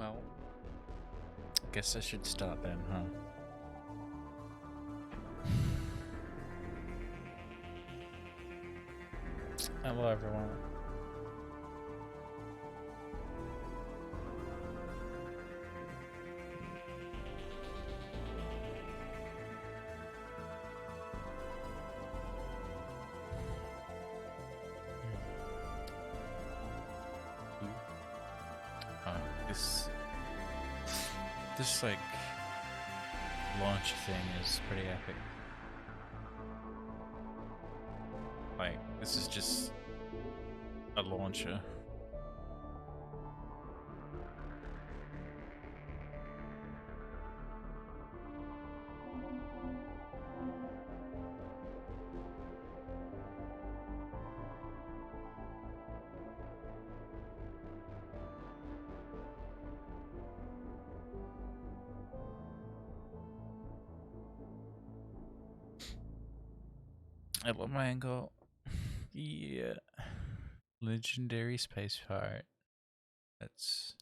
Well, guess I should start then, huh? Hello, everyone. This like launch thing is pretty epic. Like, this is just a launcher. I love my angle. Yeah. Legendary space pirate. That's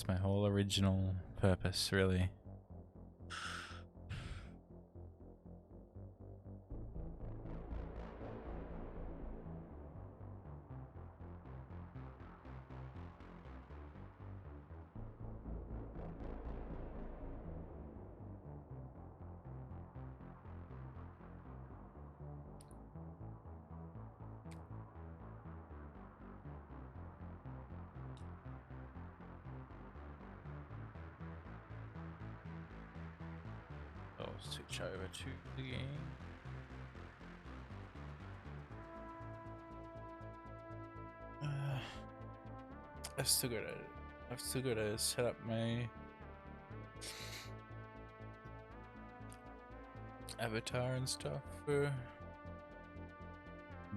my whole original purpose, really. I'll switch over to the game. I've still got to set up my avatar and stuff for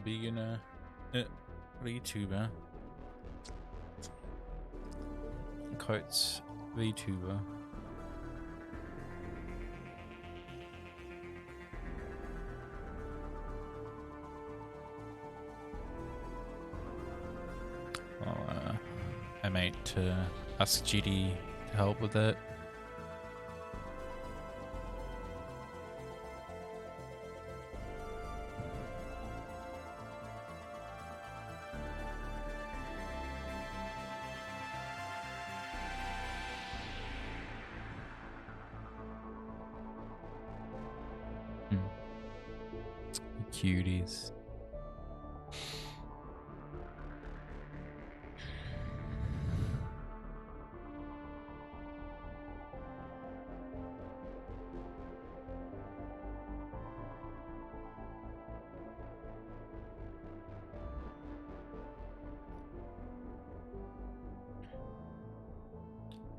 beginner VTuber. Quotes VTuber. Well, I might ask GD to help with it. Cuties.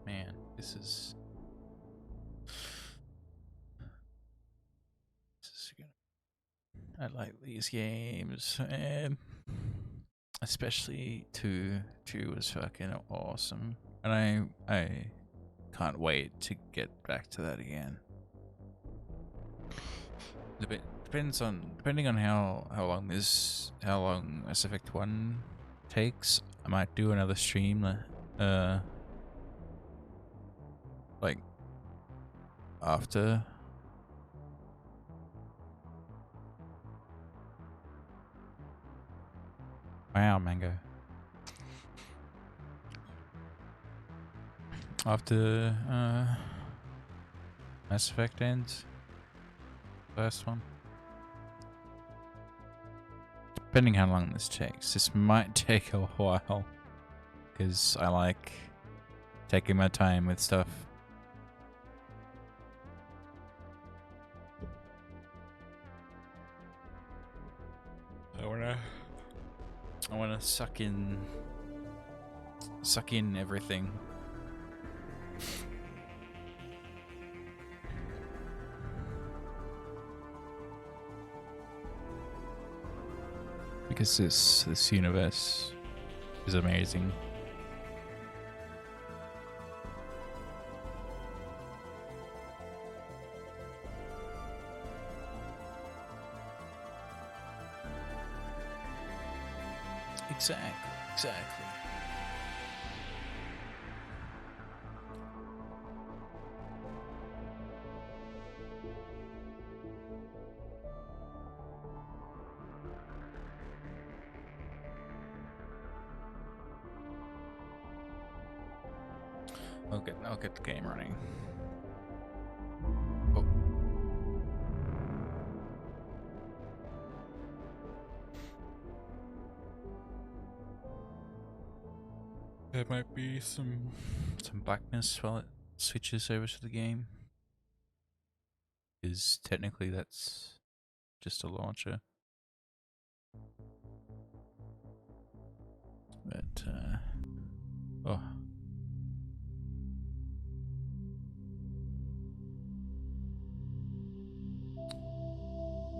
Man, this is good. I like these games, and especially two was fucking awesome, and I can't wait to get back to that again. Depending on how long Mass Effect 1 takes, I might do another stream like after. Wow, Mango. After Mass Effect ends, first one. Depending how long this takes, this might take a while, because I like taking my time with stuff. I wanna suck in everything. Because this universe is amazing. Exactly. I'll get the game running. Oh. There might be some blackness while it switches over to the game. Because technically that's just a launcher. But oh.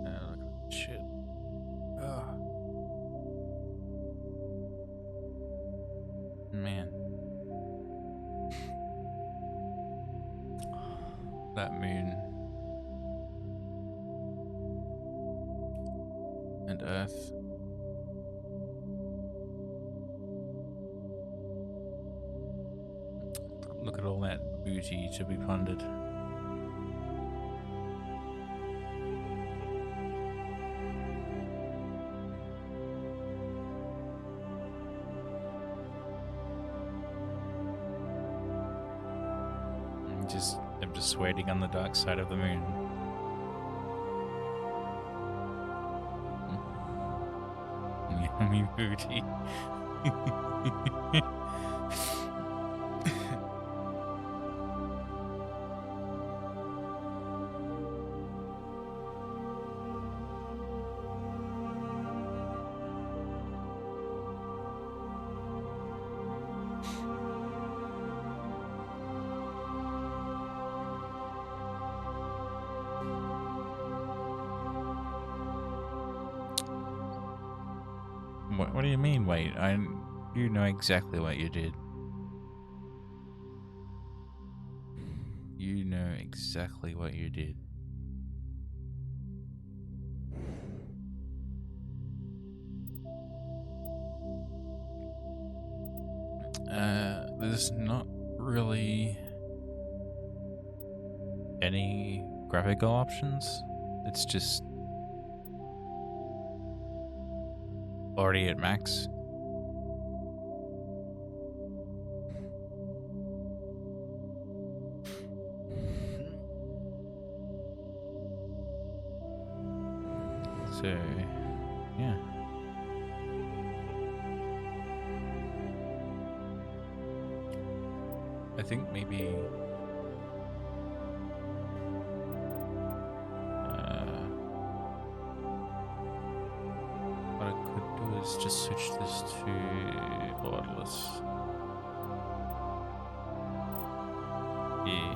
Look at that shit. Oh. Man. That moon. And Earth. Look at all that beauty to be pondered. I'm just waiting on the dark side of the moon. Yummy booty. What do you mean, wait? You know exactly what you did. You know exactly what you did. There's not really any graphical options. It's just already at max. So, yeah. I think maybe what I could do is just switch this to borderless. Yeah.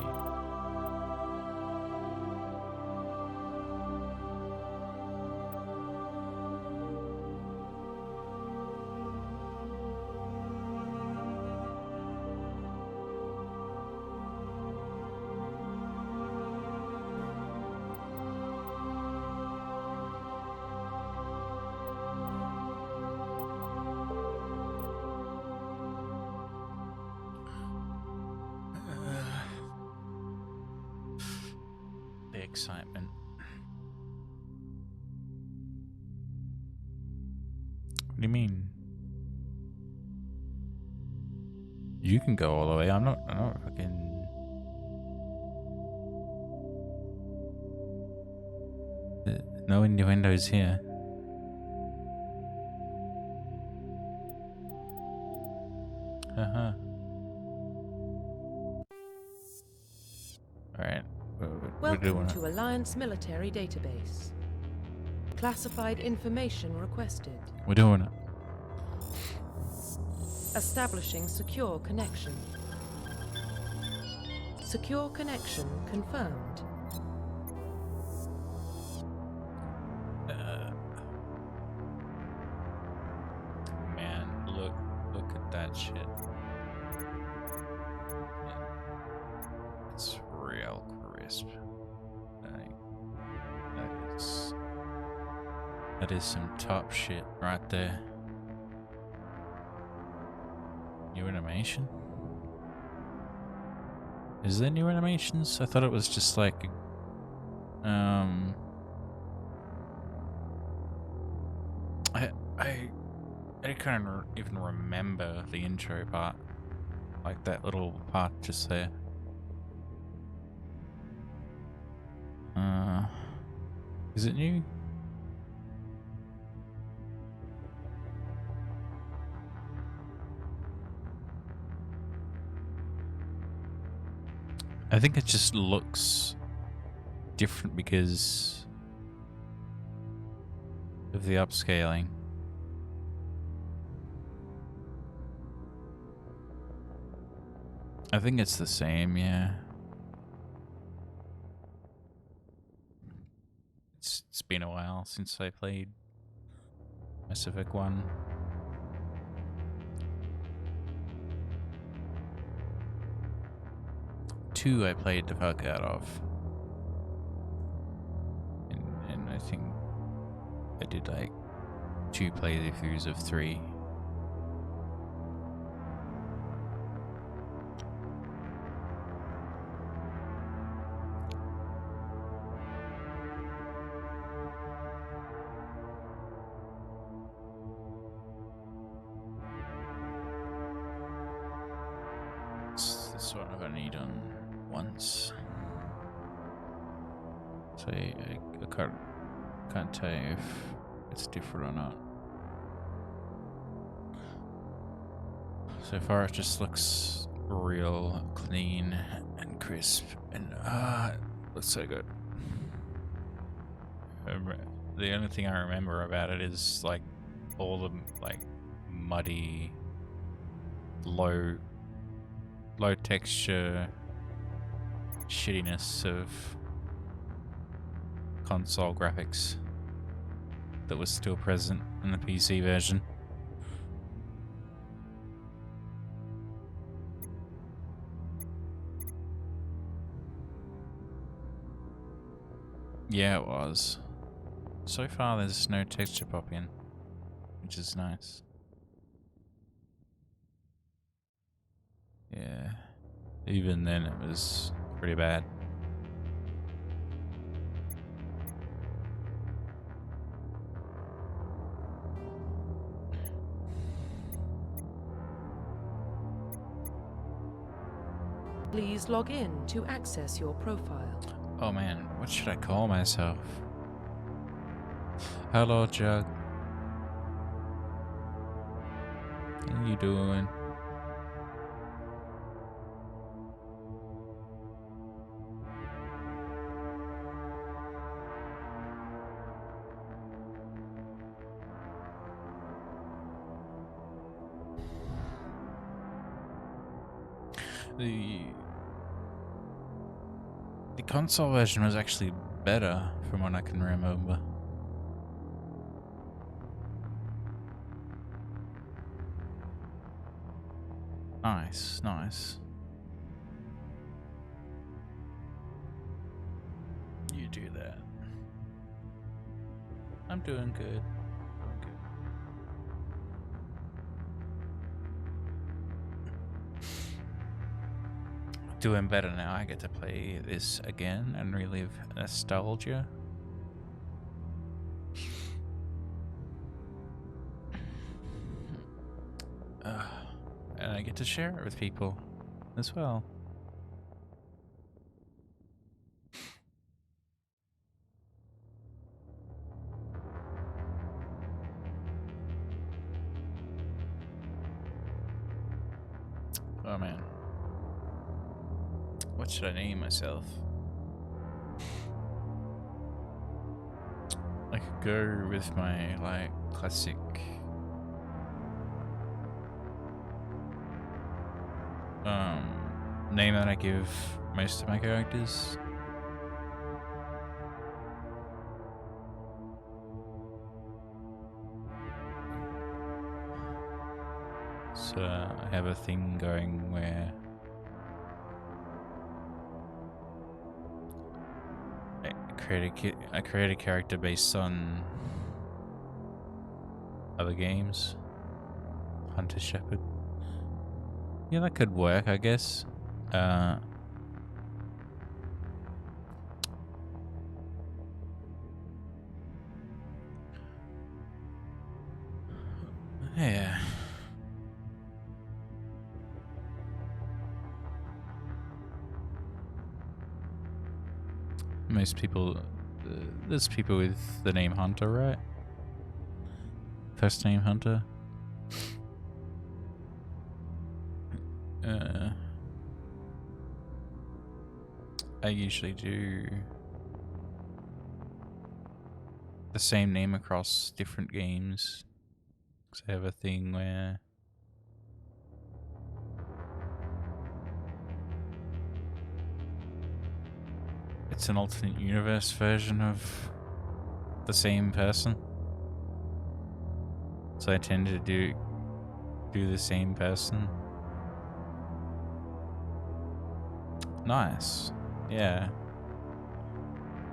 Excitement. What do you mean? You can go all the way. I'm not fucking. No innuendos here. Haha. Alright. Welcome to Alliance Military Database. Classified information requested. We're doing it. Establishing secure connection. Secure connection confirmed. Man, look at that shit. It's real crisp. That is some top shit right there. New animation? Is there new animations? I thought it was just like I can't even remember the intro part. Like that little part just there. Is it new? I think it just looks different because of the upscaling. I think it's the same, yeah. It's been a while since I played Mass Effect 1. Two I played the fuck out of. And I think I did like 2 playthroughs of 3. This one I've only done once. So I can't tell you if it's different or not. So far it just looks real clean and crisp and it looks so good. The only thing I remember about it is like all the like muddy, low texture shittiness of console graphics that was still present in the PC version. Yeah, it was. So far there's no texture pop-in, which is nice. Yeah. Even then it was pretty bad. Please log in to access your profile. Oh man, what should I call myself? Hello, Jug. How you doing? The console version was actually better from what I can remember. Nice, nice. You do that. I'm doing good. Doing better now. I get to play this again and relive nostalgia. And I get to share it with people as well. Oh man. What should I name myself? I could go with my like classic name that I give most of my characters. So I have a thing going where I create a character based on other games. Hunter Shepherd. Yeah, that could work, I guess. Yeah. most people, there's people with the name Hunter, right? First name Hunter. I usually do the same name across different games. Because I have a thing where it's an alternate universe version of the same person. So I tend to do the same person. Nice. Yeah.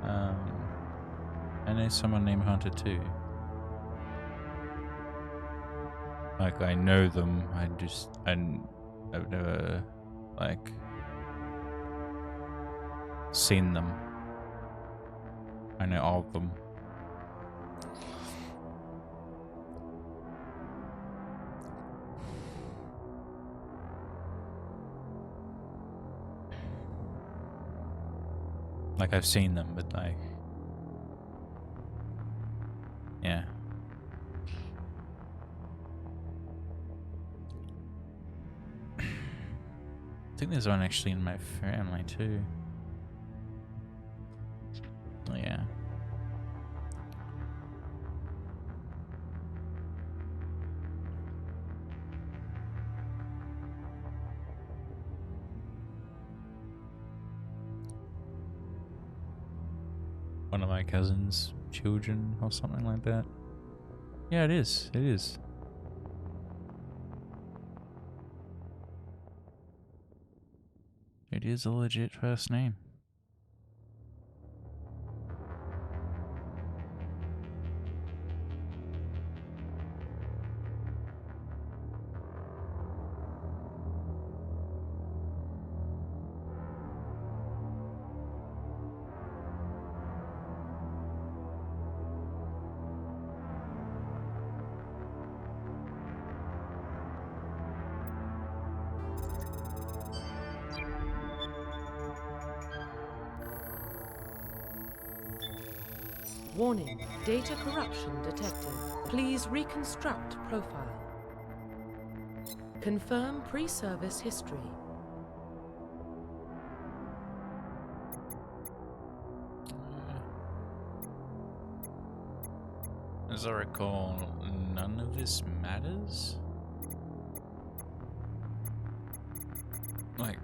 I know someone named Hunter too. Like, I know them, I've never, like, seen them. I know of them. Like, I've seen them, but like, yeah. I think there's one actually in my family too. Oh, yeah. One of my cousin's children or something like that. Yeah, it is. It is. It is a legit first name. Warning, data corruption detected. Please reconstruct profile. Confirm pre-service history. As I recall, none of this matters. Like,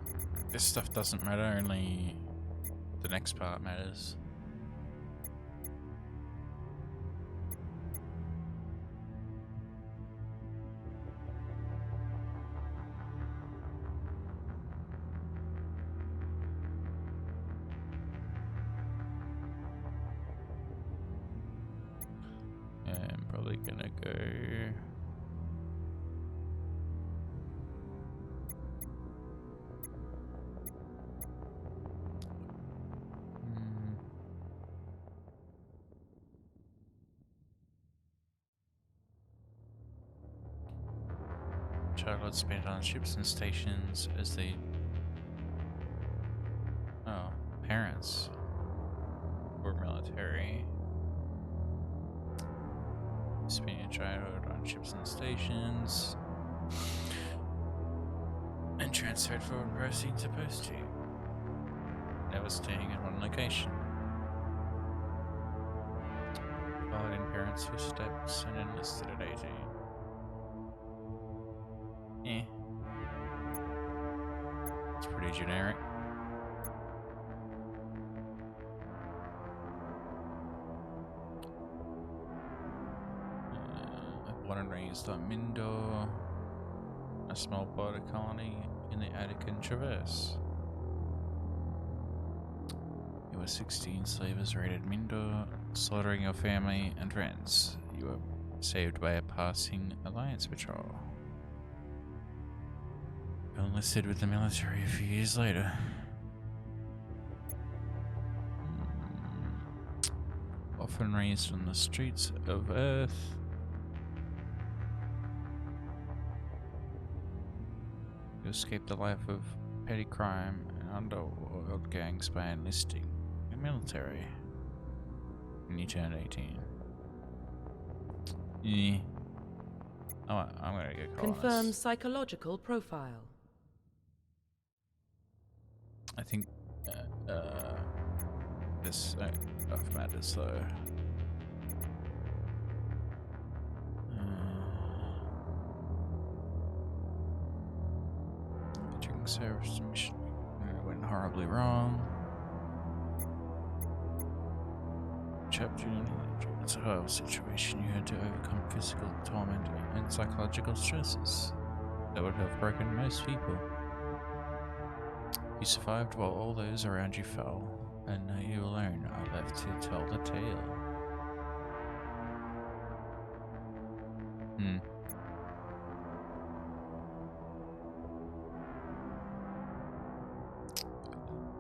this stuff doesn't matter, only the next part matters. I'm probably gonna go... Childhood spent on ships and stations as they... Oh, parents were military. Spent your childhood on ships and stations. And transferred forward proceeding to post to. Never staying in one location. Followed in parents' footsteps and enlisted at 18. Eh. It's pretty generic. Born and raised on Mindor, a small border colony in the Attican Traverse. You were 16 slavers raided Mindor, slaughtering your family and friends. You were saved by a passing Alliance patrol. Enlisted with the military a few years later. Often raised on the streets of Earth. You escaped the life of petty crime and underworld gangs by enlisting in military. When you turned 18. Yeah. Oh, I'm gonna get colonized. Confirm psychological profile. I think this stuff matters though. Entering service mission went horribly wrong. Chapter in it's a horrible situation. You had to overcome physical torment and psychological stresses that would have broken most people. You survived while all those around you fell, and now you alone are left to tell the tale.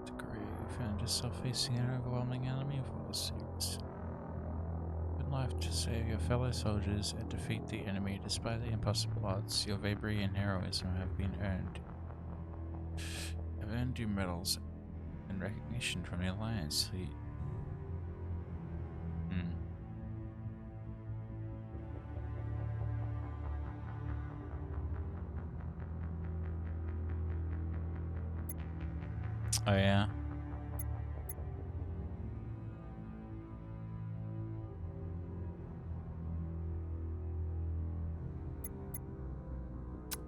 The grave found yourself facing an overwhelming enemy force. With life to save your fellow soldiers and defeat the enemy despite the impossible odds, your bravery and heroism have been earned. Have earned you medals and recognition from the Alliance Fleet. Oh yeah.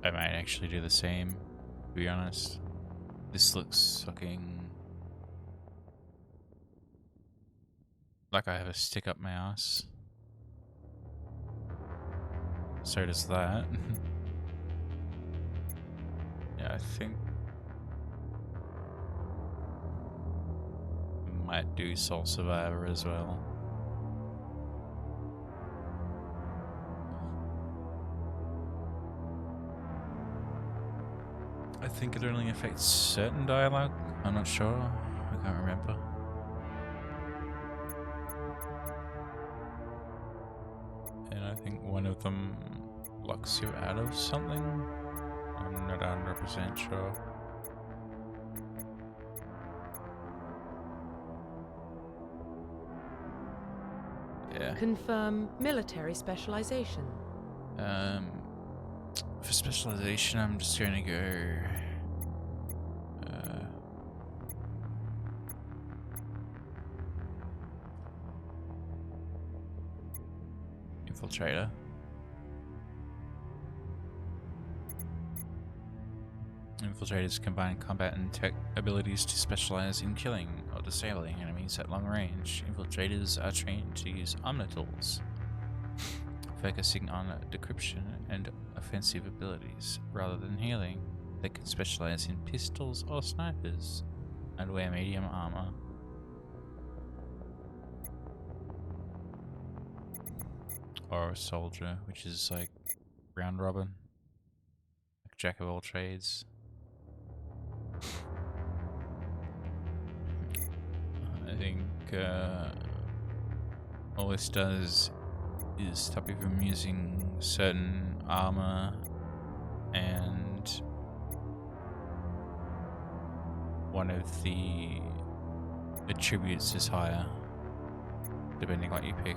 I might actually do the same, to be honest. This looks fucking like I have a stick up my ass. So does that. Yeah, I think I might do Soul Survivor as well. I think it only affects certain dialogue. I'm not sure. I can't remember. And I think one of them locks you out of something. I'm not 100% sure. Yeah. Confirm military specialization. For specialization, I'm just going to go Infiltrator. Infiltrators combine combat and tech abilities to specialize in killing or disabling enemies at long range. Infiltrators are trained to use Omnitools, focusing on decryption and offensive abilities rather than healing. They can specialize in pistols or snipers and wear medium armor. Or a soldier, which is like round robin, like jack of all trades. I think all this does is stop you from using certain armor, and one of the attributes is higher, depending what you pick.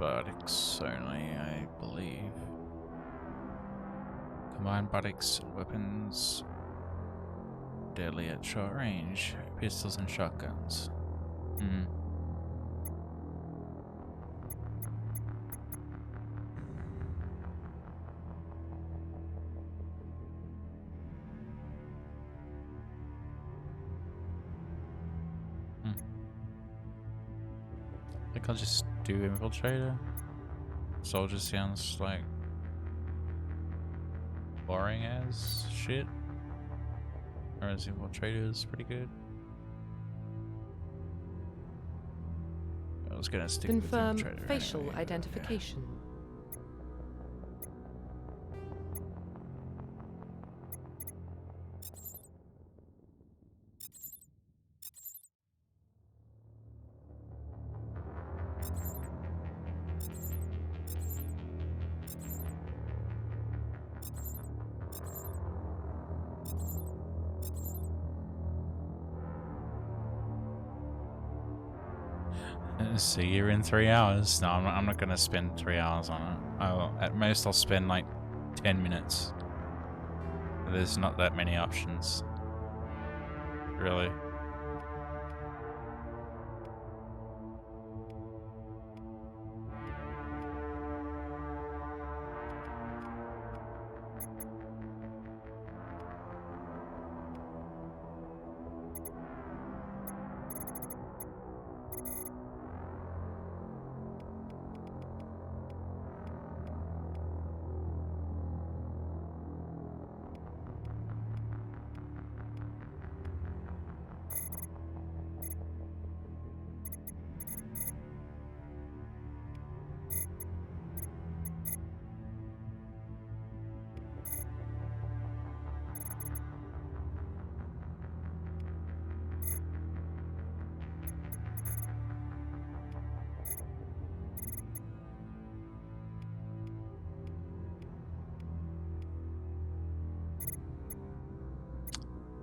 Biotics only, I believe. Combined biotics weapons, deadly at short range, pistols and shotguns. I think I'll just do Infiltrator. Soldier sounds like boring as shit. Whereas Infiltrator is pretty good. I was gonna stick with Infiltrator. Facial anyway. identification. See you in 3 hours. No, I'm not gonna spend 3 hours on it. At most I'll spend like 10 minutes. There's not that many options. Really.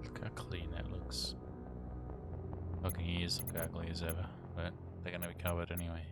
Look how clean that looks. Fucking ears look ugly as ever, but they're gonna be covered anyway.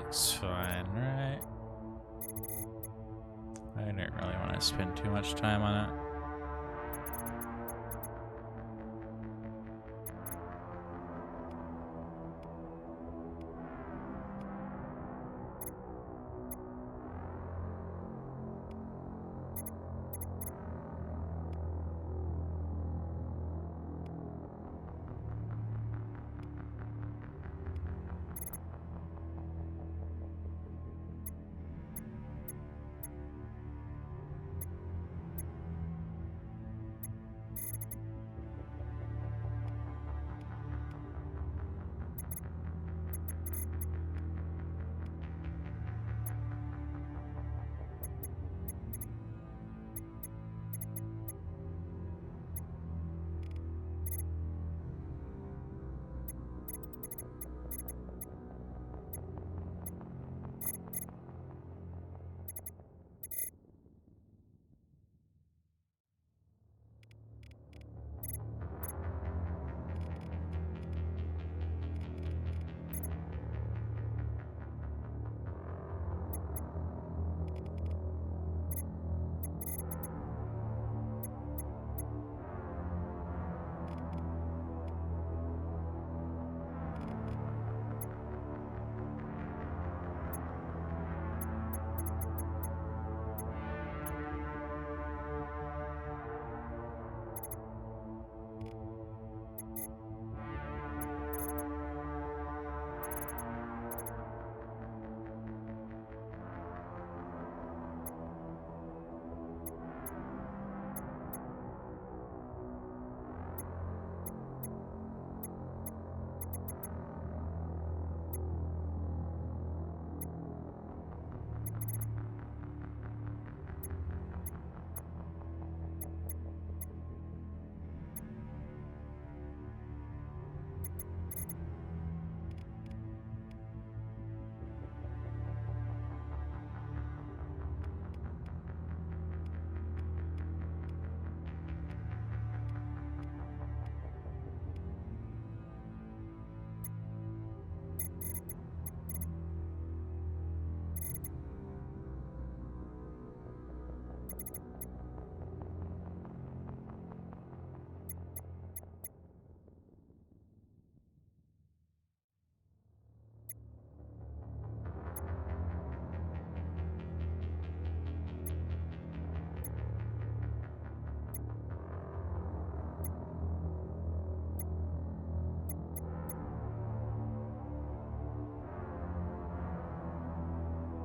It's fine, right? I don't really want to spend too much time on it.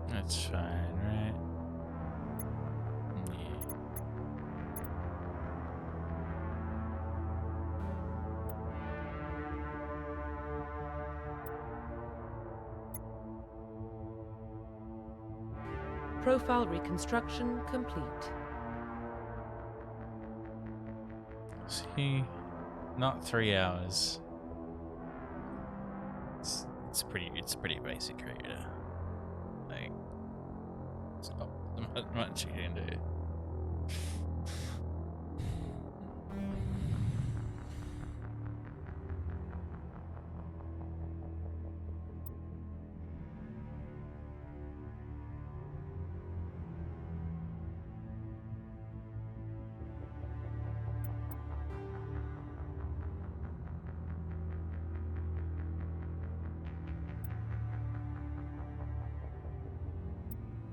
That's fine, right? Yeah. Profile reconstruction complete. See, not 3 hours. It's pretty basic creator. Like, it's not much you can do.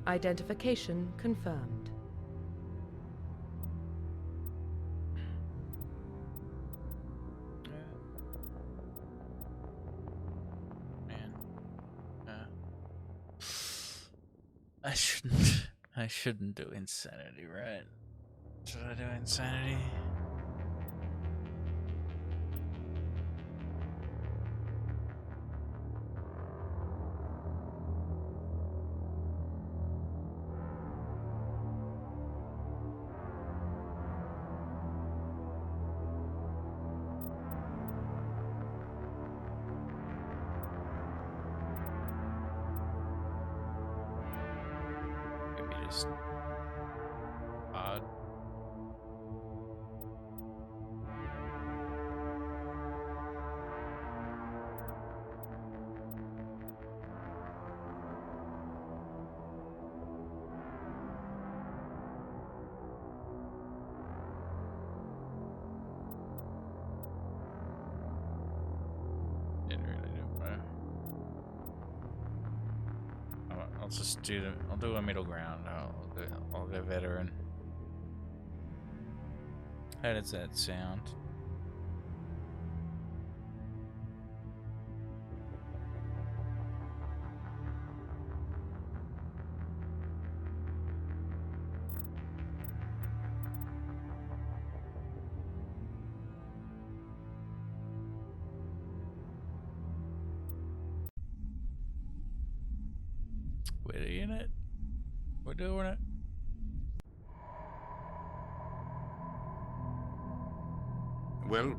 Identification confirmed. Man, I shouldn't do insanity, right? Should I do insanity? Maybe just odd. I'll do a middle ground. I'll go veteran. How does that sound? We're in it. We're doing it. Well,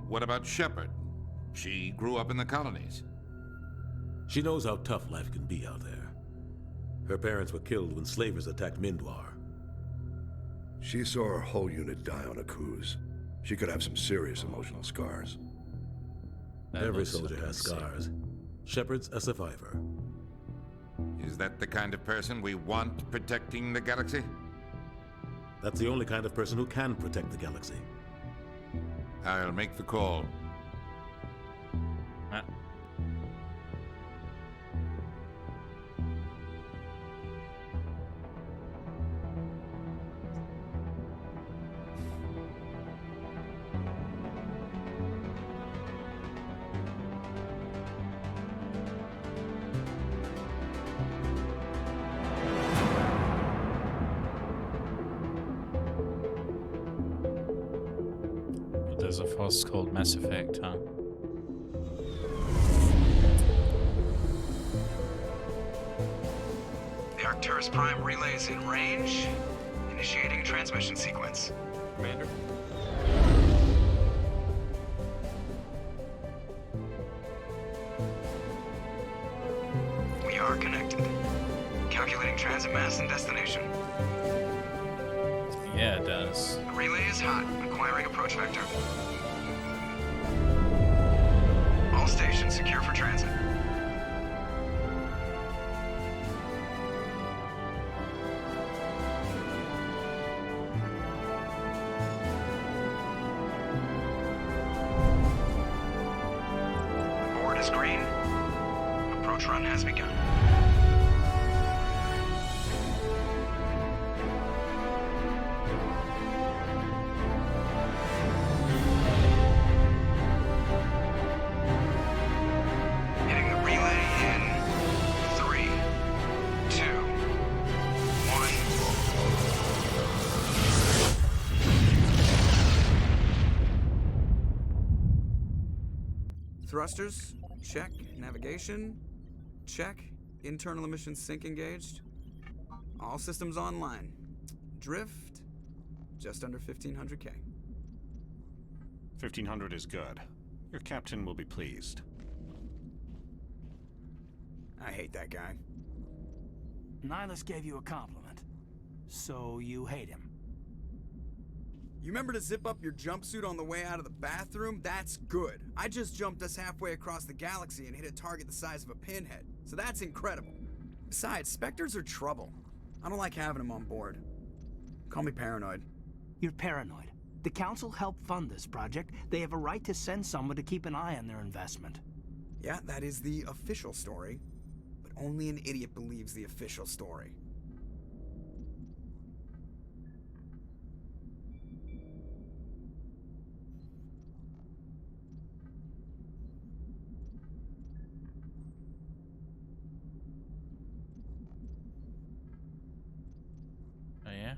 what about Shepard? She grew up in the colonies. She knows how tough life can be out there. Her parents were killed when slavers attacked Mindwar. She saw her whole unit die on a cruise. She could have some serious emotional scars. Every soldier has scars. Shepard's a survivor. Is that the kind of person we want protecting the galaxy? That's the only kind of person who can protect the galaxy. I'll make the call. Ah. There's a force called Mass Effect, huh? The Arcturus Prime relay is in range. Initiating transmission sequence. Commander? We are connected. Calculating transit mass and destination. Yeah, it does. The relay is hot. Acquiring approach vector. All stations secure for transit. Board is green. Approach run has begun. Hitting the relay in 3, 2, 1. Thrusters, check. Navigation, check. Internal emissions sync engaged. All systems online. Drift, just under 1500K. 1500 is good. Your captain will be pleased. I hate that guy. Nihilus gave you a compliment, so you hate him. You remember to zip up your jumpsuit on the way out of the bathroom? That's good. I just jumped us halfway across the galaxy and hit a target the size of a pinhead, so that's incredible. Besides, Spectres are trouble. I don't like having them on board. Call me paranoid. You're paranoid. The Council helped fund this project. They have a right to send someone to keep an eye on their investment. Yeah, that is the official story, but only an idiot believes the official story. Oh yeah?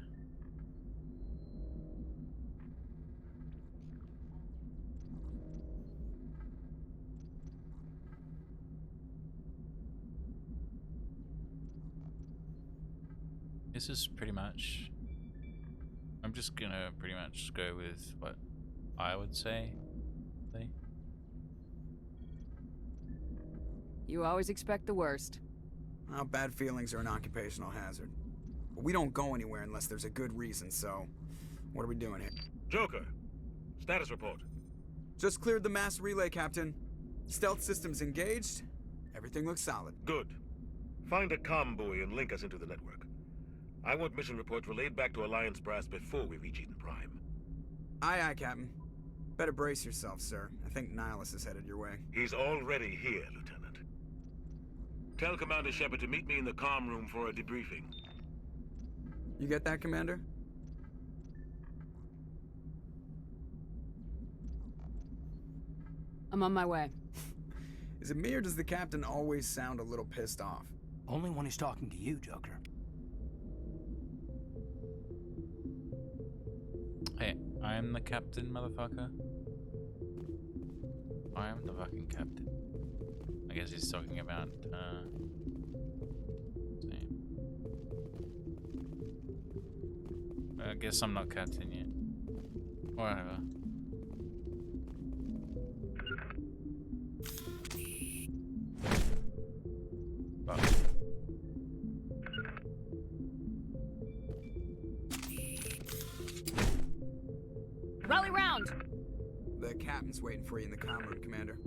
This is pretty much... I'm just gonna pretty much go with what I would say. You always expect the worst. Well, bad feelings are an occupational hazard. But we don't go anywhere unless there's a good reason, so... What are we doing here? Joker, status report. Just cleared the mass relay, Captain. Stealth systems engaged. Everything looks solid. Good. Find a comm buoy and link us into the network. I want mission reports relayed back to Alliance Brass before we reach Eden Prime. Aye, aye, Captain. Better brace yourself, sir. I think Nihilus is headed your way. He's already here, Lieutenant. Tell Commander Shepard to meet me in the comm room for a debriefing. You get that, Commander? I'm on my way. Is it me or does the captain always sound a little pissed off? Only when he's talking to you, Joker. Hey, I am the captain, motherfucker. I am the fucking captain. I guess he's talking about, I guess I'm not captain yet. Whatever. Fuck. Rally round! The captain's waiting for you in the comm room, Commander.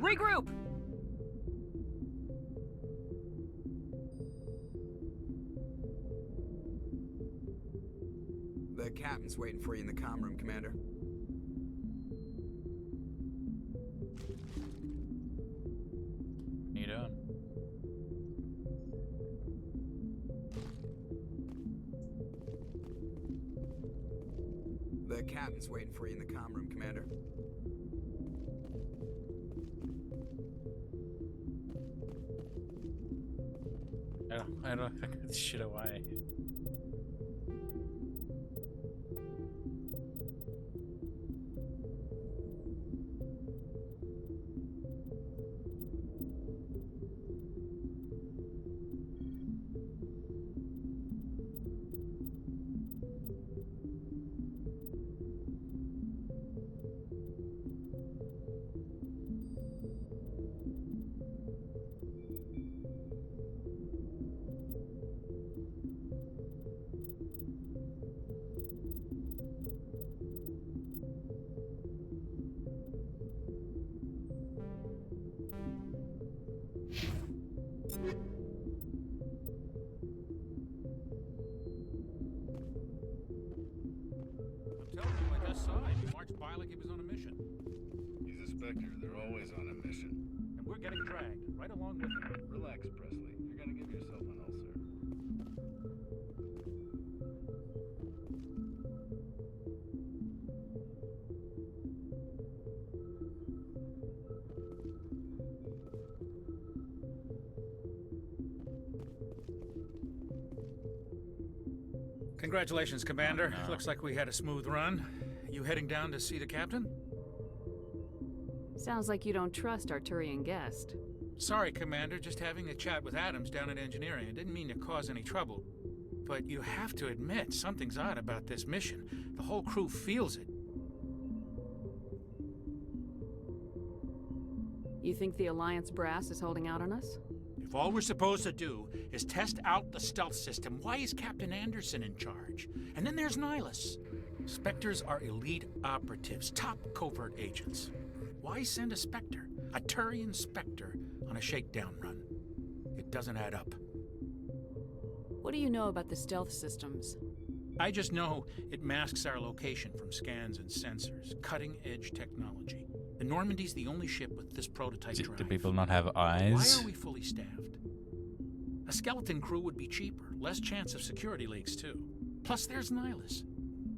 Regroup! The captain's waiting for you in the comm room, Commander. How you doing? The captain's waiting for you in the comm room, Commander. I don't think this shit away. by like he was on a mission. He's a Spectre. They're always on a mission. And we're getting dragged right along with him. Relax, Presley. You're gonna give yourself an ulcer. Congratulations, Commander. Oh, no. Looks like we had a smooth run. You heading down to see the captain? Sounds like you don't trust Arturian guest. Sorry, Commander. Just having a chat with Adams down at engineering. I didn't mean to cause any trouble. But you have to admit, something's odd about this mission. The whole crew feels it. You think the Alliance brass is holding out on us? If all we're supposed to do is test out the stealth system, why is Captain Anderson in charge? And then there's Nihilus. Spectres are elite operatives, top covert agents. Why send a Spectre, a Turian Spectre, on a shakedown run? It doesn't add up. What do you know about the stealth systems? I just know it masks our location from scans and sensors. Cutting-edge technology. The Normandy's the only ship with this prototype drive. Do people not have eyes? Why are we fully staffed? A skeleton crew would be cheaper, less chance of security leaks too. Plus there's Nihilus.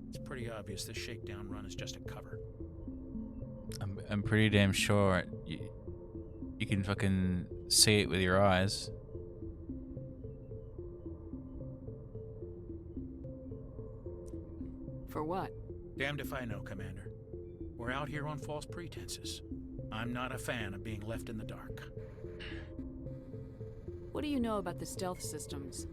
It's pretty obvious this shakedown run is just a cover. I'm pretty damn sure you can fucking see it with your eyes. For what? Damned if I know, Commander. We're out here on false pretenses. I'm not a fan of being left in the dark. What do you know about the stealth systems?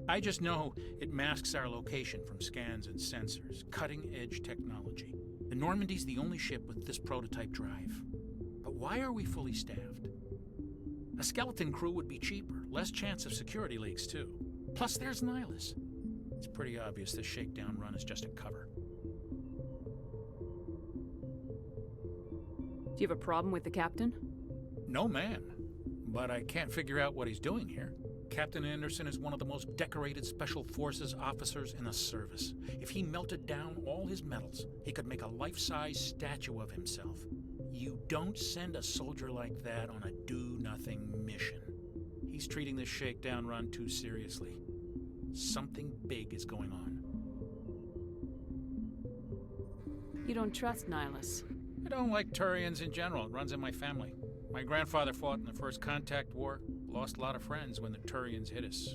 I just know it masks our location from scans and sensors. Cutting-edge technology. The Normandy's the only ship with this prototype drive. But why are we fully staffed? A skeleton crew would be cheaper, less chance of security leaks too. Plus there's Nihilus. It's pretty obvious this shakedown run is just a cover. Do you have a problem with the captain? No, man. but I can't figure out what he's doing here. Captain Anderson is one of the most decorated Special Forces officers in the service. If he melted down all his medals, he could make a life-size statue of himself. You don't send a soldier like that on a do-nothing mission. He's treating this shakedown run too seriously. Something big is going on. You don't trust Nihilus? I don't like Turians in general. It runs in my family. My grandfather fought in the First Contact War. Lost a lot of friends when the Turians hit us.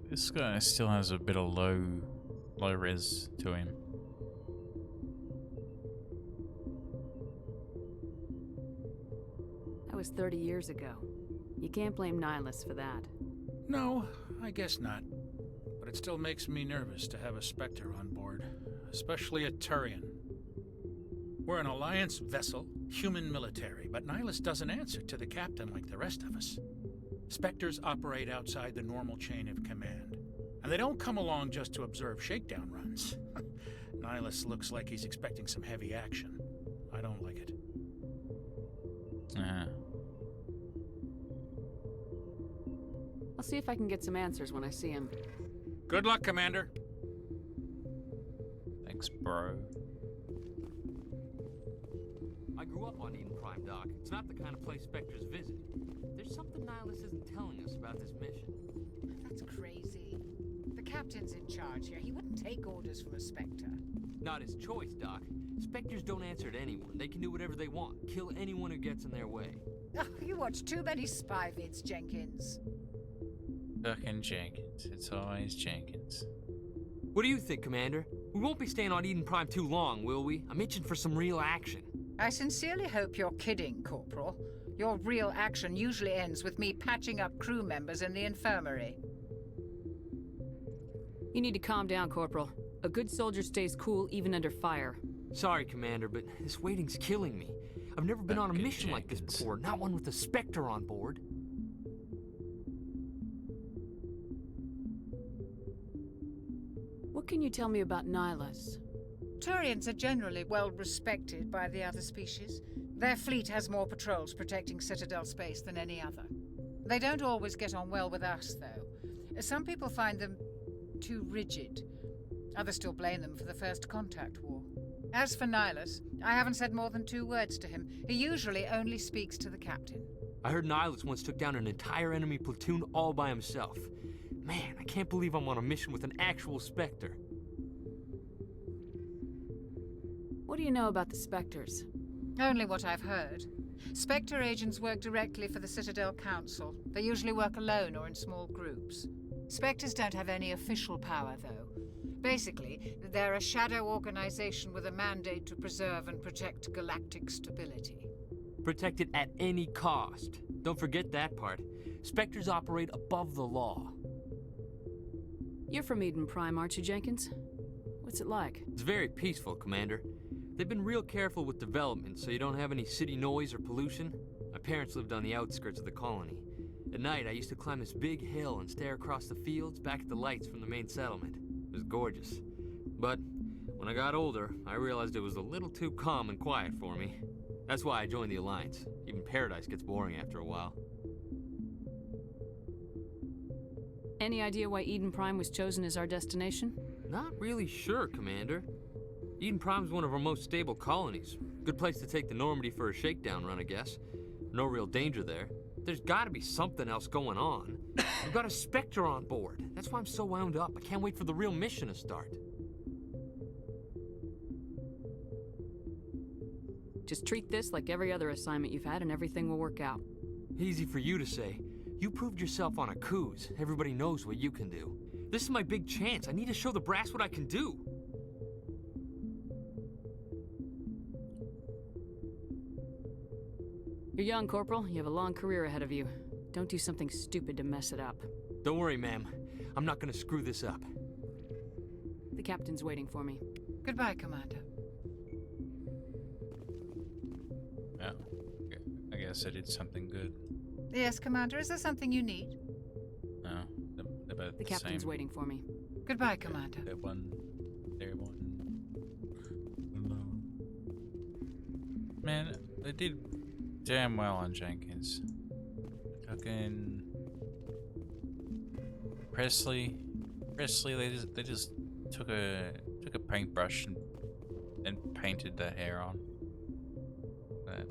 This guy still has a bit of low res to him. That was 30 years ago. You can't blame Nihilus for that. No, I guess not. But it still makes me nervous to have a Spectre on board, especially a Turian. We're an Alliance vessel, human military, but Nihilus doesn't answer to the captain like the rest of us. Spectres operate outside the normal chain of command, and they don't come along just to observe shakedown runs. Nihilus looks like he's expecting some heavy action. I don't like it. I'll see if I can get some answers when I see him. Good luck, Commander. Thanks, bro. I grew up on Eden Prime, Doc. It's not the kind of place Spectres visit. There's something Nihilus isn't telling us about this mission. That's crazy. The captain's in charge here. He wouldn't take orders from a Spectre. Not his choice, Doc. Spectres don't answer to anyone. They can do whatever they want. Kill anyone who gets in their way. Oh, you watch too many spy vids, Jenkins. Fucking Jenkins. It's always Jenkins. What do you think, Commander? We won't be staying on Eden Prime too long, will we? I'm itching for some real action. I sincerely hope you're kidding, Corporal. Your real action usually ends with me patching up crew members in the infirmary. You need to calm down, Corporal. A good soldier stays cool even under fire. Sorry, Commander, but this waiting's killing me. I've never been on a mission like this before, not one with a Spectre on board. What can you tell me about Nihilus? Turians are generally well respected by the other species. Their fleet has more patrols protecting Citadel space than any other. They don't always get on well with us, though. Some people find them too rigid. Others still blame them for the First Contact War. As for Nihilus, I haven't said more than 2 words to him. He usually only speaks to the captain. I heard Nihilus once took down an entire enemy platoon all by himself. Man, I can't believe I'm on a mission with an actual Spectre. What do you know about the Spectres? Only what I've heard. Spectre agents work directly for the Citadel Council. They usually work alone or in small groups. Spectres don't have any official power, though. Basically, they're a shadow organization with a mandate to preserve and protect galactic stability. Protect it at any cost. Don't forget that part. Spectres operate above the law. You're from Eden Prime, aren't you, Jenkins? What's it like? It's very peaceful, Commander. They've been real careful with development so you don't have any city noise or pollution. My parents lived on the outskirts of the colony. At night, I used to climb this big hill and stare across the fields back at the lights from the main settlement. It was gorgeous. But when I got older, I realized it was a little too calm and quiet for me. That's why I joined the Alliance. Even Paradise gets boring after a while. Any idea why Eden Prime was chosen as our destination? Not really sure, Commander. Eden Prime's one of our most stable colonies. Good place to take the Normandy for a shakedown run, I guess. No real danger there. There's gotta be something else going on. We've got a Spectre on board. That's why I'm so wound up. I can't wait for the real mission to start. Just treat this like every other assignment you've had and everything will work out. Easy for you to say. You proved yourself on Akuz. Everybody knows what you can do. This is my big chance. I need to show the brass what I can do. You're young, Corporal. You have a long career ahead of you. Don't do something stupid to mess it up. Don't worry, ma'am. I'm not gonna screw this up. The captain's waiting for me. Goodbye, Commander. Yeah. I guess I did something good. Yes, Commander. Is there something you need? No. They're both the captain's same. waiting for me. Goodbye, Commander. They're one. Man, they did damn well on Jenkins. Fucking Presley, they just took a paintbrush and painted that hair on. But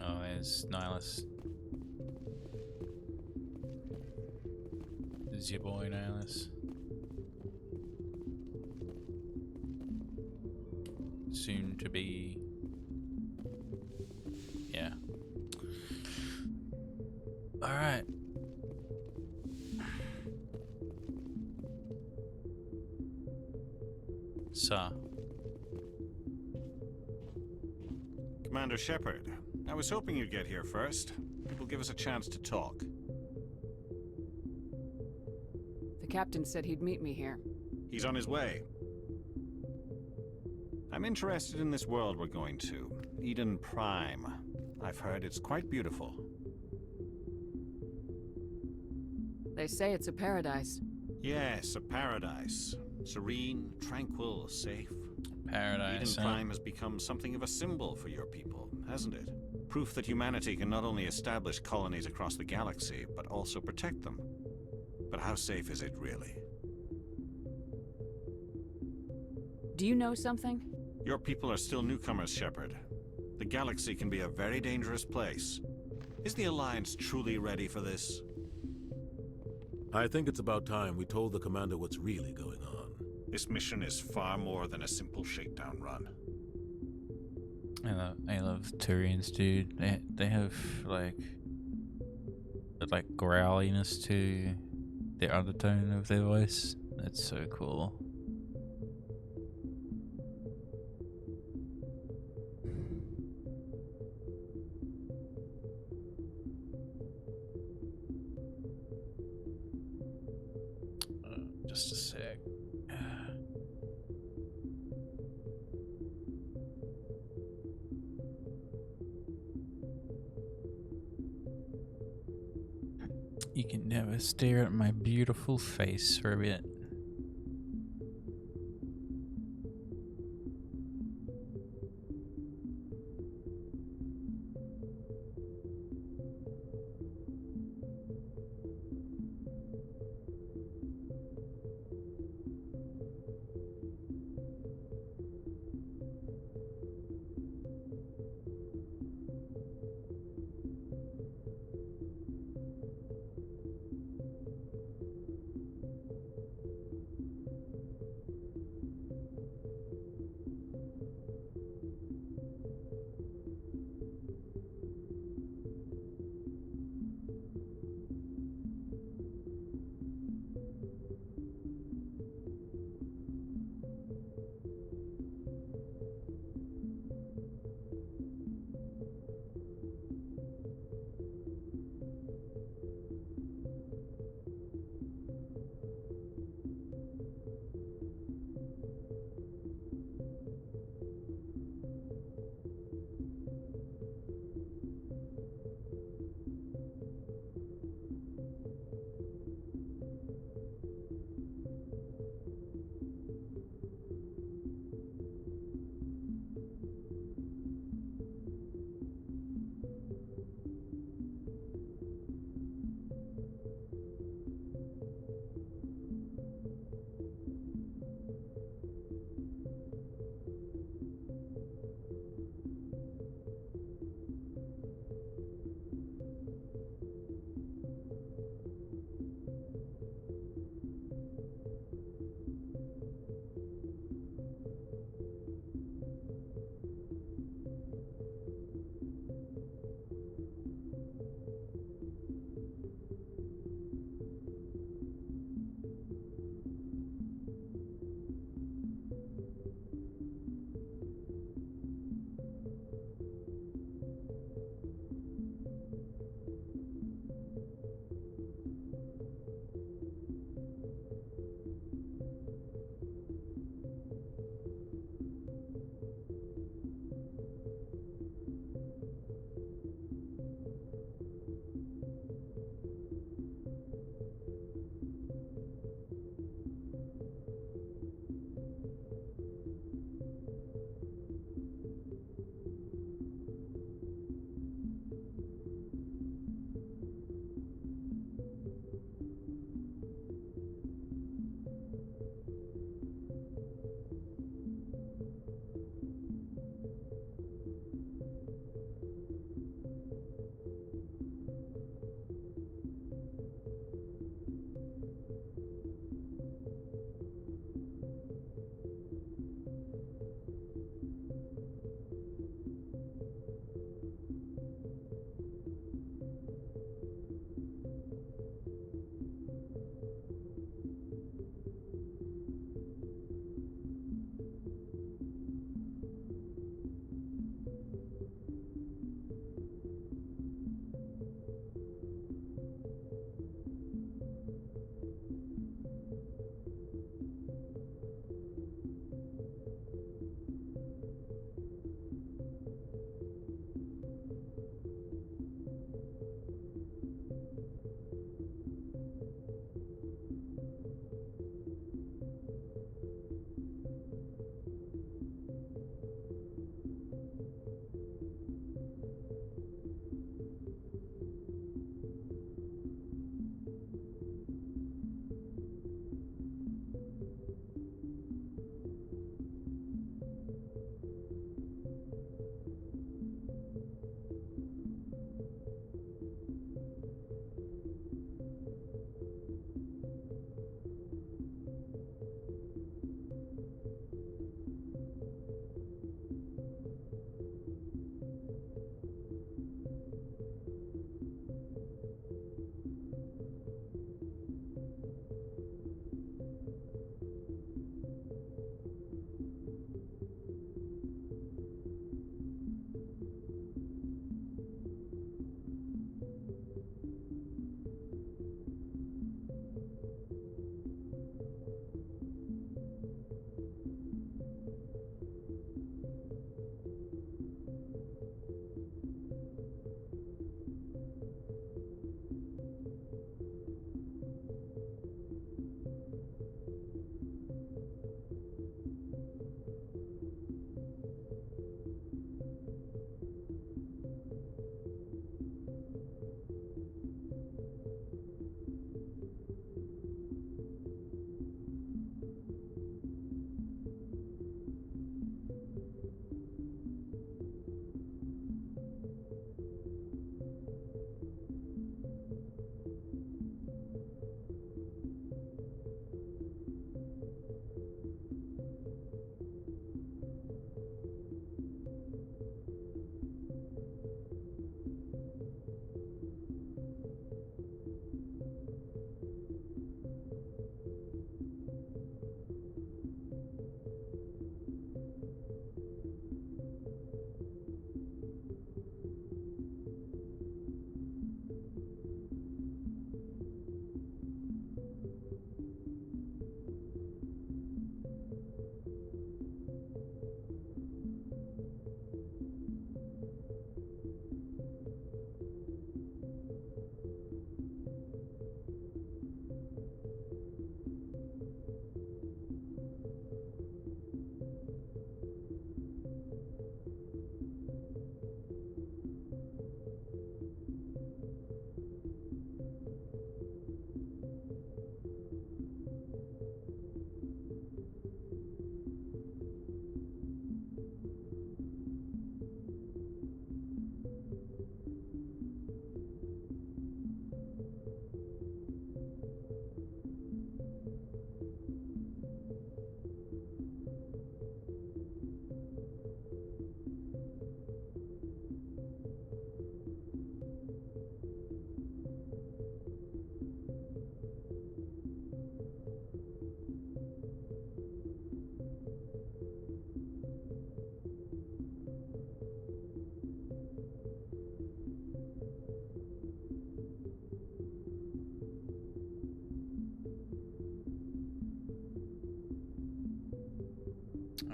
oh, there's Nihilus. This is your boy Nihilus. Soon to be, yeah. All right. So, Commander Shepard, I was hoping you'd get here first. It will give us a chance to talk. The captain said he'd meet me here. He's on his way. I'm interested in this world we're going to, Eden Prime. I've heard it's quite beautiful. They say it's a paradise. Yes, a paradise. Serene, tranquil, safe. Paradise. Eden Prime has become something of a symbol for your people, hasn't it? Proof that humanity can not only establish colonies across the galaxy, but also protect them. But how safe is it really? Do you know something? Your people are still newcomers, Shepard. The galaxy can be a very dangerous place. Is the Alliance truly ready for this? I think it's about time we told the commander what's really going on. This mission is far more than a simple shakedown run. I love Turians, dude. They have like growliness to the undertone of their voice. That's so cool. Just a sec. You can never stare at my beautiful face for a bit.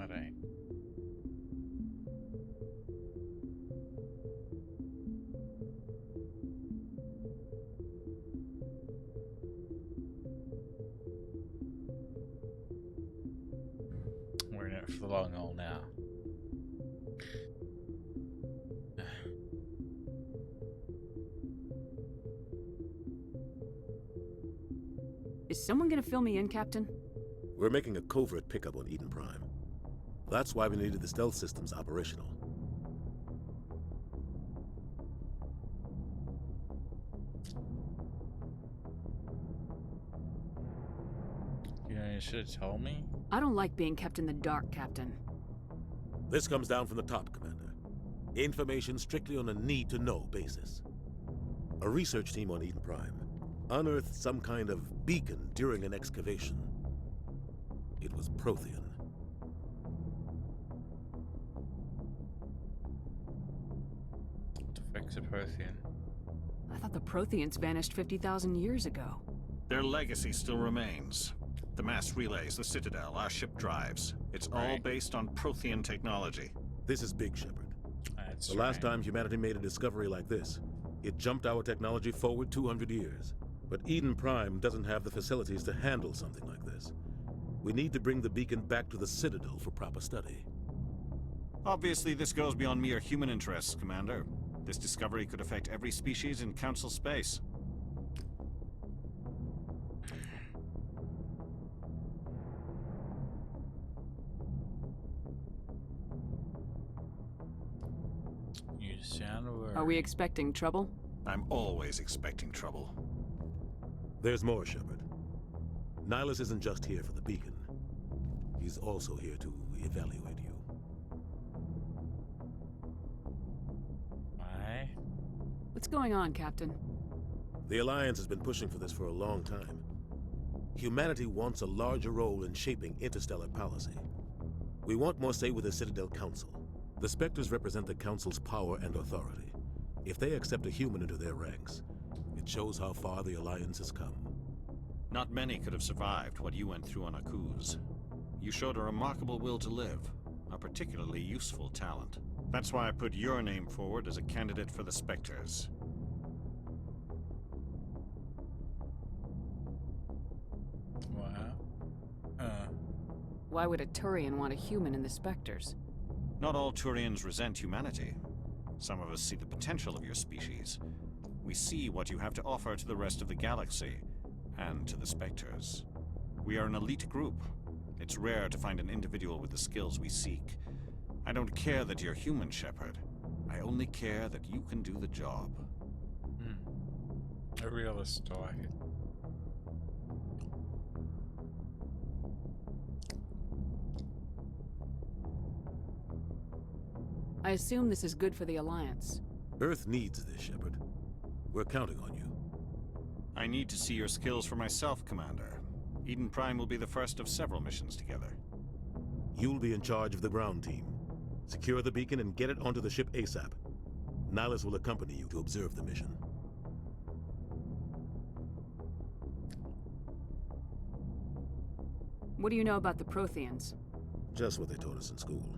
Alright. We're in it for the long haul now. Is someone gonna fill me in, Captain? We're making a covert pickup on Eden Prime. That's why we needed the stealth systems operational. You know, you should have told me. I don't like being kept in the dark, Captain. This comes down from the top, Commander. Information strictly on a need-to-know basis. A research team on Eden Prime unearthed some kind of beacon during an excavation. It was Prothean. To fix a Prothean. I thought the Protheans vanished 50,000 years ago. Their legacy still remains. The mass relays, the Citadel, our ship drives. It's all based on Prothean technology. This is big, Shepard. The last time humanity made a discovery like this, it jumped our technology forward 200 years. But Eden Prime doesn't have the facilities to handle something like this. We need to bring the beacon back to the Citadel for proper study. Obviously, this goes beyond mere human interests, Commander. This discovery could affect every species in Council space. You sound worried. Are we expecting trouble? I'm always expecting trouble. There's more, Shepard. Nihilus isn't just here for the beacon. He's also here to evaluate you. Why? What's going on, Captain? The Alliance has been pushing for this for a long time. Humanity wants a larger role in shaping interstellar policy. We want more say with the Citadel Council. The Spectres represent the Council's power and authority. If they accept a human into their ranks, it shows how far the Alliance has come. Not many could have survived what you went through on Akuz. You showed a remarkable will to live, a particularly useful talent. That's why I put your name forward as a candidate for the Spectres. Wow. Why would a Turian want a human in the Spectres? Not all Turians resent humanity. Some of us see the potential of your species. We see what you have to offer to the rest of the galaxy, and to the Spectres. We are an elite group. It's rare to find an individual with the skills we seek. I don't care that you're human, Shepard. I only care that you can do the job. A realist story. I assume this is good for the Alliance. Earth needs this, Shepard. We're counting on you. I need to see your skills for myself, Commander. Eden Prime will be the first of several missions together. You'll be in charge of the ground team. Secure the beacon and get it onto the ship ASAP. Nihilus will accompany you to observe the mission. What do you know about the Protheans? Just what they taught us in school.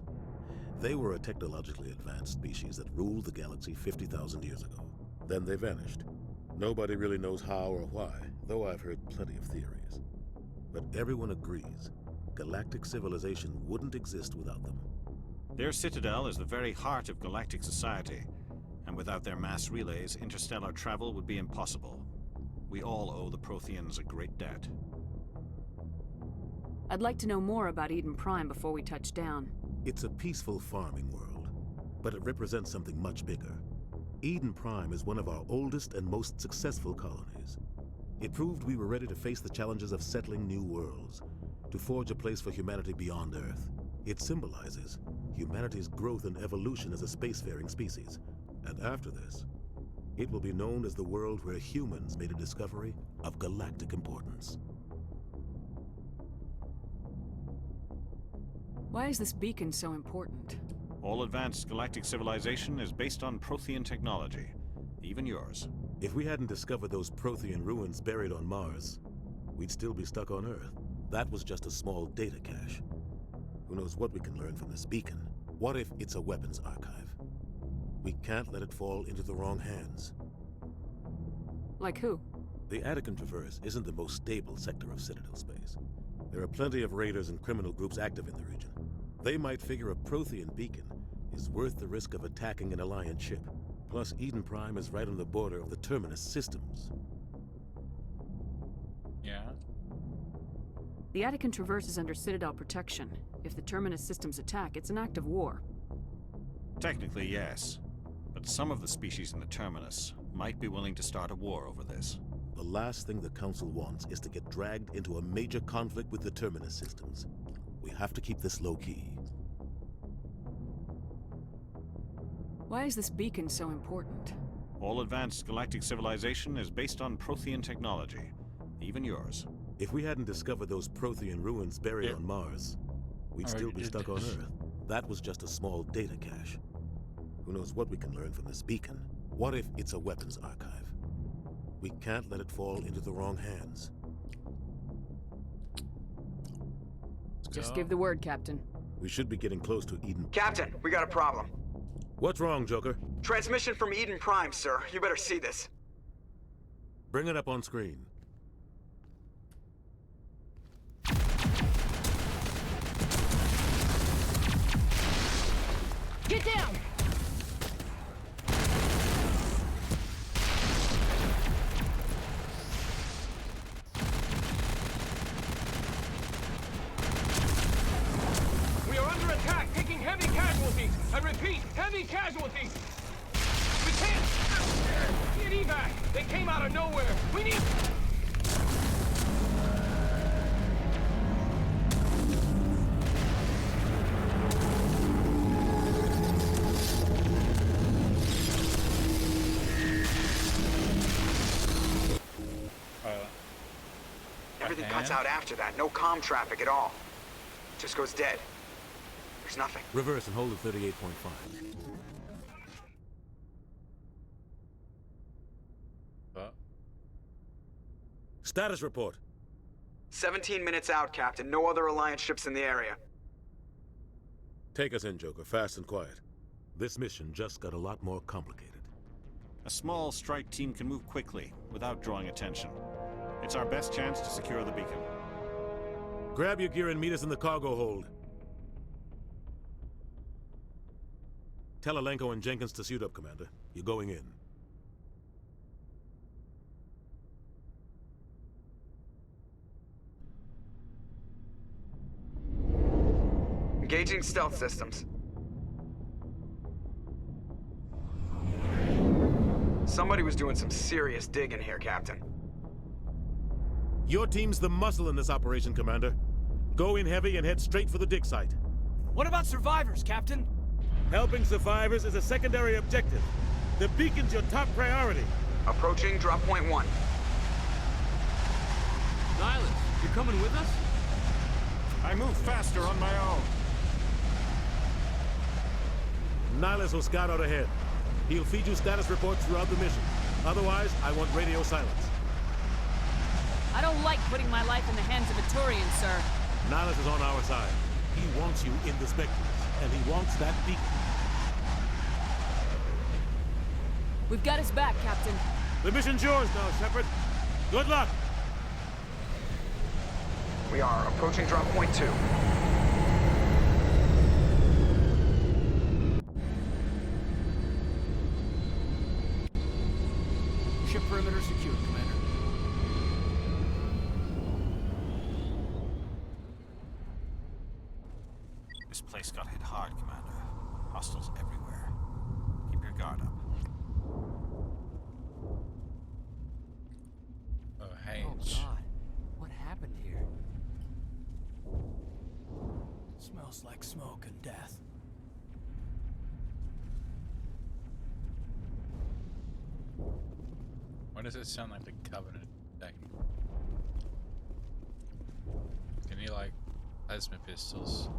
They were a technologically advanced species that ruled the galaxy 50,000 years ago. Then they vanished. Nobody really knows how or why, though I've heard plenty of theories. But everyone agrees, galactic civilization wouldn't exist without them. Their citadel is the very heart of galactic society, and without their mass relays, interstellar travel would be impossible. We all owe the Protheans a great debt. I'd like to know more about Eden Prime before we touch down. It's a peaceful farming world, but it represents something much bigger. Eden Prime is one of our oldest and most successful colonies. It proved we were ready to face the challenges of settling new worlds, to forge a place for humanity beyond Earth. It symbolizes humanity's growth and evolution as a spacefaring species. And after this, it will be known as the world where humans made a discovery of galactic importance. Why is this beacon so important? All advanced galactic civilization is based on Prothean technology, even yours. If we hadn't discovered those Prothean ruins buried on Mars, we'd still be stuck on Earth. That was just a small data cache. Who knows what we can learn from this beacon? What if it's a weapons archive? We can't let it fall into the wrong hands. Like who? The Attican Traverse isn't the most stable sector of Citadel space. There are plenty of raiders and criminal groups active in the region. They might figure a Prothean beacon is worth the risk of attacking an Alliance ship. Plus, Eden Prime is right on the border of the Terminus systems. Yeah. The Attican Traverse is under Citadel protection. If the Terminus systems attack, it's an act of war. Technically, yes. But some of the species in the Terminus might be willing to start a war over this. The last thing the Council wants is to get dragged into a major conflict with the Terminus systems. We have to keep this low-key. Why is this beacon so important? All advanced galactic civilization is based on Prothean technology. Even yours. If we hadn't discovered those Prothean ruins buried on Mars, we'd still be stuck on Earth. That was just a small data cache. Who knows what we can learn from this beacon? What if it's a weapons archive? We can't let it fall into the wrong hands. Just give the word, Captain. We should be getting close to Eden. Captain, we got a problem. What's wrong, Joker? Transmission from Eden Prime, sir. You better see this. Bring it up on screen. Get down! We are under attack, taking heavy casualties. I repeat, heavy casualties. We can't get evac. They came out of nowhere. We need... Everything cuts out after that. No comm traffic at all. Just goes dead. There's nothing. Reverse and hold at 38.5. Status report. 17 minutes out, Captain. No other Alliance ships in the area. Take us in, Joker, fast and quiet. This mission just got a lot more complicated. A small strike team can move quickly, without drawing attention. It's our best chance to secure the beacon. Grab your gear and meet us in the cargo hold. Tell Alenko and Jenkins to suit up, Commander. You're going in. Engaging stealth systems. Somebody was doing some serious digging here, Captain. Your team's the muscle in this operation, Commander. Go in heavy and head straight for the dig site. What about survivors, Captain? Helping survivors is a secondary objective. The beacon's your top priority. Approaching drop point 1. Nihilus, you're coming with us? I move faster on my own. Nihilus will scout out ahead. He'll feed you status reports throughout the mission. Otherwise, I want radio silence. I don't like putting my life in the hands of a Turian, sir. Nihilus is on our side. He wants you in the Spectres, and he wants that beacon. We've got his back, Captain. The mission's yours now, Shepard. Good luck! We are approaching drop point 2. Ship perimeter secured, Commander. This place got hit hard, Commander. Hostiles everywhere. Keep your guard up. Oh, hey. Oh, God. What happened here? Smells like smoke and death. Why does it sound like the Covenant deck? Can you like plasma pistols?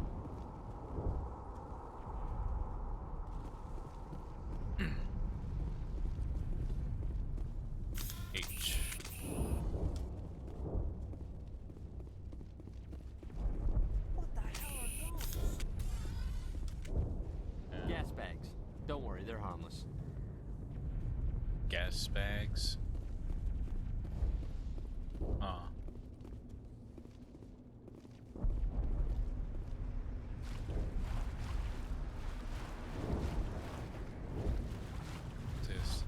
H. What the hell are those? they're harmless. Gas bags. Oh. What's this?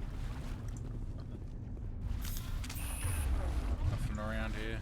Nothing around here.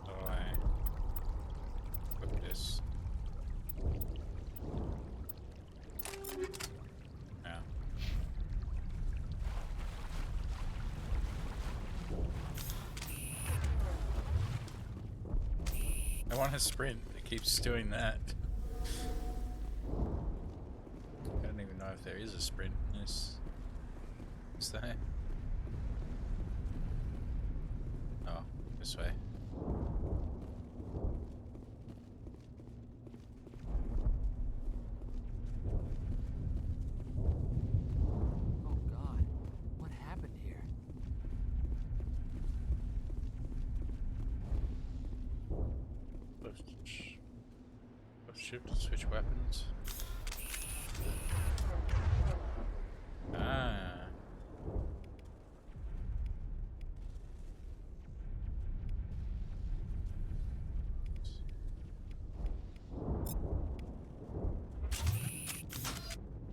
Oh, I put this. Yeah. I want to sprint. It keeps doing that. I don't even know if there is a sprint in this. Is there? Oh, this way. Oh God, what happened here? Left shift to switch weapons. Ah.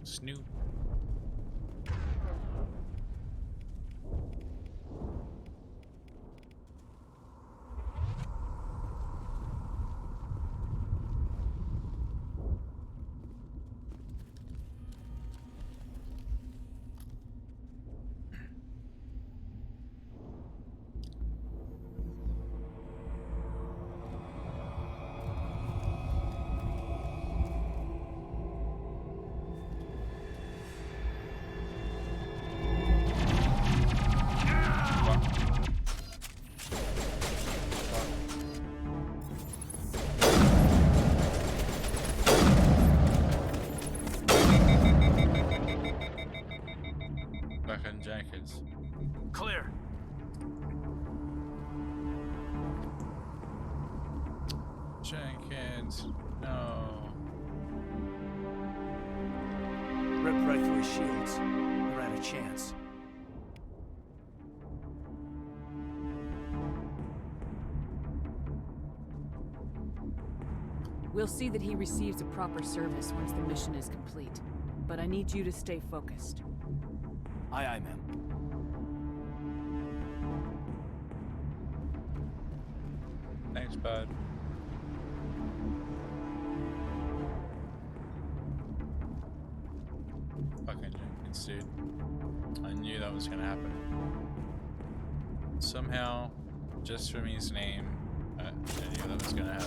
Snoop. Back on Jenkins. Clear. Jenkins. No. Ripped right through his shields. Never had a chance. We'll see that he receives a proper service once the mission is complete. But I need you to stay focused. Aye, aye, ma'am. Thanks, bud. Fucking Jenkins, dude. I knew that was gonna happen. Somehow, just from his name, I knew that was gonna happen.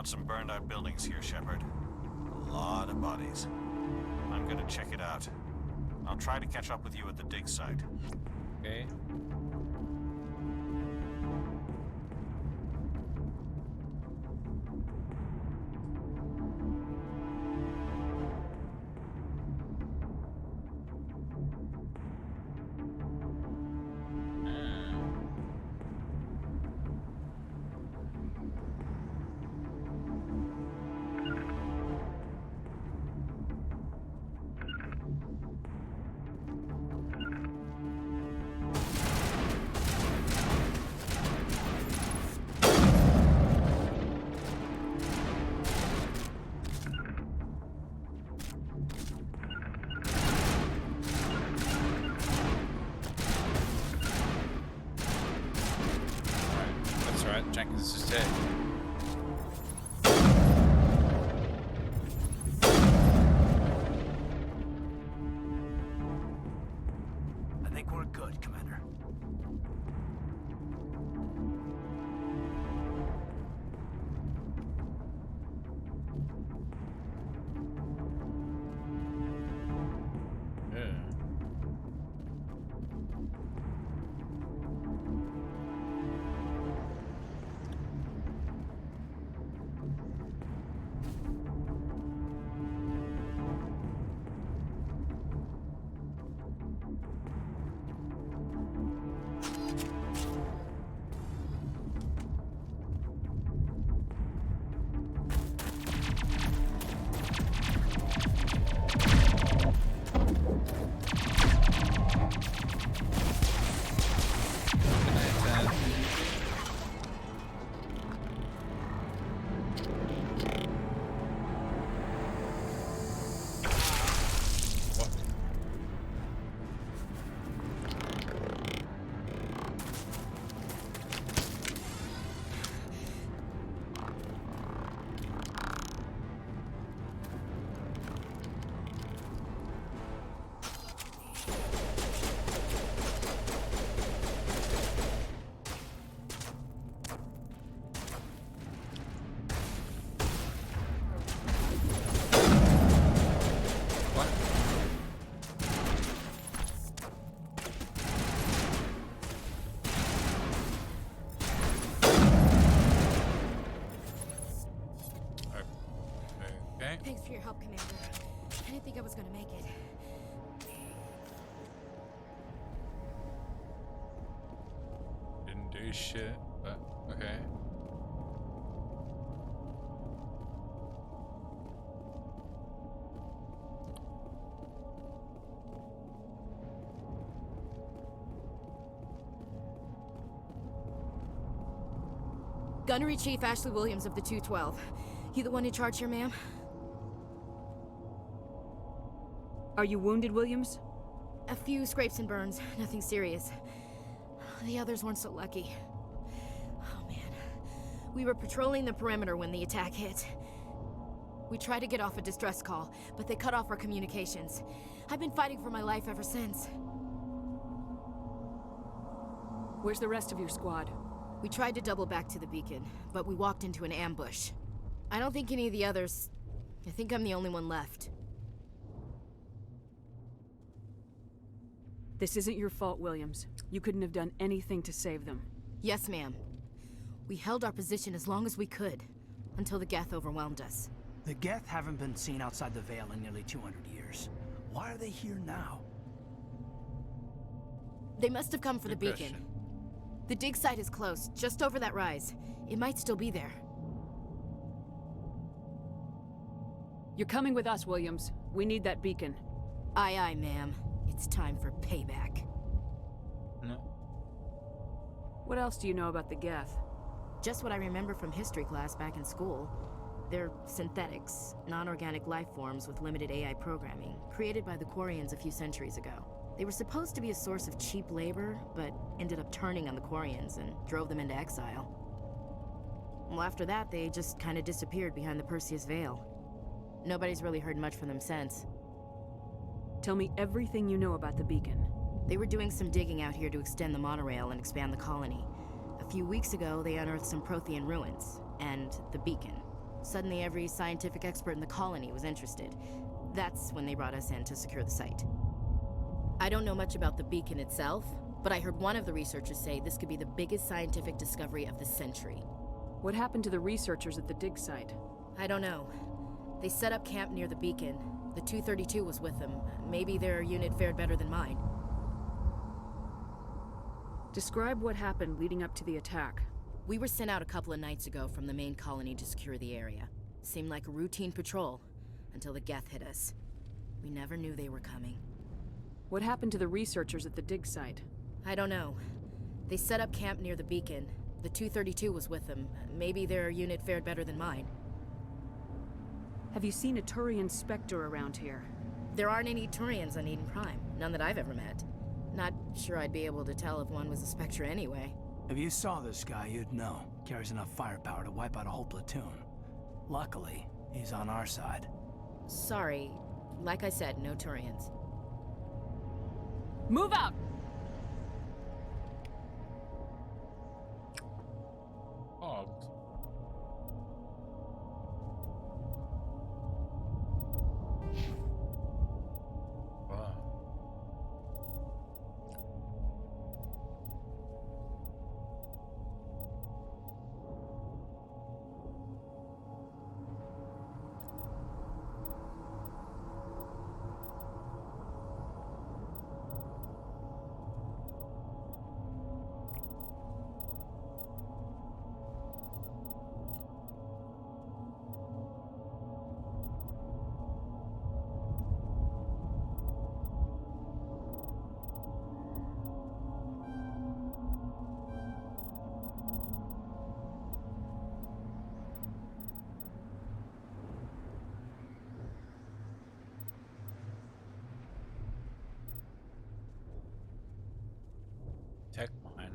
Some burned out buildings here, Shepard. A lot of bodies. I'm gonna check it out. I'll try to catch up with you at the dig site. Okay. Jenkins is dead. I think we're good, Commander. Thanks for your help, Commander. I didn't think I was gonna make it. Didn't do shit, but okay. Gunnery Chief Ashley Williams of the 212. You the one in charge here, ma'am? Are you wounded, Williams? A few scrapes and burns, nothing serious. The others weren't so lucky. Oh man. We were patrolling the perimeter when the attack hit. We tried to get off a distress call, but they cut off our communications. I've been fighting for my life ever since. Where's the rest of your squad? We tried to double back to the beacon, but we walked into an ambush. I don't think any of the others... I think I'm the only one left. This isn't your fault, Williams. You couldn't have done anything to save them. Yes, ma'am. We held our position as long as we could, until the Geth overwhelmed us. The Geth haven't been seen outside the Veil in nearly 200 years. Why are they here now? They must have come for the beacon. The dig site is close, just over that rise. It might still be there. You're coming with us, Williams. We need that beacon. Aye, aye, ma'am. It's time for payback. No. What else do you know about the Geth? Just what I remember from history class back in school. They're synthetics, non-organic life forms with limited AI programming, created by the Quarians a few centuries ago. They were supposed to be a source of cheap labor, but ended up turning on the Quarians and drove them into exile. Well, after that, they just kind of disappeared behind the Perseus Veil. Nobody's really heard much from them since. Tell me everything you know about the beacon. They were doing some digging out here to extend the monorail and expand the colony. A few weeks ago, they unearthed some Prothean ruins, and the beacon. Suddenly, every scientific expert in the colony was interested. That's when they brought us in to secure the site. I don't know much about the beacon itself, but I heard one of the researchers say this could be the biggest scientific discovery of the century. What happened to the researchers at the dig site? I don't know. They set up camp near the beacon. The 232 was with them. Maybe their unit fared better than mine. Describe what happened leading up to the attack. We were sent out a couple of nights ago from the main colony to secure the area. Seemed like a routine patrol, until the Geth hit us. We never knew they were coming. What happened to the researchers at the dig site? I don't know. They set up camp near the beacon. The 232 was with them. Maybe their unit fared better than mine. Have you seen a Turian Spectre around here? There aren't any Turians on Eden Prime. None that I've ever met. Not sure I'd be able to tell if one was a Spectre anyway. If you saw this guy, you'd know. Carries enough firepower to wipe out a whole platoon. Luckily, he's on our side. Sorry. Like I said, no Turians. Move out! Oh. Wow. Tech mine.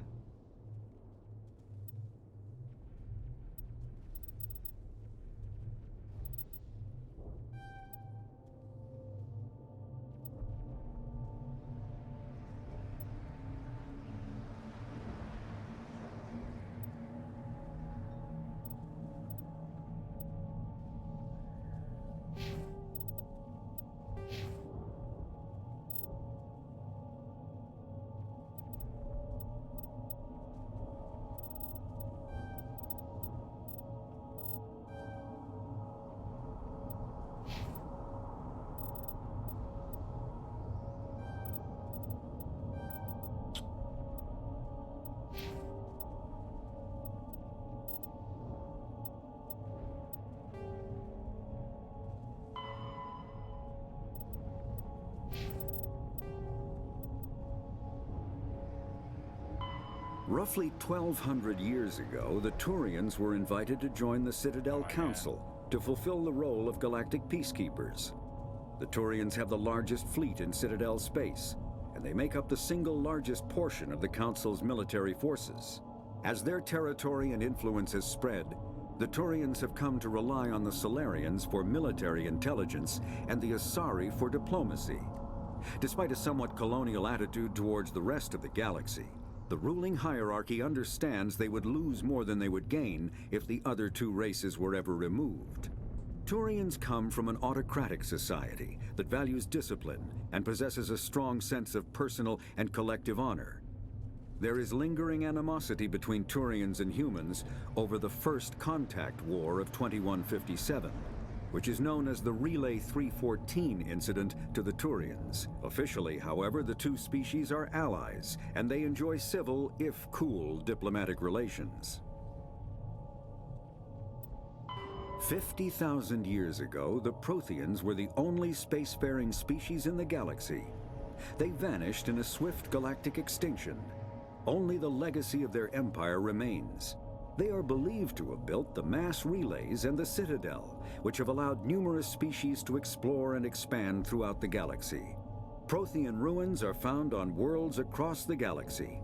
Roughly 1,200 years ago, the Turians were invited to join the Citadel Council to fulfill the role of galactic peacekeepers. The Turians have the largest fleet in Citadel space, and they make up the single largest portion of the Council's military forces. As their territory and influence has spread, the Turians have come to rely on the Solarians for military intelligence and the Asari for diplomacy. Despite a somewhat colonial attitude towards the rest of the galaxy, the ruling hierarchy understands they would lose more than they would gain if the other two races were ever removed. Turians come from an autocratic society that values discipline and possesses a strong sense of personal and collective honor. There is lingering animosity between Turians and humans over the First Contact War of 2157, which is known as the Relay 314 incident to the Turians. Officially, however, the two species are allies, and they enjoy civil, if cool, diplomatic relations. 50,000 years ago, the Protheans were the only spacefaring species in the galaxy. They vanished in a swift galactic extinction. Only the legacy of their empire remains. They are believed to have built the mass relays and the Citadel, which have allowed numerous species to explore and expand throughout the galaxy. Prothean ruins are found on worlds across the galaxy.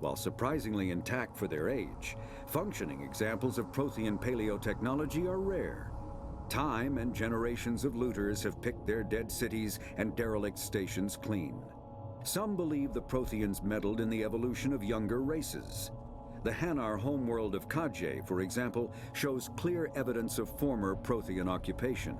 While surprisingly intact for their age, functioning examples of Prothean paleotechnology are rare. Time and generations of looters have picked their dead cities and derelict stations clean. Some believe the Protheans meddled in the evolution of younger races. The Hanar homeworld of Kaje, for example, shows clear evidence of former Prothean occupation.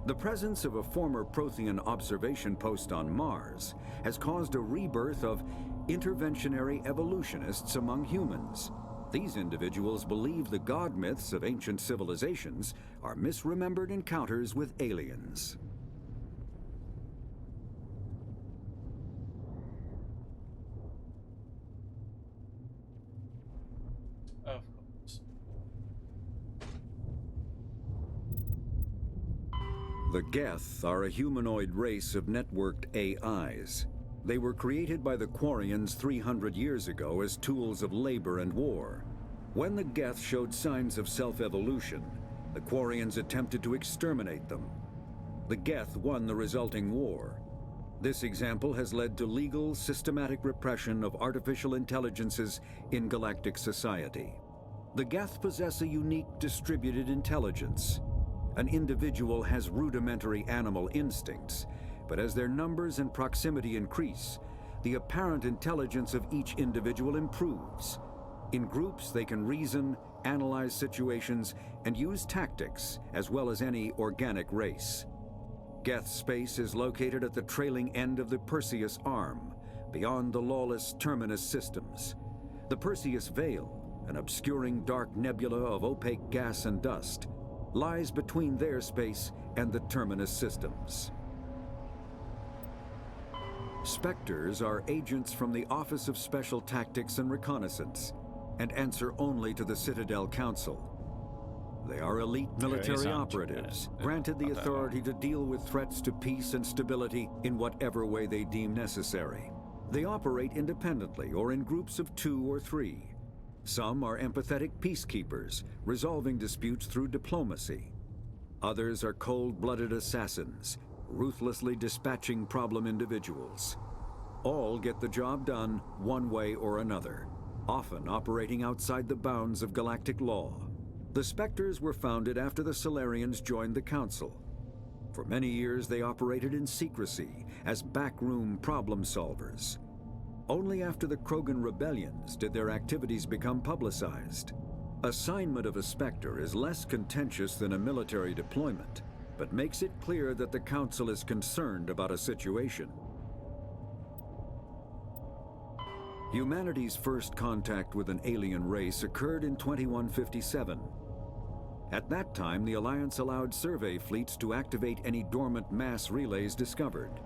The presence of a former Prothean observation post on Mars has caused a rebirth of interventionary evolutionists among humans. These individuals believe the god myths of ancient civilizations are misremembered encounters with aliens. The Geth are a humanoid race of networked AIs. They were created by the Quarians 300 years ago as tools of labor and war. When the Geth showed signs of self-evolution, the Quarians attempted to exterminate them. The Geth won the resulting war. This example has led to legal, systematic repression of artificial intelligences in galactic society. The Geth possess a unique distributed intelligence. An individual has rudimentary animal instincts, but as their numbers and proximity increase, the apparent intelligence of each individual improves. In groups, they can reason, analyze situations, and use tactics, as well as any organic race. Geth space is located at the trailing end of the Perseus Arm, beyond the lawless Terminus systems. The Perseus Veil, an obscuring dark nebula of opaque gas and dust, lies between their space and the Terminus systems. Spectres are agents from the Office of Special Tactics and Reconnaissance, and answer only to the Citadel Council. They are elite military operatives, granted the authority to deal with threats to peace and stability in whatever way they deem necessary. They operate independently or in groups of 2 or 3. Some are empathetic peacekeepers, resolving disputes through diplomacy. Others are cold-blooded assassins, ruthlessly dispatching problem individuals. All get the job done one way or another, often operating outside the bounds of galactic law. The Spectres were founded after the Solarians joined the Council. For many years, they operated in secrecy as backroom problem solvers. Only after the Krogan rebellions did their activities become publicized. Assignment of a Spectre is less contentious than a military deployment, but makes it clear that the Council is concerned about a situation. Humanity's first contact with an alien race occurred in 2157. At that time, the Alliance allowed survey fleets to activate any dormant mass relays discovered,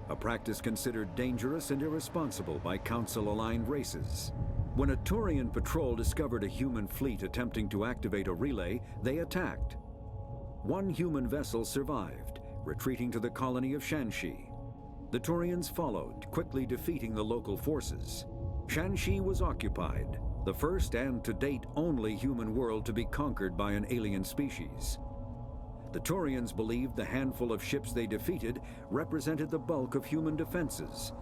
a practice considered dangerous and irresponsible by Council-aligned races. When a Turian patrol discovered a human fleet attempting to activate a relay, they attacked. One human vessel survived, retreating to the colony of Shanxi. The Turians followed, quickly defeating the local forces. Shanxi was occupied, the first and to date only human world to be conquered by an alien species. The Turians believed the handful of ships they defeated represented the bulk of human defenses,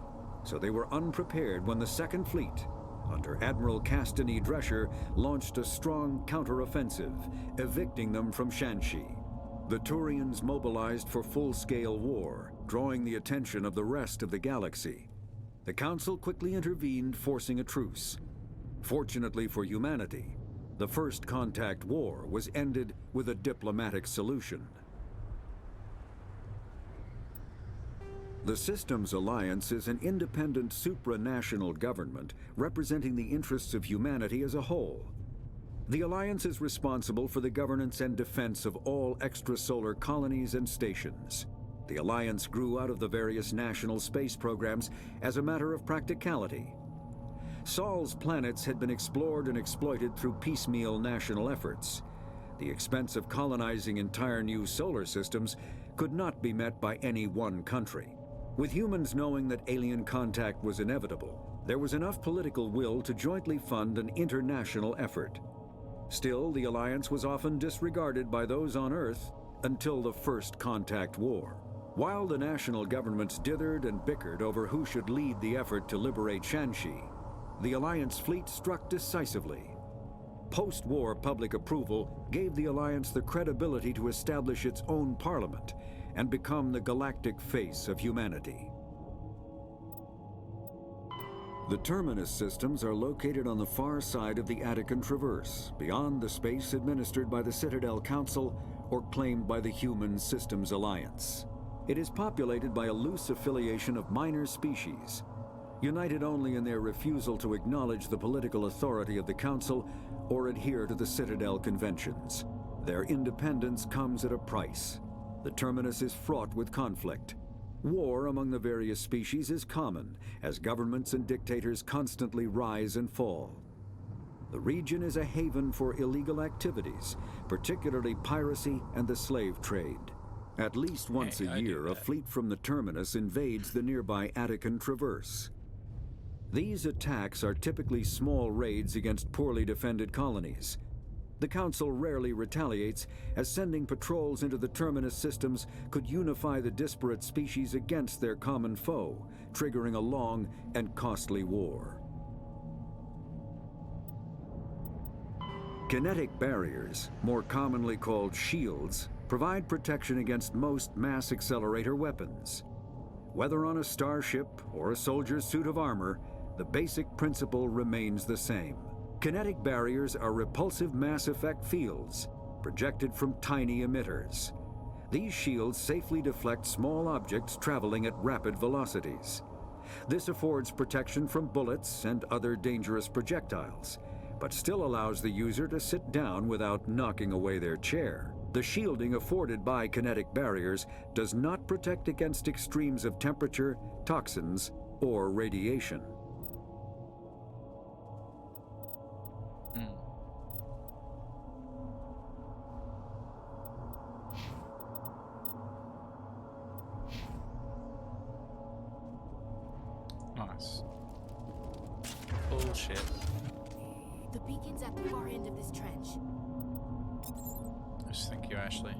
so they were unprepared when the Second Fleet, under Admiral Castany Drescher, launched a strong counteroffensive, evicting them from Shanxi. The Turians mobilized for full-scale war, drawing the attention of the rest of the galaxy. The Council quickly intervened, forcing a truce. Fortunately for humanity, the First Contact War was ended with a diplomatic solution. The Systems Alliance is an independent supranational government representing the interests of humanity as a whole. The Alliance is responsible for the governance and defense of all extrasolar colonies and stations. The Alliance grew out of the various national space programs as a matter of practicality. Sol's planets had been explored and exploited through piecemeal national efforts. The expense of colonizing entire new solar systems could not be met by any one country. With humans knowing that alien contact was inevitable, there was enough political will to jointly fund an international effort. Still, the Alliance was often disregarded by those on Earth until the First Contact War. While the national governments dithered and bickered over who should lead the effort to liberate Shanxi, the Alliance fleet struck decisively. Post-war public approval gave the Alliance the credibility to establish its own parliament and become the galactic face of humanity. The Terminus systems are located on the far side of the Attican Traverse, beyond the space administered by the Citadel Council or claimed by the Human Systems Alliance. It is populated by a loose affiliation of minor species, united only in their refusal to acknowledge the political authority of the Council or adhere to the Citadel Conventions. Their independence comes at a price. The Terminus is fraught with conflict. War among the various species is common, as governments and dictators constantly rise and fall. The region is a haven for illegal activities, particularly piracy and the slave trade. At least once a year, a fleet from the Terminus invades the nearby Attican Traverse. These attacks are typically small raids against poorly defended colonies. The Council rarely retaliates, as sending patrols into the Terminus systems could unify the disparate species against their common foe, triggering a long and costly war. Kinetic barriers, more commonly called shields, provide protection against most mass accelerator weapons. Whether on a starship or a soldier's suit of armor, the basic principle remains the same. Kinetic barriers are repulsive mass effect fields, projected from tiny emitters. These shields safely deflect small objects traveling at rapid velocities. This affords protection from bullets and other dangerous projectiles, but still allows the user to sit down without knocking away their chair. The shielding afforded by kinetic barriers does not protect against extremes of temperature, toxins, or radiation. Nice. Bullshit. The beacon's at the far end of this trench. Yes, thank you, Ashley.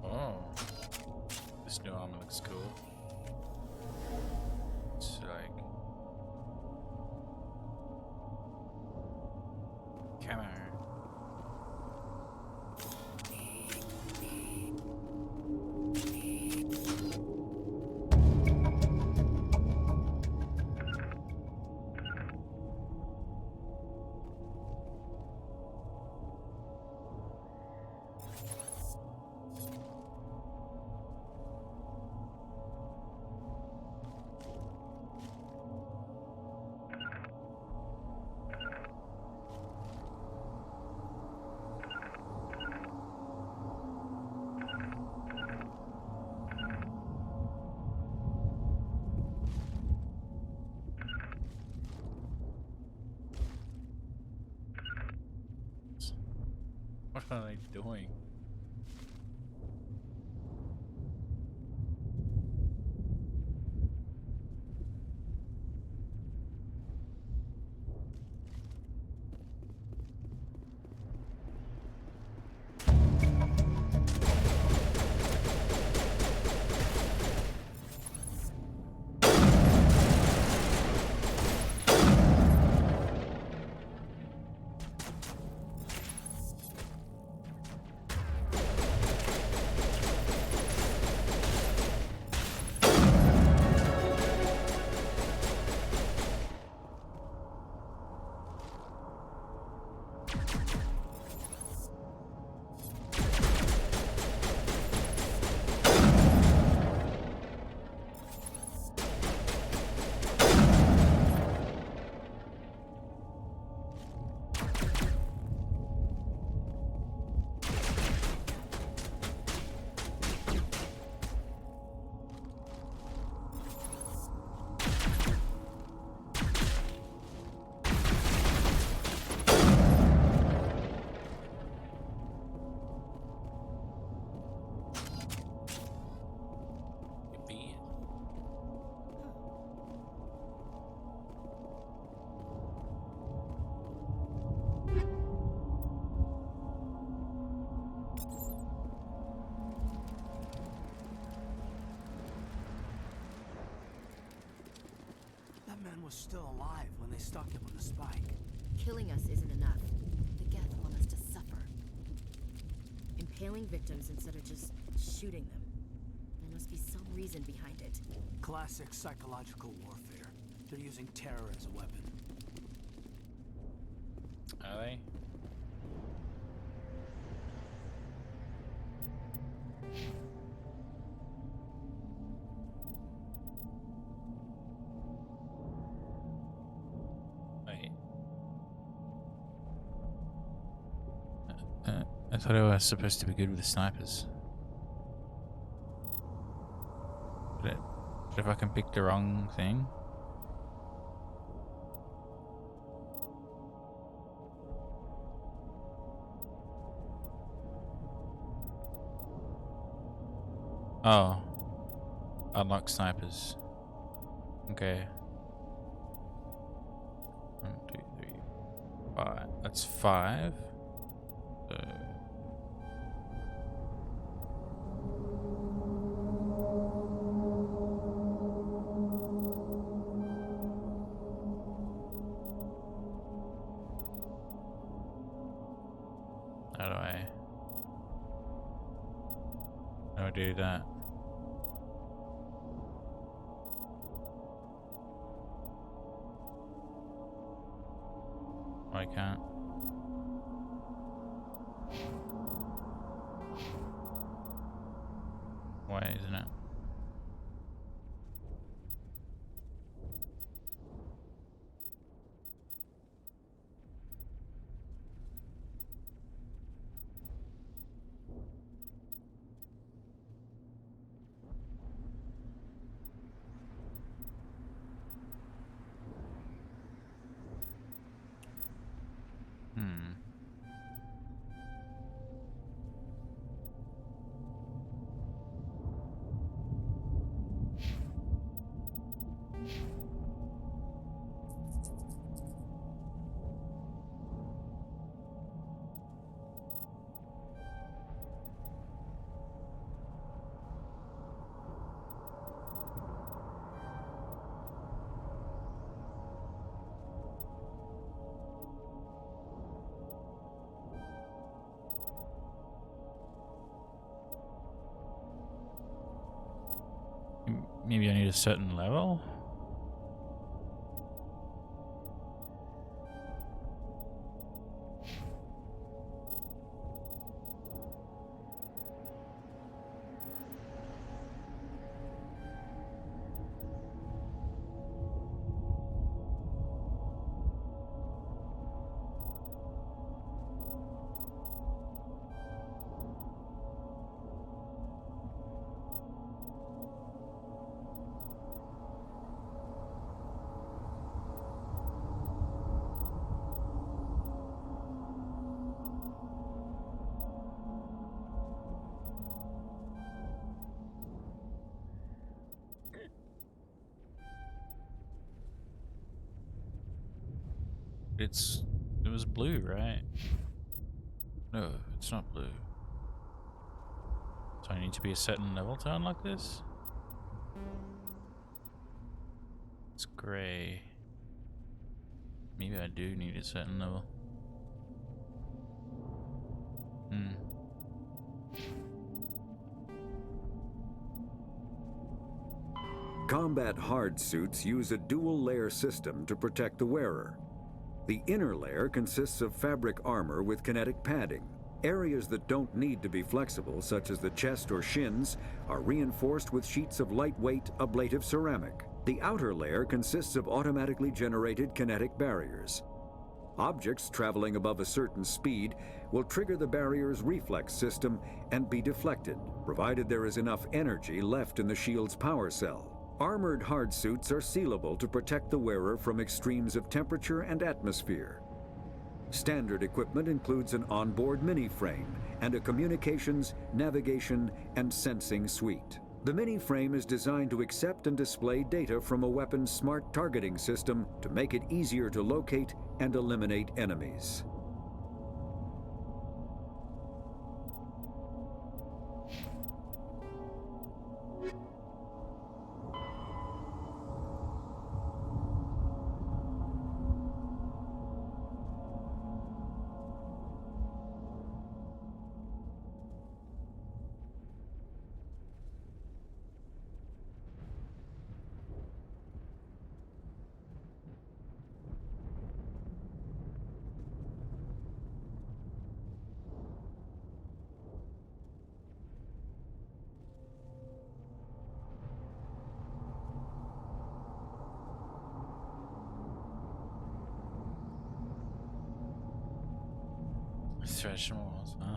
Oh, this new armor looks cool. It's like camo. What are they doing? Was still alive when they stuck him on the spike. Killing us isn't enough. The Geth want us to suffer. Impaling victims instead of just shooting them. There must be some reason behind it. Classic psychological warfare. They're using terror as a weapon. Are they? Wait. I thought I was supposed to be good with the snipers. But if I can pick the wrong thing. Oh. Unlock snipers. Okay. 1, 2, 3, 5. That's 5. How do I do that? I can't. Why isn't it? Maybe I need a certain level? It was blue, right? No, it's not blue. So I need to be a certain level to unlock this? It's gray. Maybe I do need a certain level. Combat hard suits use a dual-layer system to protect the wearer. The inner layer consists of fabric armor with kinetic padding. Areas that don't need to be flexible, such as the chest or shins, are reinforced with sheets of lightweight, ablative ceramic. The outer layer consists of automatically generated kinetic barriers. Objects traveling above a certain speed will trigger the barrier's reflex system and be deflected, provided there is enough energy left in the shield's power cell. Armored hard suits are sealable to protect the wearer from extremes of temperature and atmosphere. Standard equipment includes an onboard mini-frame and a communications, navigation, and sensing suite. The mini-frame is designed to accept and display data from a weapon's smart targeting system to make it easier to locate and eliminate enemies. Mixed vegetables, huh?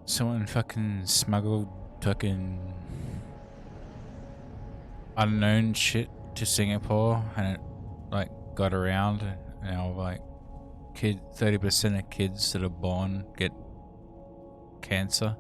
Someone fucking smuggled fucking unknown shit to Singapore and it like got around and now like 30% of kids that are born get cancer.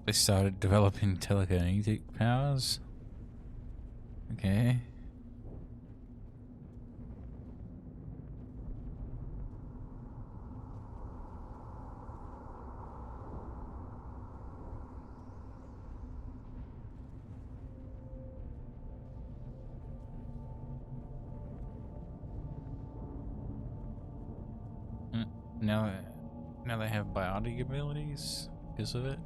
They started developing telekinetic powers. Okay. Now they have biotic abilities because of it.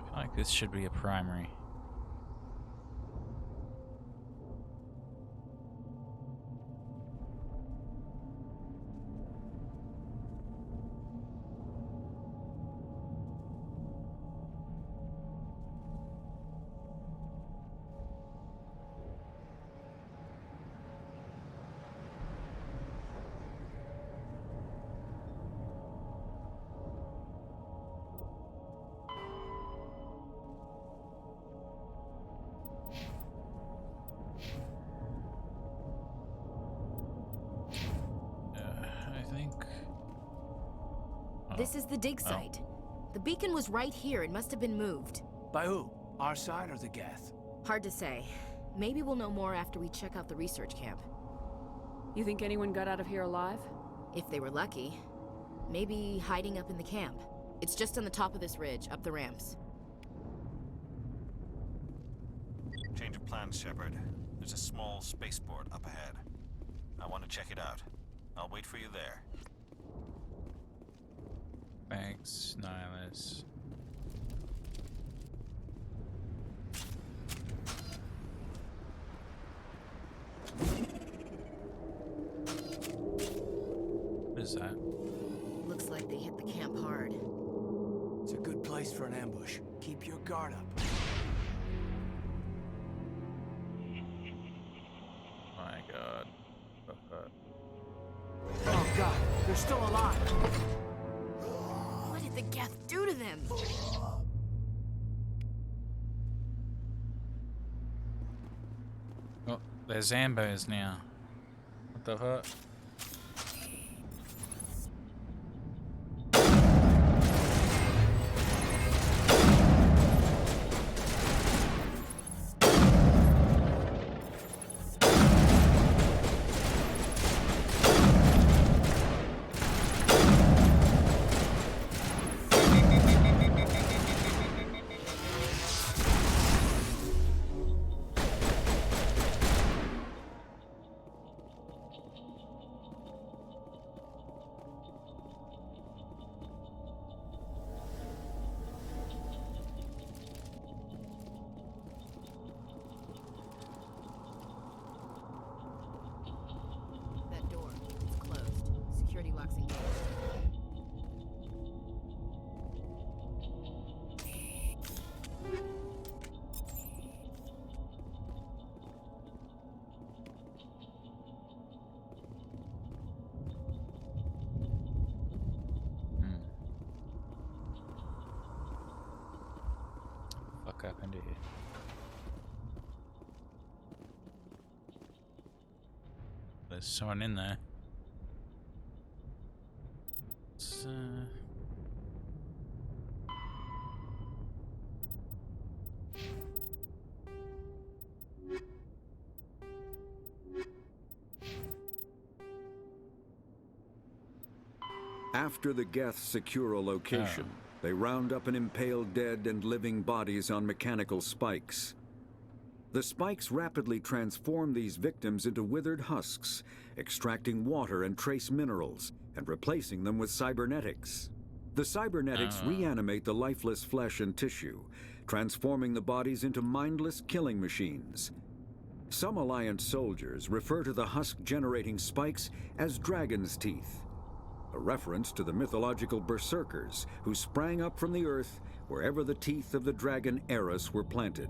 I feel like this should be a primary. This is the dig site. The beacon was right here. It must have been moved. By who? Our side or the Geth? Hard to say. Maybe we'll know more after we check out the research camp. You think anyone got out of here alive? If they were lucky. Maybe hiding up in the camp. It's just on the top of this ridge, up the ramps. Change of plans, Shepard. There's a small spaceport up ahead. I want to check it out. I'll wait for you there. Thanks, Nihilus. What is that? Looks like they hit the camp hard. It's a good place for an ambush. Keep your guard up. My God. Oh God, they're still alive. What did the Geth do to them? Oh, they're Zambos now. What the fuck? That door. It's closed. Security locks engaged. Fuck happened here? There's someone in there. It's, After the Geth secure a location, they round up and impale dead and living bodies on mechanical spikes. The spikes rapidly transform these victims into withered husks, extracting water and trace minerals, and replacing them with cybernetics. The cybernetics reanimate the lifeless flesh and tissue, transforming the bodies into mindless killing machines. Some Alliance soldiers refer to the husk-generating spikes as dragon's teeth, a reference to the mythological berserkers who sprang up from the earth wherever the teeth of the dragon Eris were planted.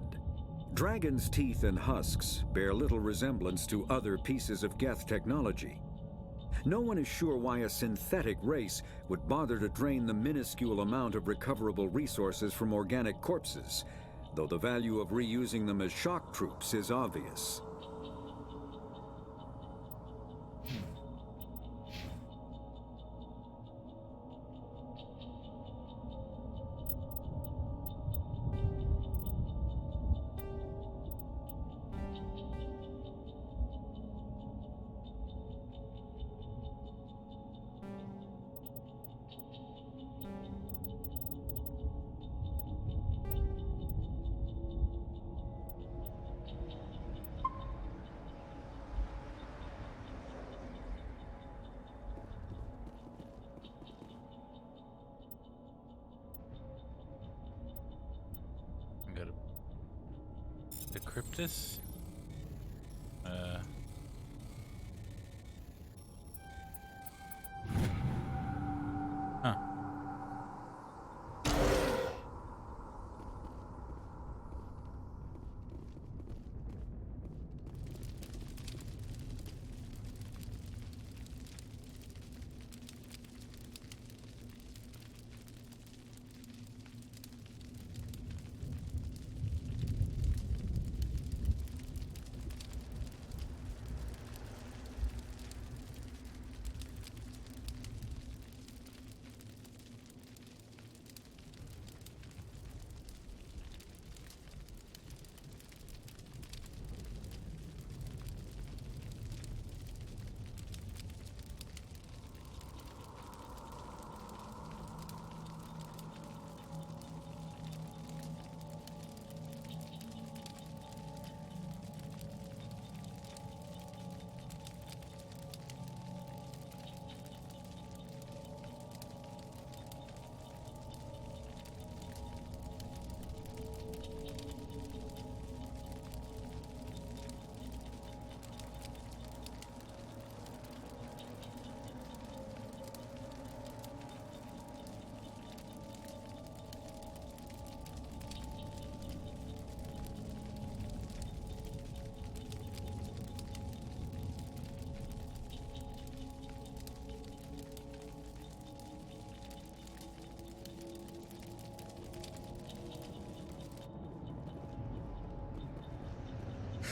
Dragon's teeth and husks bear little resemblance to other pieces of Geth technology. No one is sure why a synthetic race would bother to drain the minuscule amount of recoverable resources from organic corpses, though the value of reusing them as shock troops is obvious. Decrypt this? Huh.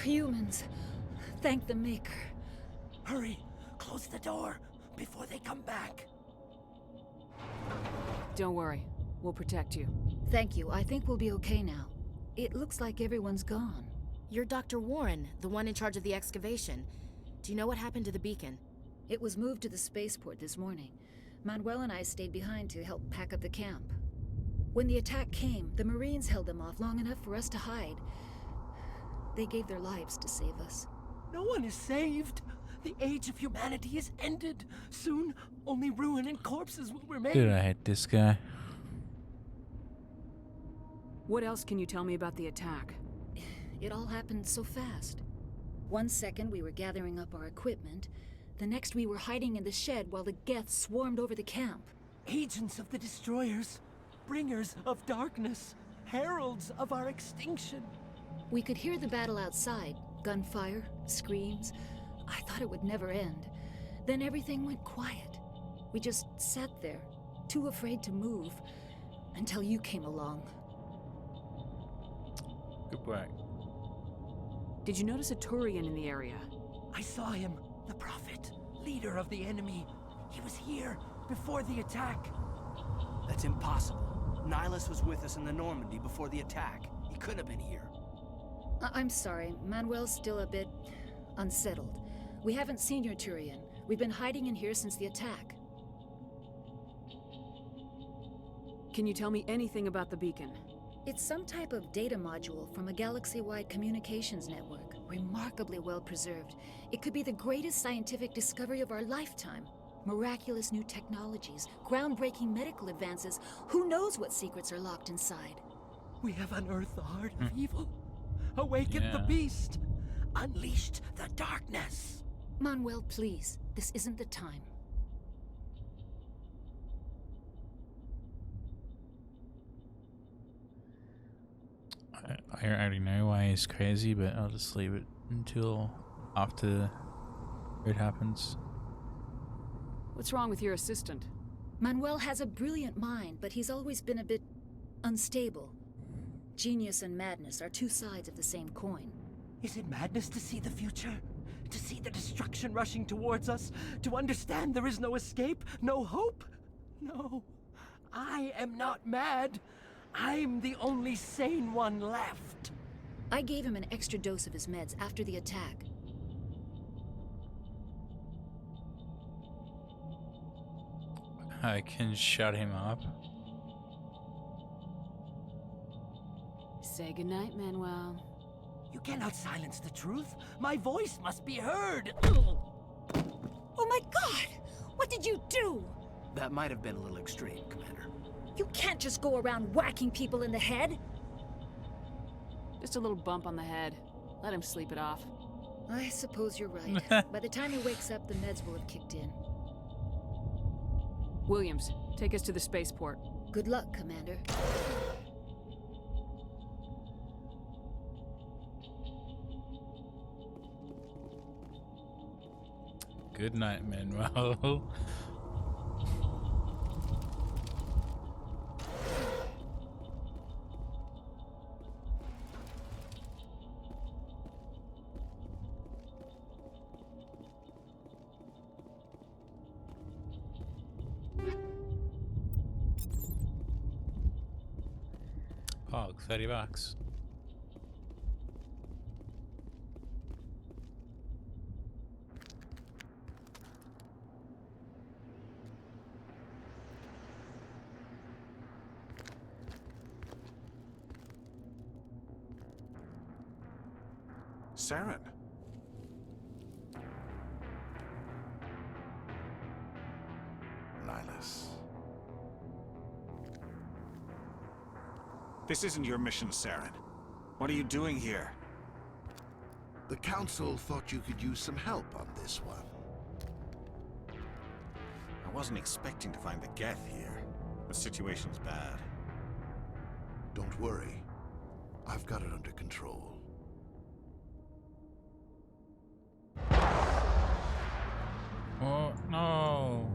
Humans. Thank the Maker. Hurry! Close the door before they come back. Don't worry. We'll protect you. Thank you. I think we'll be okay now. It looks like everyone's gone. You're Dr. Warren, the one in charge of the excavation. Do you know what happened to the beacon? It was moved to the spaceport this morning. Manuel and I stayed behind to help pack up the camp. When the attack came, the Marines held them off long enough for us to hide. They gave their lives to save us. No one is saved. The age of humanity is ended. Soon, only ruin and corpses will remain. Dude, I hate this guy. What else can you tell me about the attack? It all happened so fast. 1 second we were gathering up our equipment. The next we were hiding in the shed while the Geth swarmed over the camp. Agents of the Destroyers. Bringers of darkness. Heralds of our extinction. We could hear the battle outside. Gunfire, screams. I thought it would never end. Then everything went quiet. We just sat there, too afraid to move, until you came along. Good work. Did you notice a Turian in the area? I saw him. The Prophet. Leader of the enemy. He was here before the attack. That's impossible. Nihilus was with us in the Normandy before the attack. He couldn't have been here. I'm sorry. Manuel's still a bit unsettled. We haven't seen your Turian. We've been hiding in here since the attack. Can you tell me anything about the beacon? It's some type of data module from a galaxy-wide communications network. Remarkably well preserved. It could be the greatest scientific discovery of our lifetime. Miraculous new technologies, groundbreaking medical advances. Who knows what secrets are locked inside? We have unearthed the heart of evil. Awakened the beast. Unleashed the darkness. Manuel, please. This isn't the time. I already know why he's crazy, but I'll just leave it until after it happens. What's wrong with your assistant? Manuel has a brilliant mind, but he's always been a bit unstable. Genius and madness are two sides of the same coin. Is it madness to see the future? To see the destruction rushing towards us? To understand there is no escape? No hope? No. I am not mad. I'm the only sane one left. I gave him an extra dose of his meds after the attack. I can shut him up. Say goodnight, Manuel. You cannot silence the truth. My voice must be heard. Oh my God! What did you do? That might have been a little extreme, Commander. You can't just go around whacking people in the head. Just a little bump on the head. Let him sleep it off. I suppose you're right. By the time he wakes up, the meds will have kicked in. Williams, take us to the spaceport. Good luck, Commander. Good night, Manuel. Pog, $30. Saren. Nihilus. This isn't your mission, Saren. What are you doing here? The Council thought you could use some help on this one. I wasn't expecting to find the Geth here. The situation's bad. Don't worry. I've got it under control. Oh, no.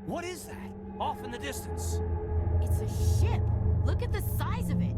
What is that? Off in the distance. It's a ship. Look at the size of it.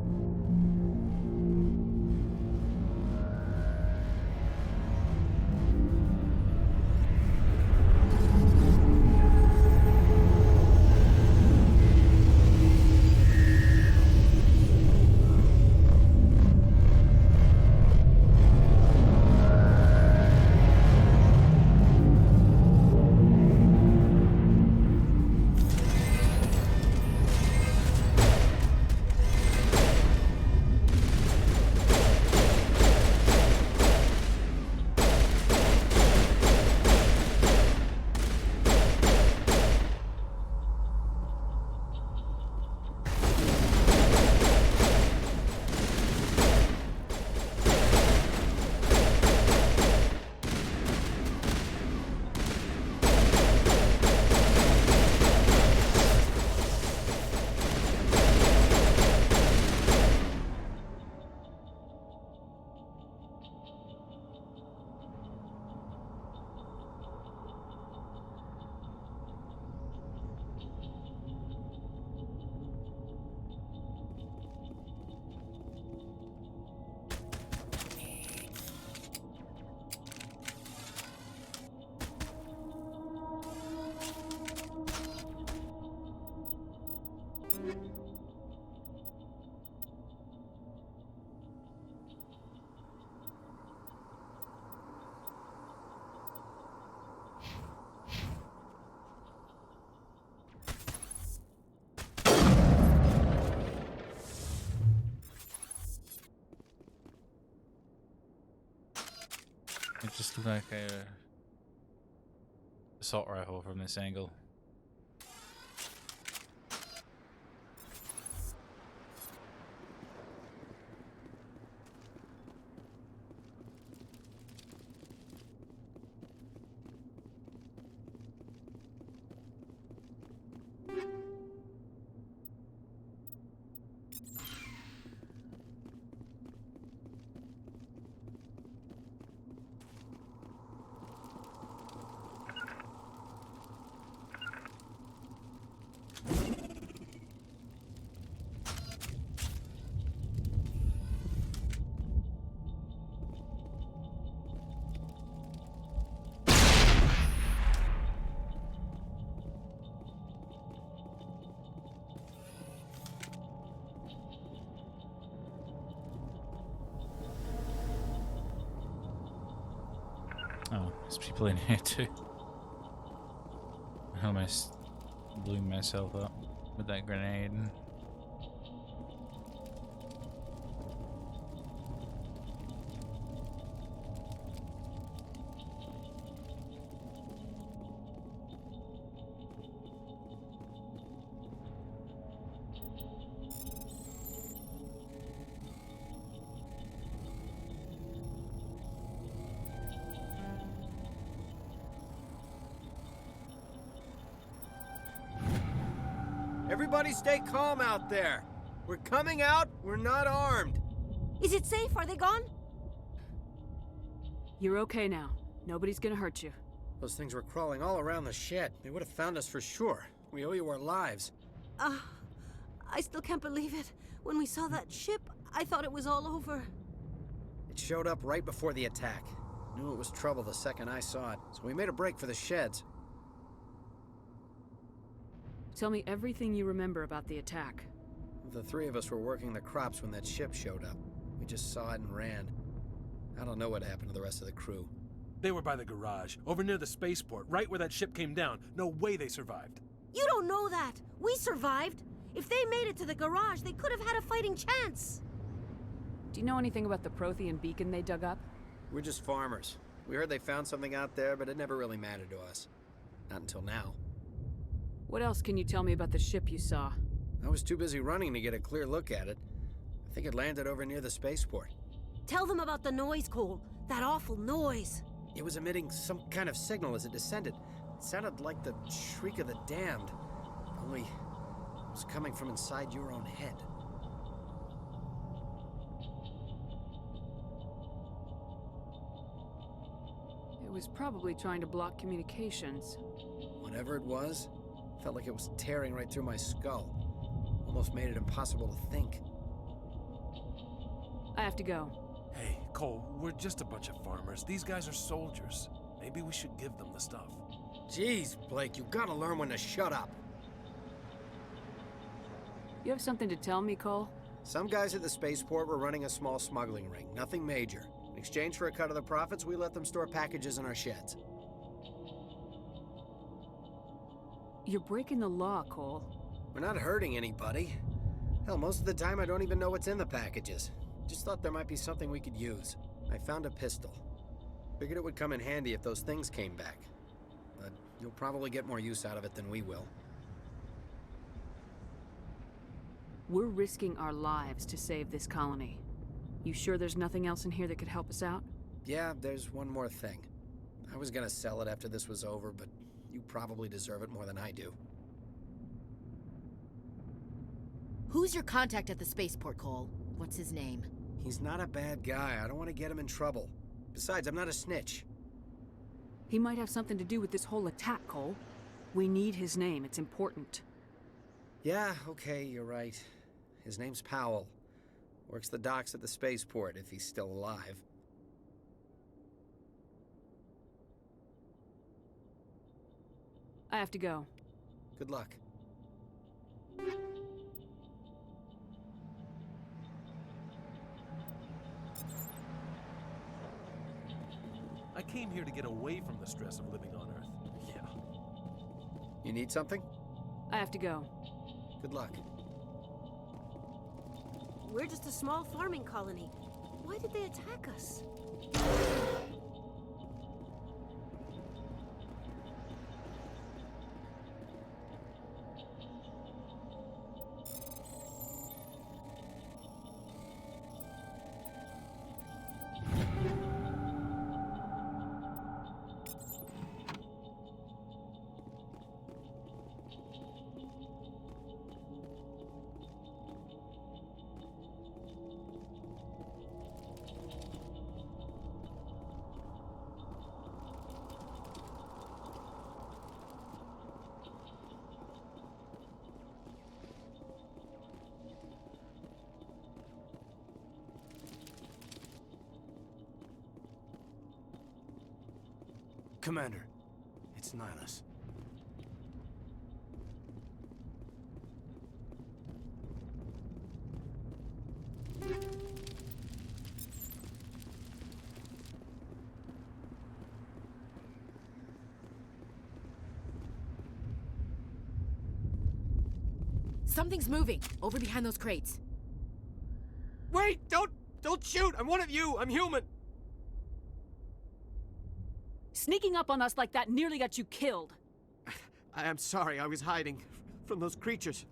It just looked like a assault rifle from this angle. Oh, there's people in here too. Almost blew myself up with that grenade. Everybody stay calm out there. We're coming out, we're not armed. Is it safe? Are they gone? You're okay now. Nobody's gonna hurt you. Those things were crawling all around the shed. They would have found us for sure. We owe you our lives. I still can't believe it. When we saw that ship, I thought it was all over. It showed up right before the attack. Knew it was trouble the second I saw it, so we made a break for the sheds. Tell me everything you remember about the attack. The three of us were working the crops when that ship showed up. We just saw it and ran. I don't know what happened to the rest of the crew. They were by the garage, over near the spaceport, right where that ship came down. No way they survived. You don't know that. We survived. If they made it to the garage, they could have had a fighting chance. Do you know anything about the Prothean beacon they dug up? We're just farmers. We heard they found something out there, but it never really mattered to us. Not until now. What else can you tell me about the ship you saw? I was too busy running to get a clear look at it. I think it landed over near the spaceport. Tell them about the noise, Cole. That awful noise. It was emitting some kind of signal as it descended. It sounded like the shriek of the damned. Only it was coming from inside your own head. It was probably trying to block communications. Whatever it was, felt like it was tearing right through my skull. Almost made it impossible to think. I have to go. Hey, Cole, we're just a bunch of farmers. These guys are soldiers. Maybe we should give them the stuff. Jeez, Blake, you gotta learn when to shut up. You have something to tell me, Cole? Some guys at the spaceport were running a small smuggling ring, nothing major. In exchange for a cut of the profits, we let them store packages in our sheds. You're breaking the law, Cole. We're not hurting anybody. Hell, most of the time I don't even know what's in the packages. Just thought there might be something we could use. I found a pistol. Figured it would come in handy if those things came back. But you'll probably get more use out of it than we will. We're risking our lives to save this colony. You sure there's nothing else in here that could help us out? Yeah, there's one more thing. I was gonna sell it after this was over, but you probably deserve it more than I do. Who's your contact at the spaceport, Cole? What's his name? He's not a bad guy. I don't want to get him in trouble. Besides, I'm not a snitch. He might have something to do with this whole attack, Cole. We need his name. It's important. Yeah, okay, you're right. His name's Powell. Works the docks at the spaceport, if he's still alive. I have to go. Good luck. I came here to get away from the stress of living on Earth. Yeah. You need something? I have to go. Good luck. We're just a small farming colony. Why did they attack us? Commander, it's Nihilus. Something's moving, over behind those crates. Wait! Don't shoot! I'm one of you! I'm human! Sneaking up on us like that nearly got you killed. I'm sorry, I was hiding from those creatures.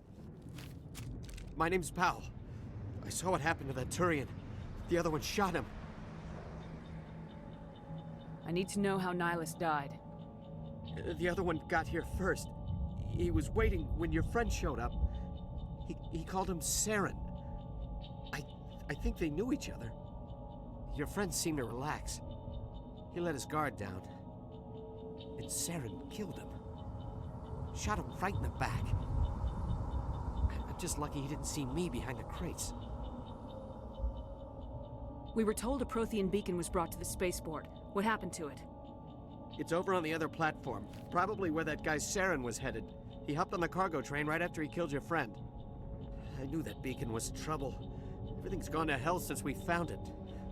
My name's Powell. I saw what happened to that Turian. The other one shot him. I need to know how Nihilus died. The other one got here first. He was waiting when your friend showed up. He called him Saren. I think they knew each other. Your friend seemed to relax. He let his guard down. And Saren killed him. Shot him right in the back. I'm just lucky he didn't see me behind the crates. We were told a Prothean beacon was brought to the spaceport. What happened to it? It's over on the other platform. Probably where that guy Saren was headed. He hopped on the cargo train right after he killed your friend. I knew that beacon was trouble. Everything's gone to hell since we found it.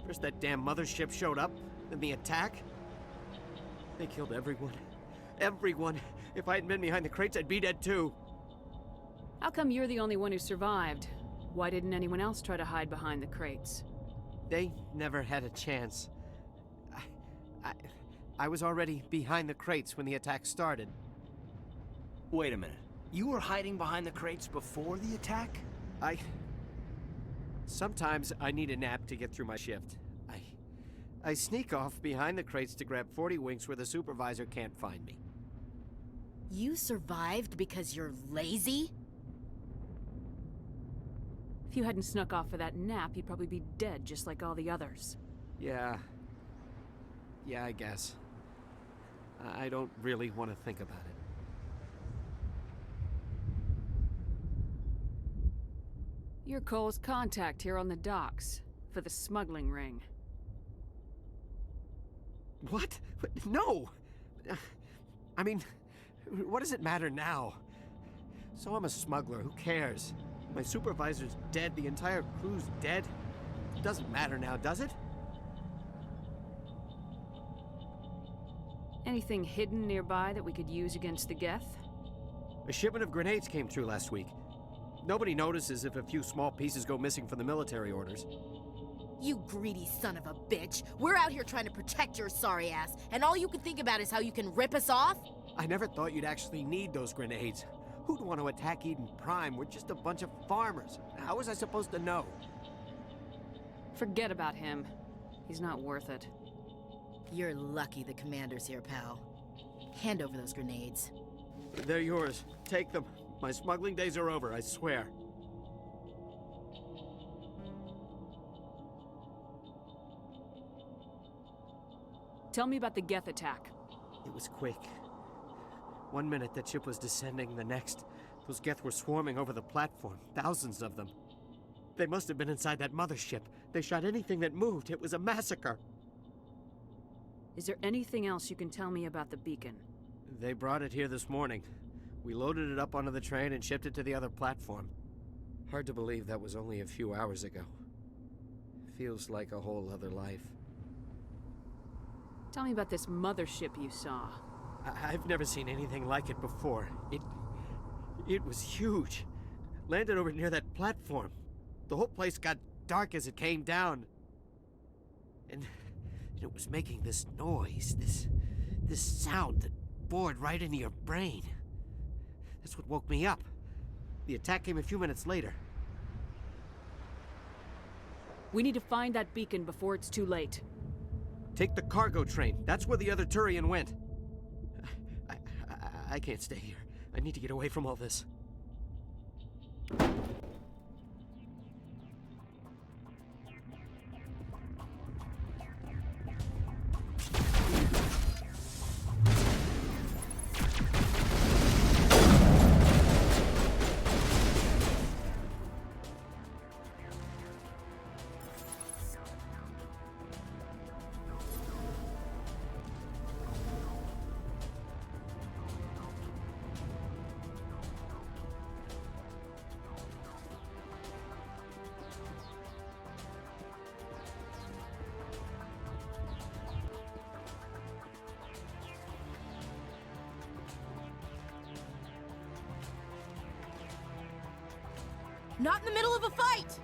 First that damn mothership showed up, then the attack. They killed everyone. Everyone. If I hadn't been behind the crates, I'd be dead too. How come you're the only one who survived? Why didn't anyone else try to hide behind the crates? They never had a chance. I was already behind the crates when the attack started. Wait a minute. You were hiding behind the crates before the attack? Sometimes I need a nap to get through my shift. I sneak off behind the crates to grab 40 winks where the supervisor can't find me. You survived because you're lazy? If you hadn't snuck off for that nap, you'd probably be dead just like all the others. Yeah, I guess. I don't really want to think about it. You're Cole's contact here on the docks, for the smuggling ring. What? No! I mean, what does it matter now? So I'm a smuggler, who cares? My supervisor's dead, the entire crew's dead. It doesn't matter now, does it? Anything hidden nearby that we could use against the Geth? A shipment of grenades came through last week. Nobody notices if a few small pieces go missing from the military orders. You greedy son of a bitch. We're out here trying to protect your sorry ass, and all you can think about is how you can rip us off? I never thought you'd actually need those grenades. Who'd want to attack Eden Prime? We're just a bunch of farmers. How was I supposed to know? Forget about him. He's not worth it. You're lucky the commander's here, pal. Hand over those grenades. They're yours. Take them. My smuggling days are over, I swear. Tell me about the Geth attack. It was quick. 1 minute that ship was descending, the next, those Geth were swarming over the platform. Thousands of them. They must have been inside that mothership. They shot anything that moved. It was a massacre. Is there anything else you can tell me about the beacon? They brought it here this morning. We loaded it up onto the train and shipped it to the other platform. Hard to believe that was only a few hours ago. Feels like a whole other life. Tell me about this mothership you saw. I've never seen anything like it before. It was huge. Landed over near that platform. The whole place got dark as it came down. And it was making this noise, this sound that bored right into your brain. That's what woke me up. The attack came a few minutes later. We need to find that beacon before it's too late. Take the cargo train. That's where the other Turian went. I can't stay here. I need to get away from all this. Not in the middle of a fight!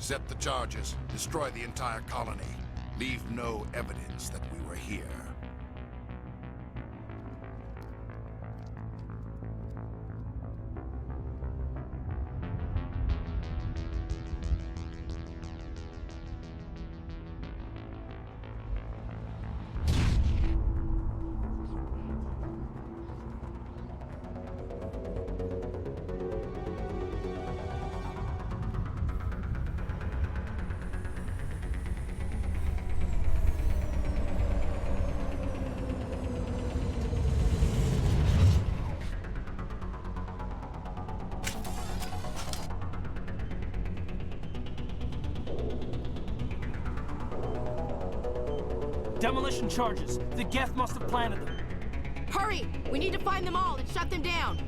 Set the charges. Destroy the entire colony. Leave no evidence that we were here. Demolition charges. The Geth must have planted them. Hurry! We need to find them all and shut them down!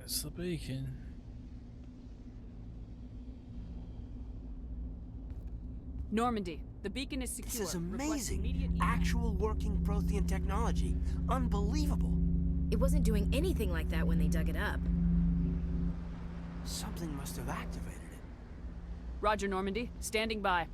It's the beacon. Normandy, the beacon is secure. This is Request amazing. immediate Actual working Prothean technology. Unbelievable. It wasn't doing anything like that when they dug it up. Something must have activated it. Roger, Normandy. Standing by.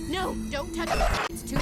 No, don't touch it. It's too...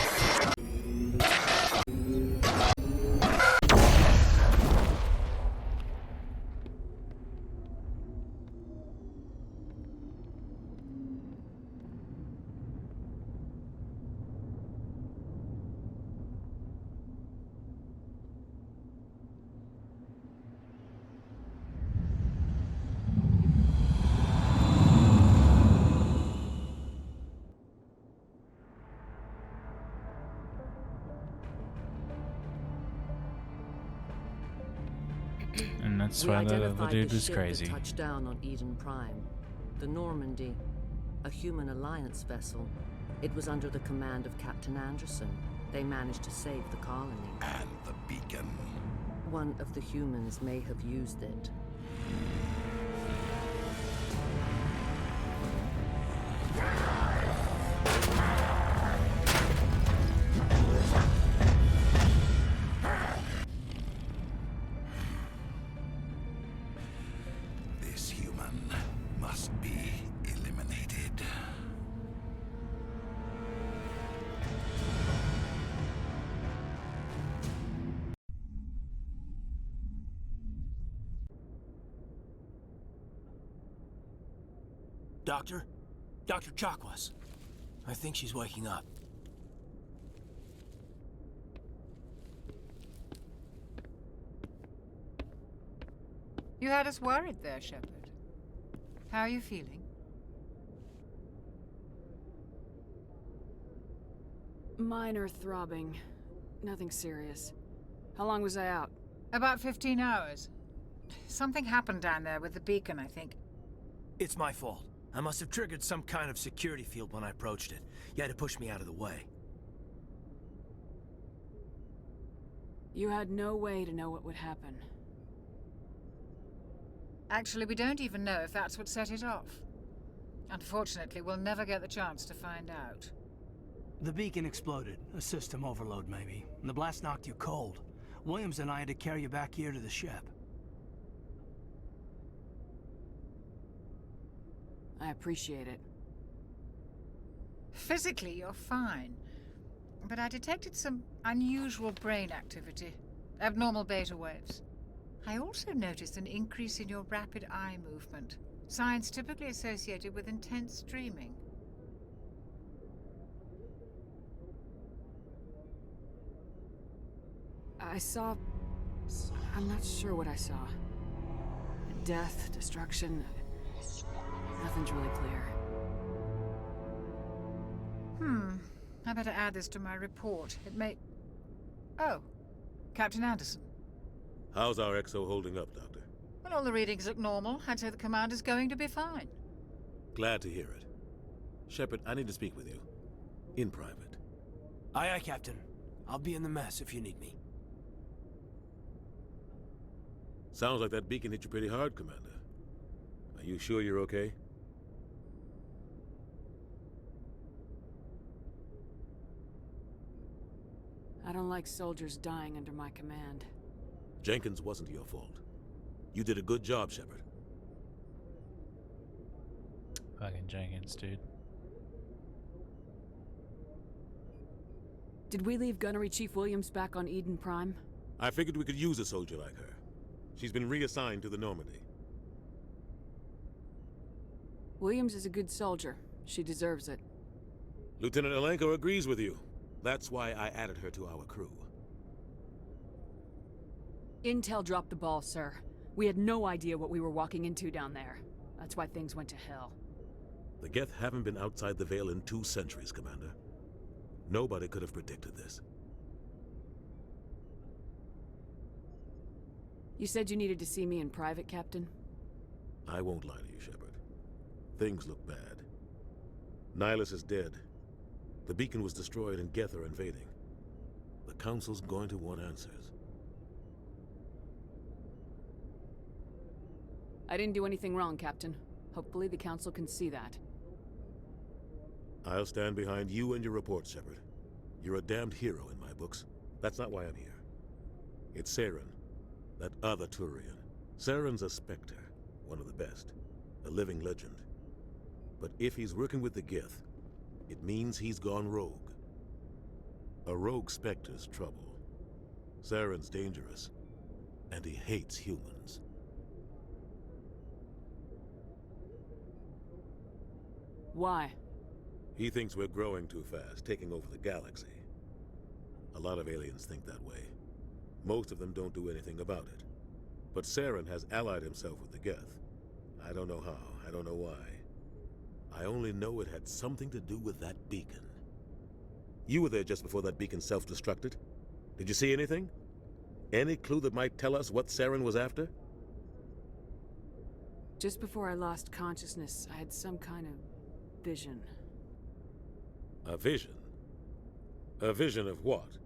And that's We why the identified dude the was ship crazy. that touched down on Eden Prime. The Normandy, a human alliance vessel. It was under the command of Captain Anderson. They managed to save the colony. And the beacon. One of the humans may have used it. This human must be eliminated. Doctor? Dr. Chakwas. I think she's waking up. You had us worried there, Shepard. How are you feeling? Minor throbbing. Nothing serious. How long was I out? About 15 hours. Something happened down there with the beacon, I think. It's my fault. I must have triggered some kind of security field when I approached it. You had to push me out of the way. You had no way to know what would happen. Actually, we don't even know if that's what set it off. Unfortunately, we'll never get the chance to find out. The beacon exploded. A system overload, maybe. And the blast knocked you cold. Williams and I had to carry you back here to the ship. I appreciate it. Physically, you're fine. But I detected some unusual brain activity. Abnormal beta waves. I also noticed an increase in your rapid eye movement. Signs typically associated with intense dreaming. I saw... I'm not sure what I saw. Death, destruction... Nothing's really clear. I better add this to my report. It may... Oh, Captain Anderson. How's our XO holding up, Doctor? Well, all the readings look normal. I'd say the commander's going to be fine. Glad to hear it. Shepard, I need to speak with you. In private. Aye, aye, Captain. I'll be in the mess if you need me. Sounds like that beacon hit you pretty hard, Commander. Are you sure you're okay? I don't like soldiers dying under my command. Jenkins wasn't your fault. You did a good job, Shepard. Fucking Jenkins, dude. Did we leave Gunnery Chief Williams back on Eden Prime? I figured we could use a soldier like her. She's been reassigned to the Normandy. Williams is a good soldier. She deserves it. Lieutenant Alenko agrees with you. That's why I added her to our crew. Intel dropped the ball, sir. We had no idea what we were walking into down there. That's why things went to hell. The Geth haven't been outside the Veil in 2 centuries, Commander. Nobody could have predicted this. You said you needed to see me in private, Captain? I won't lie to you, Shepard. Things look bad. Nihilus is dead. The beacon was destroyed and Geth are invading. The Council's going to want answers. I didn't do anything wrong, Captain. Hopefully the Council can see that. I'll stand behind you and your report, Shepard. You're a damned hero in my books. That's not why I'm here. It's Saren, that other Turian. Saren's a Spectre, one of the best, a living legend. But if he's working with the Geth, it means he's gone rogue. A rogue Spectre's trouble. Saren's dangerous, and he hates humans. Why? He thinks we're growing too fast, taking over the galaxy. A lot of aliens think that way. Most of them don't do anything about it. But Saren has allied himself with the Geth. I don't know how, I don't know why. I only know it had something to do with that beacon. You were there just before that beacon self-destructed. Did you see anything? Any clue that might tell us what Saren was after? Just before I lost consciousness, I had some kind of vision. A vision? A vision of what?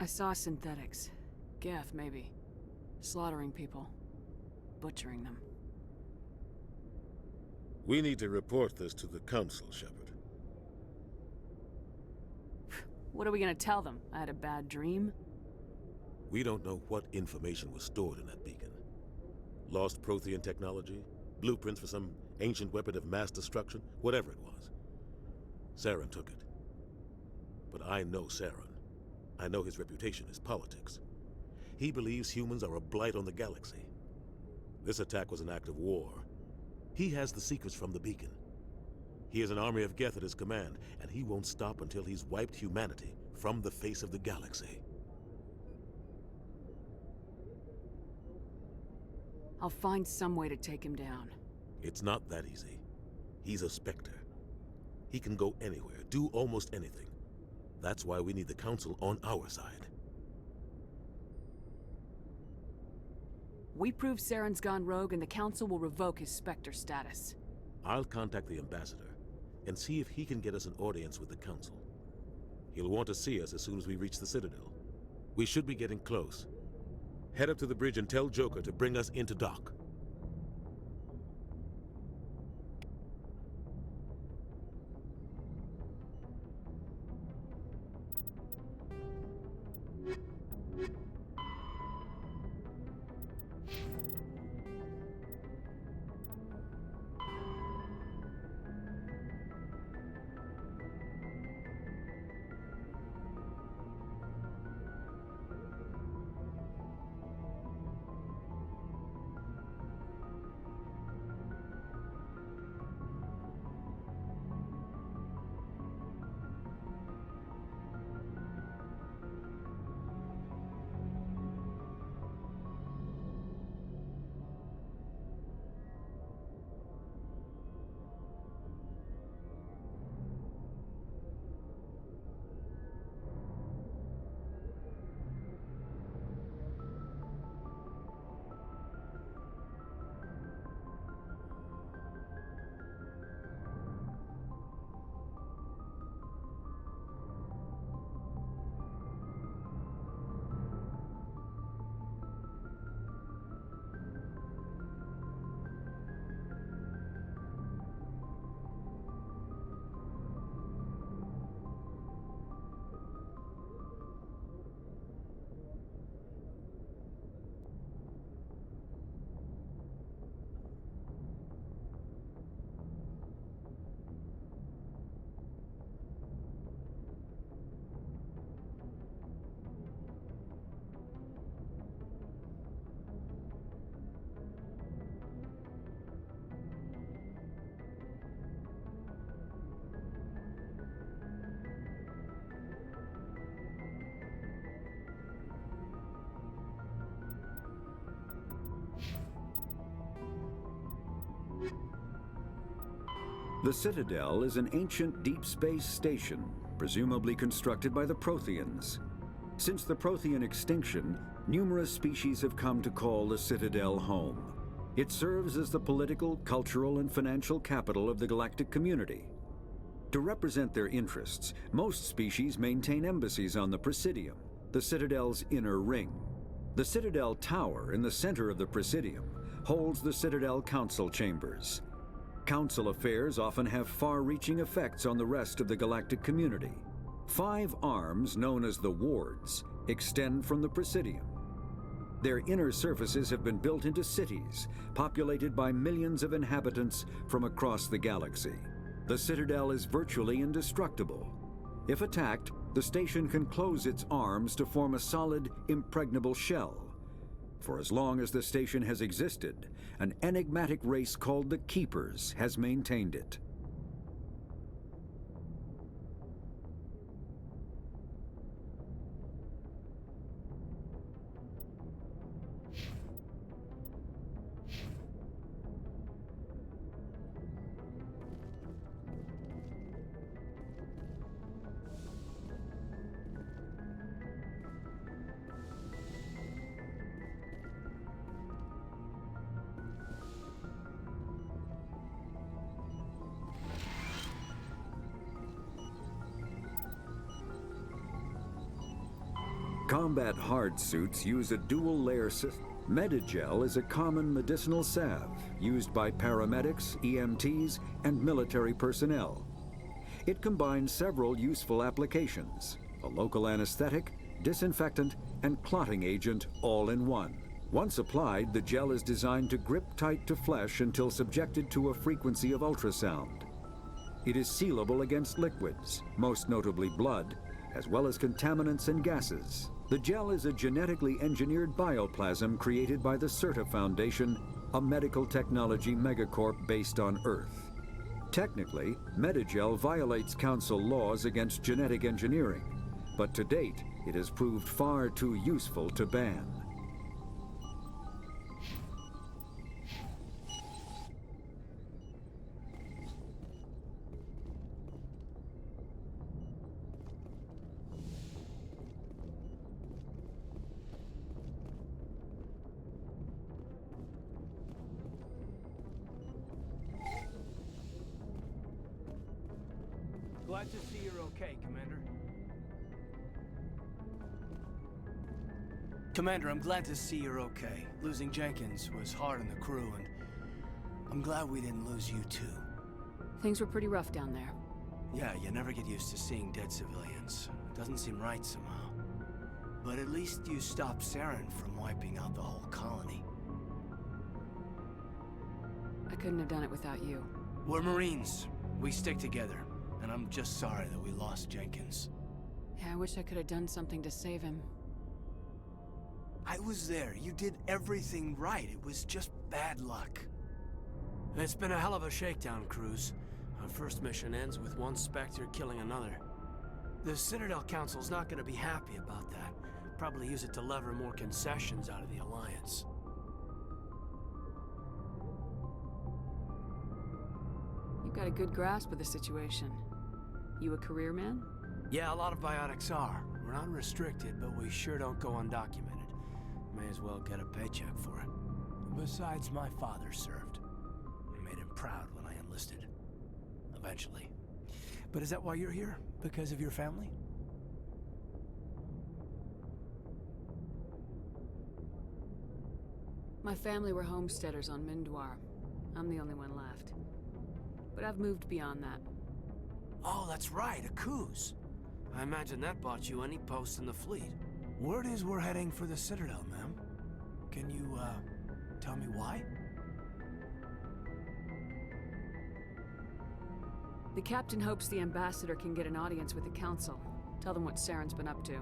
I saw synthetics. Geth, maybe. Slaughtering people. Butchering them. We need to report this to the Council, Shepard. What are we gonna tell them? I had a bad dream? We don't know what information was stored in that beacon. Lost Prothean technology? Blueprints for some ancient weapon of mass destruction? Whatever it was. Saren took it. But I know Saren. I know his reputation is politics. He believes humans are a blight on the galaxy. This attack was an act of war. He has the secrets from the beacon. He has an army of Geth at his command, and he won't stop until he's wiped humanity from the face of the galaxy. I'll find some way to take him down. It's not that easy. He's a Spectre. He can go anywhere, do almost anything. That's why we need the Council on our side. We prove Saren's gone rogue and the Council will revoke his Spectre status. I'll contact the Ambassador and see if he can get us an audience with the Council. He'll want to see us as soon as we reach the Citadel. We should be getting close. Head up to the bridge and tell Joker to bring us into dock. The Citadel is an ancient deep space station, presumably constructed by the Protheans. Since the Prothean extinction, numerous species have come to call the Citadel home. It serves as the political, cultural, and financial capital of the galactic community. To represent their interests, most species maintain embassies on the Presidium, the Citadel's inner ring. The Citadel Tower in the center of the Presidium holds the Citadel Council chambers. Council affairs often have far-reaching effects on the rest of the galactic community. 5 arms, known as the Wards, extend from the Presidium. Their inner surfaces have been built into cities, populated by millions of inhabitants from across the galaxy. The Citadel is virtually indestructible. If attacked, the station can close its arms to form a solid, impregnable shell. For as long as the station has existed, an enigmatic race called the Keepers has maintained it. Combat hard suits use a dual-layer system. Medigel is a common medicinal salve used by paramedics, EMTs, and military personnel. It combines several useful applications: a local anesthetic, disinfectant, and clotting agent all in one. Once applied, the gel is designed to grip tight to flesh until subjected to a frequency of ultrasound. It is sealable against liquids, most notably blood, as well as contaminants and gases. The gel is a genetically engineered bioplasm created by the CERTA Foundation, a medical technology megacorp based on Earth. Technically, Medigel violates Council laws against genetic engineering, but to date, it has proved far too useful to ban. Glad to see you're okay, Commander. Commander, I'm glad to see you're okay. Losing Jenkins was hard on the crew, and I'm glad we didn't lose you too. Things were pretty rough down there. Yeah, you never get used to seeing dead civilians. It doesn't seem right somehow. But at least you stopped Saren from wiping out the whole colony. I couldn't have done it without you. We're Marines. We stick together. And I'm just sorry that we lost Jenkins. Yeah, I wish I could have done something to save him. I was there. You did everything right. It was just bad luck. It's been a hell of a shakedown, Cruz. Our first mission ends with one Spectre killing another. The Citadel Council's not going to be happy about that. Probably use it to lever more concessions out of the Alliance. You've got a good grasp of the situation. You a career man? Yeah, a lot of biotics are. We're not restricted, but we sure don't go undocumented. May as well get a paycheck for it. Besides, my father served. I made him proud when I enlisted. Eventually. But is that why you're here? Because of your family? My family were homesteaders on Mindoir. I'm the only one left. But I've moved beyond that. Oh, that's right, a Kuz. I imagine that bought you any post in the fleet. Word is we're heading for the Citadel, ma'am. Can you, tell me why? The captain hopes the ambassador can get an audience with the council. Tell them what Saren's been up to.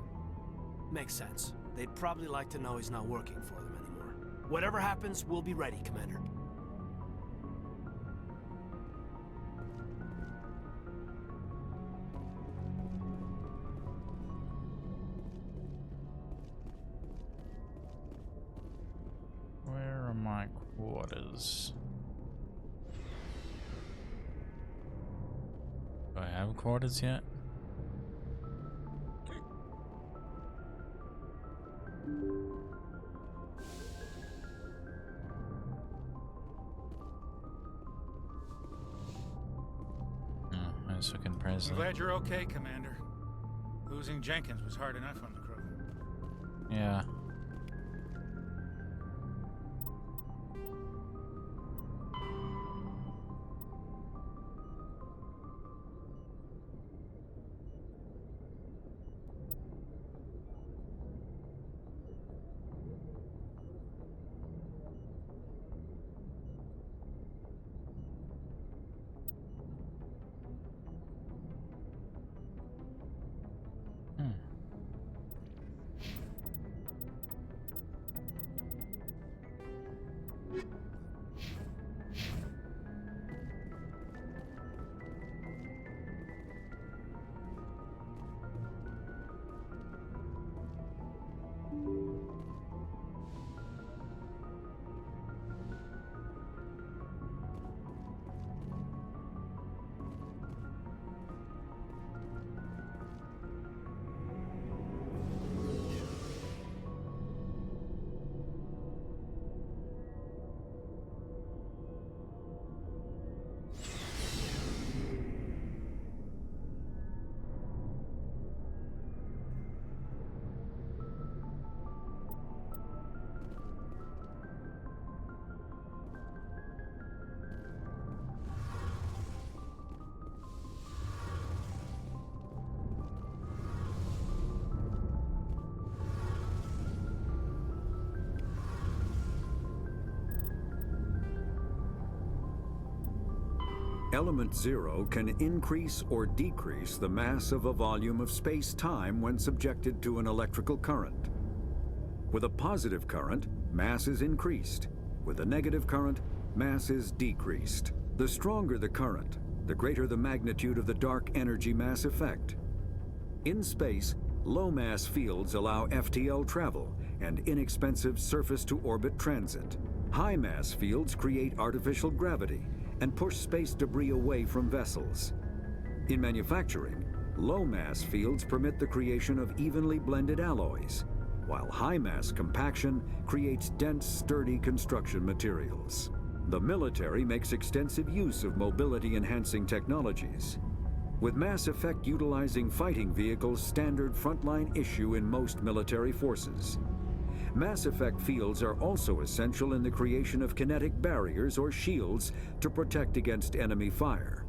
Makes sense. They'd probably like to know he's not working for them anymore. Whatever happens, we'll be ready, Commander. Where are my quarters? Do I have quarters yet? Oh, I was looking I'm Presley. glad you're okay, Commander. Losing Jenkins was hard enough on the crew. Yeah. Element Zero can increase or decrease the mass of a volume of space-time when subjected to an electrical current. With a positive current, mass is increased. With a negative current, mass is decreased. The stronger the current, the greater the magnitude of the dark energy mass effect. In space, low-mass fields allow FTL travel and inexpensive surface-to-orbit transit. High-mass fields create artificial gravity and push space debris away from vessels. In manufacturing, low-mass fields permit the creation of evenly blended alloys, while high-mass compaction creates dense, sturdy construction materials. The military makes extensive use of mobility-enhancing technologies, with Mass Effect utilizing fighting vehicles standard frontline issue in most military forces. Mass Effect fields are also essential in the creation of kinetic barriers or shields to protect against enemy fire.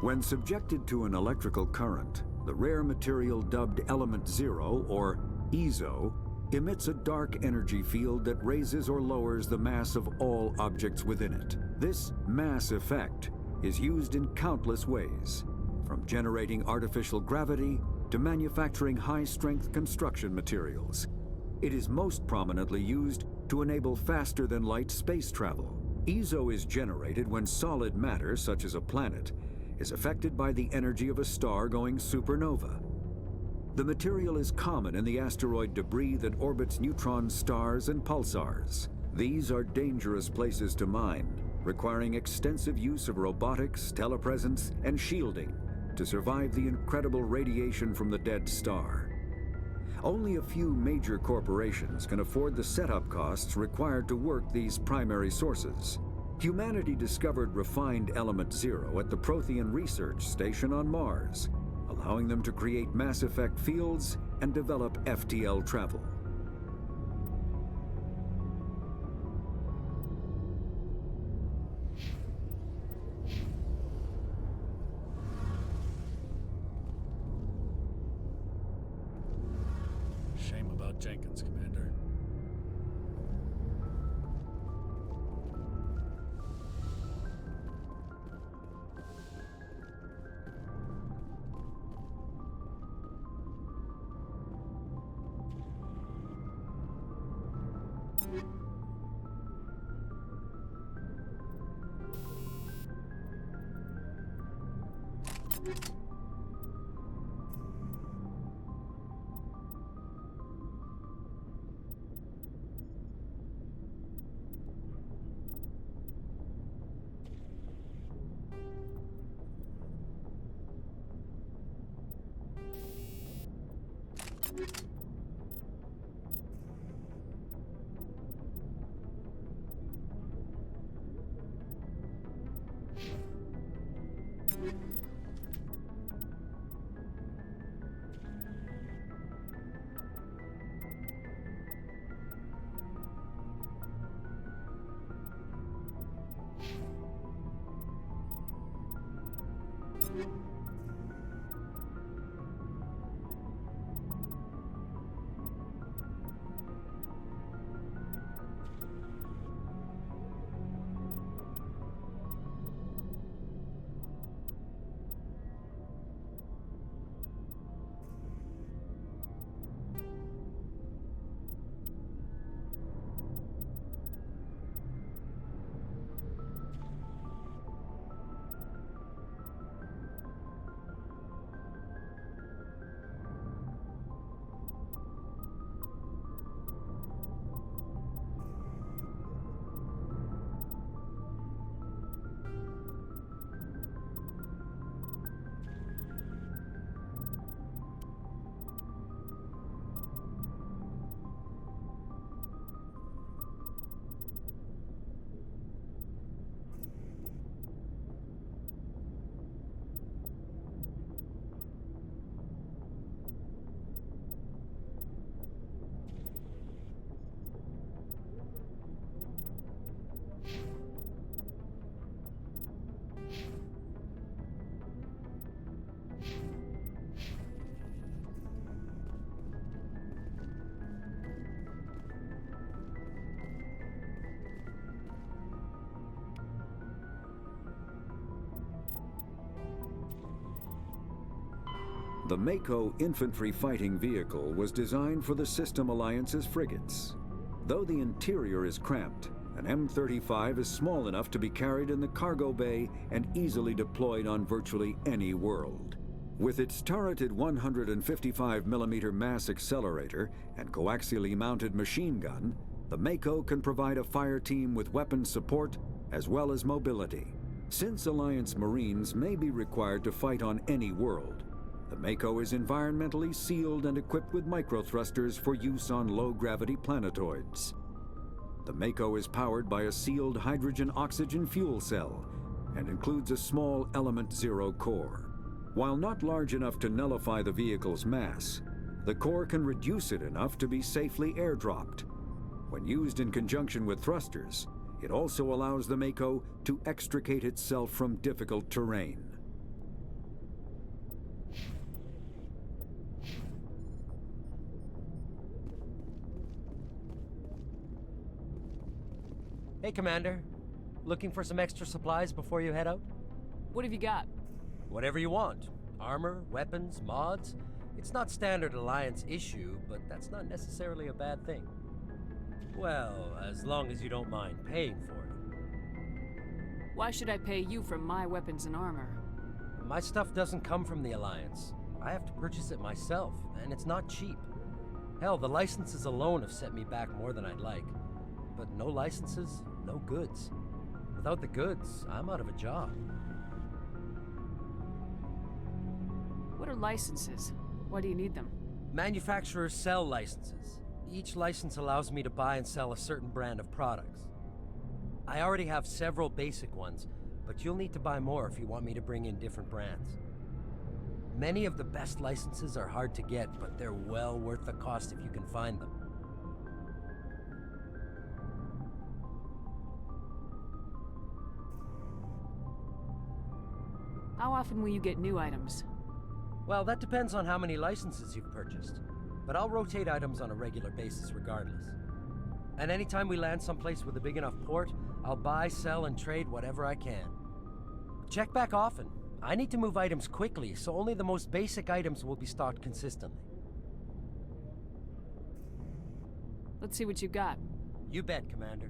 When subjected to an electrical current, the rare material dubbed Element Zero, or EZO, emits a dark energy field that raises or lowers the mass of all objects within it. This mass effect is used in countless ways, from generating artificial gravity to manufacturing high-strength construction materials. It is most prominently used to enable faster-than-light space travel. EZO is generated when solid matter, such as a planet, is affected by the energy of a star going supernova. The material is common in the asteroid debris that orbits neutron stars and pulsars. These are dangerous places to mine, requiring extensive use of robotics, telepresence, and shielding to survive the incredible radiation from the dead star. Only a few major corporations can afford the setup costs required to work these primary sources. Humanity discovered refined Element Zero at the Prothean Research Station on Mars, allowing them to create Mass Effect fields and develop FTL travel. Shame about Jenkins, Commander. The Mako infantry fighting vehicle was designed for the System Alliance's frigates. Though the interior is cramped, an M35 is small enough to be carried in the cargo bay and easily deployed on virtually any world. With its turreted 155mm mass accelerator and coaxially mounted machine gun, the Mako can provide a fire team with weapon support as well as mobility. Since Alliance Marines may be required to fight on any world, the Mako is environmentally sealed and equipped with microthrusters for use on low-gravity planetoids. The Mako is powered by a sealed hydrogen-oxygen fuel cell and includes a small Element Zero core. While not large enough to nullify the vehicle's mass, the core can reduce it enough to be safely airdropped. When used in conjunction with thrusters, it also allows the Mako to extricate itself from difficult terrain. Hey, Commander. Looking for some extra supplies before you head out? What have you got? Whatever you want. Armor, weapons, mods. It's not standard Alliance issue, but that's not necessarily a bad thing. Well, as long as you don't mind paying for it. Why should I pay you for my weapons and armor? My stuff doesn't come from the Alliance. I have to purchase it myself, and it's not cheap. Hell, the licenses alone have set me back more than I'd like. But no licenses, no goods. Without the goods, I'm out of a job. What are licenses? Why do you need them? Manufacturers sell licenses. Each license allows me to buy and sell a certain brand of products. I already have several basic ones, but you'll need to buy more if you want me to bring in different brands. Many of the best licenses are hard to get, but they're well worth the cost if you can find them. How often will you get new items? Well, that depends on how many licenses you've purchased. But I'll rotate items on a regular basis regardless. And anytime we land someplace with a big enough port, I'll buy, sell, and trade whatever I can. Check back often. I need to move items quickly, so only the most basic items will be stocked consistently. Let's see what you got. You bet, Commander.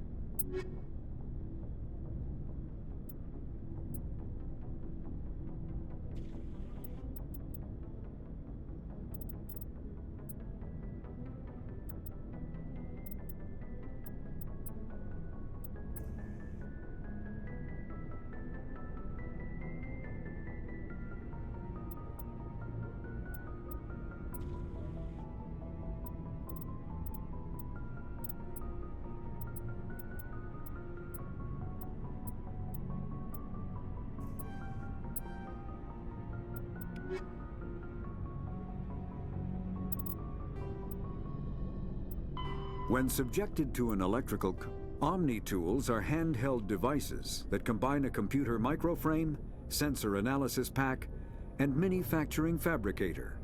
When subjected to an electrical... Omni-tools are handheld devices that combine a computer microframe, sensor analysis pack, and manufacturing fabricator.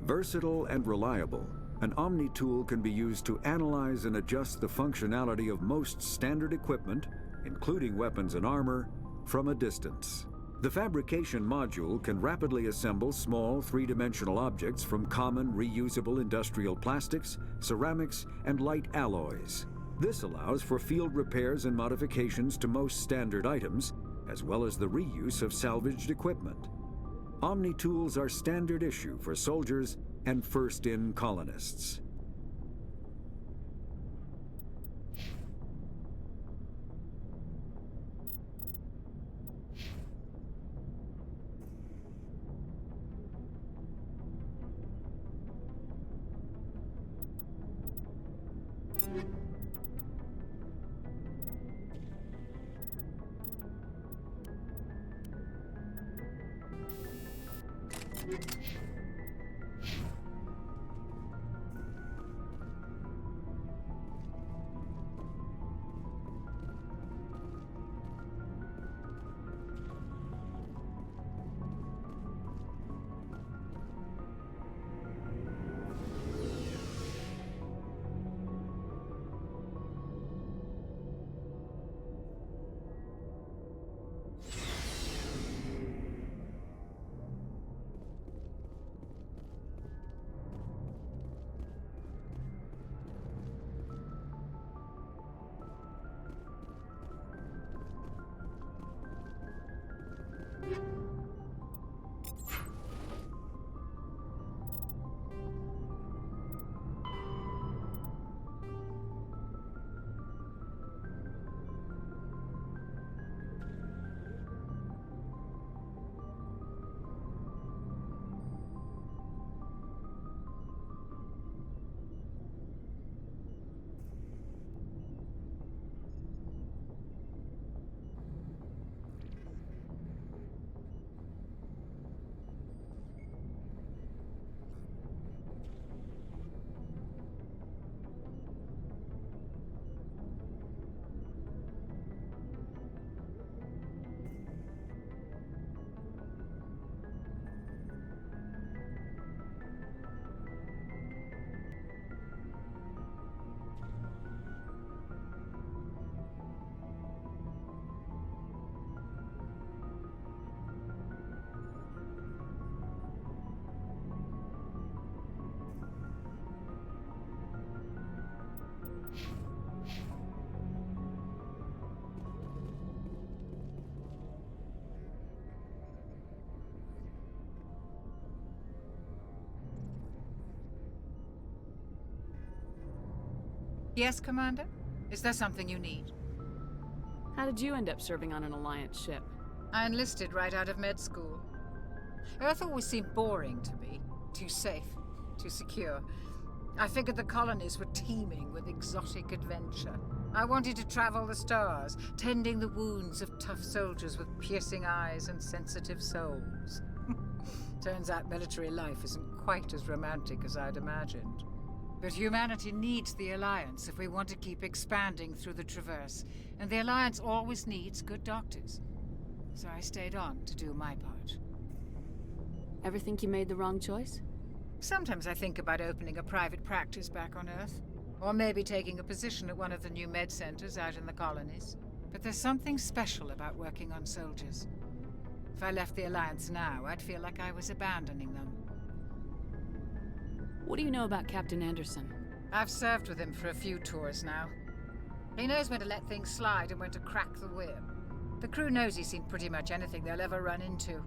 Versatile and reliable, an Omni-tool can be used to analyze and adjust the functionality of most standard equipment, including weapons and armor, from a distance. The fabrication module can rapidly assemble small three-dimensional objects from common reusable industrial plastics, ceramics, and light alloys. This allows for field repairs and modifications to most standard items, as well as the reuse of salvaged equipment. Omni-tools are standard issue for soldiers and first-in colonists. Yes, Commander? Is there something you need? How did you end up serving on an Alliance ship? I enlisted right out of med school. Earth always seemed boring to me. Too safe, too secure. I figured the colonies were teeming with exotic adventure. I wanted to travel the stars, tending the wounds of tough soldiers with piercing eyes and sensitive souls. Turns out military life isn't quite as romantic as I'd imagined. But humanity needs the Alliance if we want to keep expanding through the Traverse, and the Alliance always needs good doctors. So I stayed on to do my part. Ever think you made the wrong choice? Sometimes I think about opening a private practice back on Earth, or maybe taking a position at one of the new med centers out in the colonies. But there's something special about working on soldiers. If I left the Alliance now, I'd feel like I was abandoning them. What do you know about Captain Anderson? I've served with him for a few tours now. He knows when to let things slide and when to crack the whip. The crew knows he's seen pretty much anything they'll ever run into.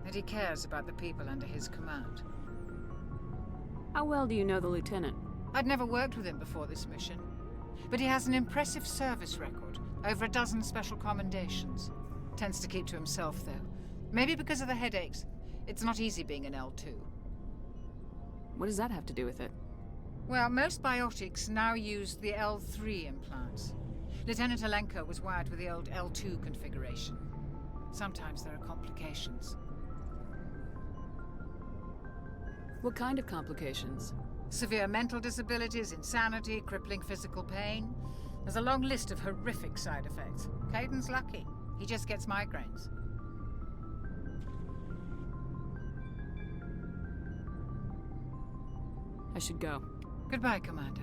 And he cares about the people under his command. How well do you know the Lieutenant? I'd never worked with him before this mission. But he has an impressive service record, over a dozen special commendations. Tends to keep to himself, though. Maybe because of the headaches. It's not easy being an L2. What does that have to do with it? Well, most biotics now use the L3 implants. Lieutenant Alenko was wired with the old L2 configuration. Sometimes there are complications. What kind of complications? Severe mental disabilities, insanity, crippling physical pain. There's a long list of horrific side effects. Caden's lucky. He just gets migraines. I should go. Goodbye, Commander.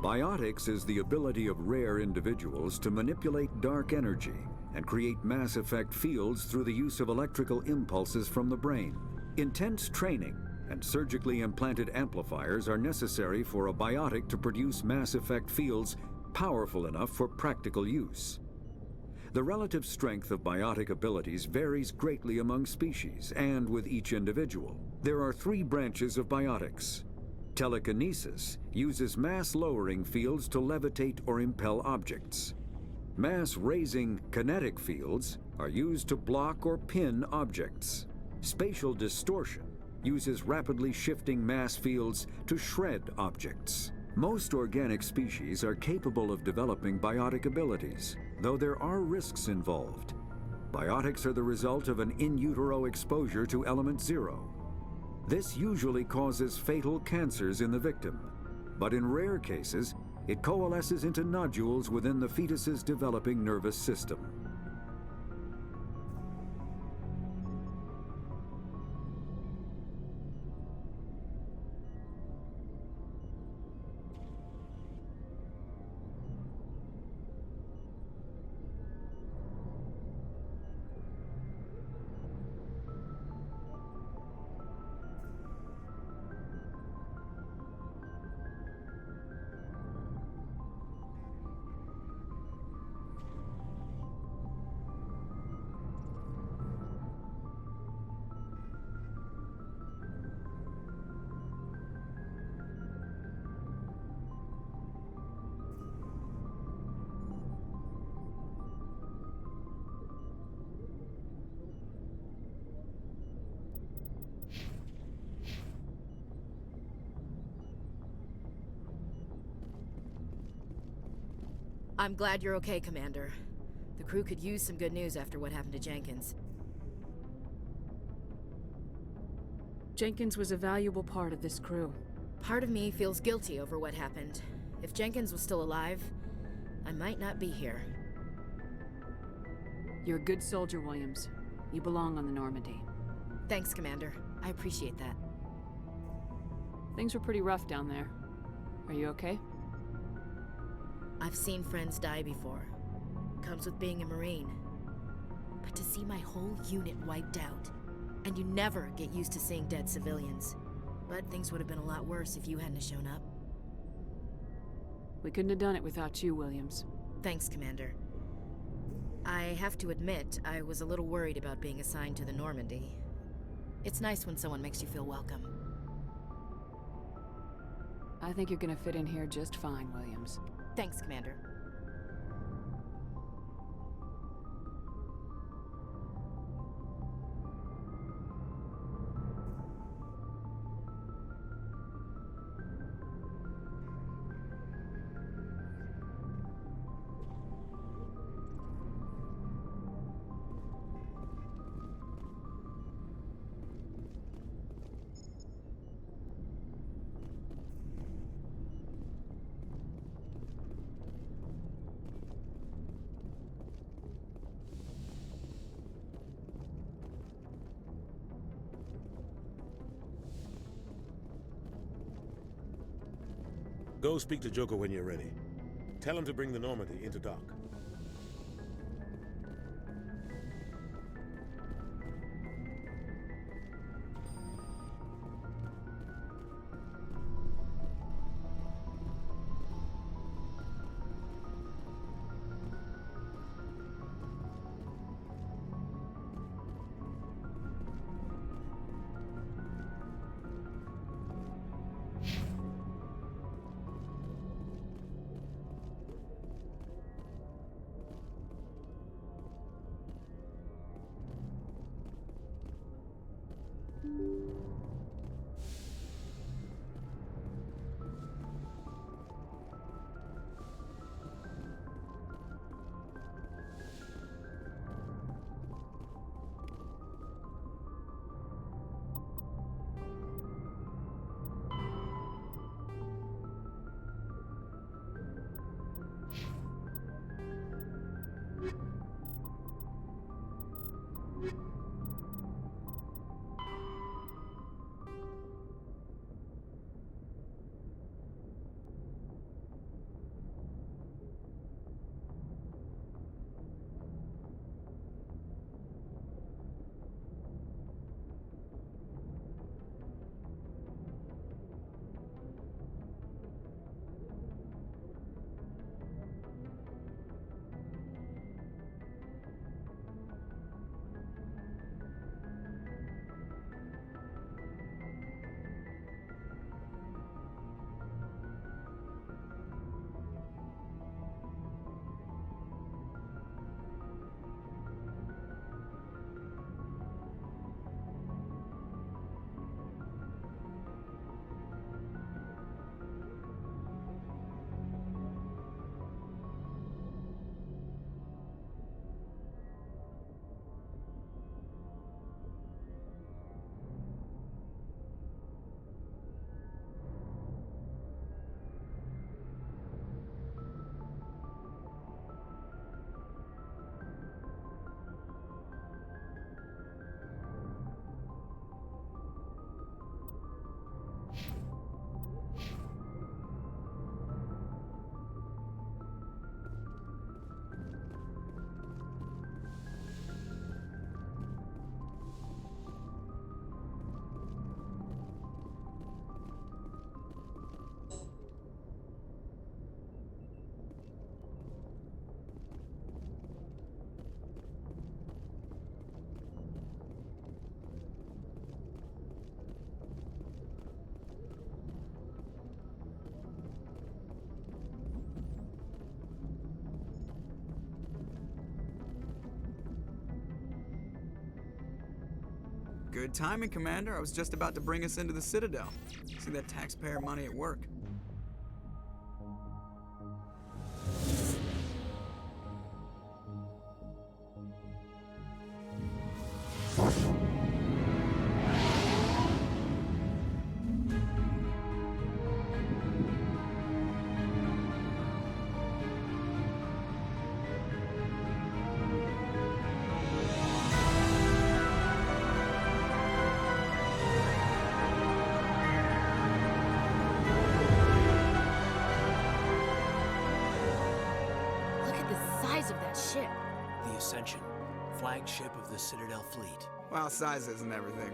Biotics is the ability of rare individuals to manipulate dark energy and create mass effect fields through the use of electrical impulses from the brain. Intense training and surgically implanted amplifiers are necessary for a biotic to produce mass effect fields powerful enough for practical use. The relative strength of biotic abilities varies greatly among species and with each individual. There are 3 branches of biotics. Telekinesis uses mass-lowering fields to levitate or impel objects. Mass-raising kinetic fields are used to block or pin objects. Spatial distortion uses rapidly shifting mass fields to shred objects. Most organic species are capable of developing biotic abilities, though there are risks involved. Biotics are the result of an in utero exposure to element 0. This usually causes fatal cancers in the victim, but in rare cases, it coalesces into nodules within the fetus's developing nervous system. I'm glad you're okay, Commander. The crew could use some good news after what happened to Jenkins. Jenkins was a valuable part of this crew. Part of me feels guilty over what happened. If Jenkins was still alive, I might not be here. You're a good soldier, Williams. You belong on the Normandy. Thanks, Commander. I appreciate that. Things were pretty rough down there. Are you okay? I've seen friends die before. Comes with being a Marine. But to see my whole unit wiped out, and you never get used to seeing dead civilians. But things would have been a lot worse if you hadn't shown up. We couldn't have done it without you, Williams. Thanks, Commander. I have to admit, I was a little worried about being assigned to the Normandy. It's nice when someone makes you feel welcome. I think you're gonna fit in here just fine, Williams. Thanks, Commander. Go speak to Joker when you're ready. Tell him to bring the Normandy into dock. Good timing, Commander. I was just about to bring us into the Citadel. See that taxpayer money at work. The Ascension, flagship of the Citadel fleet. Well, size isn't everything.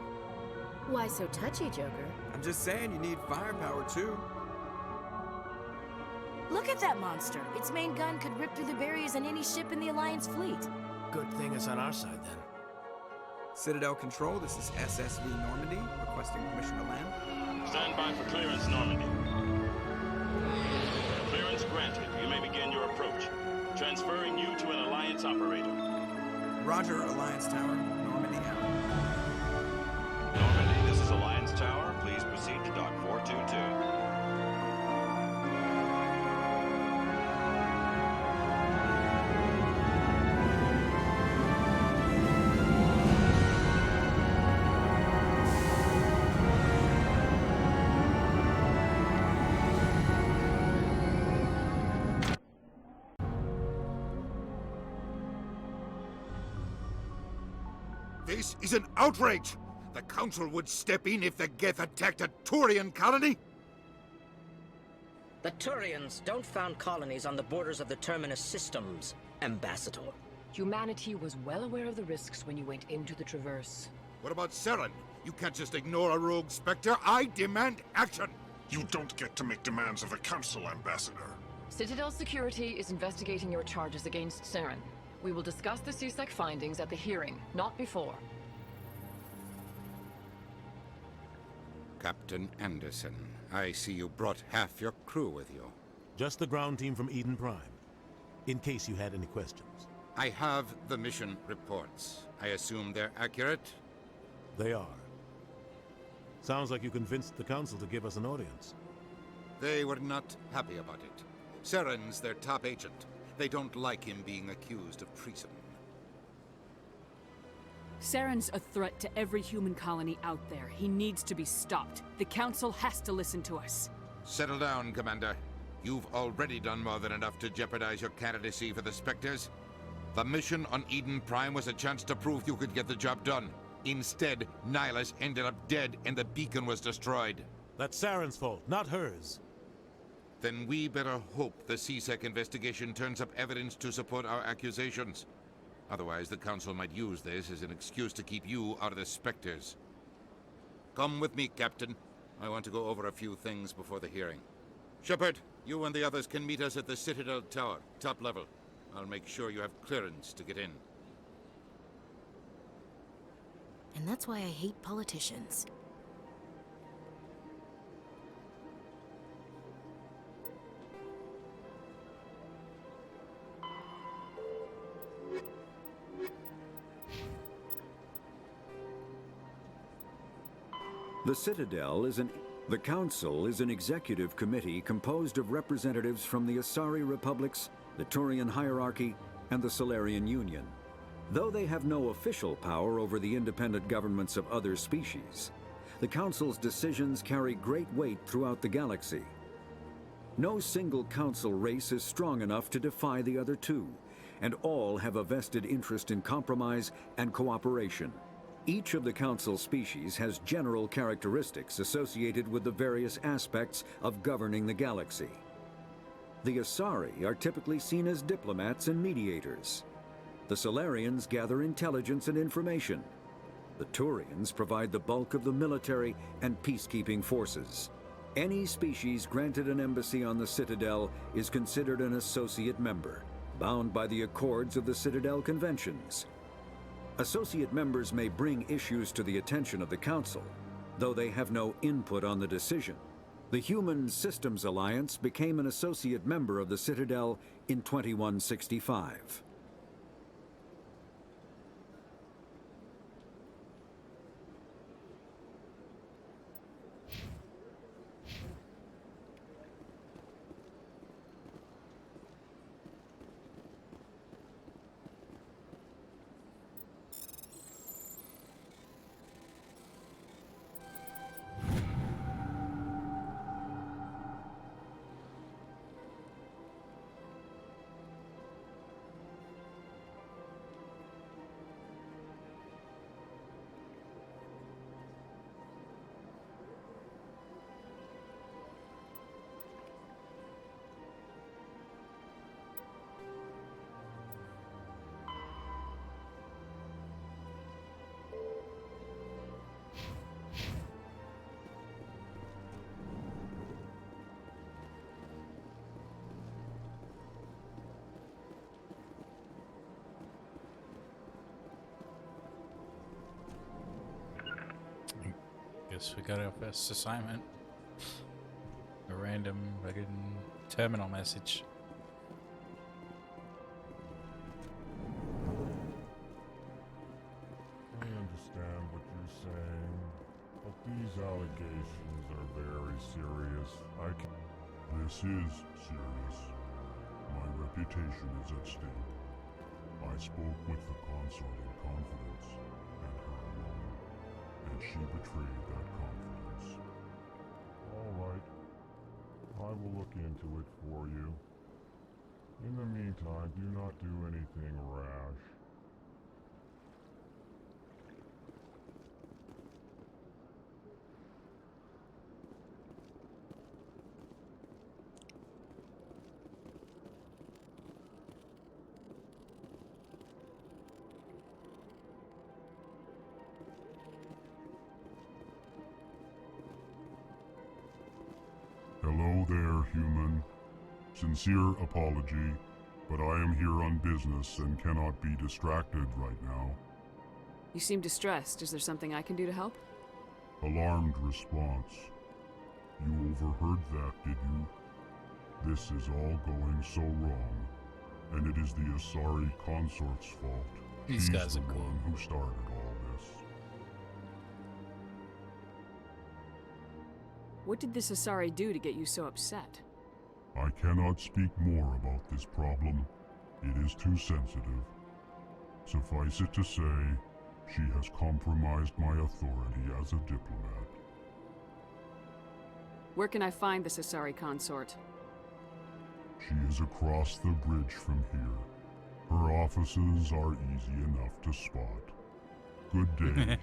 Why so touchy, Joker? I'm just saying you need firepower, too. Look at that monster. Its main gun could rip through the barriers in any ship in the Alliance fleet. Good thing it's on our side, then. Citadel Control, this is SSV Normandy, requesting permission to land. Stand by for clearance, Normandy. Clearance granted. You may begin your approach. Transferring you to an Alliance operator. Roger, Alliance Tower. Normandy out. Normandy, this is Alliance Tower. Please proceed to Dock 422. This is an outrage! The Council would step in if the Geth attacked a Turian colony? The Turians don't found colonies on the borders of the Terminus systems, Ambassador. Humanity was well aware of the risks when you went into the Traverse. What about Saren? You can't just ignore a rogue Spectre. I demand action! You don't get to make demands of the Council, Ambassador. Citadel Security is investigating your charges against Saren. We will discuss the CSEC findings at the hearing, not before. Captain Anderson, I see you brought half your crew with you. Just the ground team from Eden Prime, in case you had any questions. I have the mission reports. I assume they're accurate? They are. Sounds like you convinced the Council to give us an audience. They were not happy about it. Saren's their top agent. They don't like him being accused of treason. Saren's a threat to every human colony out there. He needs to be stopped. The Council has to listen to us. Settle down, Commander. You've already done more than enough to jeopardize your candidacy for the Spectres. The mission on Eden Prime was a chance to prove you could get the job done. Instead, Nihilus ended up dead and the beacon was destroyed. That's Saren's fault, not hers. Then we better hope the CSEC investigation turns up evidence to support our accusations. Otherwise, the Council might use this as an excuse to keep you out of the Spectres. Come with me, Captain. I want to go over a few things before the hearing. Shepard, you and the others can meet us at the Citadel Tower, top level. I'll make sure you have clearance to get in. And that's why I hate politicians. The Citadel is the Council is an executive committee composed of representatives from the Asari Republics, the Turian hierarchy, and the Solarian Union. Though they have no official power over the independent governments of other species, the Council's decisions carry great weight throughout the galaxy. No single Council race is strong enough to defy the other two, and all have a vested interest in compromise and cooperation. Each of the Council species has general characteristics associated with the various aspects of governing the galaxy. The Asari are typically seen as diplomats and mediators. The Solarians gather intelligence and information. The Turians provide the bulk of the military and peacekeeping forces. Any species granted an embassy on the Citadel is considered an associate member, bound by the accords of the Citadel Conventions. Associate members may bring issues to the attention of the Council, though they have no input on the decision. The Human Systems Alliance became an associate member of the Citadel in 2165. Guess we got our first assignment. A random fucking terminal message. I understand what you're saying, but these allegations are very serious. This is serious. My reputation is at stake. I spoke with the consort in confidence, and her alone, and she betrayed that confidence. All right. I will look into it for you. In the meantime, do not do anything rash. Hello there, human. Sincere apology, but I am here on business and cannot be distracted right now. You seem distressed. Is there something I can do to help? Alarmed response. You overheard that, did you? This is all going so wrong, and it is the Asari consort's fault. These She's guys the are cool. one who started all this. What did this Asari do to get you so upset? I cannot speak more about this problem. It is too sensitive. Suffice it to say, she has compromised my authority as a diplomat. Where can I find this Asari consort? She is across the bridge from here. Her offices are easy enough to spot. Good day, human.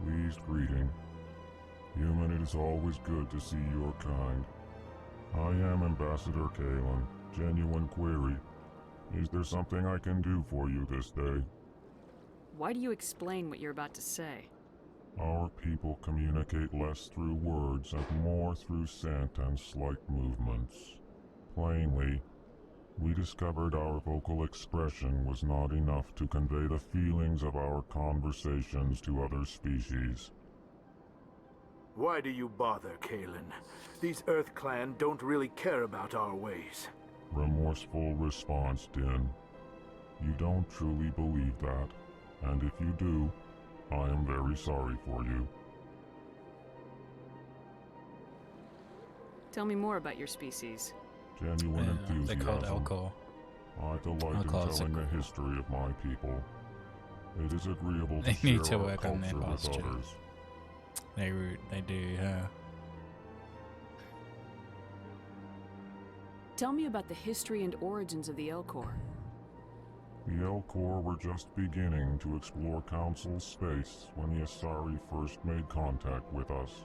Pleased greeting. Human, it is always good to see your kind. I am Ambassador Kalen. Genuine query. Is there something I can do for you this day? Why do you explain what you're about to say? Our people communicate less through words and more through scent and slight movements. Plainly, we discovered our vocal expression was not enough to convey the feelings of our conversations to other species. Why do you bother, Kalen? These Earth Clan don't really care about our ways. Remorseful response, Din. You don't truly believe that, and if you do, I am very sorry for you. Tell me more about your species. Genuine enthusiasm. They're called Elcor. I delight in telling the history of my people. It is agreeable to They share need to our work on their culture with posture. others. They do, yeah. Tell me about the history and origins of the Elcor. The Elcor were just beginning to explore Council space when the Asari first made contact with us.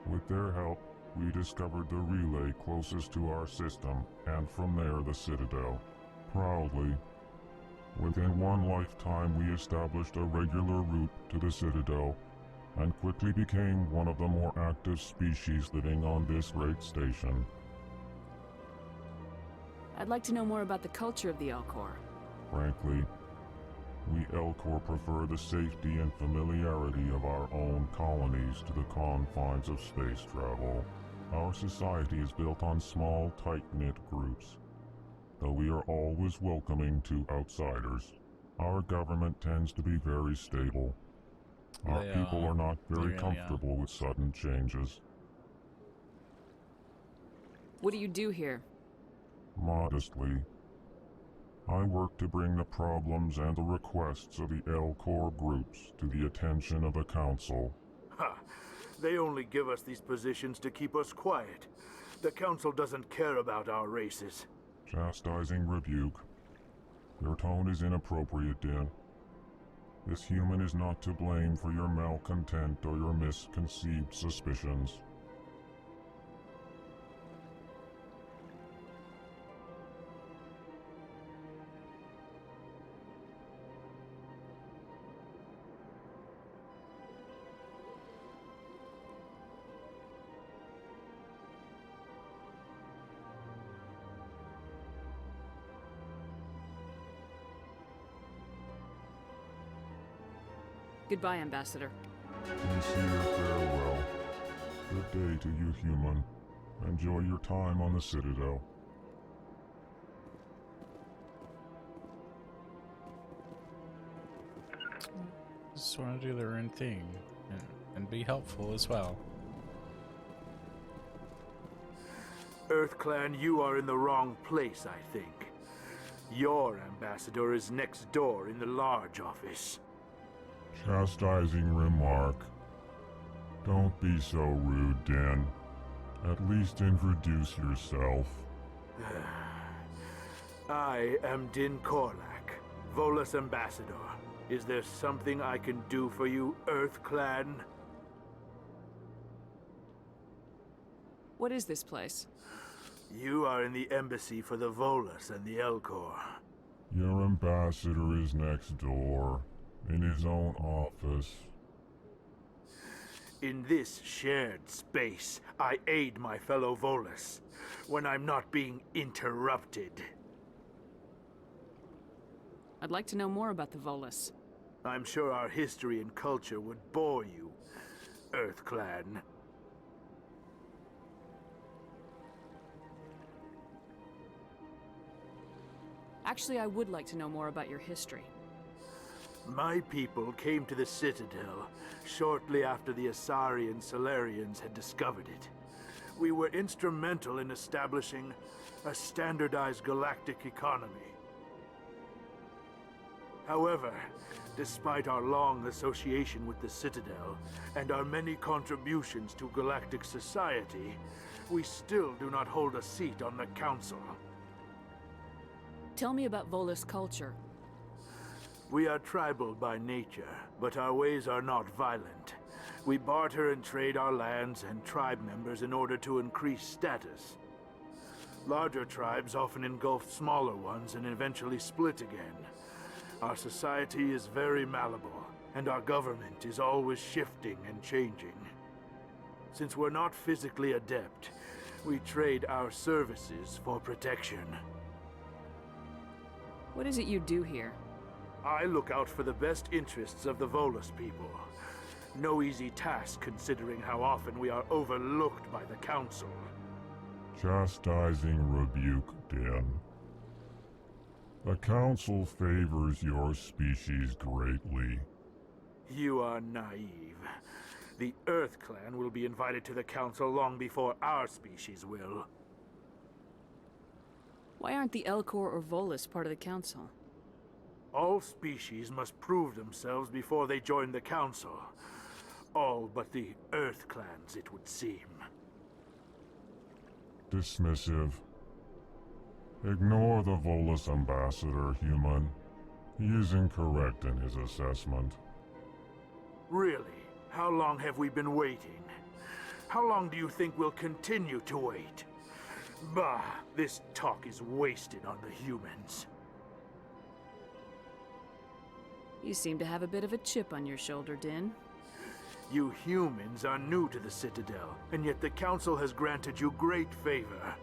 With their help, we discovered the relay closest to our system, and from there the Citadel. Proudly, within one lifetime we established a regular route to the Citadel, and quickly became one of the more active species living on this great station. I'd like to know more about the culture of the Elcor. Frankly, we Elcor prefer the safety and familiarity of our own colonies to the confines of space travel. Our society is built on small, tight-knit groups. Though we are always welcoming to outsiders, our government tends to be very stable. Our people are not very comfortable with sudden changes. What do you do here? Modestly, I work to bring the problems and the requests of the Elcor groups to the attention of the Council. Ha! They only give us these positions to keep us quiet. The Council doesn't care about our races. Chastising rebuke. Your tone is inappropriate, Din. This human is not to blame for your malcontent or your misconceived suspicions. Goodbye, Ambassador. Sincere farewell. Good day to you, human. Enjoy your time on the Citadel. Just want to do their own thing and be helpful as well. Earth Clan, you are in the wrong place, I think. Your ambassador is next door in the large office. Chastising remark. Don't be so rude, Din. At least introduce yourself. I am Din Korlak, Volus ambassador. Is there something I can do for you, Earth Clan? What is this place? You are in the embassy for the Volus and the Elcor. Your ambassador is next door. In his own office. In this shared space, I aid my fellow Volus when I'm not being interrupted. I'd like to know more about the Volus. I'm sure our history and culture would bore you, EarthClan. Actually, I would like to know more about your history. My people came to the Citadel shortly after the Asari Solarians had discovered it. We were instrumental in establishing a standardized galactic economy. However, despite our long association with the Citadel and our many contributions to galactic society, we still do not hold a seat on the Council. Tell me about Volus culture. We are tribal by nature, but our ways are not violent. We barter and trade our lands and tribe members in order to increase status. Larger tribes often engulf smaller ones and eventually split again. Our society is very malleable, and our government is always shifting and changing. Since we're not physically adept, we trade our services for protection. What is it you do here? I look out for the best interests of the Volus people. No easy task considering how often we are overlooked by the Council. Chastising rebuke, Din. The Council favors your species greatly. You are naive. The EarthClan will be invited to the Council long before our species will. Why aren't the Elcor or Volus part of the Council? All species must prove themselves before they join the Council. All but the EarthClans, it would seem. Dismissive. Ignore the Volus ambassador, human. He is incorrect in his assessment. Really? How long have we been waiting? How long do you think we'll continue to wait? Bah, this talk is wasted on the humans. You seem to have a bit of a chip on your shoulder, Din. You humans are new to the Citadel, and yet the Council has granted you great favor.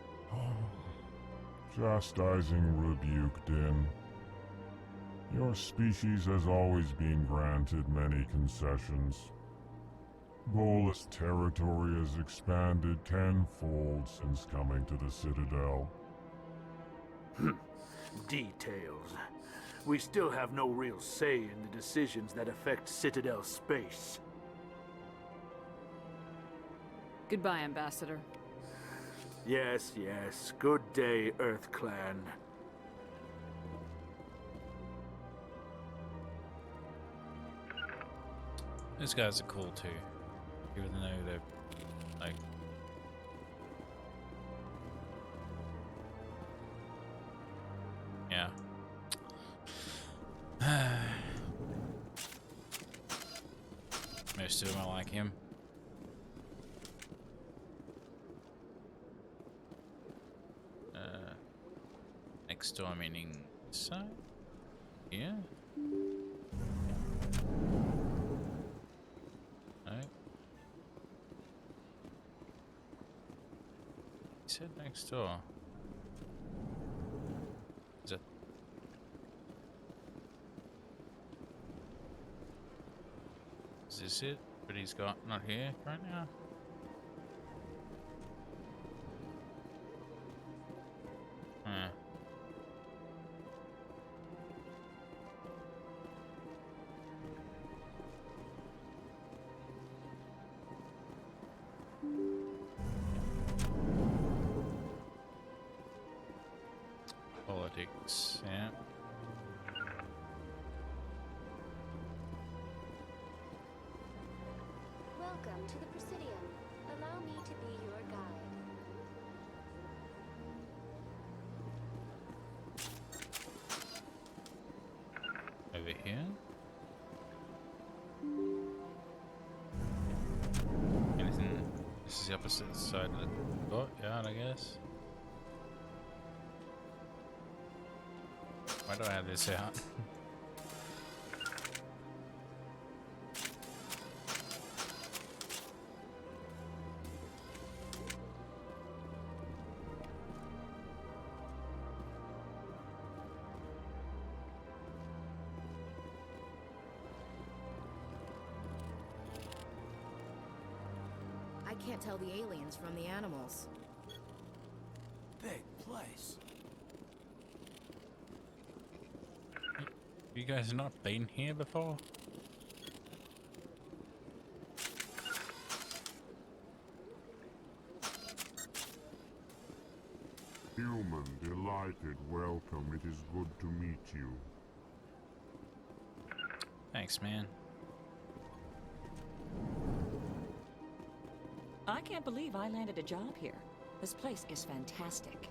Chastising rebuke, Din. Your species has always been granted many concessions. Volus territory has expanded tenfold since coming to the Citadel. Details. We still have no real say in the decisions that affect Citadel space. Goodbye, Ambassador. Yes, yes. Good day, EarthClan. These guys are cool too, even though they're like yeah. Most of them are like him. Next door meaning so? Yeah. No. He said next door. Is it? Is this it? But he's got not here right now. Politics, yeah. Welcome to the Presidium. Allow me to be your guide. Over here. Anything? This is the opposite side of the courtyard, I guess. Why do I have this out? can't tell the aliens from the animals. Big place. You guys not been here before? Human, delighted, welcome. It is good to meet you. Thanks, man. I can't believe I landed a job here. This place is fantastic.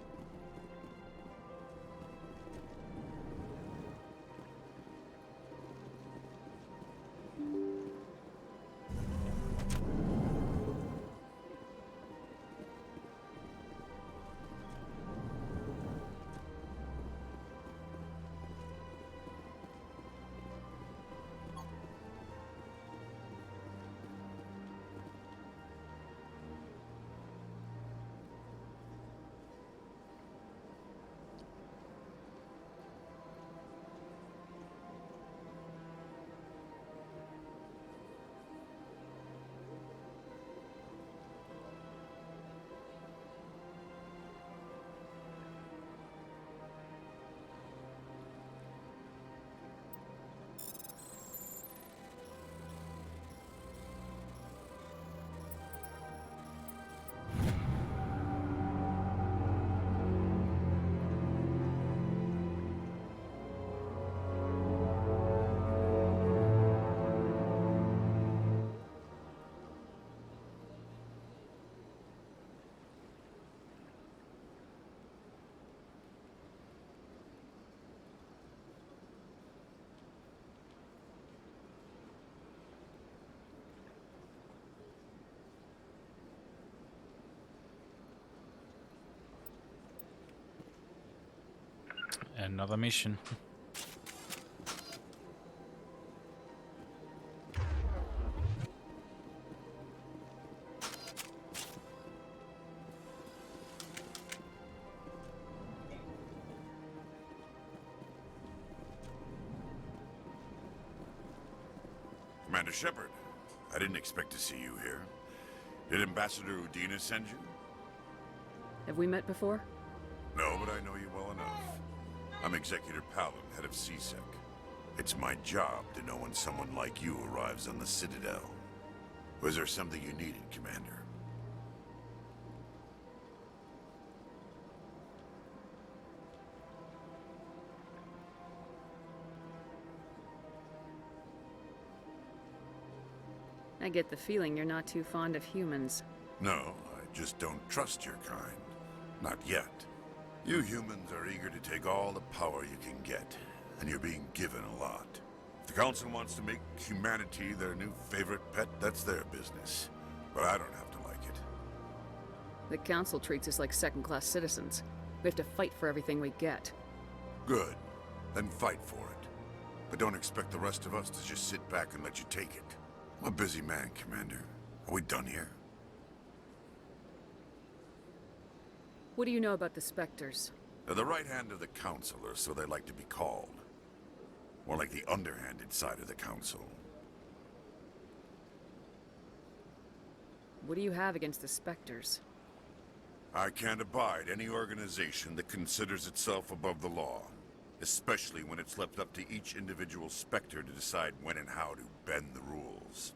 Another mission. Commander Shepard, I didn't expect to see you here. Did Ambassador Udina send you? Have we met before? No, but I know you well enough. I'm Executor Palin, head of CSEC. It's my job to know when someone like you arrives on the Citadel. Was there something you needed, Commander? I get the feeling you're not too fond of humans. No, I just don't trust your kind. Not yet. You humans are eager to take all the power you can get, and you're being given a lot. If the Council wants to make humanity their new favorite pet, that's their business. But I don't have to like it. The Council treats us like second-class citizens. We have to fight for everything we get. Good. Then fight for it. But don't expect the rest of us to just sit back and let you take it. I'm a busy man, Commander. Are we done here? What do you know about the Spectres? They're the right hand of the Council, or so they like to be called. More like the underhanded side of the Council. What do you have against the Spectres? I can't abide any organization that considers itself above the law. Especially when it's left up to each individual Spectre to decide when and how to bend the rules.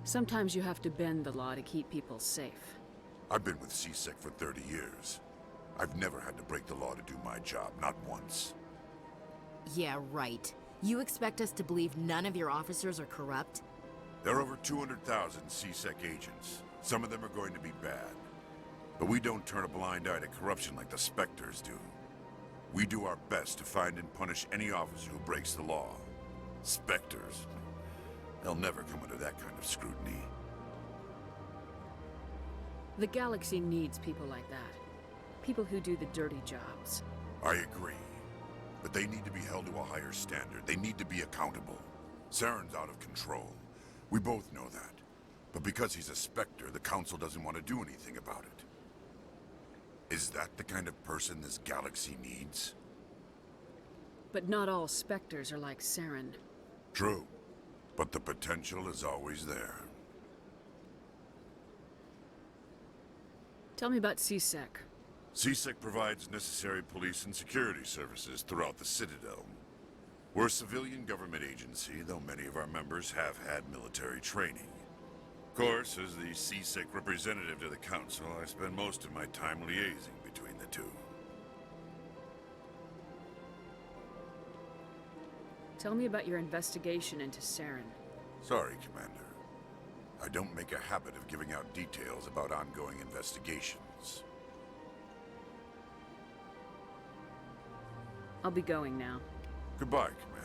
Sometimes you have to bend the law to keep people safe. I've been with CSEC for 30 years. I've never had to break the law to do my job, not once. Yeah, right. You expect us to believe none of your officers are corrupt? There are over 200,000 CSEC agents. Some of them are going to be bad. But we don't turn a blind eye to corruption like the Spectres do. We do our best to find and punish any officer who breaks the law. Spectres. They'll never come under that kind of scrutiny. The galaxy needs people like that. People who do the dirty jobs. I agree. But they need to be held to a higher standard. They need to be accountable. Saren's out of control. We both know that. But because he's a Spectre, the Council doesn't want to do anything about it. Is that the kind of person this galaxy needs? But not all Spectres are like Saren. True. But the potential is always there. Tell me about CSEC. CSEC provides necessary police and security services throughout the Citadel. We're a civilian government agency, though many of our members have had military training. Of course, as the CSEC representative to the Council, I spend most of my time liaising between the two. Tell me about your investigation into Saren. Sorry, Commander. I don't make a habit of giving out details about ongoing investigations. I'll be going now. Goodbye, Commander.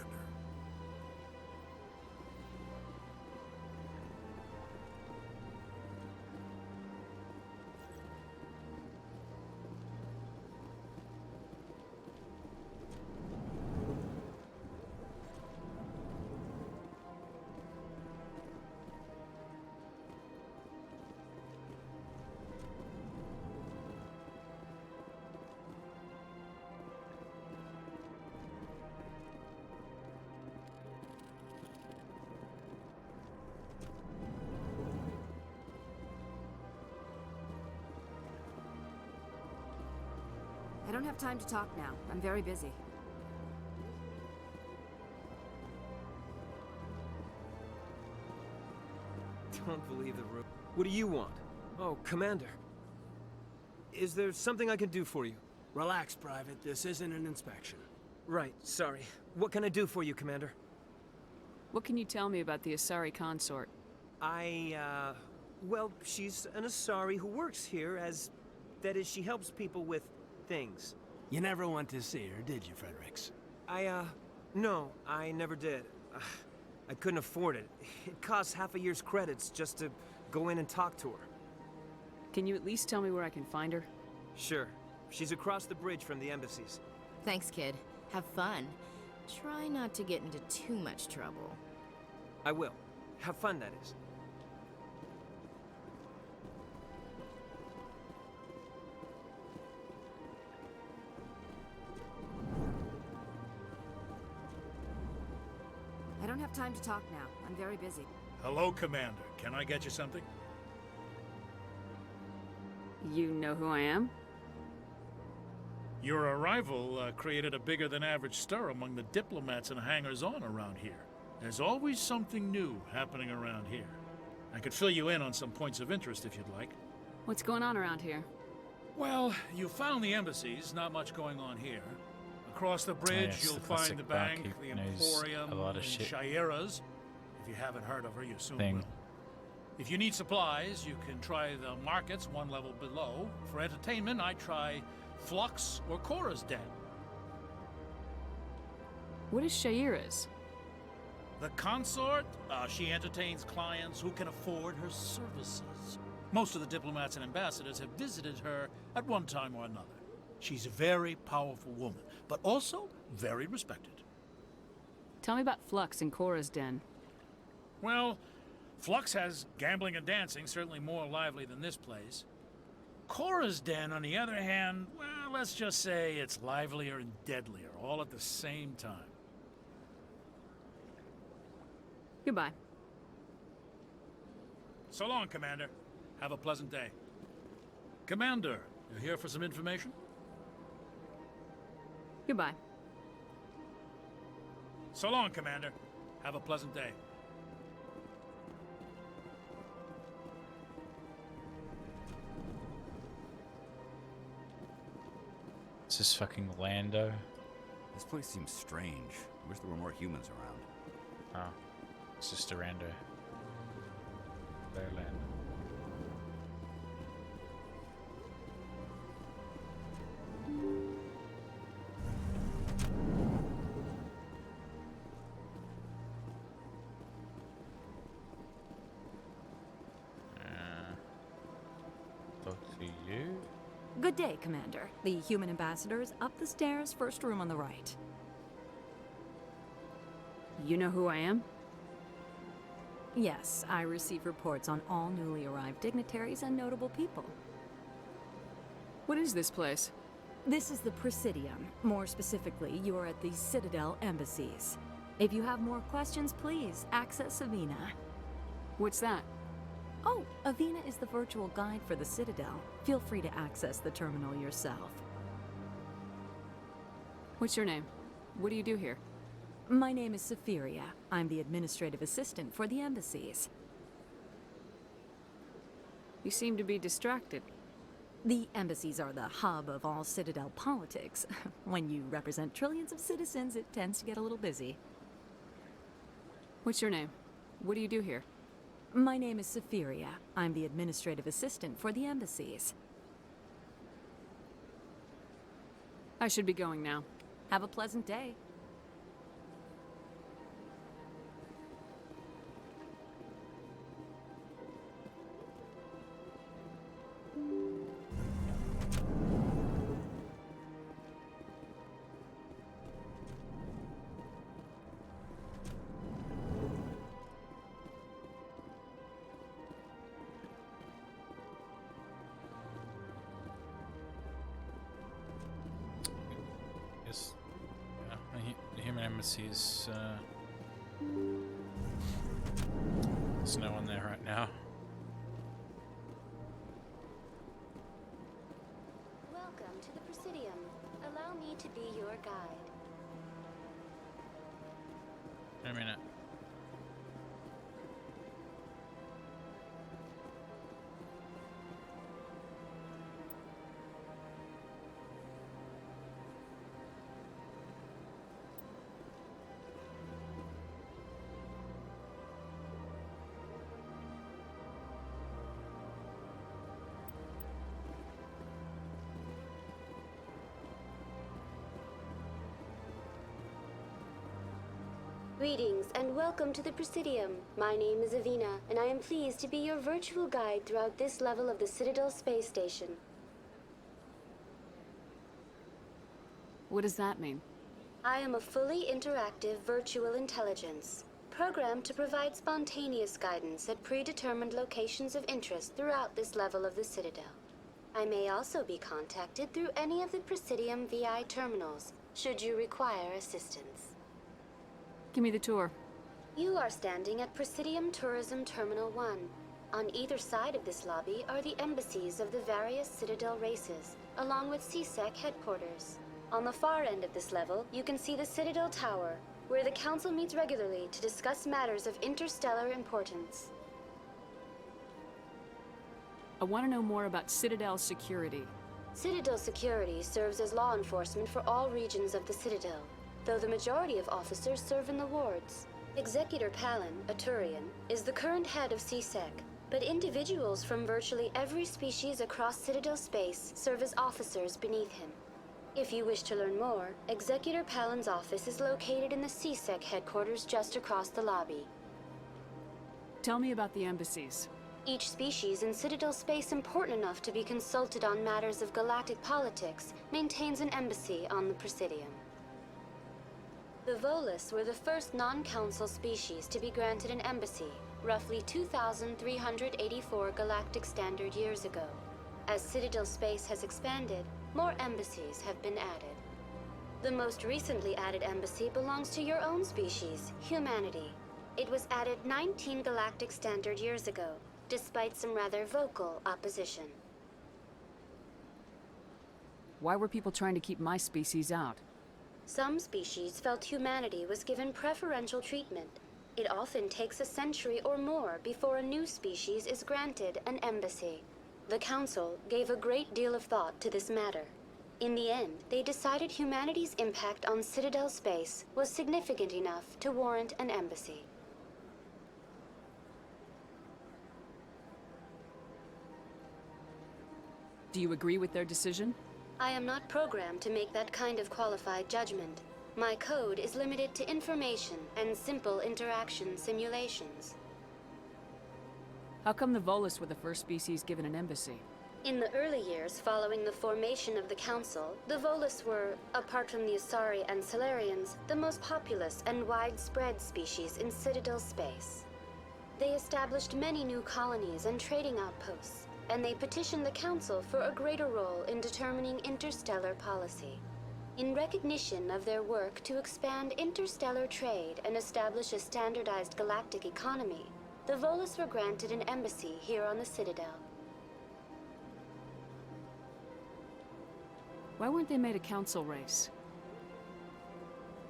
I don't have time to talk now. I'm very busy. Don't believe the room. What do you want? Oh, Commander. Is there something I can do for you? Relax, Private. This isn't an inspection. Right, sorry. What can I do for you, Commander? What can you tell me about the Asari consort? Well, she's an Asari who works here as... That is, she helps people with things. You never went to see her, did you, Fredericks? No, I never did. I couldn't afford it. It costs half a year's credits just to go in and talk to her. Can you at least tell me where I can find her? Sure. She's across the bridge from the embassies. Thanks, kid. Have fun. Try not to get into too much trouble. I will. Have fun, that is. I don't have time to talk now. I'm very busy. Hello, Commander. Can I get you something? You know who I am? Your arrival created a bigger-than-average stir among the diplomats and hangers-on around here. There's always something new happening around here. I could fill you in on some points of interest if you'd like. What's going on around here? Well, you found the embassies, not much going on here. Across the bridge, you'll find the bank, the Emporium, and Shayera's. If you haven't heard of her, you soon will. If you need supplies, you can try the markets one level below. For entertainment, I try Flux or Cora's Den. What is Shayera's? The consort, she entertains clients who can afford her services. Most of the diplomats and ambassadors have visited her at one time or another. She's a very powerful woman, but also very respected. Tell me about Flux and Cora's Den. Well, Flux has gambling and dancing, certainly more lively than this place. Cora's Den, on the other hand, well, let's just say it's livelier and deadlier, all at the same time. Goodbye. So long, Commander. Have a pleasant day. Commander, you here for some information? Goodbye. So long, Commander. Have a pleasant day. Is this fucking Lando? This place seems strange. I wish there were more humans around. Oh. It's just a rando. Their land. talk to you. Good day, Commander. The human ambassador is up the stairs, first room on the right. You know who I am? Yes, I receive reports on all newly arrived dignitaries and notable people. What is this place? This is the Presidium. More specifically, you are at the Citadel embassies. If you have more questions, please access Avina. What's that? Oh, Avina is the virtual guide for the Citadel. Feel free to access the terminal yourself. What's your name? What do you do here? My name is Safiria. I'm the administrative assistant for the embassies. You seem to be distracted. The embassies are the hub of all Citadel politics. When you represent trillions of citizens, it tends to get a little busy. What's your name? What do you do here? My name is Safiria. I'm the administrative assistant for the embassies. I should be going now. Have a pleasant day. The human embassies, there's no one there right now. Welcome to the Presidium. Allow me to be your guide. Wait a minute. Greetings and welcome to the Presidium. My name is Avina, and I am pleased to be your virtual guide throughout this level of the Citadel Space Station. What does that mean? I am a fully interactive virtual intelligence, programmed to provide spontaneous guidance at predetermined locations of interest throughout this level of the Citadel. I may also be contacted through any of the Presidium VI terminals, should you require assistance. Give me the tour. You are standing at Presidium Tourism Terminal 1. On either side of this lobby are the embassies of the various Citadel races, along with CSEC headquarters. On the far end of this level, you can see the Citadel Tower, where the Council meets regularly to discuss matters of interstellar importance. I want to know more about Citadel security. Citadel security serves as law enforcement for all regions of the Citadel, though the majority of officers serve in the wards. Executor Palin, a Turian, is the current head of CSEC, but individuals from virtually every species across Citadel space serve as officers beneath him. If you wish to learn more, Executor Palin's office is located in the CSEC headquarters just across the lobby. Tell me about the embassies. Each species in Citadel space important enough to be consulted on matters of galactic politics maintains an embassy on the Presidium. The Volus were the first non-council species to be granted an embassy, roughly 2,384 galactic standard years ago. As Citadel space has expanded, more embassies have been added. The most recently added embassy belongs to your own species, humanity. It was added 19 galactic standard years ago, despite some rather vocal opposition. Why were people trying to keep my species out? Some species felt humanity was given preferential treatment. It often takes a century or more before a new species is granted an embassy. The Council gave a great deal of thought to this matter. In the end, they decided humanity's impact on Citadel space was significant enough to warrant an embassy. Do you agree with their decision? I am not programmed to make that kind of qualified judgment. My code is limited to information and simple interaction simulations. How come the Volus were the first species given an embassy? In the early years following the formation of the Council, the Volus were, apart from the Asari and Salarians, the most populous and widespread species in Citadel space. They established many new colonies and trading outposts, and they petitioned the Council for a greater role in determining interstellar policy. In recognition of their work to expand interstellar trade and establish a standardized galactic economy, the Volus were granted an embassy here on the Citadel. Why weren't they made a council race?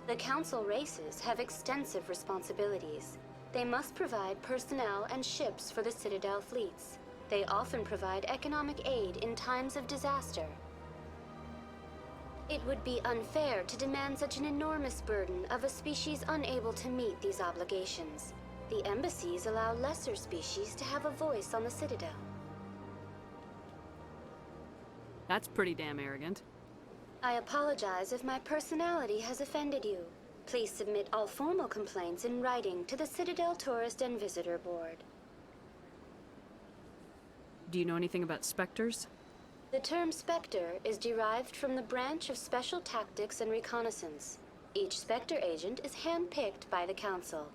The council races have extensive responsibilities. They must provide personnel and ships for the Citadel fleets. They often provide economic aid in times of disaster. It would be unfair to demand such an enormous burden of a species unable to meet these obligations. The embassies allow lesser species to have a voice on the Citadel. That's pretty damn arrogant. I apologize if my personality has offended you. Please submit all formal complaints in writing to the Citadel Tourist and Visitor Board. Do you know anything about Spectres? The term Spectre is derived from the branch of Special Tactics and Reconnaissance. Each Spectre agent is handpicked by the Council.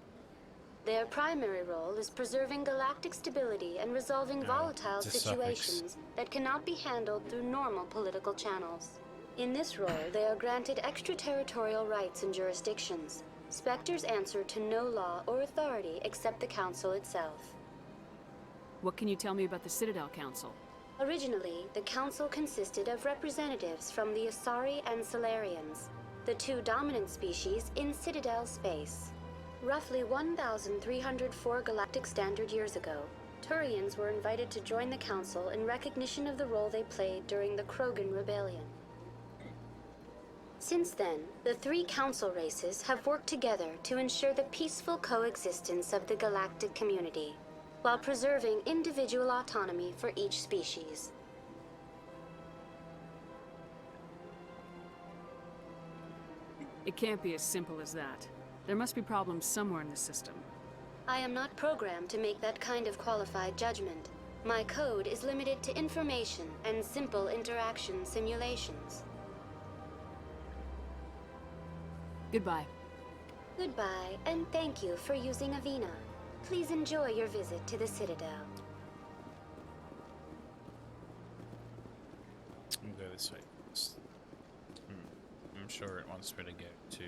Their primary role is preserving galactic stability and resolving volatile situations that cannot be handled through normal political channels. In this role, they are granted extraterritorial rights and jurisdictions. Spectres answer to no law or authority except the Council itself. What can you tell me about the Citadel Council? Originally, the Council consisted of representatives from the Asari and Salarians, the two dominant species in Citadel space. Roughly 1,304 galactic standard years ago, Turians were invited to join the Council in recognition of the role they played during the Krogan Rebellion. Since then, the three council races have worked together to ensure the peaceful coexistence of the galactic community, while preserving individual autonomy for each species. It can't be as simple as that. There must be problems somewhere in the system. I am not programmed to make that kind of qualified judgment. My code is limited to information and simple interaction simulations. Goodbye. Goodbye, and thank you for using Avina. Please enjoy your visit to the Citadel. I'll go this way first. I'm sure it wants me to get to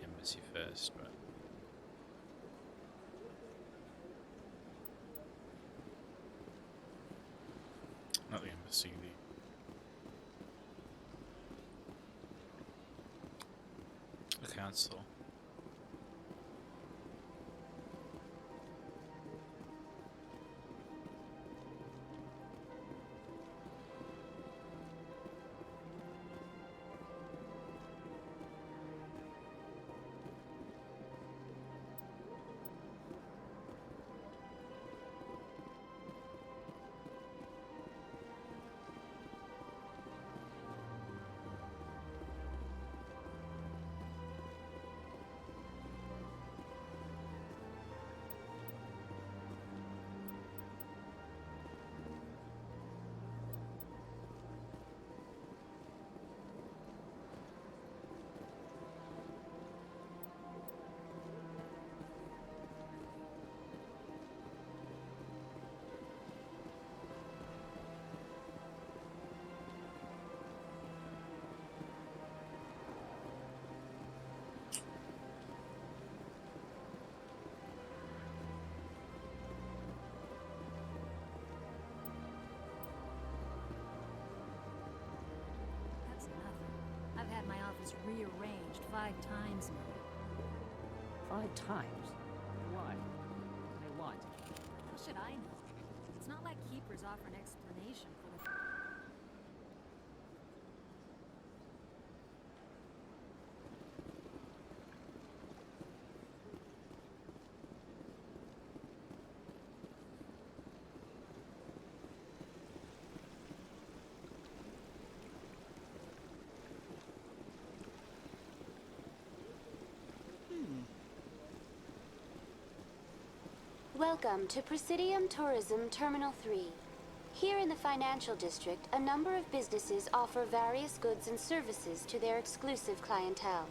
embassy first, but not the embassy, the council. I've had my office rearranged 5 times now. 5 times? Why? They what? How should I know? It's not like Keepers offer an explanation for the... Welcome to Presidium Tourism Terminal 3. Here in the financial district, a number of businesses offer various goods and services to their exclusive clientele.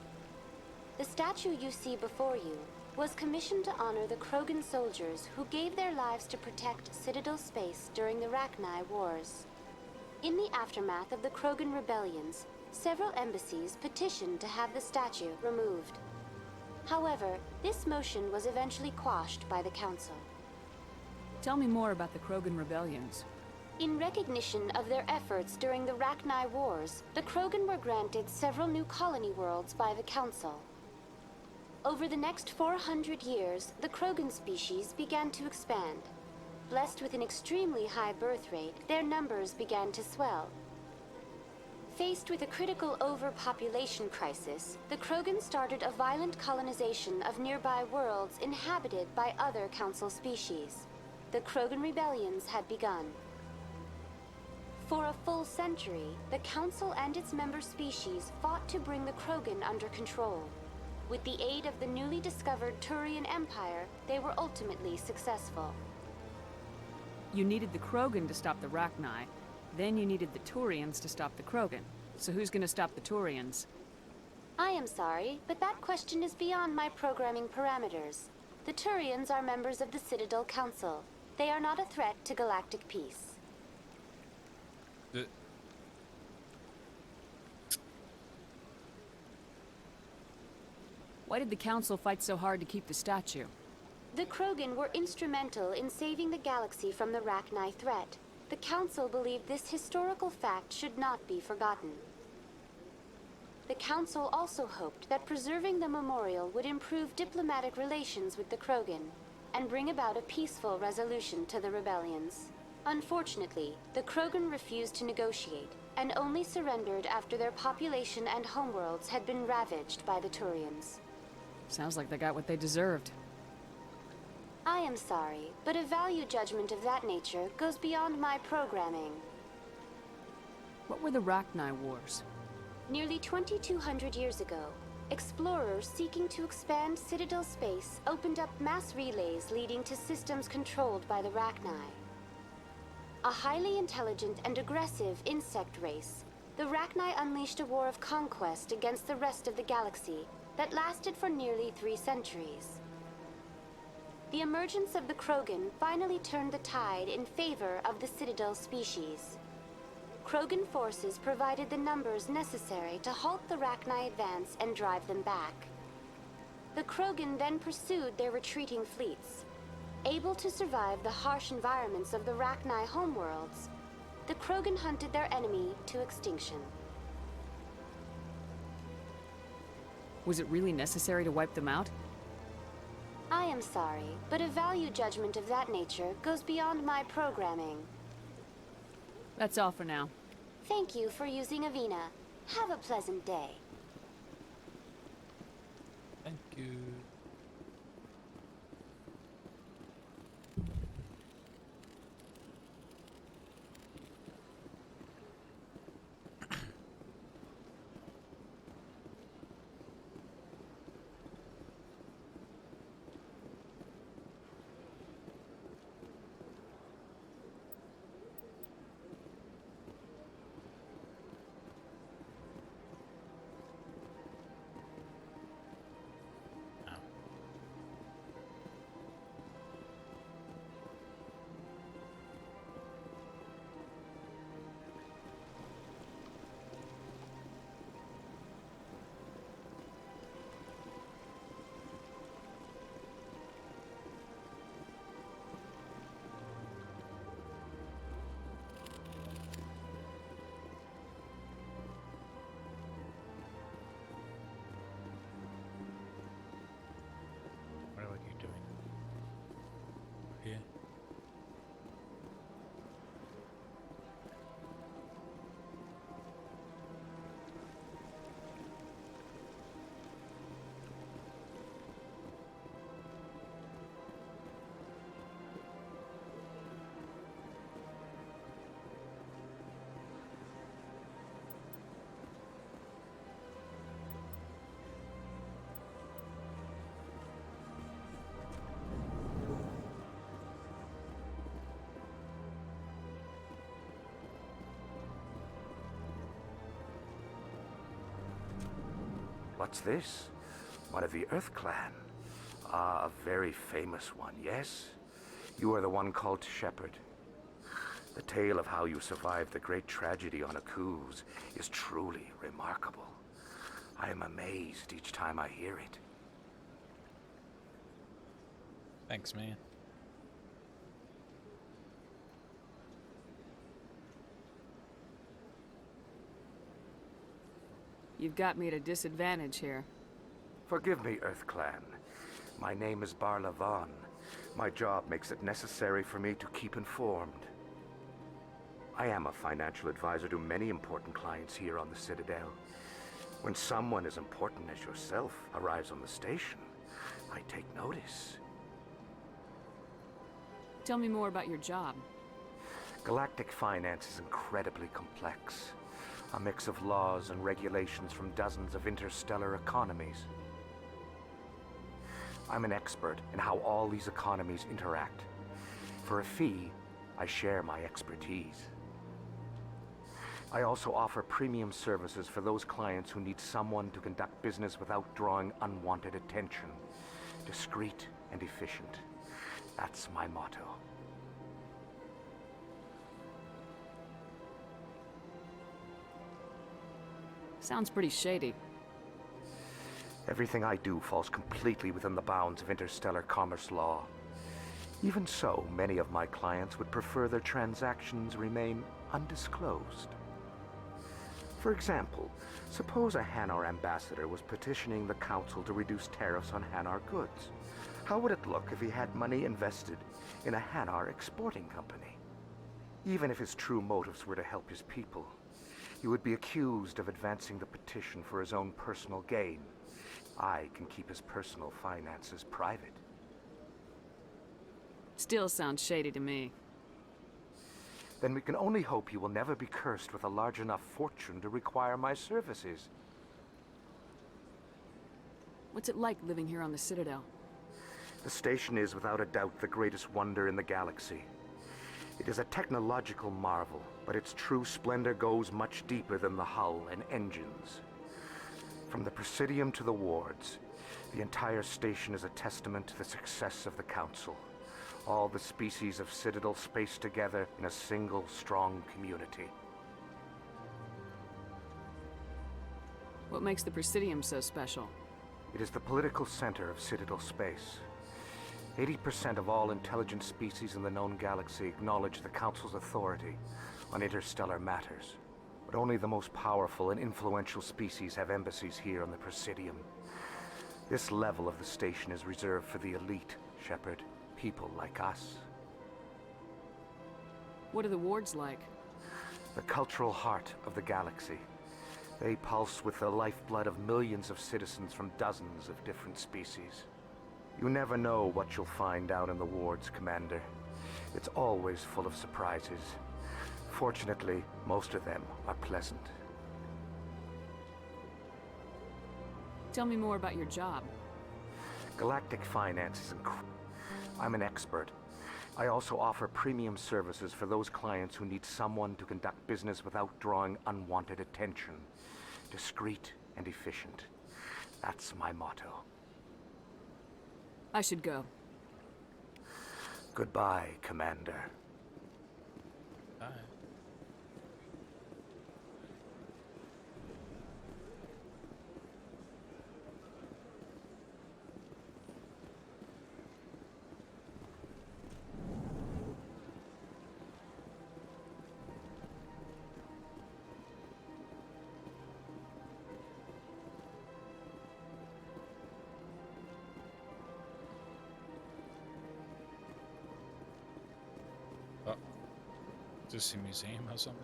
The statue you see before you was commissioned to honor the Krogan soldiers who gave their lives to protect Citadel space during the Rachni Wars. In the aftermath of the Krogan rebellions, several embassies petitioned to have the statue removed. However, this motion was eventually quashed by the Council. Tell me more about the Krogan rebellions. In recognition of their efforts during the Rachni Wars, the Krogan were granted several new colony worlds by the Council. Over the next 400 years, the Krogan species began to expand. Blessed with an extremely high birth rate, their numbers began to swell. Faced with a critical overpopulation crisis, the Krogan started a violent colonization of nearby worlds inhabited by other Council species. The Krogan rebellions had begun. For a full century, the Council and its member species fought to bring the Krogan under control. With the aid of the newly discovered Turian Empire, they were ultimately successful. You needed the Krogan to stop the Rachni. Then you needed the Turians to stop the Krogan. So who's gonna stop the Turians? I am sorry, but that question is beyond my programming parameters. The Turians are members of the Citadel Council. They are not a threat to galactic peace. Why did the Council fight so hard to keep the statue? The Krogan were instrumental in saving the galaxy from the Rachni threat. The Council believed this historical fact should not be forgotten. The Council also hoped that preserving the memorial would improve diplomatic relations with the Krogan and bring about a peaceful resolution to the rebellions. Unfortunately, the Krogan refused to negotiate and only surrendered after their population and homeworlds had been ravaged by the Turians. Sounds like they got what they deserved. I am sorry, but a value judgment of that nature goes beyond my programming. What were the Rachni Wars? Nearly 2,200 years ago, explorers seeking to expand Citadel space opened up mass relays leading to systems controlled by the Rachni. A highly intelligent and aggressive insect race, the Rachni unleashed a war of conquest against the rest of the galaxy that lasted for nearly 3 centuries. The emergence of the Krogan finally turned the tide in favor of the Citadel species. Krogan forces provided the numbers necessary to halt the Rachni advance and drive them back. The Krogan then pursued their retreating fleets. Able to survive the harsh environments of the Rachni homeworlds, the Krogan hunted their enemy to extinction. Was it really necessary to wipe them out? I am sorry, but a value judgment of that nature goes beyond my programming. That's all for now. Thank you for using Avina. Have a pleasant day. Thank you. What's this? One of the Earth Clan. Ah, a very famous one, yes? You are the one called Shepard. The tale of how you survived the great tragedy on Akuz is truly remarkable. I am amazed each time I hear it. Thanks, man. You've got me at a disadvantage here. Forgive me, Earth Clan. My name is Barla Vaughn. My job makes it necessary for me to keep informed. I am a financial advisor to many important clients here on the Citadel. When someone as important as yourself arrives on the station, I take notice. Tell me more about your job. Galactic finance is incredibly complex. A mix of laws and regulations from dozens of interstellar economies. I'm an expert in how all these economies interact. For a fee, I share my expertise. I also offer premium services for those clients who need someone to conduct business without drawing unwanted attention. Discreet and efficient. That's my motto. Sounds pretty shady. Everything I do falls completely within the bounds of interstellar commerce law. Even so, many of my clients would prefer their transactions remain undisclosed. For example, suppose a Hanar ambassador was petitioning the Council to reduce tariffs on Hanar goods. How would it look if he had money invested in a Hanar exporting company? Even if his true motives were to help his people, he would be accused of advancing the petition for his own personal gain. I can keep his personal finances private. Still sounds shady to me. Then we can only hope you will never be cursed with a large enough fortune to require my services. What's it like living here on the Citadel? The station is without a doubt the greatest wonder in the galaxy. It is a technological marvel, but its true splendor goes much deeper than the hull and engines. From the Presidium to the wards, the entire station is a testament to the success of the Council. All the species of Citadel spaced together in a single, strong community. What makes the Presidium so special? It is the political center of Citadel space. 80% of all intelligent species in the known galaxy acknowledge the Council's authority on interstellar matters. But only the most powerful and influential species have embassies here on the Presidium. This level of the station is reserved for the elite, Shepard. People like us. What are the wards like? The cultural heart of the galaxy. They pulse with the lifeblood of millions of citizens from dozens of different species. You never know what you'll find down in the wards, Commander. It's always full of surprises. Fortunately, most of them are pleasant. Tell me more about your job. Galactic finance is incredible. I'm an expert. I also offer premium services for those clients who need someone to conduct business without drawing unwanted attention. Discreet and efficient. That's my motto. I should go. Goodbye, Commander. Bye. Is this a museum or something?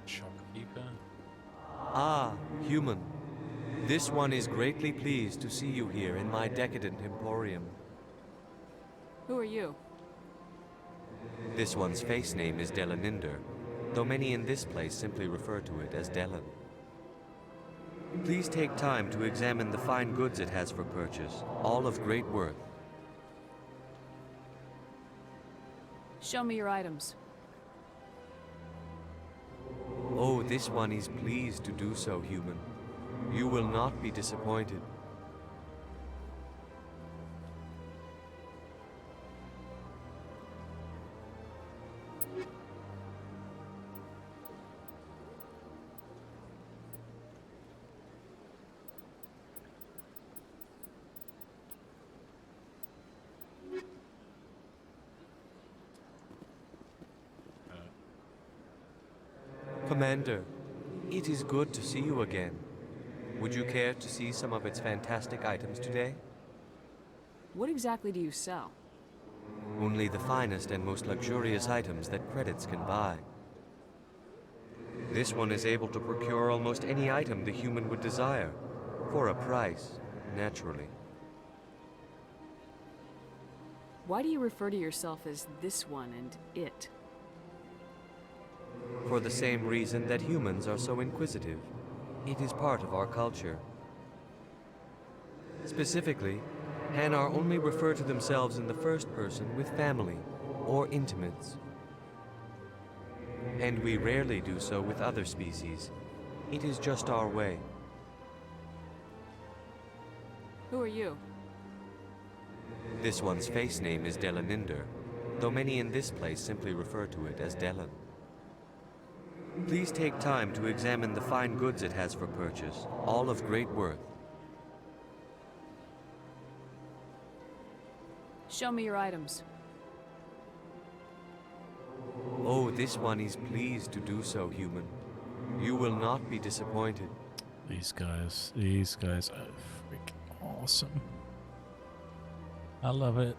Shopkeeper? Ah, human. This one is greatly pleased to see you here in my decadent emporium. Who are you? This one's face name is Delaninder, though many in this place simply refer to it as Delan. Please take time to examine the fine goods it has for purchase, all of great worth. Show me your items. Oh, this one is pleased to do so, human. You will not be disappointed. Commander, it is good to see you again. Would you care to see some of its fantastic items today? What exactly do you sell? Only the finest and most luxurious items that credits can buy. This one is able to procure almost any item the human would desire, for a price, naturally. Why do you refer to yourself as this one and it? For the same reason that humans are so inquisitive. It is part of our culture. Specifically, Hanar only refer to themselves in the first person with family or intimates. And we rarely do so with other species. It is just our way. Who are you? This one's face name is Delaninder, though many in this place simply refer to it as Delan. Please take time to examine the fine goods it has for purchase, all of great worth. Show me your items. Oh, this one is pleased to do so, human. You will not be disappointed. These guys are freaking awesome. I love it.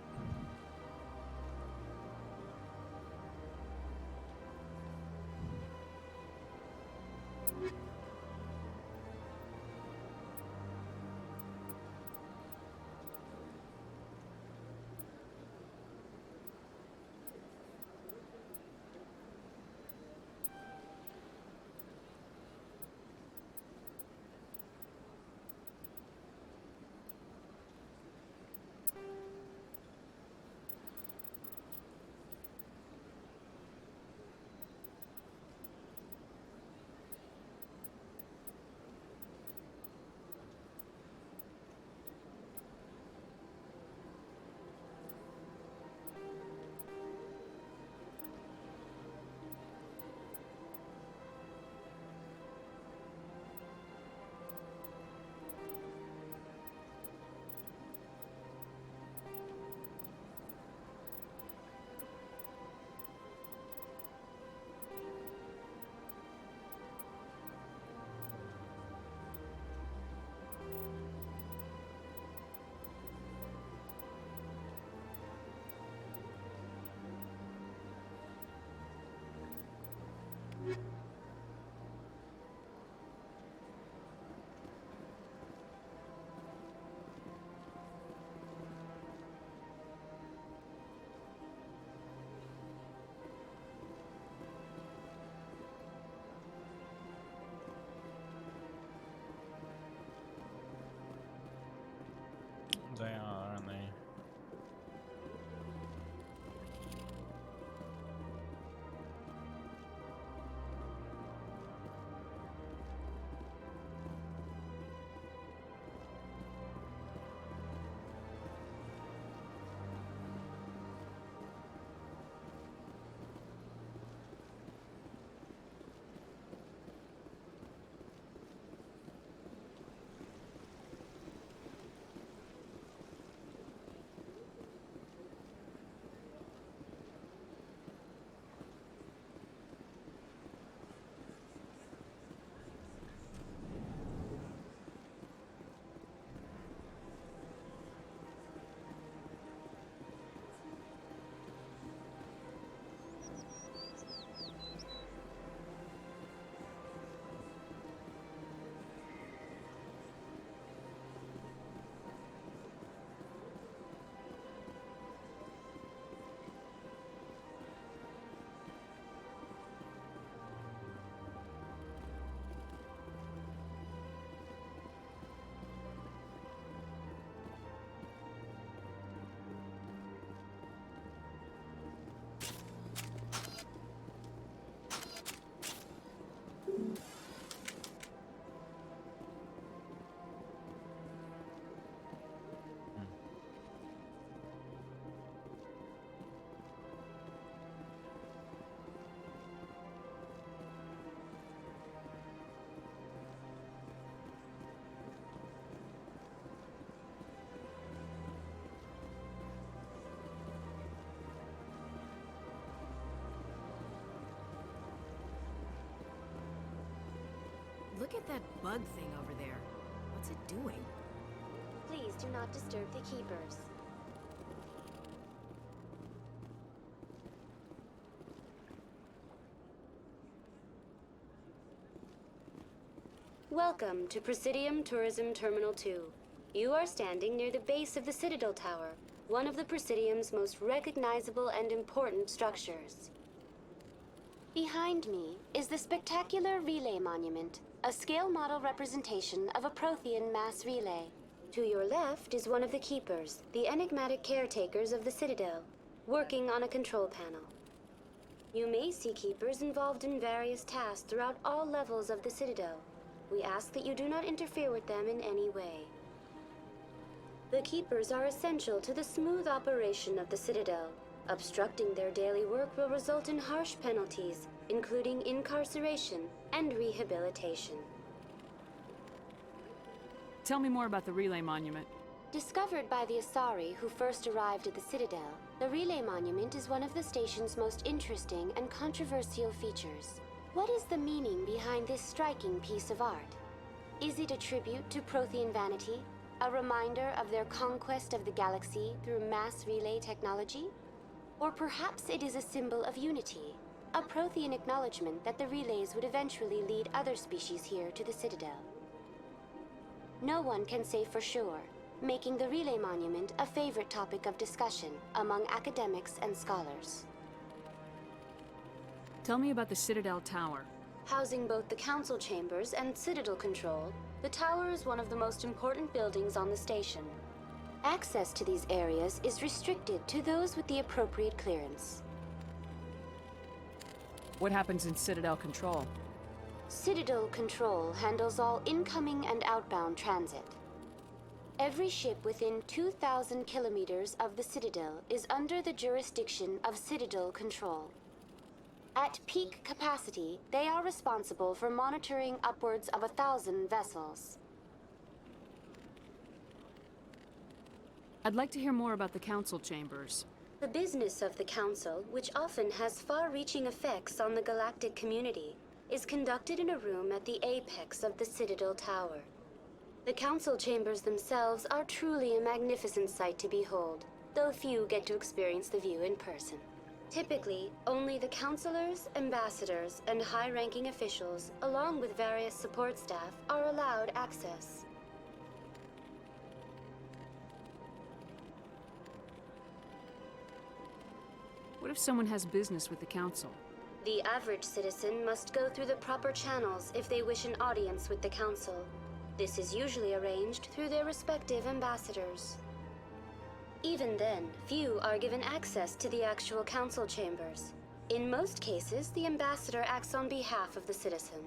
Look at that bug thing over there. What's it doing? Please do not disturb the keepers. Welcome to Presidium Tourism Terminal 2. You are standing near the base of the Citadel Tower, one of the Presidium's most recognizable and important structures. Behind me is the spectacular Relay Monument, a scale model representation of a Prothean mass relay. To your left is one of the Keepers, the enigmatic caretakers of the Citadel, working on a control panel. You may see Keepers involved in various tasks throughout all levels of the Citadel. We ask that you do not interfere with them in any way. The Keepers are essential to the smooth operation of the Citadel. Obstructing their daily work will result in harsh penalties, including incarceration and rehabilitation. Tell me more about the Relay Monument. Discovered by the Asari who first arrived at the Citadel, the Relay Monument is one of the station's most interesting and controversial features. What is the meaning behind this striking piece of art? Is it a tribute to Prothean vanity? A reminder of their conquest of the galaxy through mass relay technology? Or perhaps it is a symbol of unity, a Prothean acknowledgement that the relays would eventually lead other species here to the Citadel. No one can say for sure, making the Relay Monument a favorite topic of discussion among academics and scholars. Tell me about the Citadel Tower. Housing both the council chambers and Citadel control, the tower is one of the most important buildings on the station. Access to these areas is restricted to those with the appropriate clearance. What happens in Citadel Control? Citadel Control handles all incoming and outbound transit. Every ship within 2,000 kilometers of the Citadel is under the jurisdiction of Citadel Control. At peak capacity, they are responsible for monitoring upwards of 1,000 vessels. I'd like to hear more about the council chambers. The business of the Council, which often has far-reaching effects on the galactic community, is conducted in a room at the apex of the Citadel Tower. The Council chambers themselves are truly a magnificent sight to behold, though few get to experience the view in person. Typically, only the councilors, ambassadors, and high-ranking officials, along with various support staff, are allowed access. What if someone has business with the council? The average citizen must go through the proper channels if they wish an audience with the council. This is usually arranged through their respective ambassadors. Even then, few are given access to the actual council chambers. In most cases, the ambassador acts on behalf of the citizen.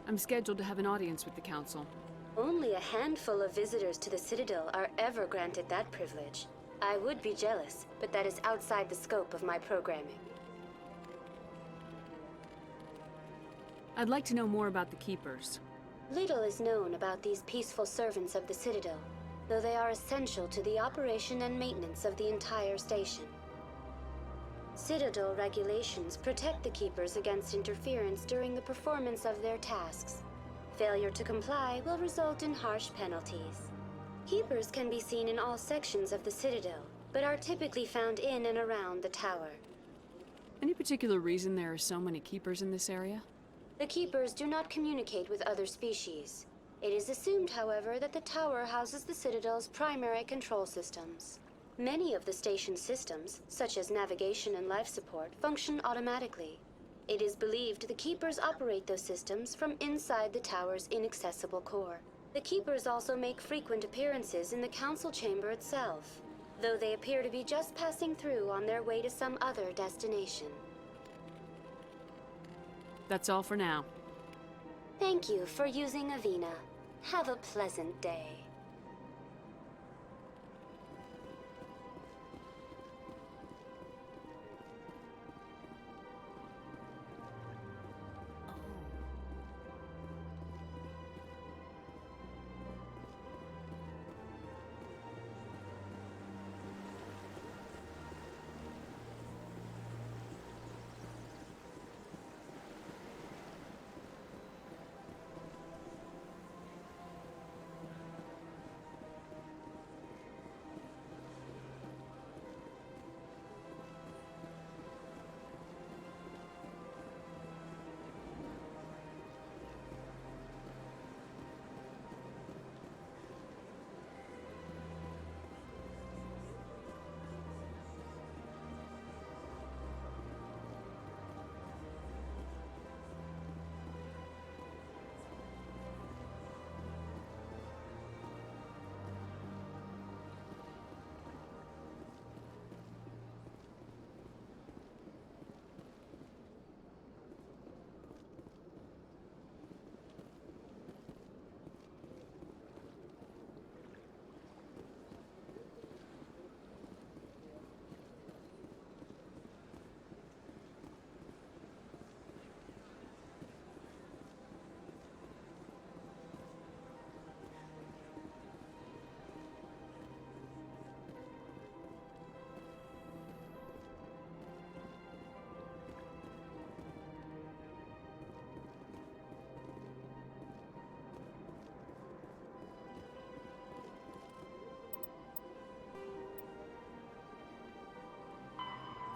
I'm scheduled to have an audience with the council. Only a handful of visitors to the Citadel are ever granted that privilege. I would be jealous, but that is outside the scope of my programming. I'd like to know more about the Keepers. Little is known about these peaceful servants of the Citadel, though they are essential to the operation and maintenance of the entire station. Citadel regulations protect the Keepers against interference during the performance of their tasks. Failure to comply will result in harsh penalties. Keepers can be seen in all sections of the Citadel, but are typically found in and around the tower. Any particular reason there are so many Keepers in this area? The Keepers do not communicate with other species. It is assumed, however, that the tower houses the Citadel's primary control systems. Many of the station's systems, such as navigation and life support, function automatically. It is believed the Keepers operate those systems from inside the tower's inaccessible core. The Keepers also make frequent appearances in the council chamber itself, though they appear to be just passing through on their way to some other destination. That's all for now. Thank you for using Avina. Have a pleasant day.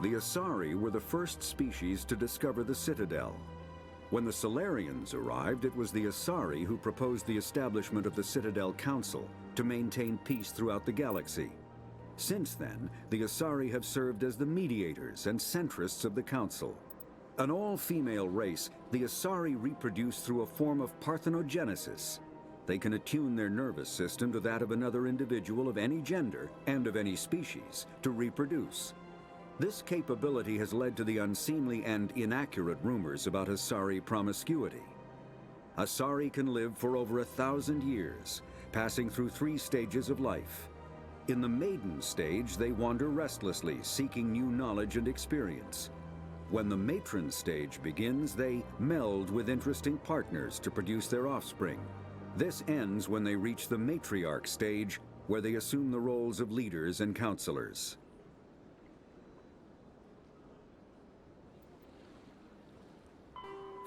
The Asari were the first species to discover the Citadel. When the Solarians arrived, it was the Asari who proposed the establishment of the Citadel Council to maintain peace throughout the galaxy. Since then, the Asari have served as the mediators and centrists of the Council. An all-female race, the Asari reproduce through a form of parthenogenesis. They can attune their nervous system to that of another individual of any gender and of any species to reproduce. This capability has led to the unseemly and inaccurate rumors about Asari promiscuity. Asari can live for over 1,000 years, passing through 3 stages of life. In the maiden stage, they wander restlessly, seeking new knowledge and experience. When the matron stage begins, they meld with interesting partners to produce their offspring. This ends when they reach the matriarch stage, where they assume the roles of leaders and counselors.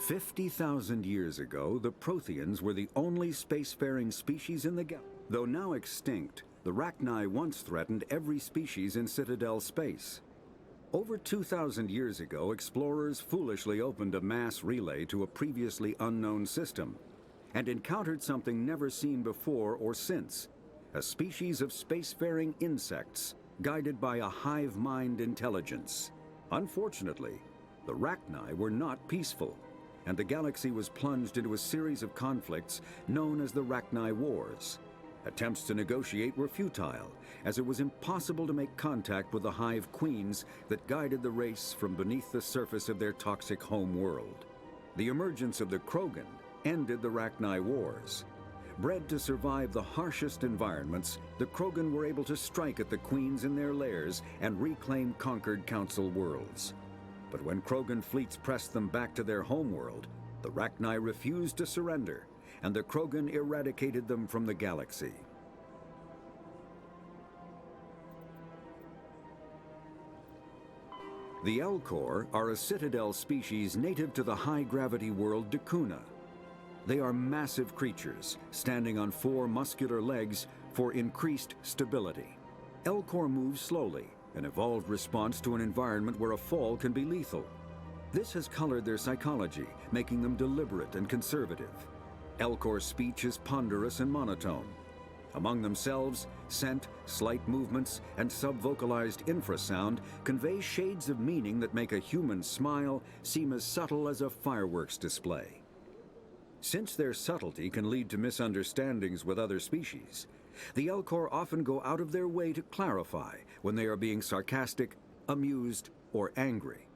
"50,000 years ago, the Protheans were the only spacefaring species in the galaxy. Though now extinct, the Rachni once threatened every species in Citadel space. Over 2,000 years ago, explorers foolishly opened a mass relay to a previously unknown system and encountered something never seen before or since, a species of spacefaring insects guided by a hive mind intelligence. Unfortunately, the Rachni were not peaceful, and the galaxy was plunged into a series of conflicts known as the Rachni Wars. Attempts to negotiate were futile, as it was impossible to make contact with the hive queens that guided the race from beneath the surface of their toxic home world. The emergence of the Krogan ended the Rachni Wars. Bred to survive the harshest environments, the Krogan were able to strike at the queens in their lairs and reclaim conquered Council worlds. But when Krogan fleets pressed them back to their homeworld, the Rachni refused to surrender, and the Krogan eradicated them from the galaxy. The Elcor are a Citadel species native to the high-gravity world D'Kuna. They are massive creatures, standing on 4 muscular legs for increased stability. Elcor move slowly, an evolved response to an environment where a fall can be lethal. This has colored their psychology, making them deliberate and conservative. Elcor's speech is ponderous and monotone. Among themselves, scent, slight movements, and sub-vocalized infrasound convey shades of meaning that make a human smile seem as subtle as a fireworks display. Since their subtlety can lead to misunderstandings with other species, the Elcor often go out of their way to clarify when they are being sarcastic, amused, or angry.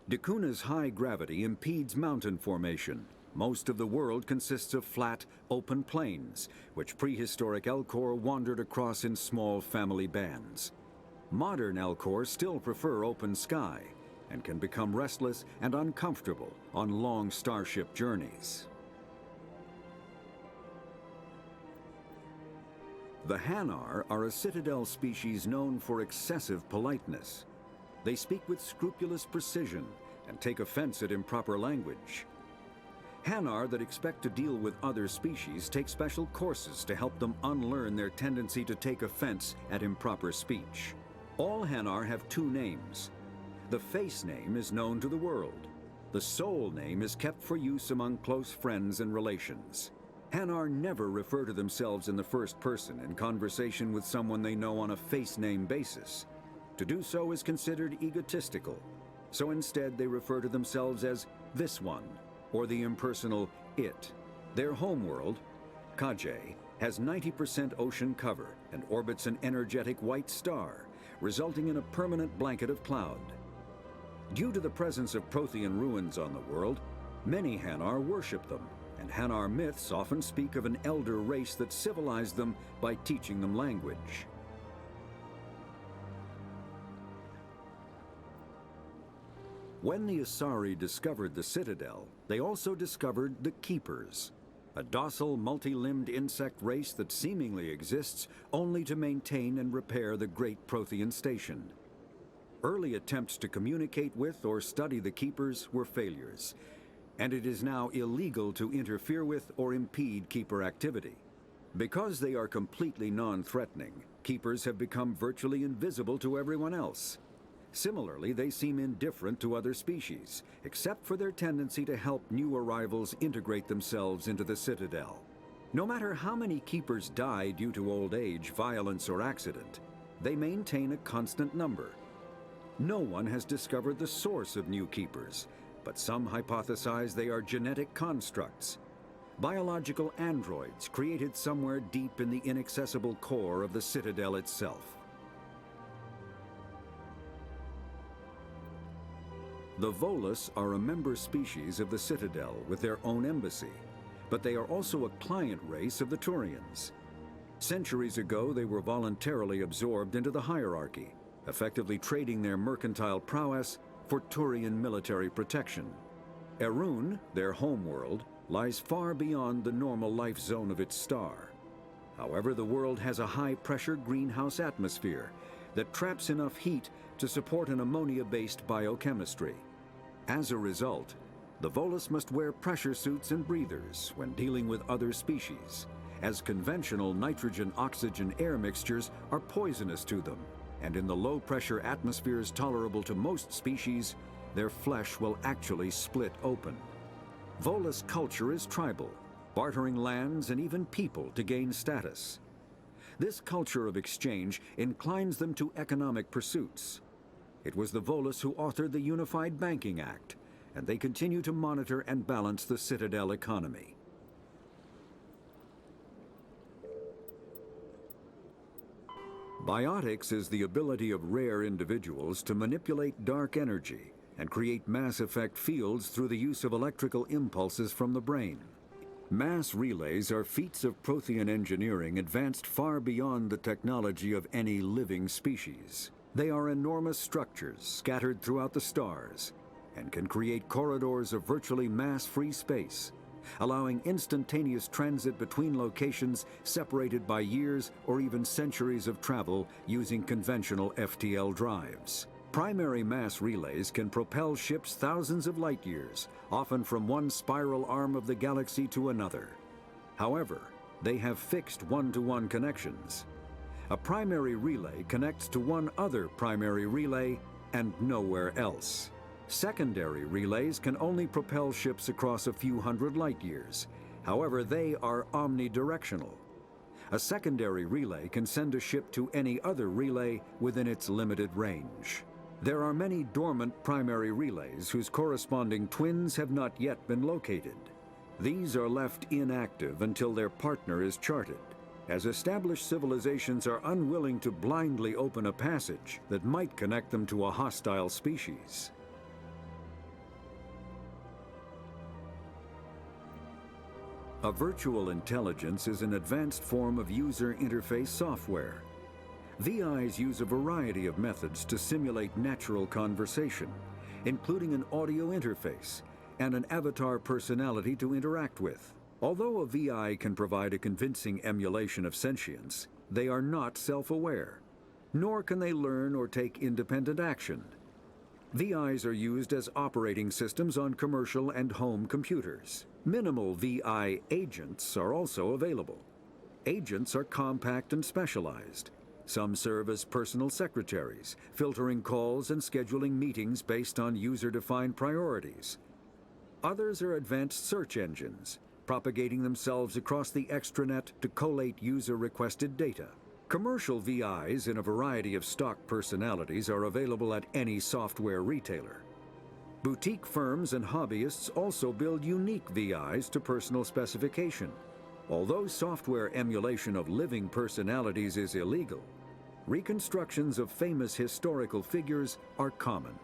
D'Kuna's high gravity impedes mountain formation. Most of the world consists of flat, open plains, which prehistoric Elcor wandered across in small family bands. Modern Elcor still prefer open sky, and can become restless and uncomfortable on long starship journeys. The Hanar are a Citadel species known for excessive politeness. They speak with scrupulous precision and take offense at improper language. Hanar that expect to deal with other species take special courses to help them unlearn their tendency to take offense at improper speech. All Hanar have 2 names. The face name is known to the world. The soul name is kept for use among close friends and relations. Hanar never refer to themselves in the first person in conversation with someone they know on a face name basis. To do so is considered egotistical, so instead they refer to themselves as this one, or the impersonal it. Their homeworld, Kajay, has 90% ocean cover and orbits an energetic white star, resulting in a permanent blanket of cloud. Due to the presence of Prothean ruins on the world, many Hanar worship them, and Hanar myths often speak of an elder race that civilized them by teaching them language. When the Asari discovered the Citadel, they also discovered the Keepers, a docile, multi-limbed insect race that seemingly exists only to maintain and repair the Great Prothean Station. Early attempts to communicate with or study the Keepers were failures, and it is now illegal to interfere with or impede Keeper activity. Because they are completely non-threatening, Keepers have become virtually invisible to everyone else. Similarly, they seem indifferent to other species, except for their tendency to help new arrivals integrate themselves into the Citadel. No matter how many keepers die due to old age, violence, or accident, they maintain a constant number. No one has discovered the source of new keepers, but some hypothesize they are genetic constructs, biological androids created somewhere deep in the inaccessible core of the Citadel itself. The Volus are a member species of the Citadel with their own embassy, but they are also a client race of the Turians. Centuries ago, they were voluntarily absorbed into the hierarchy, effectively trading their mercantile prowess for Turian military protection. Erun, their homeworld, lies far beyond the normal life zone of its star. However, the world has a high-pressure greenhouse atmosphere that traps enough heat to support an ammonia-based biochemistry. As a result, the Volus must wear pressure suits and breathers when dealing with other species, as conventional nitrogen-oxygen air mixtures are poisonous to them, and in the low-pressure atmospheres tolerable to most species, their flesh will actually split open. Volus culture is tribal, bartering lands and even people to gain status. This culture of exchange inclines them to economic pursuits. It was the Volus who authored the Unified Banking Act, and they continue to monitor and balance the Citadel economy. Biotics is the ability of rare individuals to manipulate dark energy and create mass effect fields through the use of electrical impulses from the brain. Mass relays are feats of Prothean engineering advanced far beyond the technology of any living species. They are enormous structures scattered throughout the stars and can create corridors of virtually mass-free space, allowing instantaneous transit between locations separated by years or even centuries of travel using conventional FTL drives. Primary mass relays can propel ships thousands of light years, often from one spiral arm of the galaxy to another. However, they have fixed one-to-one connections. A primary relay connects to one other primary relay and nowhere else. Secondary relays can only propel ships across a few hundred light years. However, they are omnidirectional. A secondary relay can send a ship to any other relay within its limited range. There are many dormant primary relays whose corresponding twins have not yet been located. These are left inactive until their partner is charted, as established civilizations are unwilling to blindly open a passage that might connect them to a hostile species. A virtual intelligence is an advanced form of user interface software. VIs use a variety of methods to simulate natural conversation, including an audio interface and an avatar personality to interact with. Although a VI can provide a convincing emulation of sentience, they are not self-aware, nor can they learn or take independent action. VIs are used as operating systems on commercial and home computers. Minimal VI agents are also available. Agents are compact and specialized. Some serve as personal secretaries, filtering calls and scheduling meetings based on user-defined priorities. Others are advanced search engines, propagating themselves across the extranet to collate user-requested data. Commercial VIs in a variety of stock personalities are available at any software retailer. Boutique firms and hobbyists also build unique VIs to personal specification. Although software emulation of living personalities is illegal, reconstructions of famous historical figures are common.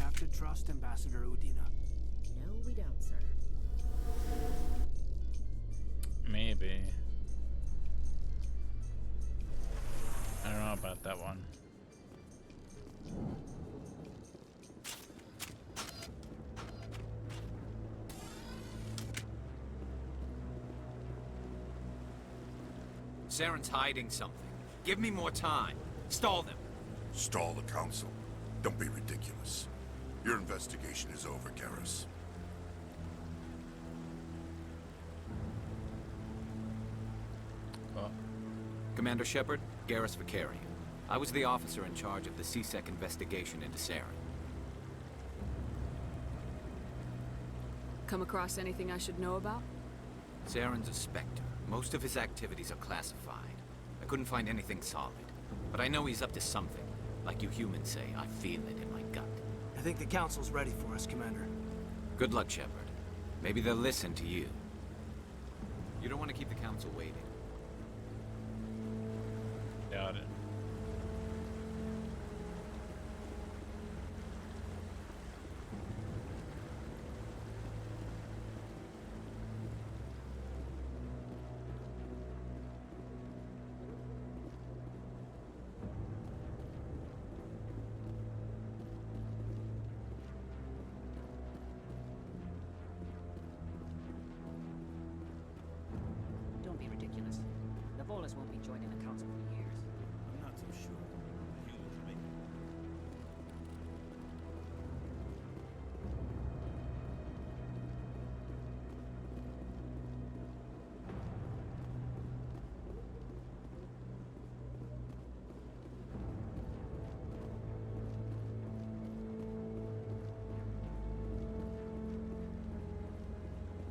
have to trust Ambassador Udina. No, we don't, sir. Maybe. I don't know about that one. Saren's hiding something. Give me more time. Stall them. Stall the council? Don't be ridiculous. Your investigation is over, Garrus. Commander Shepard, Garrus Vakarian. I was the officer in charge of the C-Sec investigation into Saren. Come across anything I should know about? Saren's a Spectre. Most of his activities are classified. I couldn't find anything solid. But I know he's up to something. Like you humans say, I feel it in my gut. I think the Council's ready for us, Commander. Good luck, Shepard. Maybe they'll listen to you. You don't want to keep the Council waiting. Doubt it. Don't be ridiculous. The Volus won't be joining the Council for years. I'm not so sure. Humans make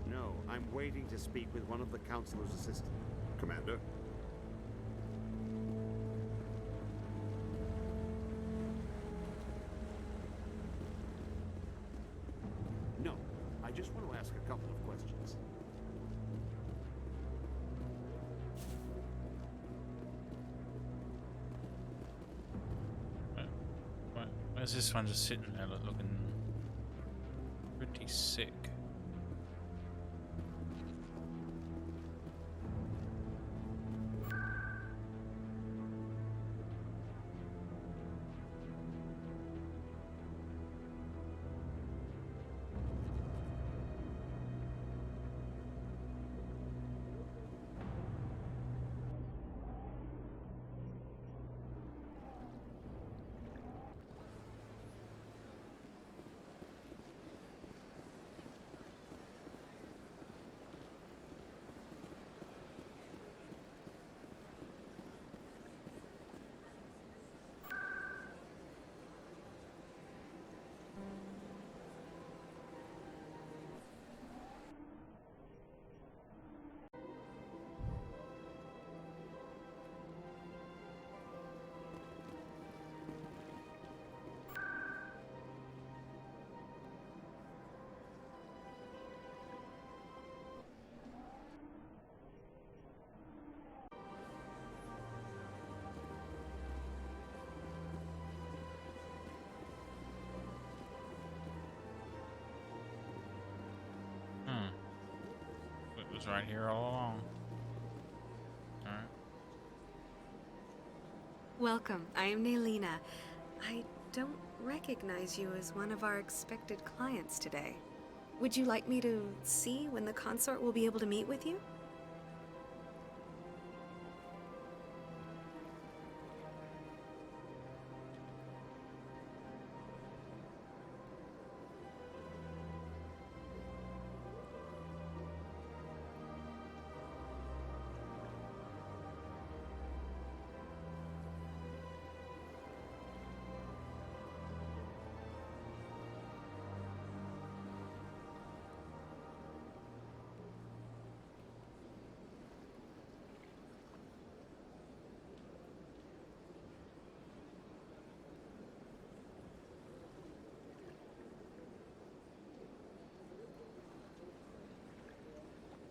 No, I'm waiting to speak with one of the Councilor's assistants. Commander? No, I just want to ask a couple of questions. Where's this one just sitting there looking pretty sick? It was right here all along. Alright. Welcome. I am Nelina. I don't recognize you as one of our expected clients today. Would you like me to see when the consort will be able to meet with you?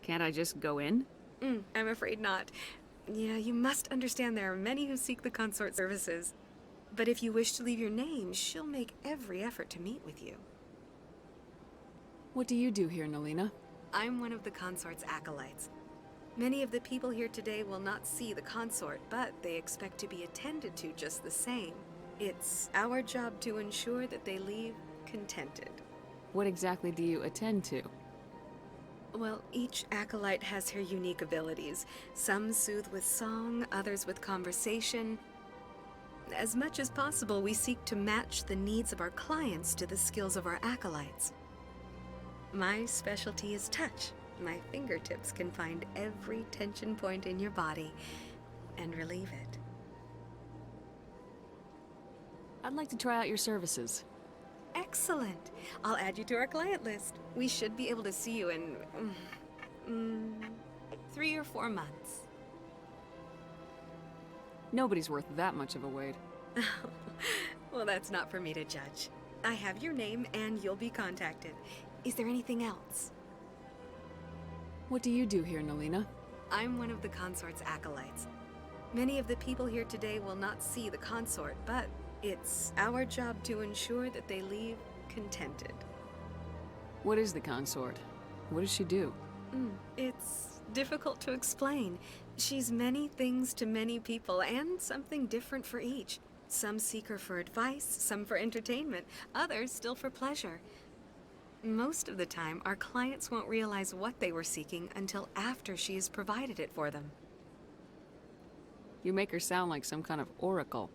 Can't I just go in? I'm afraid not. Yeah, you must understand there are many who seek the consort services. But if you wish to leave your name, she'll make every effort to meet with you. What do you do here, Nelina? I'm one of the consort's acolytes. Many of the people here today will not see the consort, but they expect to be attended to just the same. It's our job to ensure that they leave contented. What exactly do you attend to? Well, each acolyte has her unique abilities. Some soothe with song, others with conversation. As much as possible, we seek to match the needs of our clients to the skills of our acolytes. My specialty is touch. My fingertips can find every tension point in your body and relieve it. I'd like to try out your services. Excellent. I'll add you to our client list. We should be able to see you in 3 or 4 months. Nobody's worth that much of a wait. Well, that's not for me to judge. I have your name and you'll be contacted. Is there anything else? What do you do here, Nelina? I'm one of the consort's acolytes. Many of the people here today will not see the consort, but it's our job to ensure that they leave contented. What is the consort? What does she do? It's difficult to explain. She's many things to many people, and something different for each. Some seek her for advice, some for entertainment, others still for pleasure. Most of the time, our clients won't realize what they were seeking until after she has provided it for them. You make her sound like some kind of oracle.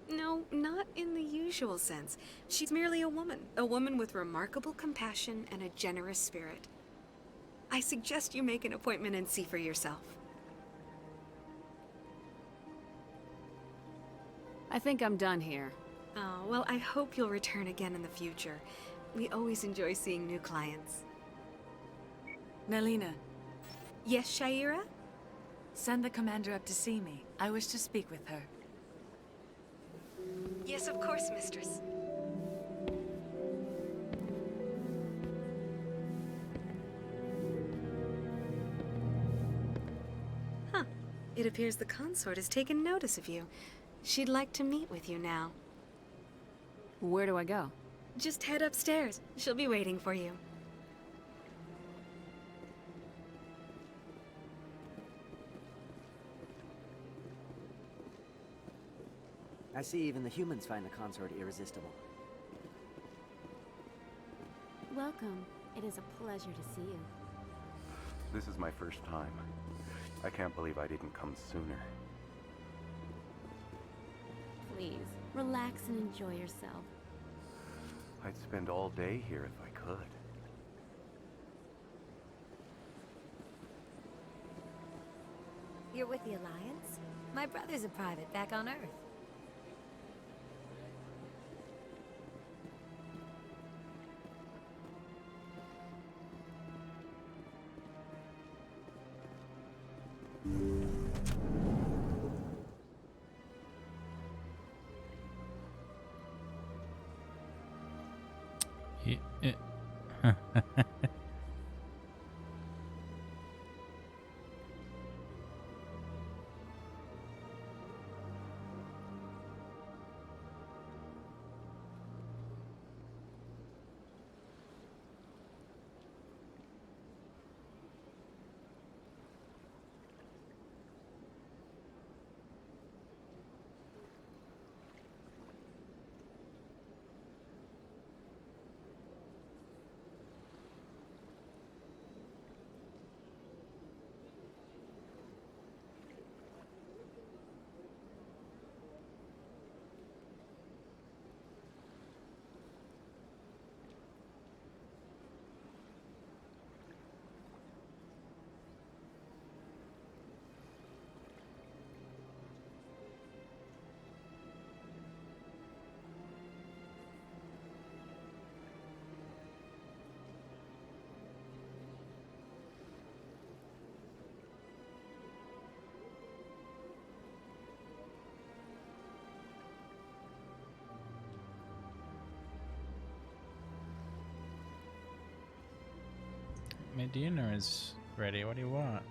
No, not in the usual sense. She's merely a woman with remarkable compassion and a generous spirit. I suggest you make an appointment and see for yourself. I think I'm done here. Oh, well, I hope you'll return again in the future. We always enjoy seeing new clients. Nelina. Yes, Sha'ira? Send the commander up to see me. I wish to speak with her. Yes, of course, mistress. Huh. It appears the consort has taken notice of you. She'd like to meet with you now. Where do I go? Just head upstairs. She'll be waiting for you. I see even the humans find the consort irresistible. Welcome. It is a pleasure to see you. This is my first time. I can't believe I didn't come sooner. Please, relax and enjoy yourself. I'd spend all day here if I could. You're with the Alliance? My brother's a private back on Earth. My dinner is ready. What do you want?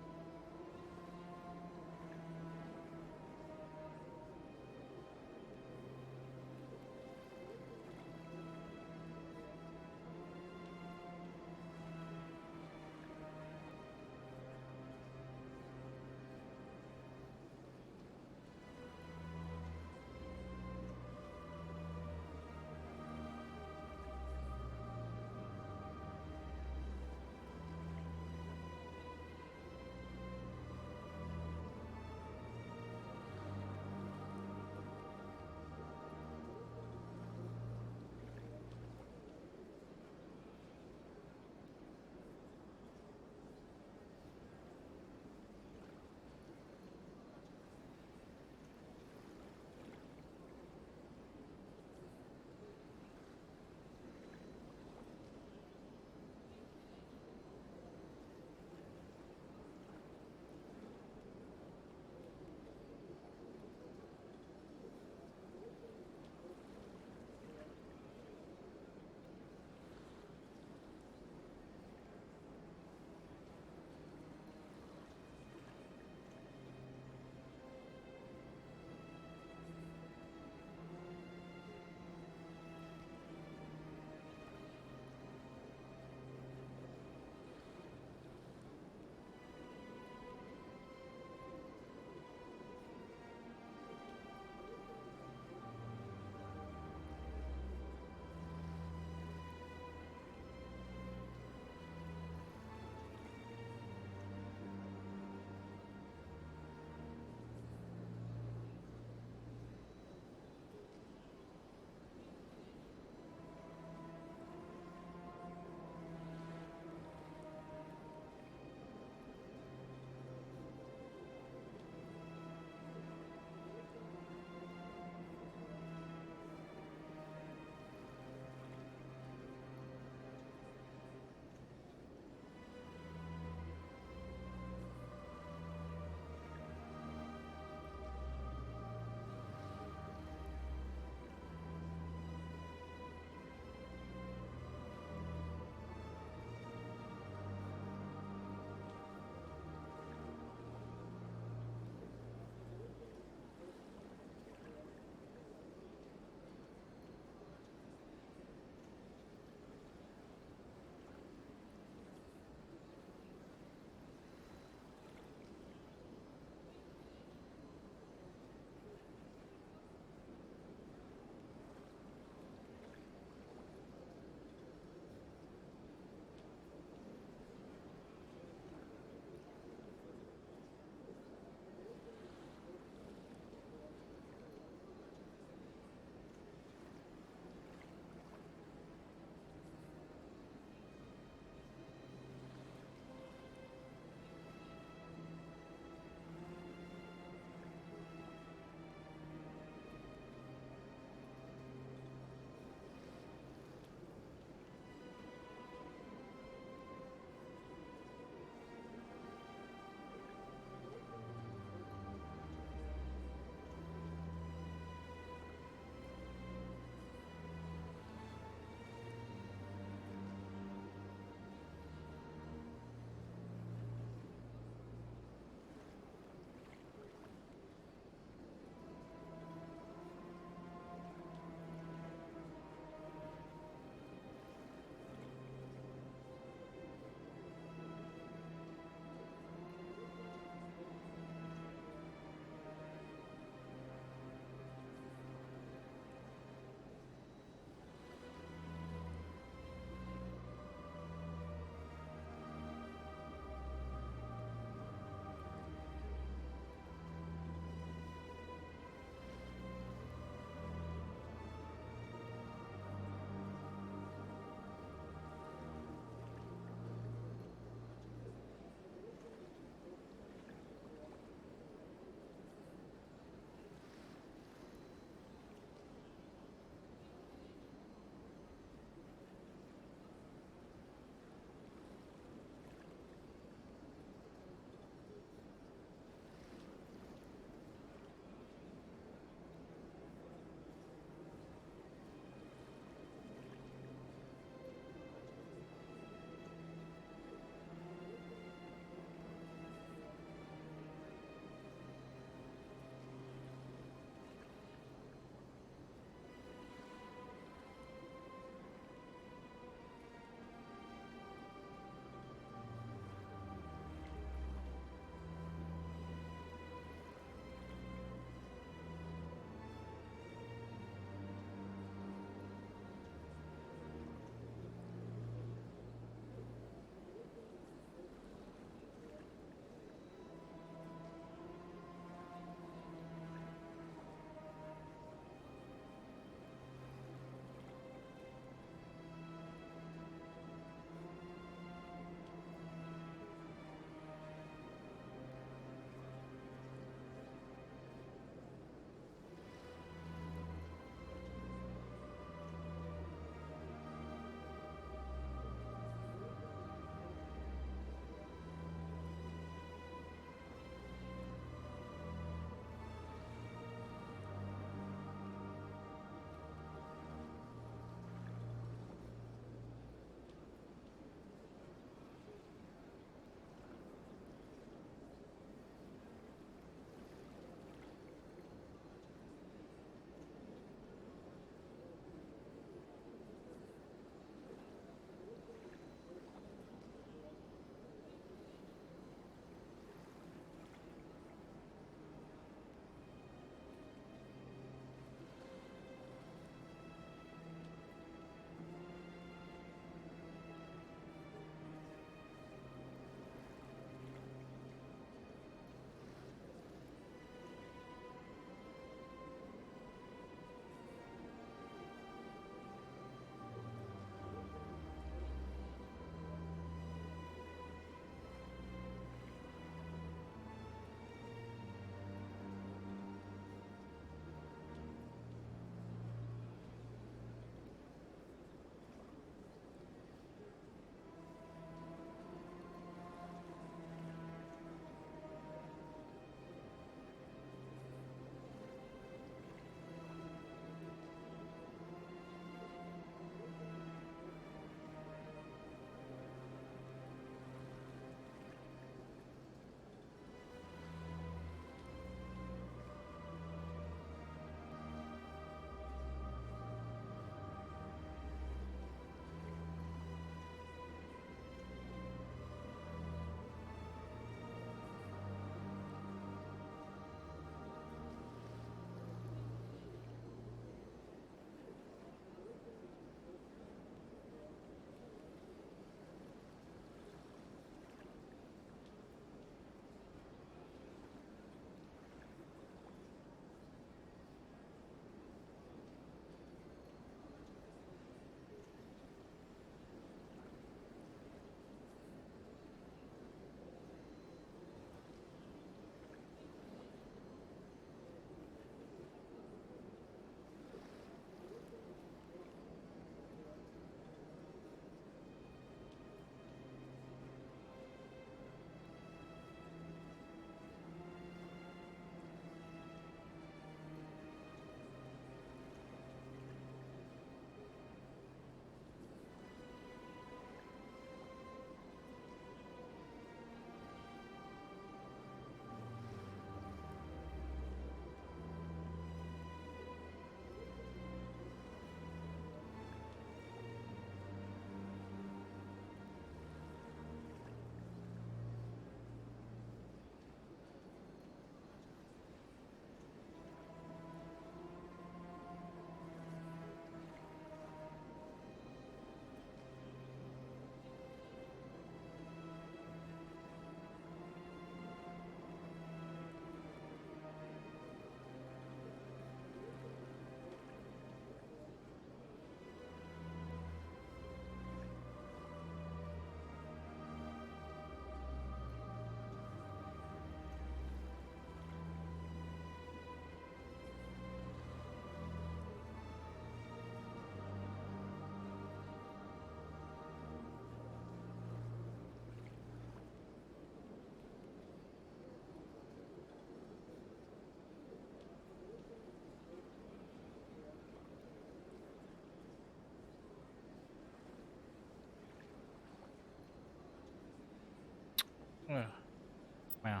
Wow.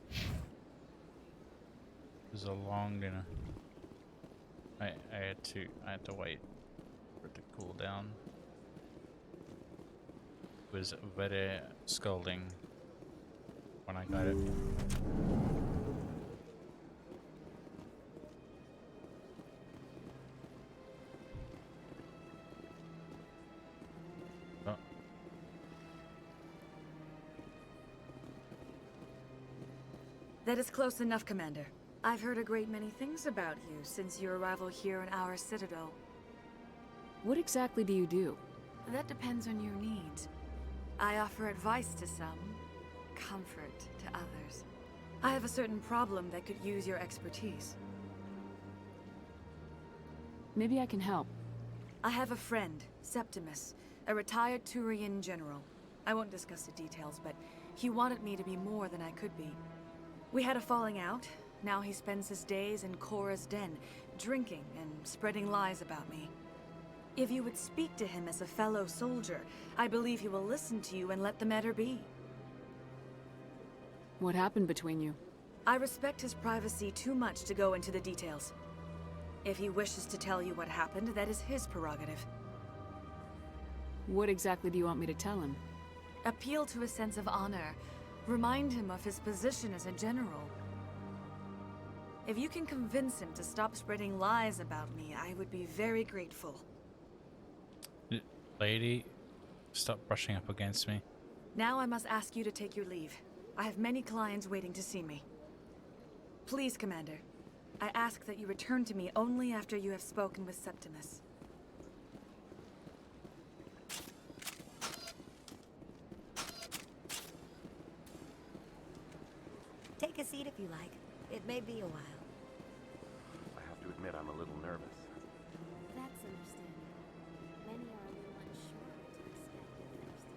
It was a long dinner. I had to wait for it to cool down. It was very scalding when I got it. Oh. That is close enough, Commander. I've heard a great many things about you since your arrival here in our citadel. What exactly do you do? That depends on your needs. I offer advice to some, comfort to others. I have a certain problem that could use your expertise. Maybe I can help. I have a friend, Septimus, a retired Turian general. I won't discuss the details, but he wanted me to be more than I could be. We had a falling out. Now he spends his days in Korra's den, drinking and spreading lies about me. If you would speak to him as a fellow soldier, I believe he will listen to you and let the matter be. What happened between you? I respect his privacy too much to go into the details. If he wishes to tell you what happened, that is his prerogative. What exactly do you want me to tell him? Appeal to his sense of honor. Remind him of his position as a general. If you can convince him to stop spreading lies about me, I would be very grateful. Lady, stop brushing up against me. Now I must ask you to take your leave. I have many clients waiting to see me. Please, Commander. I ask that you return to me only after you have spoken with Septimus. Take a seat if you like. It may be a while. I have to admit I'm a little nervous. That's understandable. Many are a little unsure what to expect at first.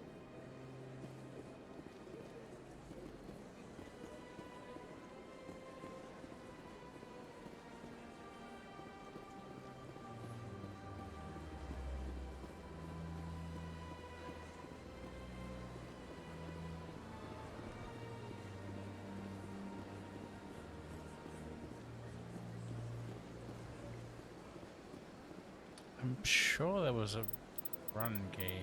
I'm sure there was a run key.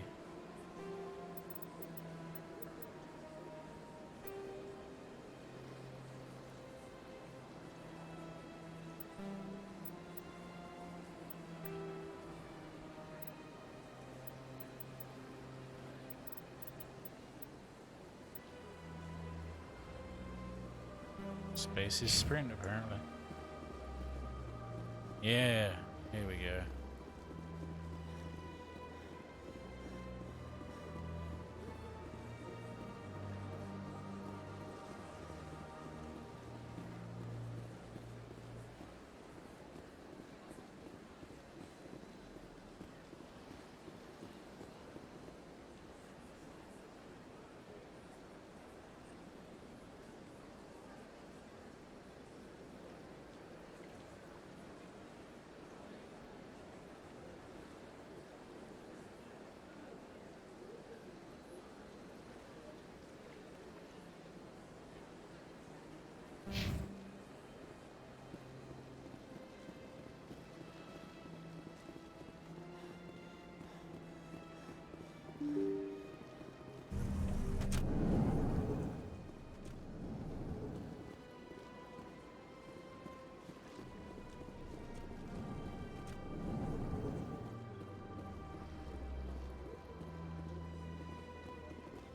Space is sprint, apparently. Yeah, here we go.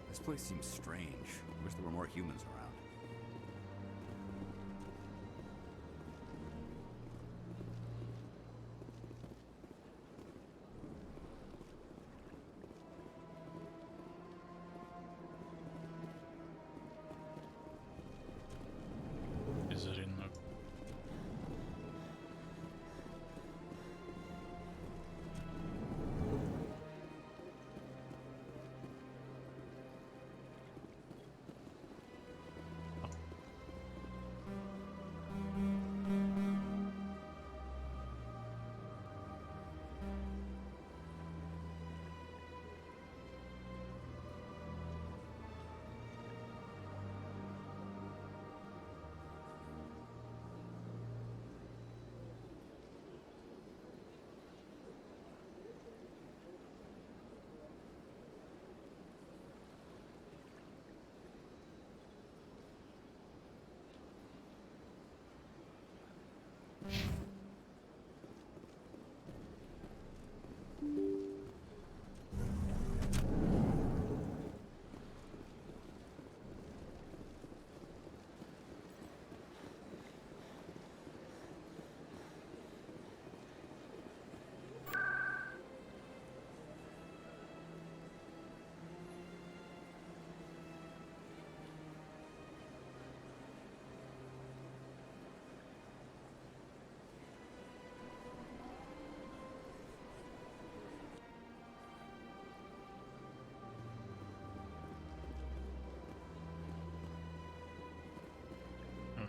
This place seems strange. I wish there were more humans around. Is it in the...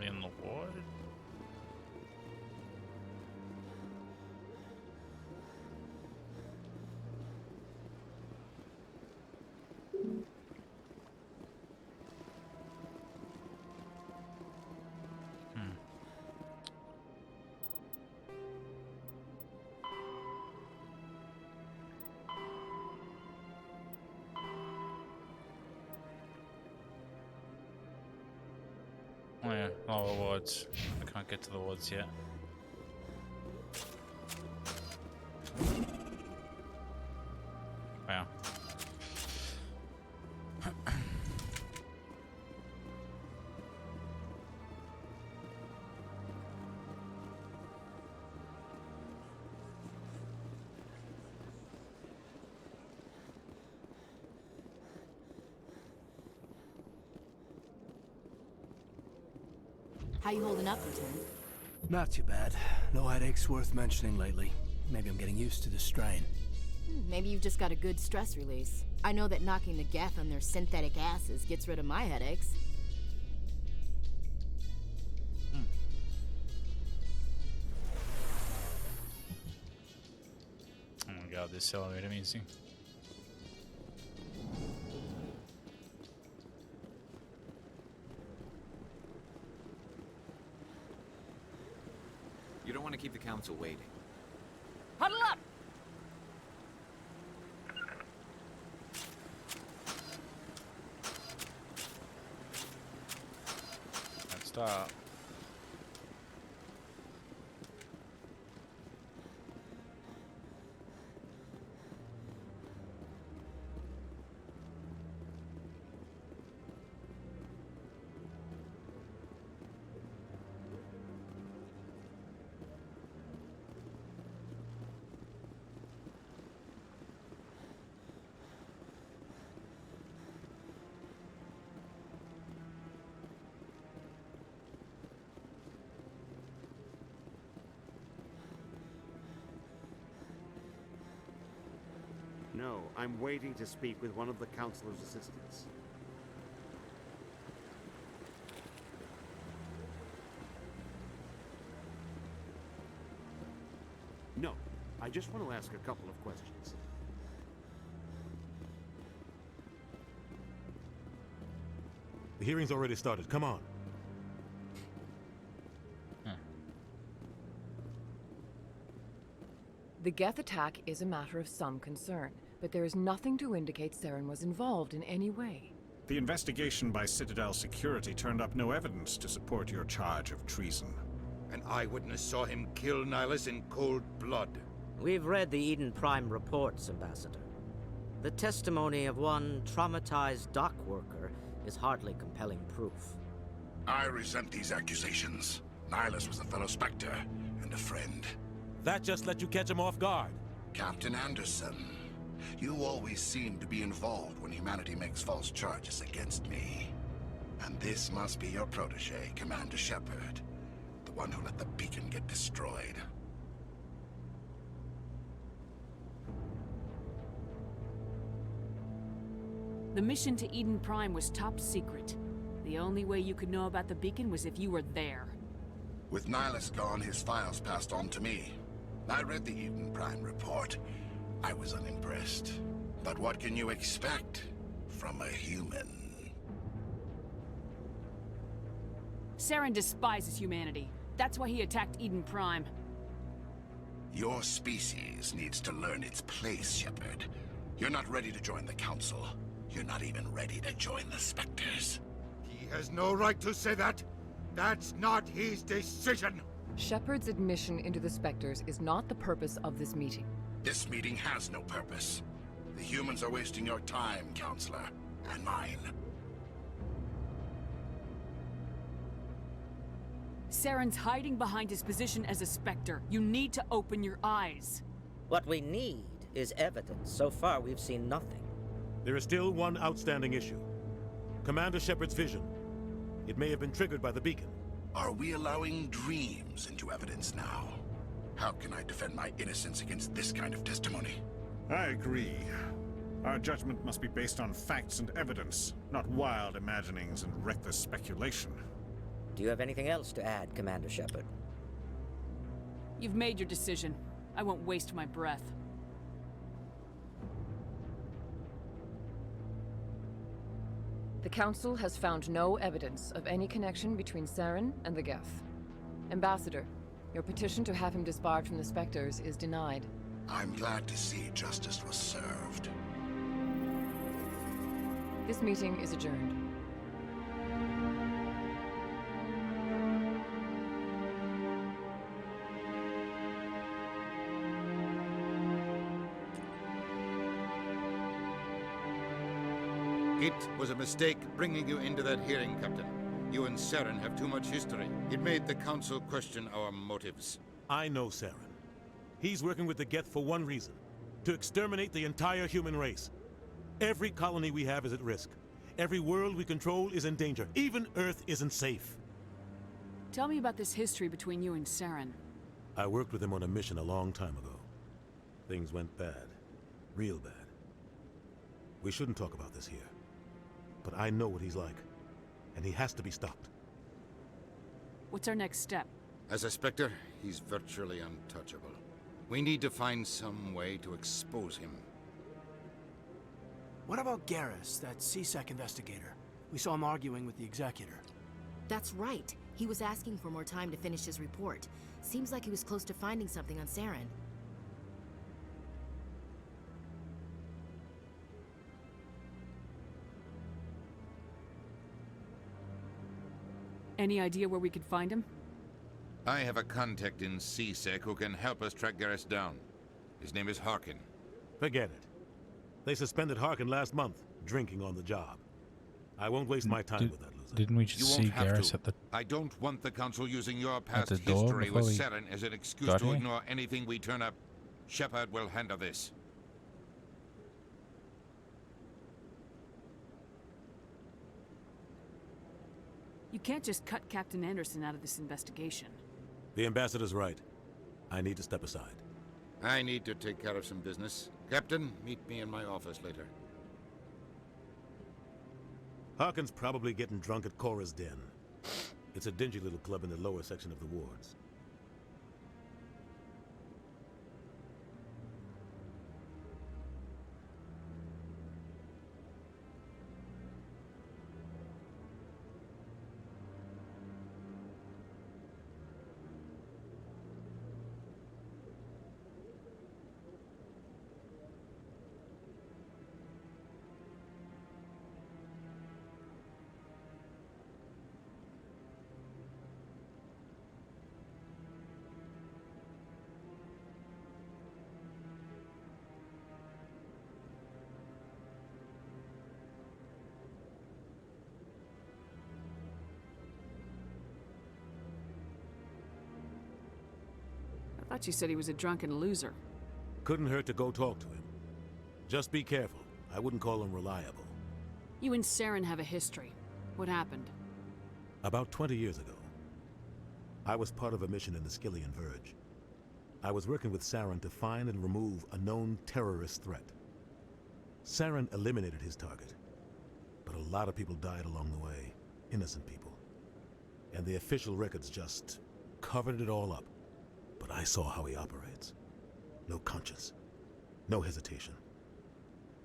in the ward? Oh yeah, all the wards. I can't get to the wards yet. Wow. How you holding up, Lieutenant? Not too bad. No headaches worth mentioning lately. Maybe I'm getting used to the strain. Maybe you've just got a good stress release. I know that knocking the Geth on their synthetic asses gets rid of my headaches. Oh my god, this elevator amazing. You don't want to keep the council waiting. Huddle up! Let's start. No, I'm waiting to speak with one of the Councilor's assistants. No, I just want to ask a couple of questions. The hearing's already started. Come on. The Geth attack is a matter of some concern, but there is nothing to indicate Saren was involved in any way. The investigation by Citadel Security turned up no evidence to support your charge of treason. An eyewitness saw him kill Nihilus in cold blood. We've read the Eden Prime reports, Ambassador. The testimony of one traumatized dock worker is hardly compelling proof. I resent these accusations. Nihilus was a fellow Spectre and a friend. That just let you catch him off guard. Captain Anderson, you always seem to be involved when humanity makes false charges against me. And this must be your protege, Commander Shepard. The one who let the beacon get destroyed. The mission to Eden Prime was top secret. The only way you could know about the beacon was if you were there. With Nihilus gone, his files passed on to me. I read the Eden Prime report. I was unimpressed. But what can you expect from a human? Saren despises humanity. That's why he attacked Eden Prime. Your species needs to learn its place, Shepard. You're not ready to join the Council. You're not even ready to join the Spectres. He has no right to say that. That's not his decision. Shepard's admission into the Spectres is not the purpose of this meeting. This meeting has no purpose. The humans are wasting your time, Counselor, and mine. Saren's hiding behind his position as a Spectre. You need to open your eyes. What we need is evidence. So far, we've seen nothing. There is still one outstanding issue. Commander Shepard's vision. It may have been triggered by the beacon. Are we allowing dreams into evidence now? How can I defend my innocence against this kind of testimony? I agree. Our judgment must be based on facts and evidence, not wild imaginings and reckless speculation. Do you have anything else to add, Commander Shepard? You've made your decision. I won't waste my breath. The Council has found no evidence of any connection between Saren and the Geth. Ambassador, your petition to have him disbarred from the Spectres is denied. I'm glad to see justice was served. This meeting is adjourned. It was a mistake bringing you into that hearing, Captain. You and Saren have too much history. It made the Council question our motives. I know Saren. He's working with the Geth for one reason: to exterminate the entire human race. Every colony we have is at risk. Every world we control is in danger. Even Earth isn't safe. Tell me about this history between you and Saren. I worked with him on a mission a long time ago. Things went bad. Real bad. We shouldn't talk about this here. But I know what he's like. And he has to be stopped. What's our next step? As a Spectre, he's virtually untouchable. We need to find some way to expose him. What about Garrus, that C-Sec investigator? We saw him arguing with the Executor. That's right. He was asking for more time to finish his report. Seems like he was close to finding something on Saren. Any idea where we could find him? I have a contact in C-Sec who can help us track Garrus down. His name is Harkin. Forget it. They suspended Harkin last month, drinking on the job. I won't waste my time with that loser. Didn't we just see Garrus at the I don't want the Council using your past the door history with before we Saren as an excuse got to here? ignore anything we turn up. Shepard will handle this. You can't just cut Captain Anderson out of this investigation. The Ambassador's right. I need to step aside. I need to take care of some business. Captain, meet me in my office later. Harkin's probably getting drunk at Cora's Den. It's a dingy little club in the lower section of the wards. I thought you said he was a drunken loser. Couldn't hurt to go talk to him. Just be careful. I wouldn't call him reliable. You and Saren have a history. What happened? About 20 years ago, I was part of a mission in the Skillian Verge. I was working with Saren to find and remove a known terrorist threat. Saren eliminated his target, but a lot of people died along the way. Innocent people. And the official records just covered it all up. But I saw how he operates. No conscience. No hesitation.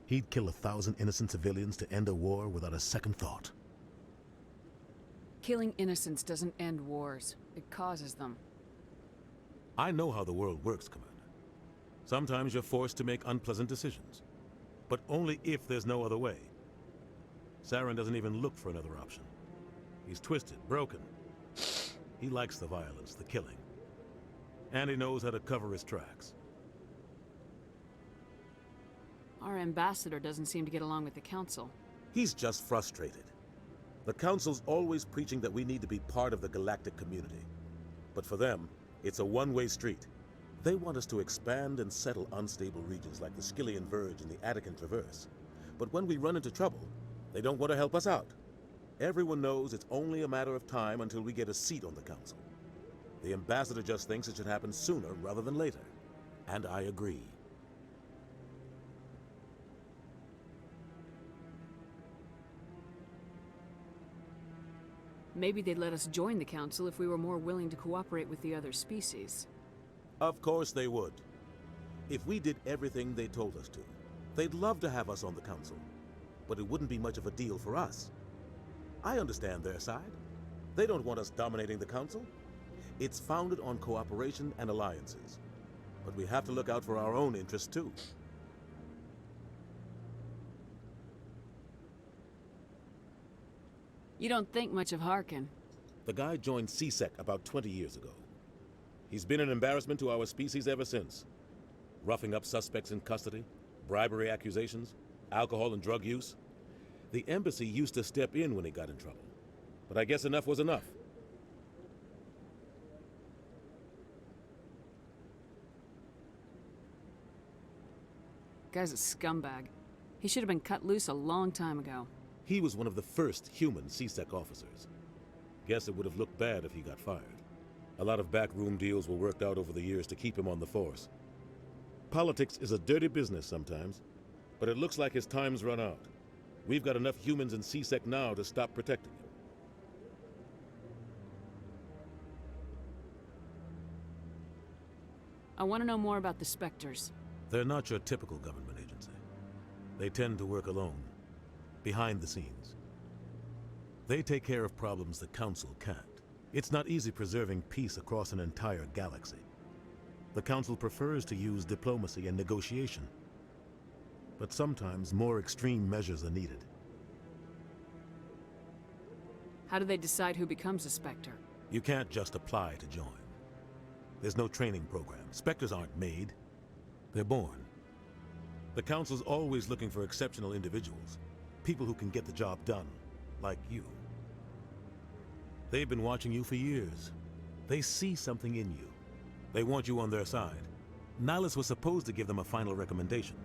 He'd kill 1,000 innocent civilians to end a war without a second thought. Killing innocents doesn't end wars. It causes them. I know how the world works, Commander. Sometimes you're forced to make unpleasant decisions. But only if there's no other way. Saren doesn't even look for another option. He's twisted, broken. He likes the violence, the killing. And he knows how to cover his tracks. Our ambassador doesn't seem to get along with the Council. He's just frustrated. The Council's always preaching that we need to be part of the galactic community. But for them, it's a one-way street. They want us to expand and settle unstable regions like the Skillian Verge and the Attican Traverse. But when we run into trouble, they don't want to help us out. Everyone knows it's only a matter of time until we get a seat on the Council. The Ambassador just thinks it should happen sooner rather than later. And I agree. Maybe they'd let us join the council if we were more willing to cooperate with the other species. Of course they would. If we did everything they told us to, they'd love to have us on the council. But it wouldn't be much of a deal for us. I understand their side. They don't want us dominating the council. It's founded on cooperation and alliances. But we have to look out for our own interests too. You don't think much of Harkin. The guy joined CSEC about 20 years ago. He's been an embarrassment to our species ever since. Roughing up suspects in custody, bribery accusations, alcohol and drug use. The embassy used to step in when he got in trouble. But I guess enough was enough. Guy's a scumbag. He should have been cut loose a long time ago. He was one of the first human CSEC officers. Guess it would have looked bad if he got fired. A lot of backroom deals were worked out over the years to keep him on the force. Politics is a dirty business sometimes, but it looks like his time's run out. We've got enough humans in CSEC now to stop protecting him. I want to know more about the Spectres. They're not your typical government agency. They tend to work alone, behind the scenes. They take care of problems the Council can't. It's not easy preserving peace across an entire galaxy. The Council prefers to use diplomacy and negotiation. But sometimes more extreme measures are needed. How do they decide who becomes a Spectre? You can't just apply to join. There's no training program. Spectres aren't made. They're born. The Council's always looking for exceptional individuals. People who can get the job done, like you. They've been watching you for years. They see something in you. They want you on their side. Nihilus was supposed to give them a final recommendation,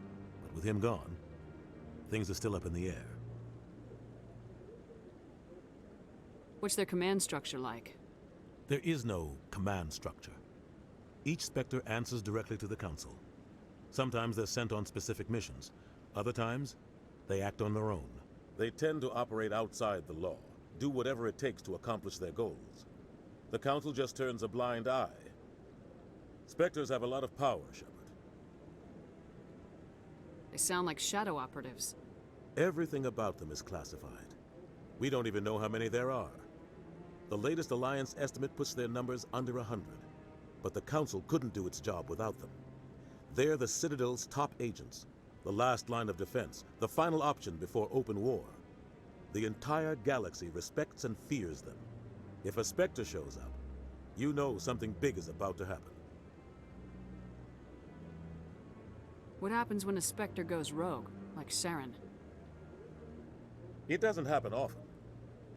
but with him gone, things are still up in the air. What's their command structure like? There is no command structure. Each Spectre answers directly to the Council. Sometimes they're sent on specific missions. Other times, they act on their own. They tend to operate outside the law, do whatever it takes to accomplish their goals. The Council just turns a blind eye. Spectres have a lot of power, Shepard. They sound like shadow operatives. Everything about them is classified. We don't even know how many there are. The latest Alliance estimate puts their numbers under 100. But the Council couldn't do its job without them. They're the Citadel's top agents, the last line of defense, the final option before open war. The entire galaxy respects and fears them. If a Spectre shows up, you know something big is about to happen. What happens when a Spectre goes rogue, like Saren? It doesn't happen often.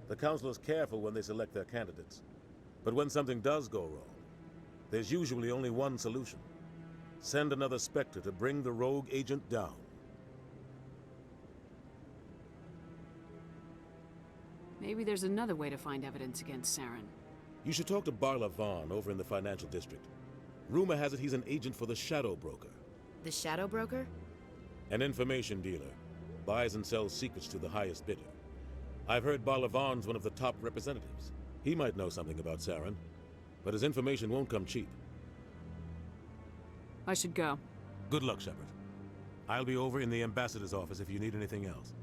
The Council is careful when they select their candidates. But when something does go wrong, there's usually only one solution. Send another Spectre to bring the rogue agent down. Maybe there's another way to find evidence against Saren. You should talk to Barla Vaughn over in the financial district. Rumor has it he's an agent for the Shadow Broker. The Shadow Broker? An information dealer. Buys and sells secrets to the highest bidder. I've heard Barla Vaughn's one of the top representatives. He might know something about Saren, but his information won't come cheap. I should go. Good luck, Shepard. I'll be over in the ambassador's office if you need anything else.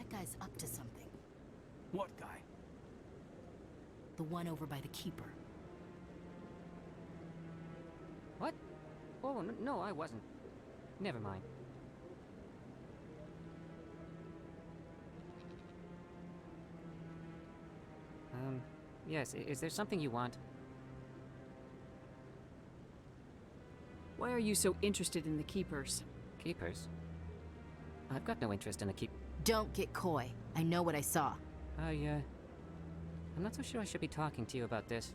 That guy's up to something. What guy? The one over by the Keeper. What? Oh, no, I wasn't. Never mind. Yes, is there something you want? Why are you so interested in the Keepers? Keepers? I've got no interest in the keep... Don't get coy. I know what I saw. I'm not so sure I should be talking to you about this.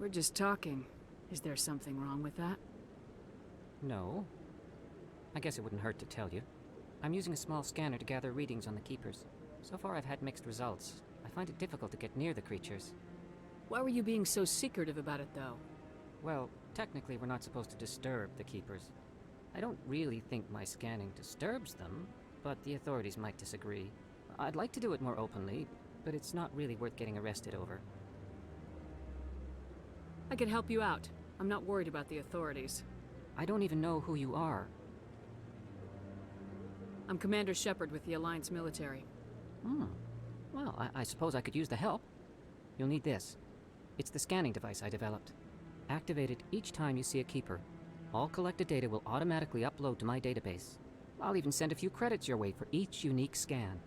We're just talking. Is there something wrong with that? No. I guess it wouldn't hurt to tell you. I'm using a small scanner to gather readings on the Keepers. So far I've had mixed results. I find it difficult to get near the creatures. Why were you being so secretive about it, though? Well, technically we're not supposed to disturb the Keepers. I don't really think my scanning disturbs them, but the authorities might disagree. I'd like to do it more openly, but it's not really worth getting arrested over. I can help you out. I'm not worried about the authorities. I don't even know who you are. I'm Commander Shepard with the Alliance military. Well, I suppose I could use the help. You'll need this. It's the scanning device I developed. Activate it each time you see a Keeper. All collected data will automatically upload to my database. I'll even send a few credits your way for each unique scan.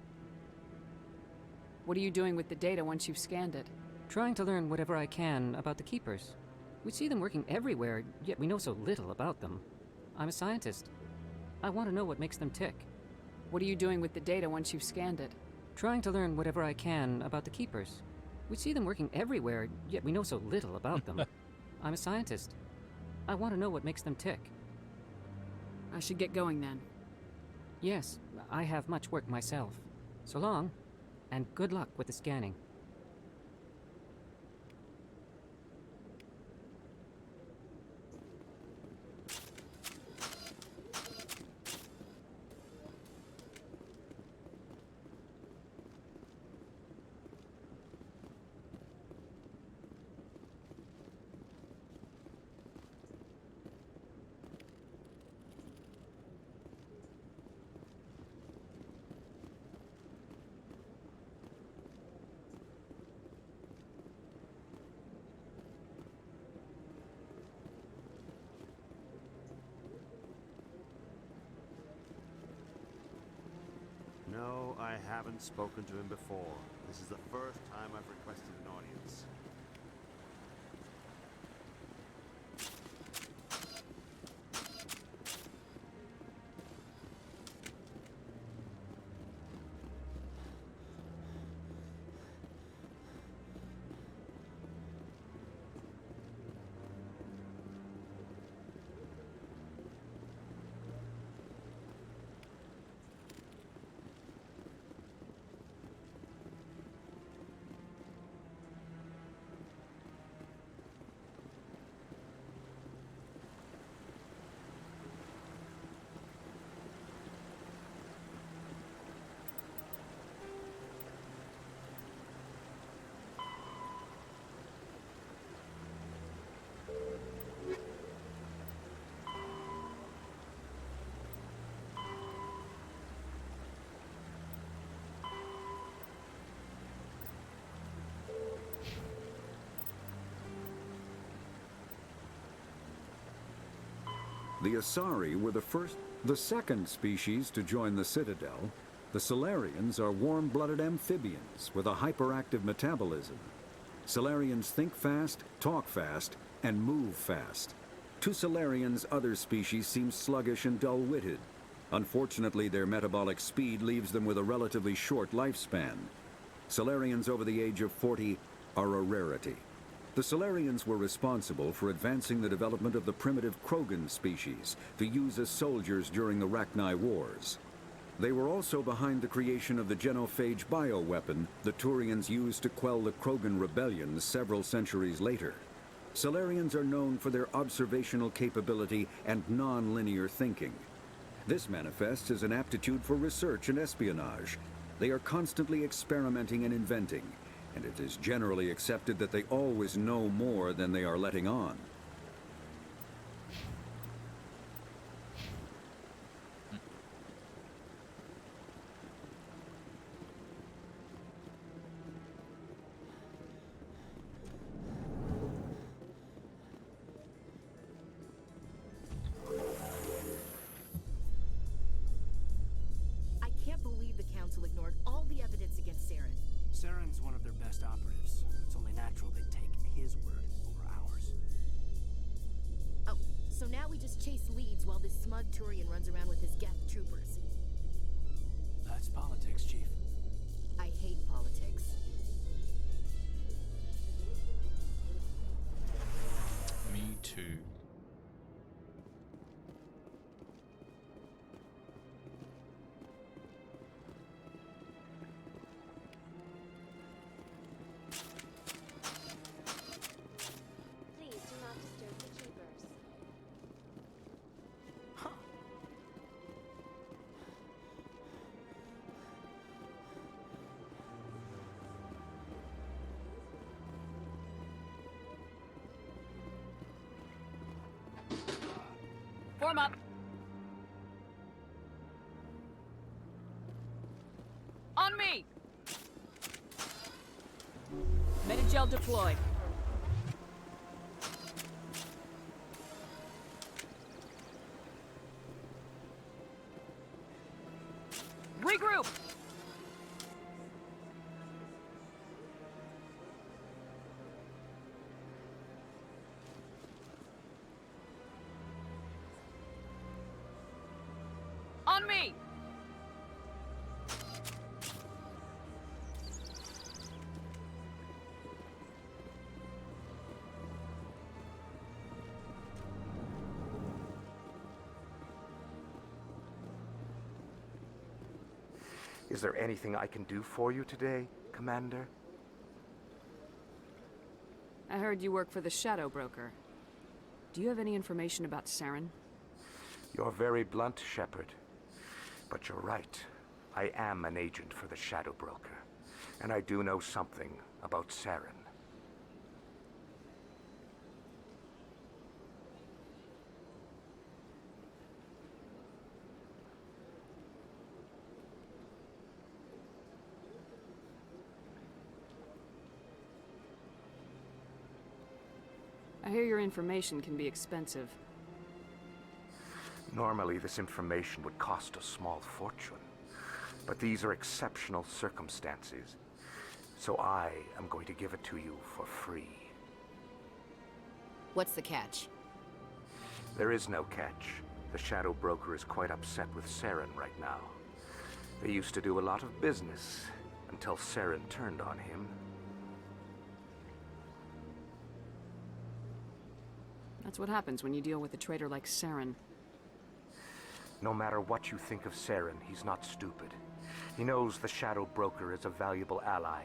What are you doing with the data once you've scanned it? Trying to learn whatever I can about the Keepers. We see them working everywhere, yet we know so little about them. I'm a scientist. I want to know what makes them tick. What are you doing with the data once you've scanned it? Trying to learn whatever I can about the Keepers. We see them working everywhere, yet we know so little about them. I'm a scientist. I want to know what makes them tick. I should get going then. Yes, I have much work myself. So long, and good luck with the scanning. haven't spoken to him before. This is the first time I've requested an audience. The Asari were the second species to join the Citadel. The Salarians are warm-blooded amphibians with a hyperactive metabolism. Salarians think fast, talk fast, and move fast. To Salarians, other species seem sluggish and dull-witted. Unfortunately, their metabolic speed leaves them with a relatively short lifespan. Salarians over the age of 40 are a rarity. The Salarians were responsible for advancing the development of the primitive Krogan species to use as soldiers during the Rachni Wars. They were also behind the creation of the genophage bioweapon the Turians used to quell the Krogan rebellions several centuries later. Salarians are known for their observational capability and non-linear thinking. This manifests as an aptitude for research and espionage. They are constantly experimenting and inventing, and it is generally accepted that they always know more than they are letting on. I can't believe the Council ignored all the evidence against Saren. Saren's one of their best operatives. It's only natural they'd take his word over ours. Oh, so now we just chase leads while this smug Turian runs around with his Geth troopers. That's politics, Chief. I hate politics. Me too. Please do not disturb the keepers. Form up. On me! Metagel deployed. Regroup! On me! Is there anything I can do for you today, Commander? I heard you work for the Shadow Broker. Do you have any information about Saren? You're very blunt, Shepard. But you're right. I am an agent for the Shadow Broker. And I do know something about Saren. I hear your information can be expensive. Normally, this information would cost a small fortune. But these are exceptional circumstances, so I am going to give it to you for free. What's the catch? There is no catch. The Shadow Broker is quite upset with Saren right now. They used to do a lot of business, until Saren turned on him. That's what happens when you deal with a traitor like Saren. No matter what you think of Saren, he's not stupid. He knows the Shadow Broker is a valuable ally.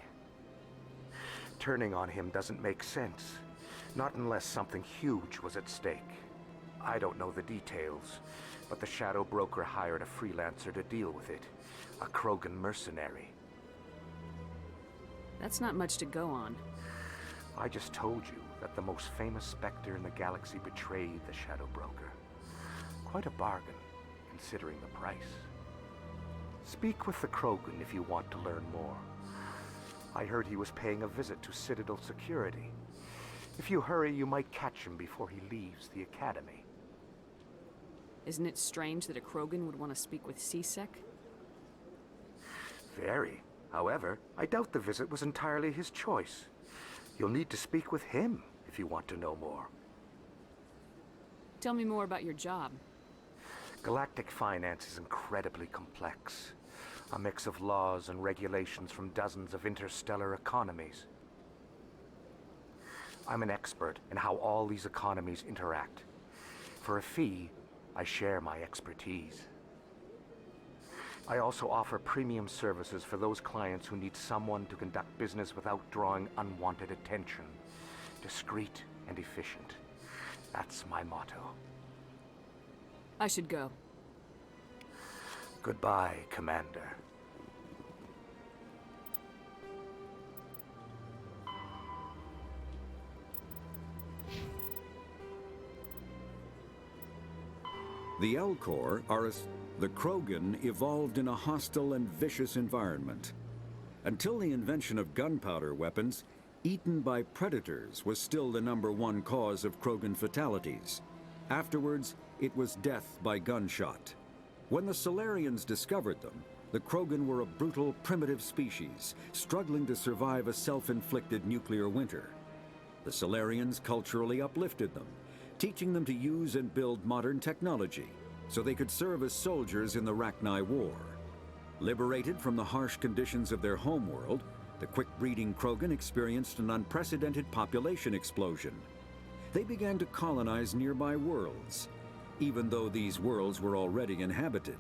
Turning on him doesn't make sense. Not unless something huge was at stake. I don't know the details, but the Shadow Broker hired a freelancer to deal with it. A Krogan mercenary. That's not much to go on. I just told you that the most famous Spectre in the galaxy betrayed the Shadow Broker. Quite a bargain, considering the price. Speak with the Krogan if you want to learn more. I heard he was paying a visit to Citadel Security. If you hurry, you might catch him before he leaves the Academy. Isn't it strange that a Krogan would want to speak with C-Sec? Very. However, I doubt the visit was entirely his choice. You'll need to speak with him if you want to know more. Tell me more about your job. Galactic finance is incredibly complex. A mix of laws and regulations from dozens of interstellar economies. I'm an expert in how all these economies interact. For a fee, I share my expertise. I also offer premium services for those clients who need someone to conduct business without drawing unwanted attention. Discreet and efficient. That's my motto. I should go. Goodbye, Commander. The Elcor are the Krogan evolved in a hostile and vicious environment. Until the invention of gunpowder weapons, eaten by predators was still the #1 cause of Krogan fatalities. Afterwards, it was death by gunshot. When the Solarians discovered them, the Krogan were a brutal, primitive species, struggling to survive a self-inflicted nuclear winter. The Solarians culturally uplifted them, teaching them to use and build modern technology, so they could serve as soldiers in the Rachni War. Liberated from the harsh conditions of their homeworld, the quick-breeding Krogan experienced an unprecedented population explosion. They began to colonize nearby worlds. Even though these worlds were already inhabited,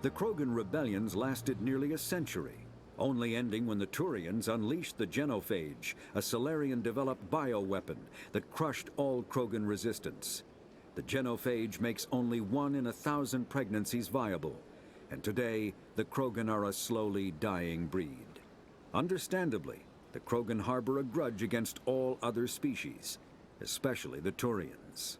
the Krogan rebellions lasted nearly a century, only ending when the Turians unleashed the Genophage, a Solarian-developed bioweapon that crushed all Krogan resistance. The Genophage makes only 1 in 1,000 pregnancies viable, and today the Krogan are a slowly dying breed. Understandably, the Krogan harbor a grudge against all other species, especially the Turians.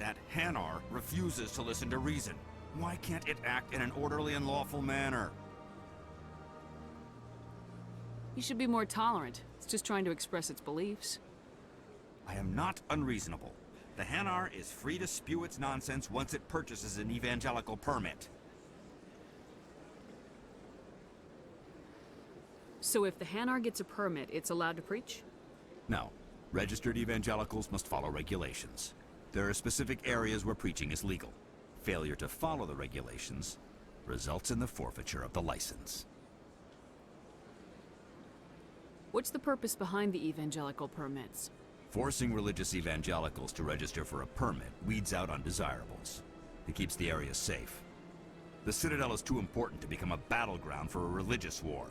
That Hanar refuses to listen to reason. Why can't it act in an orderly and lawful manner? You should be more tolerant. It's just trying to express its beliefs. I am not unreasonable. The Hanar is free to spew its nonsense once it purchases an evangelical permit. So if the Hanar gets a permit, it's allowed to preach? No. Registered evangelicals must follow regulations. There are specific areas where preaching is legal. Failure to follow the regulations results in the forfeiture of the license. What's the purpose behind the evangelical permits? Forcing religious evangelicals to register for a permit weeds out undesirables. It keeps the area safe. The Citadel is too important to become a battleground for a religious war.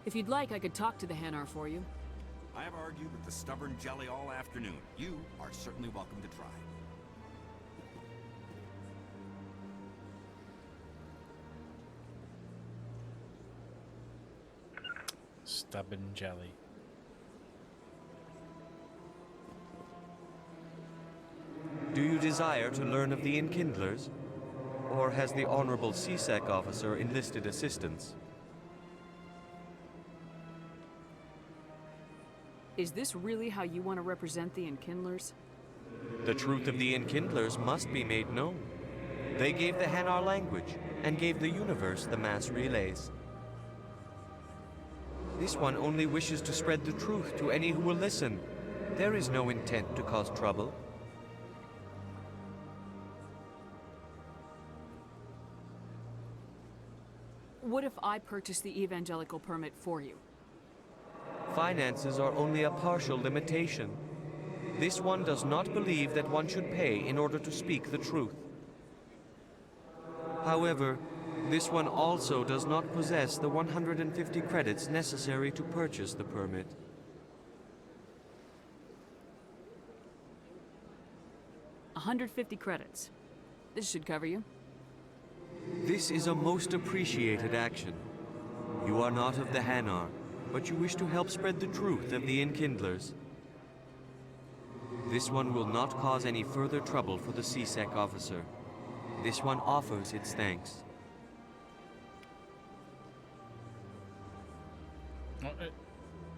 If you'd like, I could talk to the Hanar for you. I have argued with the stubborn jelly all afternoon. You are certainly welcome to try. Stubborn jelly. Do you desire to learn of the Enkindlers? Or has the Honorable CSEC officer enlisted assistance? Is this really how you want to represent the Enkindlers? The truth of the Enkindlers must be made known. They gave the Hanar language, and gave the universe the mass relays. This one only wishes to spread the truth to any who will listen. There is no intent to cause trouble. What if I purchase the evangelical permit for you? Finances are only a partial limitation. This one does not believe that one should pay in order to speak the truth. However, this one also does not possess the 150 credits necessary to purchase the permit. $150 credits. This should cover you. This is a most appreciated action. You are not of the Hanar, but you wish to help spread the truth of the Enkindlers. This one will not cause any further trouble for the CSEC officer. This one offers its thanks. Oh,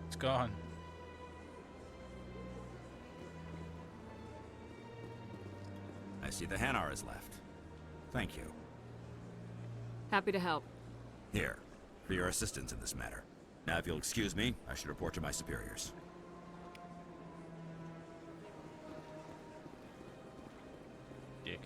it's gone. I see the Hanar is left. Thank you. Happy to help. Here, for your assistance in this matter. Now, if you'll excuse me, I should report to my superiors. Dick.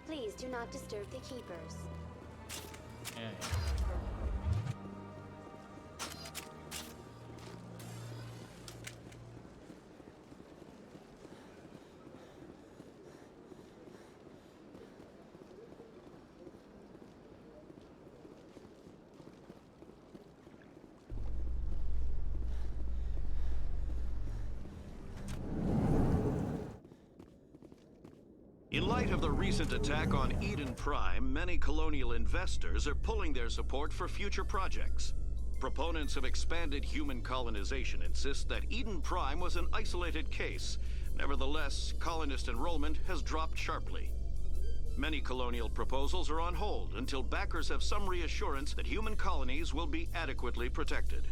Please do not disturb the keepers. Yeah. In light of the recent attack on Eden Prime, many colonial investors are pulling their support for future projects. Proponents of expanded human colonization insist that Eden Prime was an isolated case. Nevertheless, colonist enrollment has dropped sharply. Many colonial proposals are on hold until backers have some reassurance that human colonies will be adequately protected.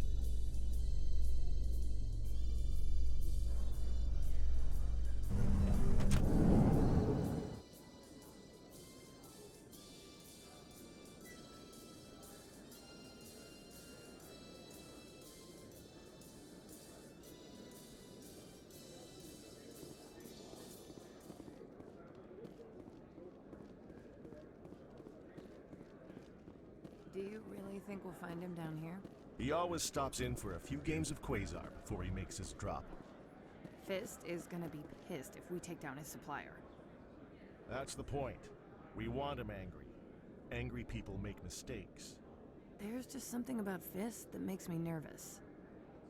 Do you really think we'll find him down here? He always stops in for a few games of Quasar before he makes his drop. Fist is gonna be pissed if we take down his supplier. That's the point. We want him angry. Angry people make mistakes. There's just something about Fist that makes me nervous.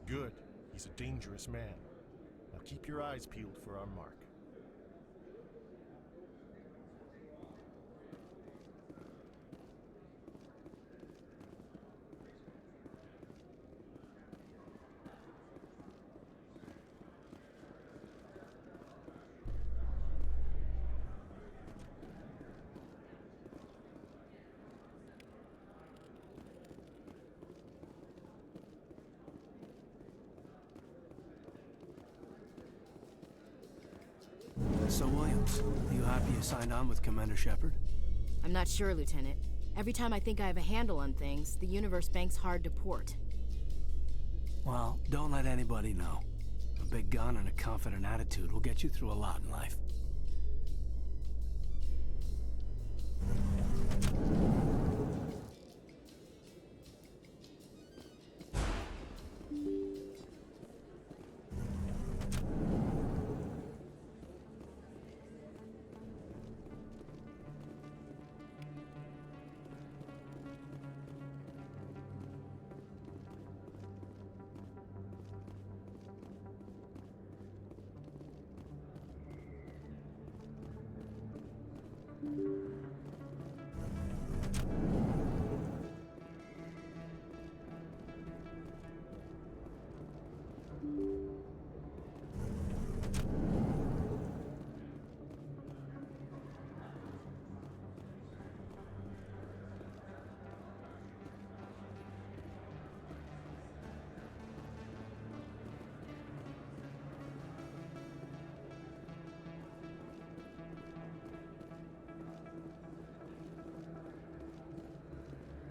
Good. He's a dangerous man. Now keep your eyes peeled for our mark. So, Williams, you happy you signed on with Commander Shepard? I'm not sure, Lieutenant. Every time I think I have a handle on things, the Universe Bank's hard to port. Well, don't let anybody know. A big gun and a confident attitude will get you through a lot in life.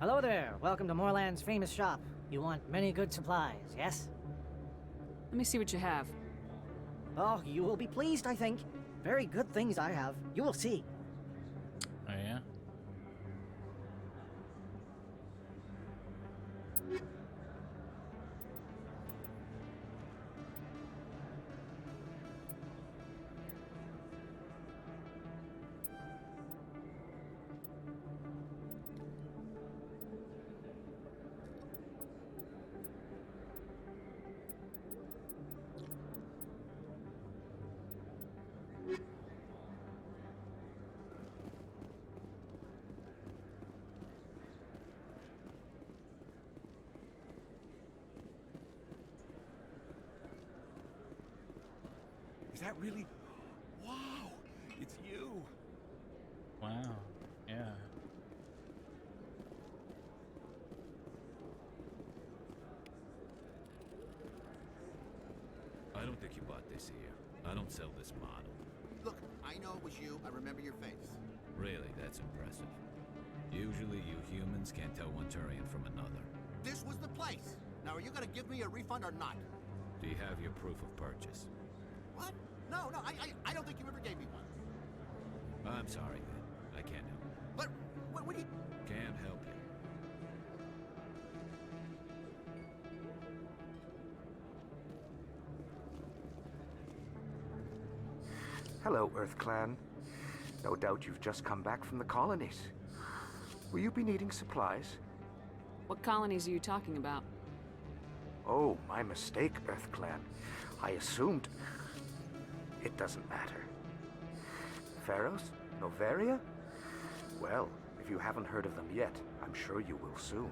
Hello there. Welcome to Moorland's famous shop. You want many good supplies, yes? Let me see what you have. Oh, you will be pleased, I think. Very good things I have. You will see. Oh, yeah? Is that really? Wow! It's you! Wow. Yeah. I don't think you bought this here. I don't sell this model. Look, I know it was you. I remember your face. Really, that's impressive. Usually you humans can't tell one Turian from another. This was the place. Now, are you gonna give me a refund or not? Do you have your proof of purchase? What? No, I don't think you ever gave me one. I'm sorry, then. I can't help you. But, what do you... Can't help you. Hello, Earth Clan. No doubt you've just come back from the colonies. Will you be needing supplies? What colonies are you talking about? Oh, my mistake, Earth Clan. I assumed... It doesn't matter. Pharos? Noveria? Well, if you haven't heard of them yet, I'm sure you will soon.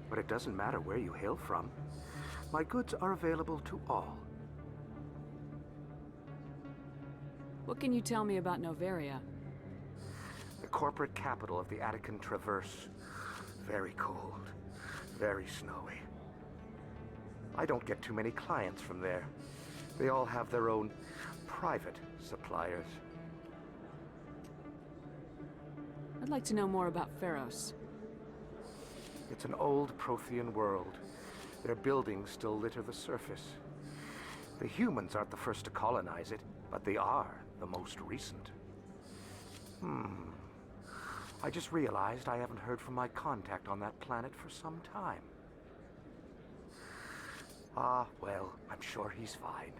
But it doesn't matter where you hail from. My goods are available to all. What can you tell me about Noveria? The corporate capital of the Attican Traverse. Very cold. Very snowy. I don't get too many clients from there. They all have their own private suppliers. I'd like to know more about Pharos. It's an old Prothean world. Their buildings still litter the surface. The humans aren't the first to colonize it, but they are the most recent. I just realized I haven't heard from my contact on that planet for some time. Ah, well, I'm sure he's fine.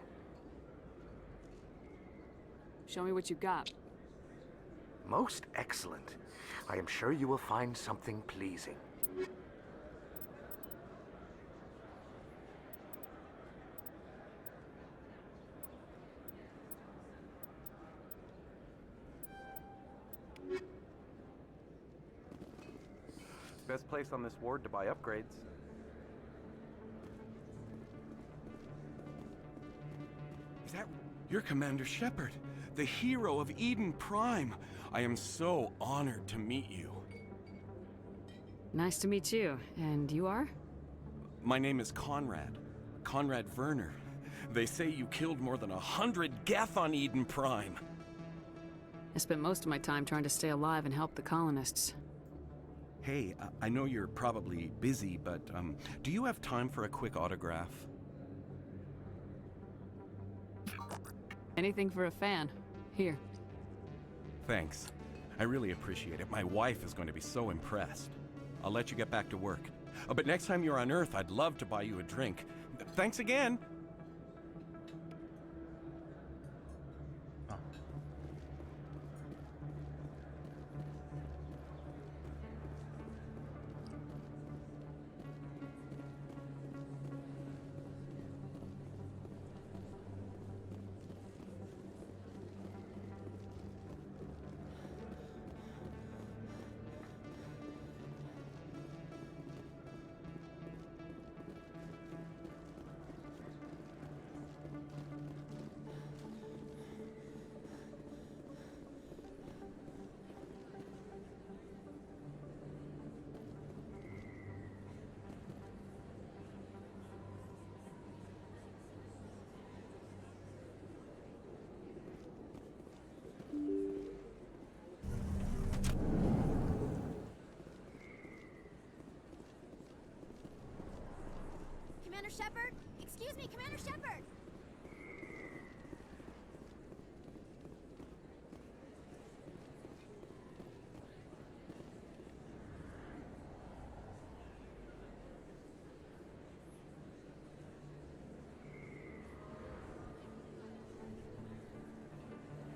Show me what you got. Most excellent. I am sure you will find something pleasing. Best place on this ward to buy upgrades. Is that... You're Commander Shepard, the hero of Eden Prime. I am so honored to meet you. Nice to meet you. And you are? My name is Conrad. Conrad Werner. They say you killed more than 100 Geth on Eden Prime. I spent most of my time trying to stay alive and help the colonists. Hey, I know you're probably busy, but do you have time for a quick autograph? Anything for a fan. Here. Thanks. I really appreciate it. My wife is going to be so impressed. I'll let you get back to work. But next time you're on Earth, I'd love to buy you a drink. Thanks again! Commander Shepard? Excuse me, Commander Shepard!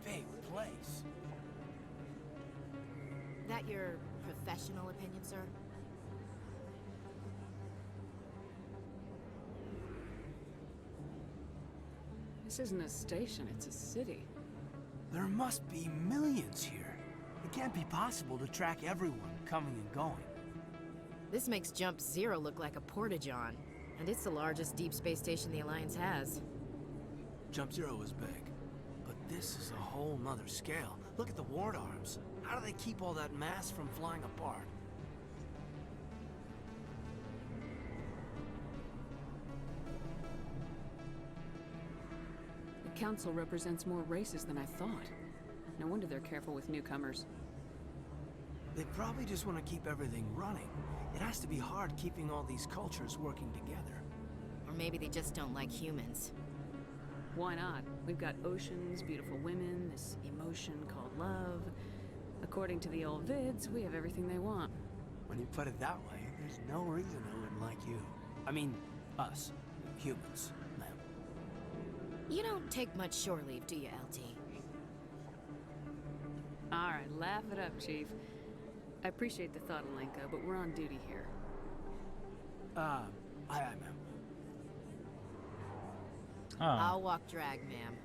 Big place. That your professional opinion, sir? This isn't a station, it's a city. There must be millions here. It can't be possible to track everyone coming and going. This makes Jump Zero look like a porta-john, and it's the largest deep space station the Alliance has. Jump Zero is big, but this is a whole nother scale. Look at the ward arms. How do they keep all that mass from flying apart? The Council represents more races than I thought. No wonder they're careful with newcomers. They probably just want to keep everything running. It has to be hard keeping all these cultures working together. Or maybe they just don't like humans. Why not? We've got oceans, beautiful women, this emotion called love. According to the old vids, we have everything they want. When you put it that way, there's no reason they wouldn't like you. I mean, us. Humans. Them. You don't take much shore leave, do you, LT? Alright, laugh it up, Chief. I appreciate the thought, Alenka, but we're on duty here. Aye, ma'am. I'll walk drag, ma'am.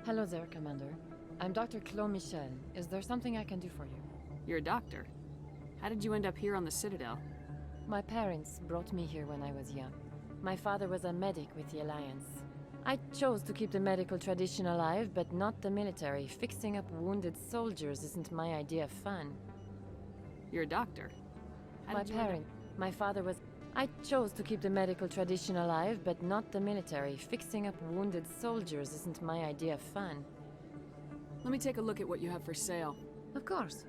Hello there, Commander. I'm Dr. Claude Michel. Is there something I can do for you? You're a doctor. How did you end up here on the Citadel? My parents brought me here when I was young. My father was a medic with the Alliance. I chose to keep the medical tradition alive, but not the military. Fixing up wounded soldiers isn't my idea of fun. You're a doctor. My father was... I chose to keep the medical tradition alive, but not the military. Fixing up wounded soldiers isn't my idea of fun. Let me take a look at what you have for sale. Of course.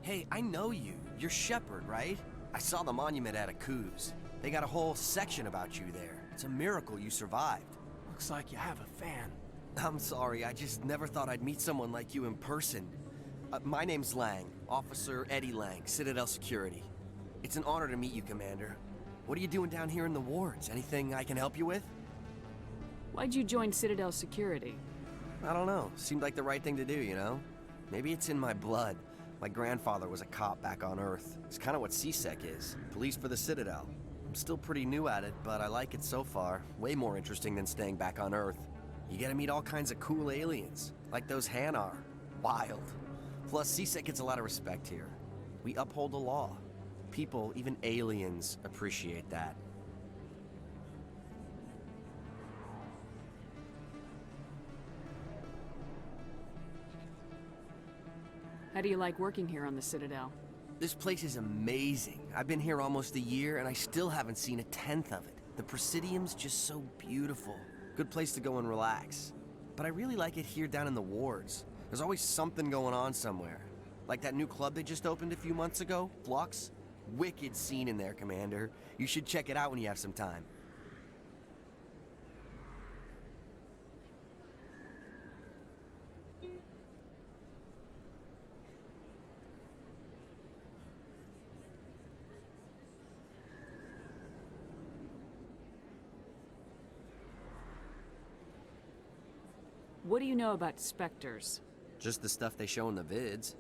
Hey, I know you. You're Shepard, right? I saw the monument at Akuz. They got a whole section about you there. It's a miracle you survived. Looks like you have a fan. I'm sorry, I just never thought I'd meet someone like you in person. My name's Lang, Officer Eddie Lang, Citadel Security. It's an honor to meet you, Commander. What are you doing down here in the wards? Anything I can help you with? Why'd you join Citadel Security? I don't know. Seemed like the right thing to do, you know? Maybe it's in my blood. My grandfather was a cop back on Earth. It's kind of what CSEC is. Police for the Citadel. I'm still pretty new at it, but I like it so far. Way more interesting than staying back on Earth. You get to meet all kinds of cool aliens, like those Hanar. Wild. Plus, CSEC gets a lot of respect here. We uphold the law. People, even aliens, appreciate that. How do you like working here on the Citadel? This place is amazing. I've been here almost a year, and I still haven't seen a tenth of it. The Presidium's just so beautiful. Good place to go and relax. But I really like it here down in the wards. There's always something going on somewhere. Like that new club they just opened a few months ago, Flux. Wicked scene in there, Commander. You should check it out when you have some time. What do you know about Spectres? Just the stuff they show in the vids.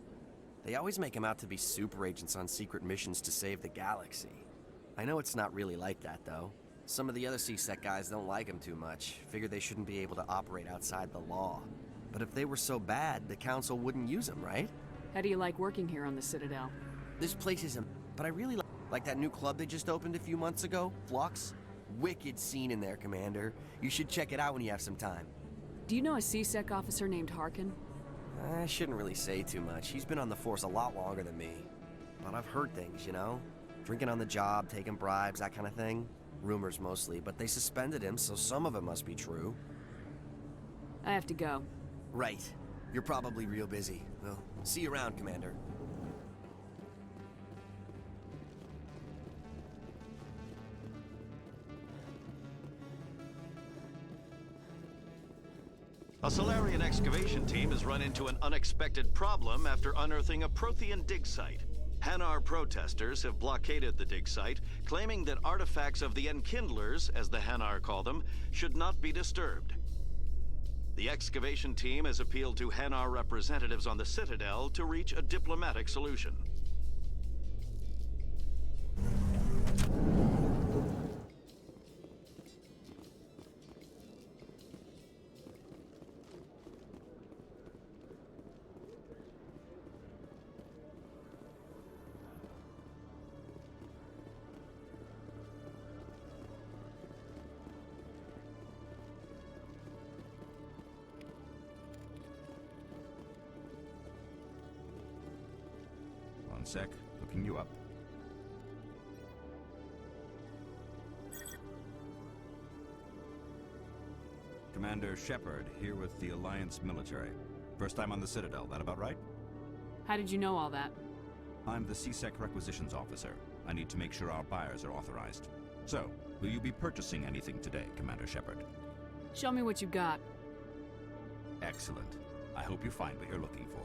They always make them out to be super agents on secret missions to save the galaxy. I know it's not really like that, though. Some of the other CSEC guys don't like them too much. Figure they shouldn't be able to operate outside the law. But if they were so bad, the Council wouldn't use them, right? How do you like working here on the Citadel? This place is but I really like that new club they just opened a few months ago, Flux. Wicked scene in there, Commander. You should check it out when you have some time. Do you know a CSEC officer named Harkin? I shouldn't really say too much. He's been on the force a lot longer than me. But I've heard things, you know? Drinking on the job, taking bribes, that kind of thing. Rumors mostly, but they suspended him, so some of it must be true. I have to go. Right. You're probably real busy. Well, see you around, Commander. A Solarian excavation team has run into an unexpected problem after unearthing a Prothean dig site. Hanar protesters have blockaded the dig site, claiming that artifacts of the Enkindlers, as the Hanar call them, should not be disturbed. The excavation team has appealed to Hanar representatives on the Citadel to reach a diplomatic solution. Sec. Looking you up. Commander Shepard, here with the Alliance military. First time on the Citadel, that about right? How did you know all that? I'm the CSEC requisitions officer. I need to make sure our buyers are authorized. So, will you be purchasing anything today, Commander Shepard? Show me what you got. Excellent. I hope you find what you're looking for.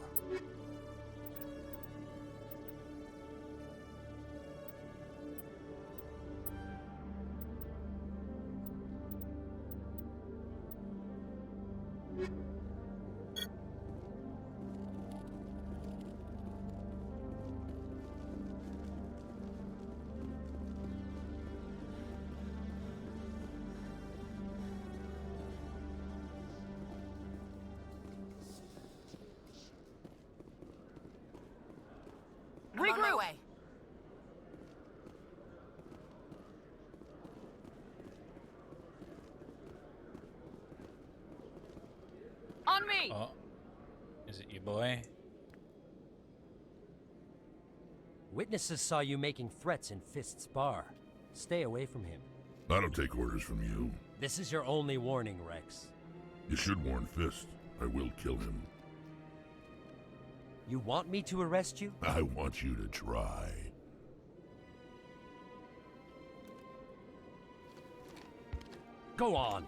I'm on my way. On me! Oh. Is it your boy? Witnesses saw you making threats in Fist's bar. Stay away from him. I don't take orders from you. This is your only warning, Rex. You should warn Fist. I will kill him. You want me to arrest you? I want you to try. Go on.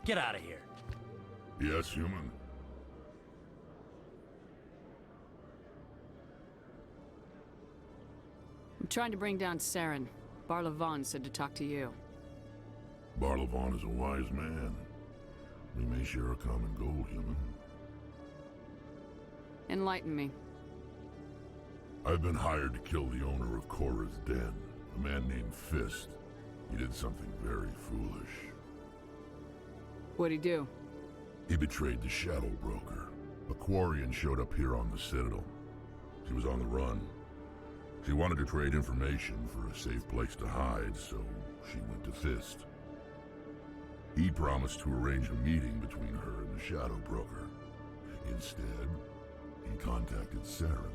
Get out of here. Yes, human. I'm trying to bring down Saren. Barlavon said to talk to you. Barlavon is a wise man. We may share a common goal, human. Enlighten me. I've been hired to kill the owner of Korra's Den, a man named Fist. He did something very foolish. What'd he do? He betrayed the Shadow Broker. A Quarian showed up here on the Citadel. She was on the run. She wanted to trade information for a safe place to hide, so she went to Fist. He promised to arrange a meeting between her and the Shadow Broker. Instead, he contacted Saren.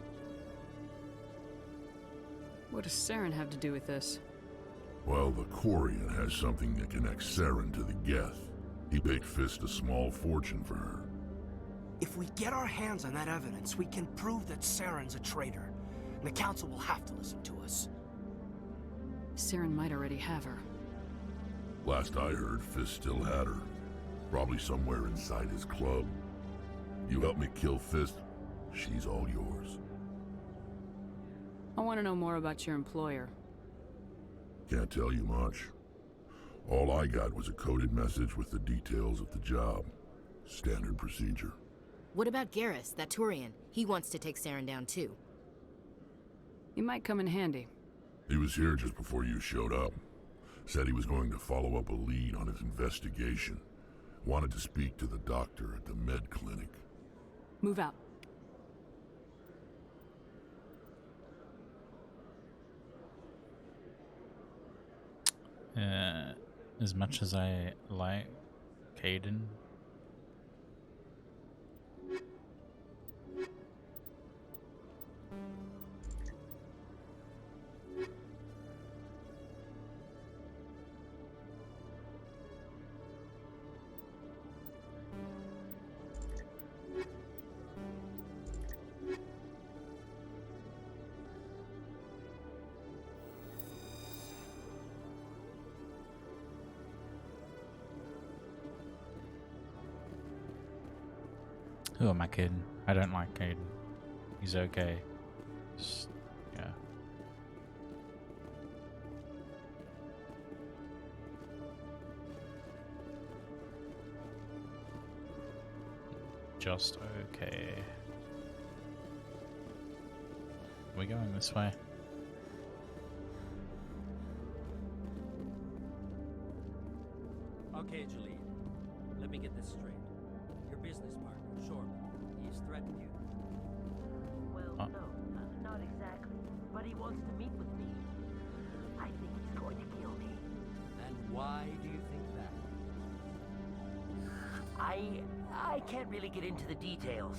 What does Saren have to do with this? Well, the Quarian has something that connects Saren to the Geth. He paid Fist a small fortune for her. If we get our hands on that evidence, we can prove that Saren's a traitor. And the Council will have to listen to us. Saren might already have her. Last I heard, Fist still had her. Probably somewhere inside his club. You help me kill Fist, she's all yours. I want to know more about your employer. Can't tell you much. All I got was a coded message with the details of the job. Standard procedure. What about Garrus, that Turian? He wants to take Saren down too. He might come in handy. He was here just before you showed up. Said he was going to follow up a lead on his investigation. Wanted to speak to the doctor at the med clinic. Move out. As much as I like Kaidan, who am I kidding? I don't like Kaidan. He's okay. Just, yeah. Just okay. Are we going this way? Okay, Jaleel. Let me get this straight. Your business partner, Shorman, he's threatened you. Well, no, not exactly. But he wants to meet with me. I think he's going to kill me. And why do you think that? I can't really get into the details.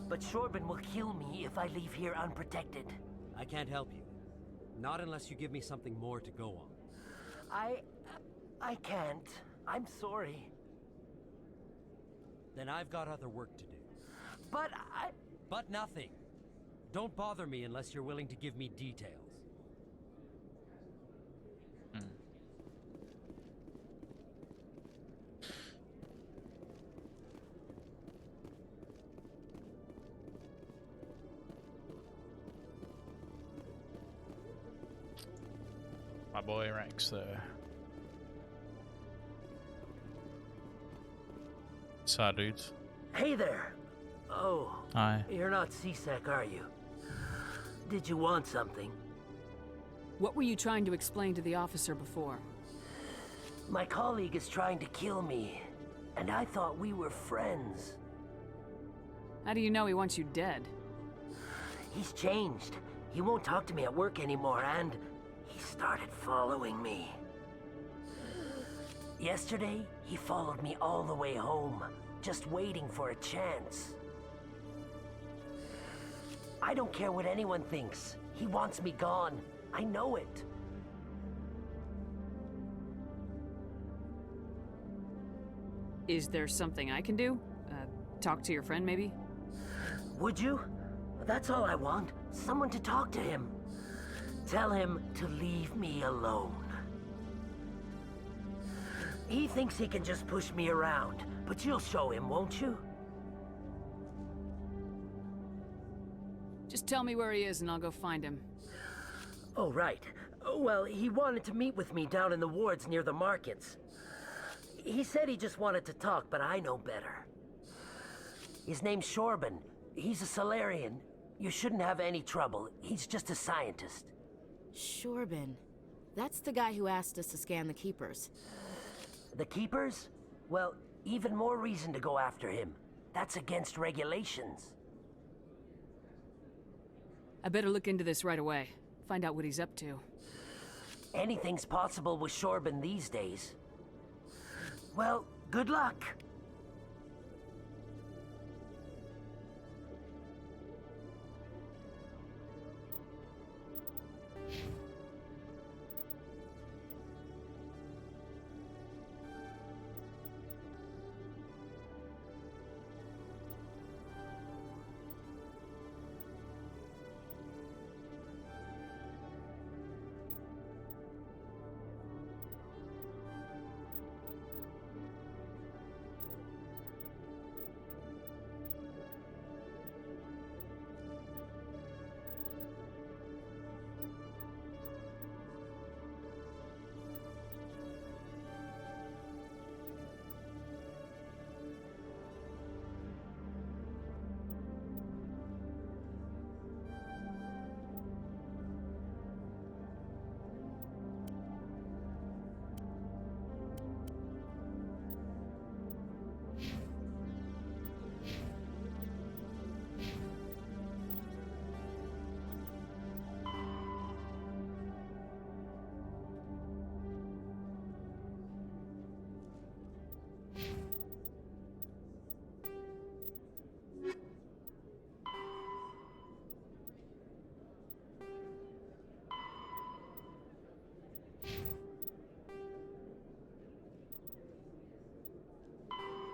But Shorban will kill me if I leave here unprotected. I can't help you. Not unless you give me something more to go on. I can't. I'm sorry. Then I've got other work to do. But But nothing. Don't bother me unless you're willing to give me details. My boy Rex there. Sorry, dudes. Hey there. Oh. Hi. You're not CSEC, are you? Did you want something? What were you trying to explain to the officer before? My colleague is trying to kill me, and I thought we were friends. How do you know he wants you dead? He's changed. He won't talk to me at work anymore, and he started following me. Yesterday, he followed me all the way home, just waiting for a chance. I don't care what anyone thinks. He wants me gone. I know it. Is there something I can do? Talk to your friend, maybe? Would you? That's all I want. Someone to talk to him. Tell him to leave me alone. He thinks he can just push me around, but you'll show him, won't you? Just tell me where he is and I'll go find him. Oh, right. Well, he wanted to meet with me down in the wards near the markets. He said he just wanted to talk, but I know better. His name's Shorban. He's a Solarian. You shouldn't have any trouble. He's just a scientist. Shorban. That's the guy who asked us to scan the Keepers. The Keepers? Well, even more reason to go after him. That's against regulations. I better look into this right away. Find out what he's up to. Anything's possible with Shorban these days. Well, good luck.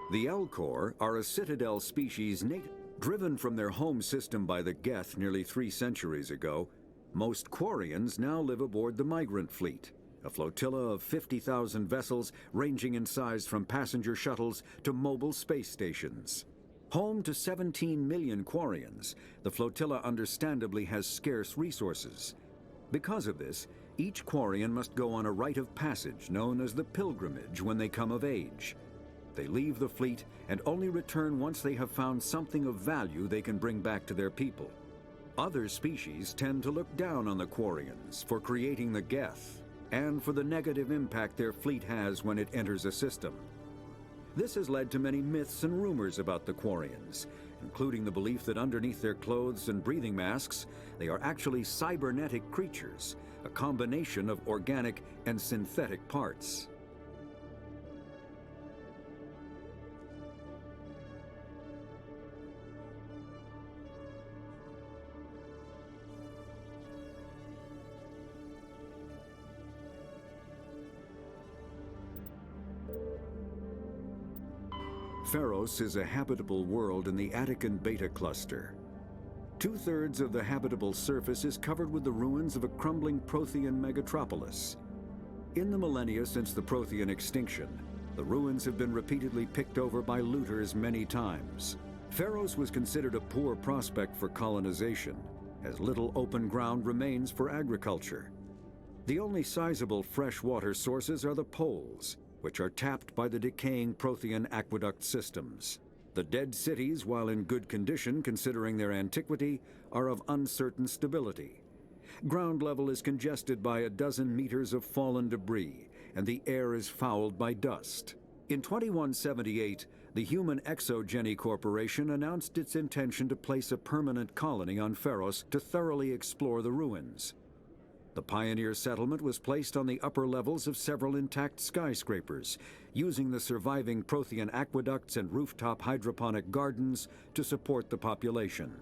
The Elcor are a Citadel species driven from their home system by the Geth nearly 3 centuries ago. Most Quarians now live aboard the Migrant Fleet, a flotilla of 50,000 vessels ranging in size from passenger shuttles to mobile space stations. Home to 17 million Quarians, the flotilla understandably has scarce resources. Because of this, each Quarian must go on a rite of passage known as the Pilgrimage when they come of age. They leave the fleet and only return once they have found something of value they can bring back to their people. Other species tend to look down on the Quarians for creating the Geth and for the negative impact their fleet has when it enters a system. This has led to many myths and rumors about the Quarians, including the belief that underneath their clothes and breathing masks, they are actually cybernetic creatures, a combination of organic and synthetic parts. Pharos is a habitable world in the Attican Beta Cluster. 2/3 of the habitable surface is covered with the ruins of a crumbling Prothean megatropolis. In the millennia since the Prothean extinction, the ruins have been repeatedly picked over by looters many times. Pharos was considered a poor prospect for colonization, as little open ground remains for agriculture. The only sizable freshwater sources are the poles, which are tapped by the decaying Prothean aqueduct systems. The dead cities, while in good condition considering their antiquity, are of uncertain stability. Ground level is congested by a dozen meters of fallen debris, and the air is fouled by dust. In 2178, the Human Exogeny Corporation announced its intention to place a permanent colony on Pharos to thoroughly explore the ruins. The pioneer settlement was placed on the upper levels of several intact skyscrapers, using the surviving Prothean aqueducts and rooftop hydroponic gardens to support the population.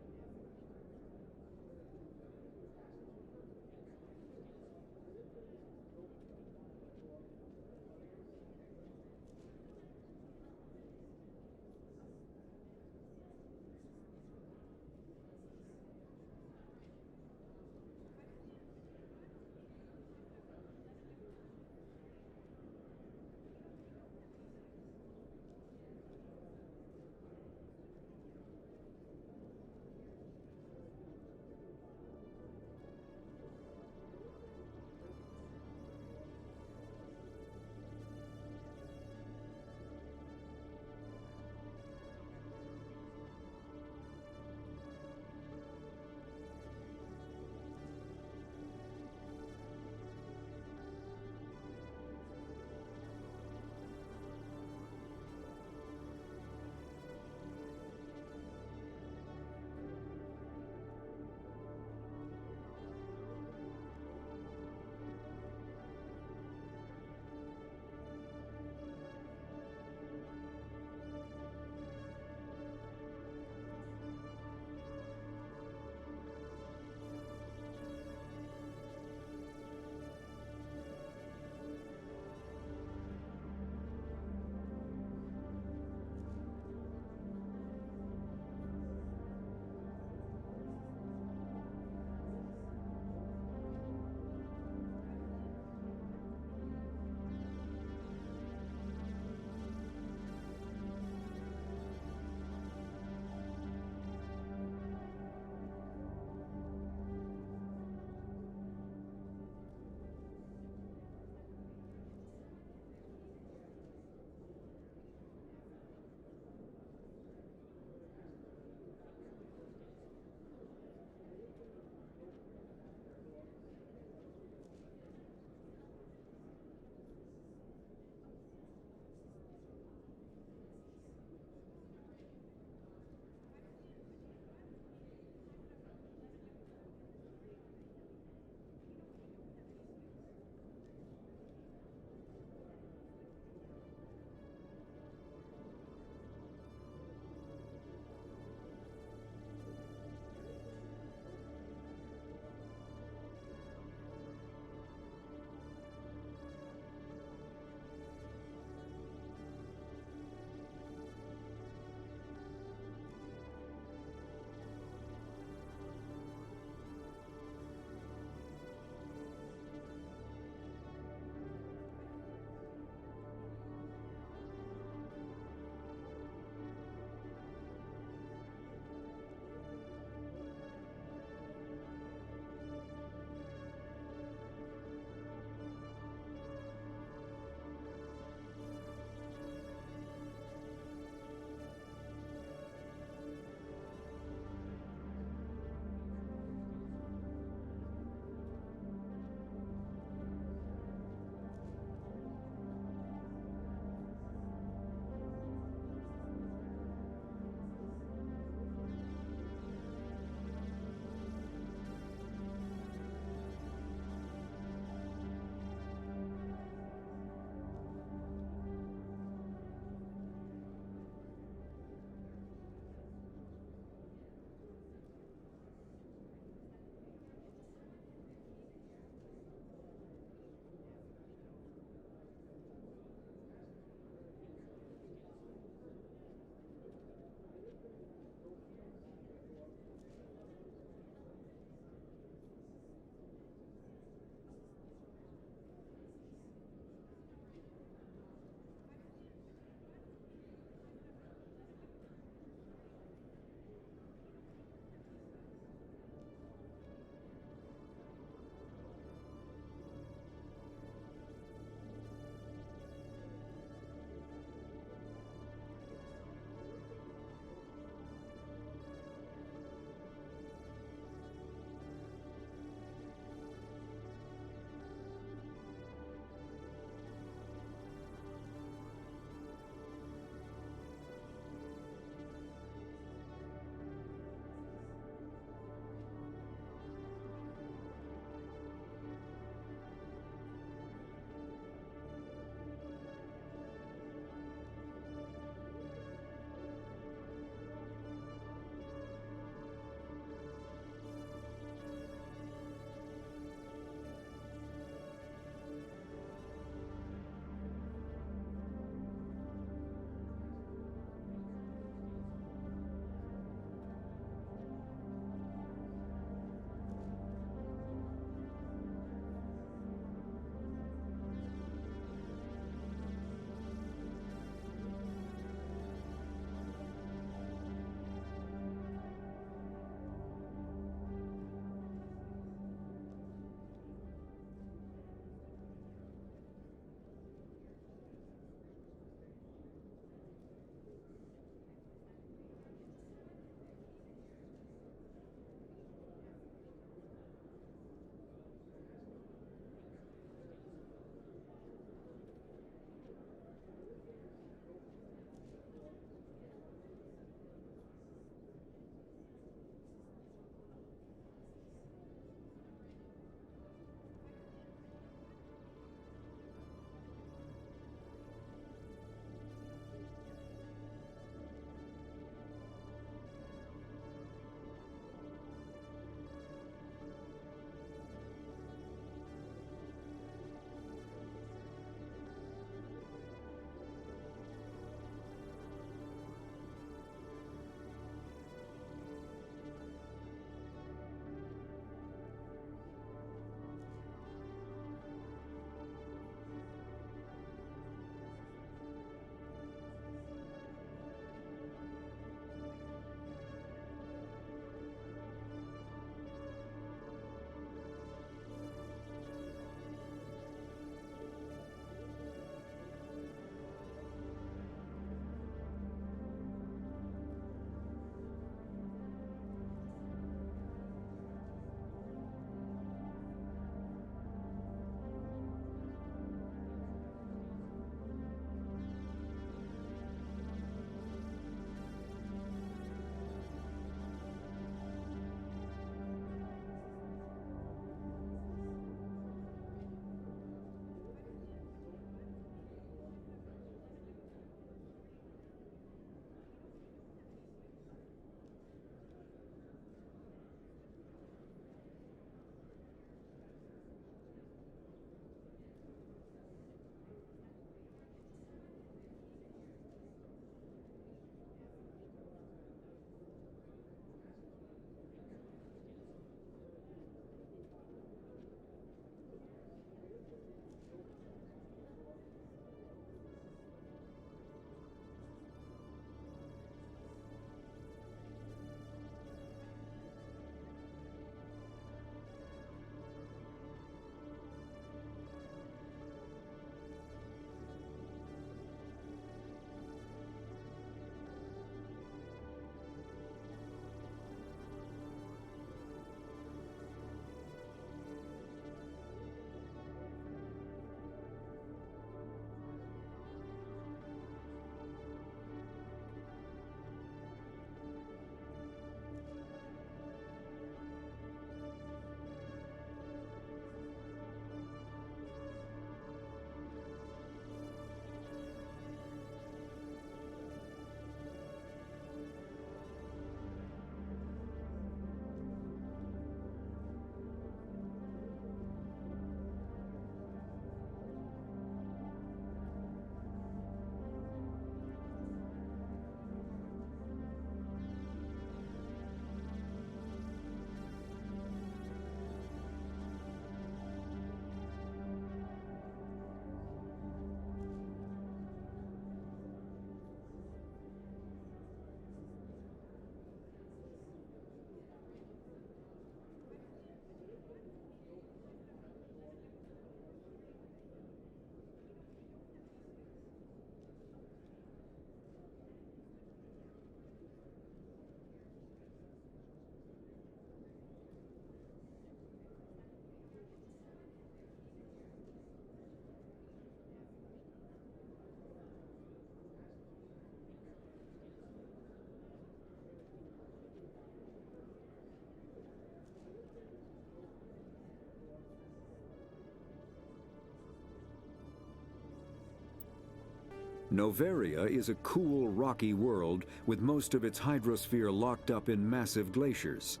Noveria is a cool, rocky world with most of its hydrosphere locked up in massive glaciers.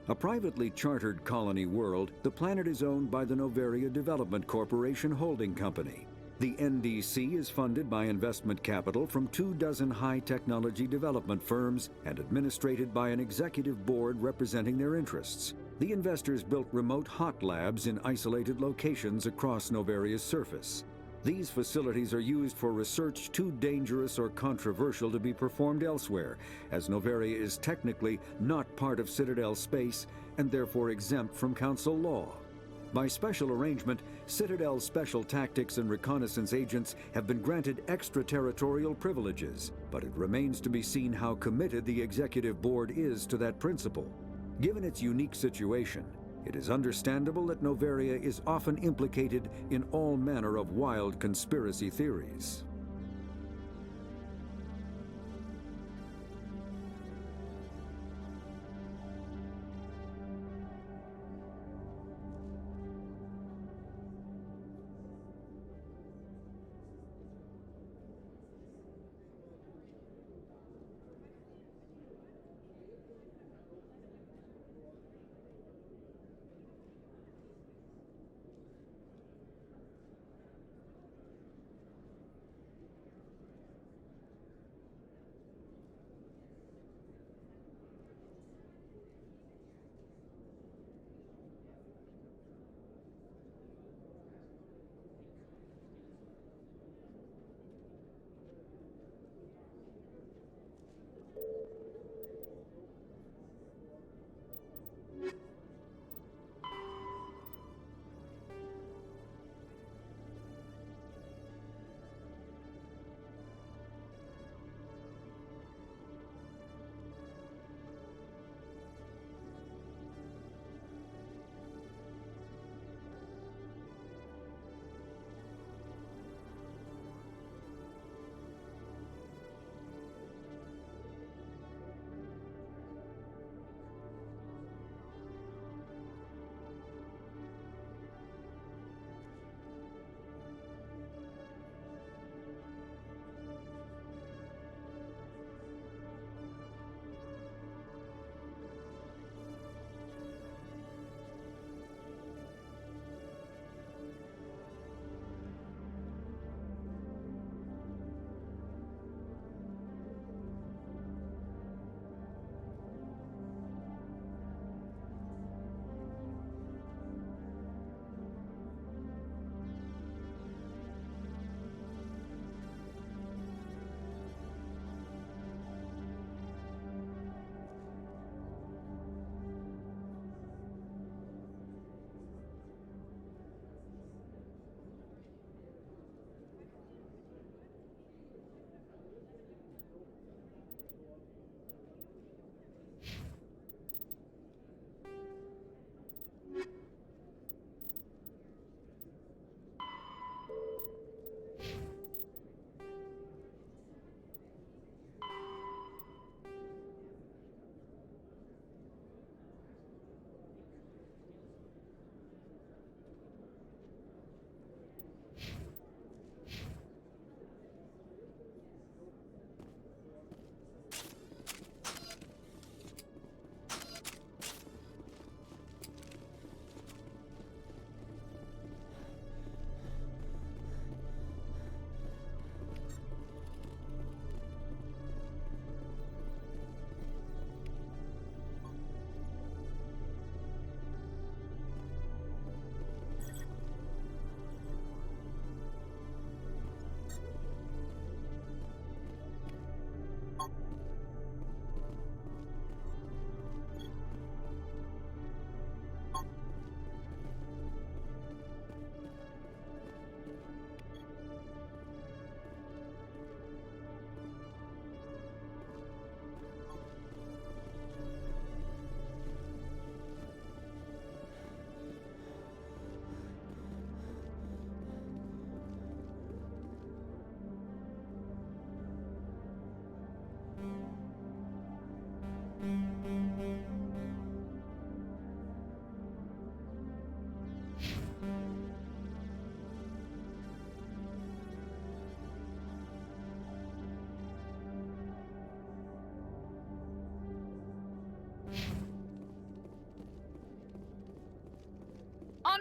A privately chartered colony world, the planet is owned by the Noveria Development Corporation Holding Company. The NDC is funded by investment capital from 24 high-technology development firms and administrated by an executive board representing their interests. The investors built remote hot labs in isolated locations across Noveria's surface. These facilities are used for research too dangerous or controversial to be performed elsewhere, as Noveria is technically not part of Citadel space and therefore exempt from Council law. By special arrangement, Citadel's special tactics and reconnaissance agents have been granted extraterritorial privileges, but it remains to be seen how committed the Executive Board is to that principle. Given its unique situation, it is understandable that Noveria is often implicated in all manner of wild conspiracy theories.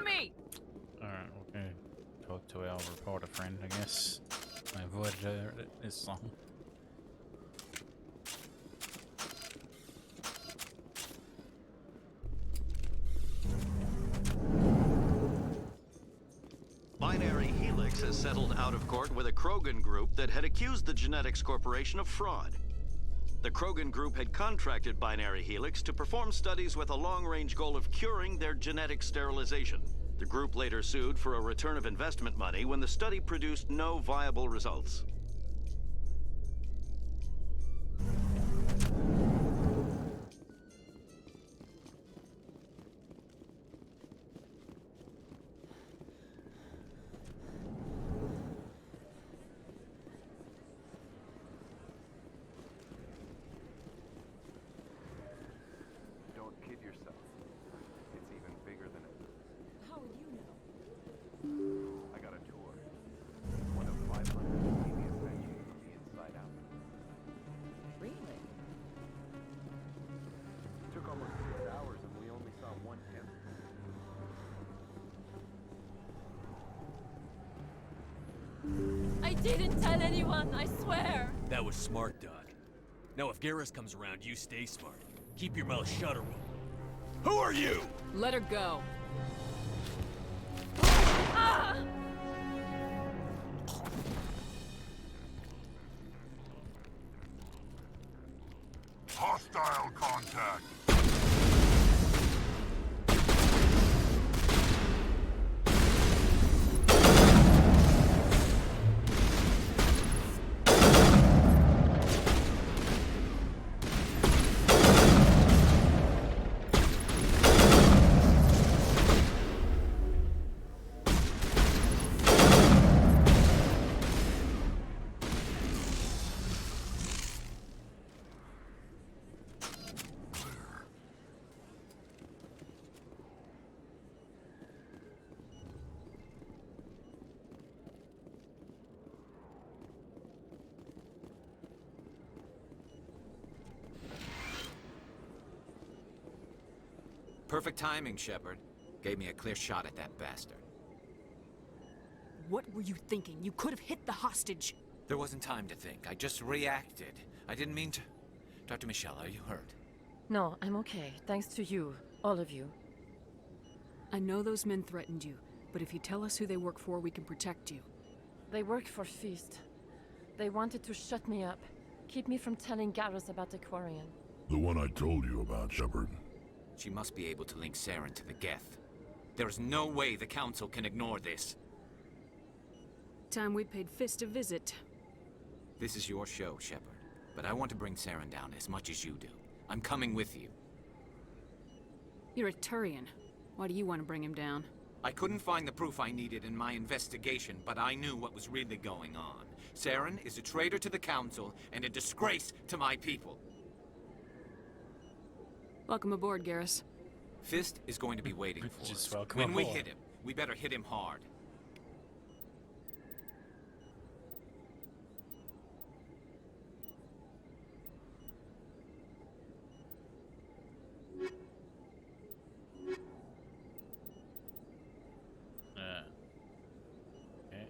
on me! Alright, we're gonna talk to our reporter friend, I guess. I avoided her this long. Binary Helix has settled out of court with a Krogan group that had accused the Genetics Corporation of fraud. The Krogan group had contracted Binary Helix to perform studies with a long-range goal of curing their genetic sterilization. The group later sued for a return of investment money when the study produced no viable results. Don't kid yourself. It's even bigger than it. How would you know? I got a tour. One of 500 to see the adventure from the inside out. Really? Took almost 6 hours and we only saw 1/10. I didn't tell anyone, I swear! That was smart, Doc. Now if Garrus comes around, you stay smart. Keep your mouth shut or we'll... Who are you? Let her go. Ah! Hostile contact! Perfect timing, Shepard. Gave me a clear shot at that bastard. What were you thinking? You could have hit the hostage. There wasn't time to think. I just reacted. I didn't mean to... Dr. Michelle, are you hurt? No, I'm okay. Thanks to you. All of you. I know those men threatened you, but if you tell us who they work for, we can protect you. They work for Feast. They wanted to shut me up. Keep me from telling Garrus about the Quarian. The one I told you about, Shepard. She must be able to link Saren to the Geth. There is no way the Council can ignore this. Time we paid Fist a visit. This is your show, Shepard. But I want to bring Saren down as much as you do. I'm coming with you. You're a Turian. Why do you want to bring him down? I couldn't find the proof I needed in my investigation, but I knew what was really going on. Saren is a traitor to the Council and a disgrace to my people. Welcome aboard, Garrus. Fist is going to be waiting for us. Just welcome When we aboard. hit him, we better hit him hard. Okay.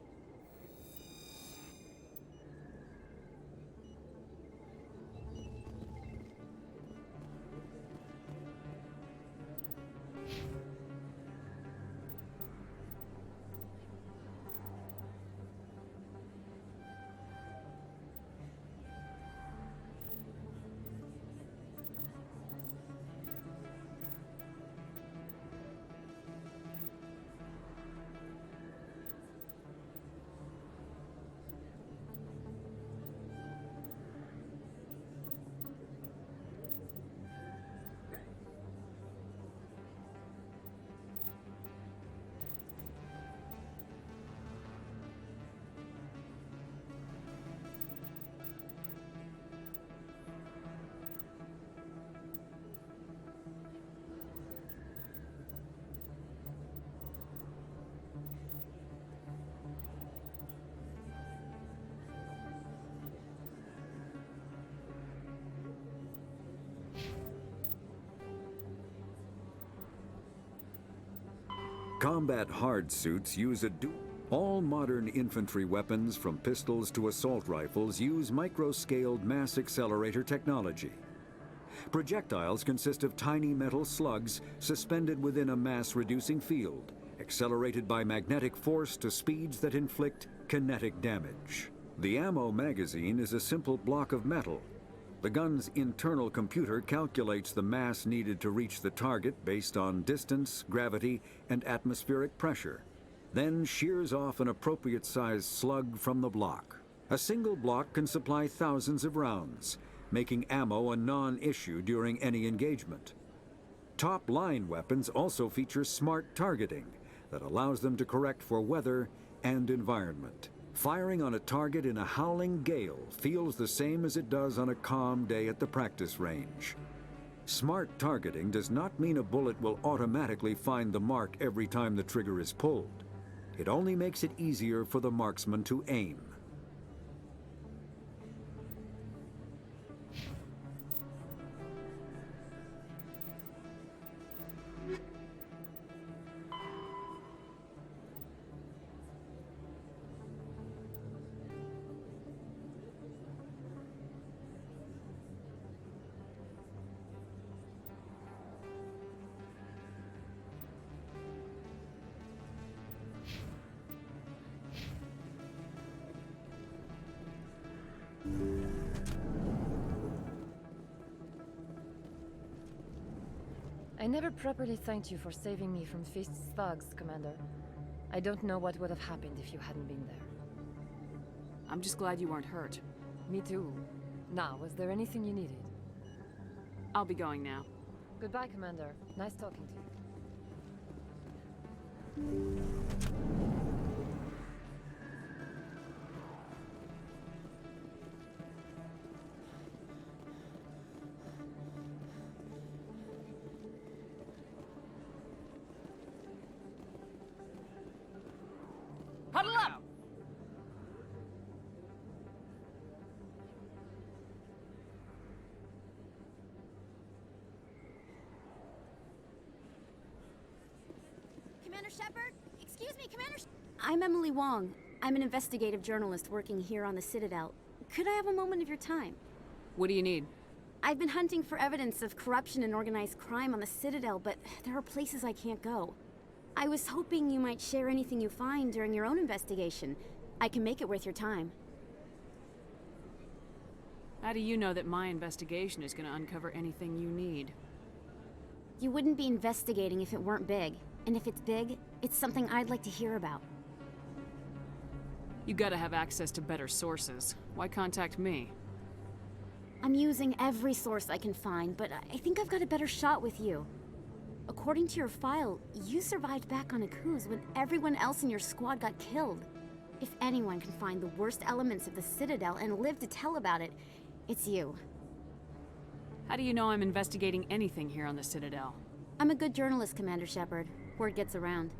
Combat hard suits use all modern infantry weapons, from pistols to assault rifles, use micro-scaled mass accelerator technology. Projectiles consist of tiny metal slugs suspended within a mass-reducing field, accelerated by magnetic force to speeds that inflict kinetic damage. The ammo magazine is a simple block of metal. The gun's internal computer calculates the mass needed to reach the target based on distance, gravity, and atmospheric pressure, then shears off an appropriate-sized slug from the block. A single block can supply thousands of rounds, making ammo a non-issue during any engagement. Top-line weapons also feature smart targeting that allows them to correct for weather and environment. Firing on a target in a howling gale feels the same as it does on a calm day at the practice range. Smart targeting does not mean a bullet will automatically find the mark every time the trigger is pulled. It only makes it easier for the marksman to aim. I never properly thanked you for saving me from Fist's thugs, Commander. I don't know what would have happened if you hadn't been there. I'm just glad you weren't hurt. Me too. Now, was there anything you needed? I'll be going now. Goodbye, Commander. Nice talking to you. Huddle up! Commander Shepard? Excuse me, Commander I'm Emily Wong. I'm an investigative journalist working here on the Citadel. Could I have a moment of your time? What do you need? I've been hunting for evidence of corruption and organized crime on the Citadel, but there are places I can't go. I was hoping you might share anything you find during your own investigation. I can make it worth your time. How do you know that my investigation is going to uncover anything you need? You wouldn't be investigating if it weren't big. And if it's big, it's something I'd like to hear about. You gotta have access to better sources. Why contact me? I'm using every source I can find, but I think I've got a better shot with you. According to your file, you survived back on Akuz when everyone else in your squad got killed. If anyone can find the worst elements of the Citadel and live to tell about it, it's you. How do you know I'm investigating anything here on the Citadel? I'm a good journalist, Commander Shepard. Word gets around.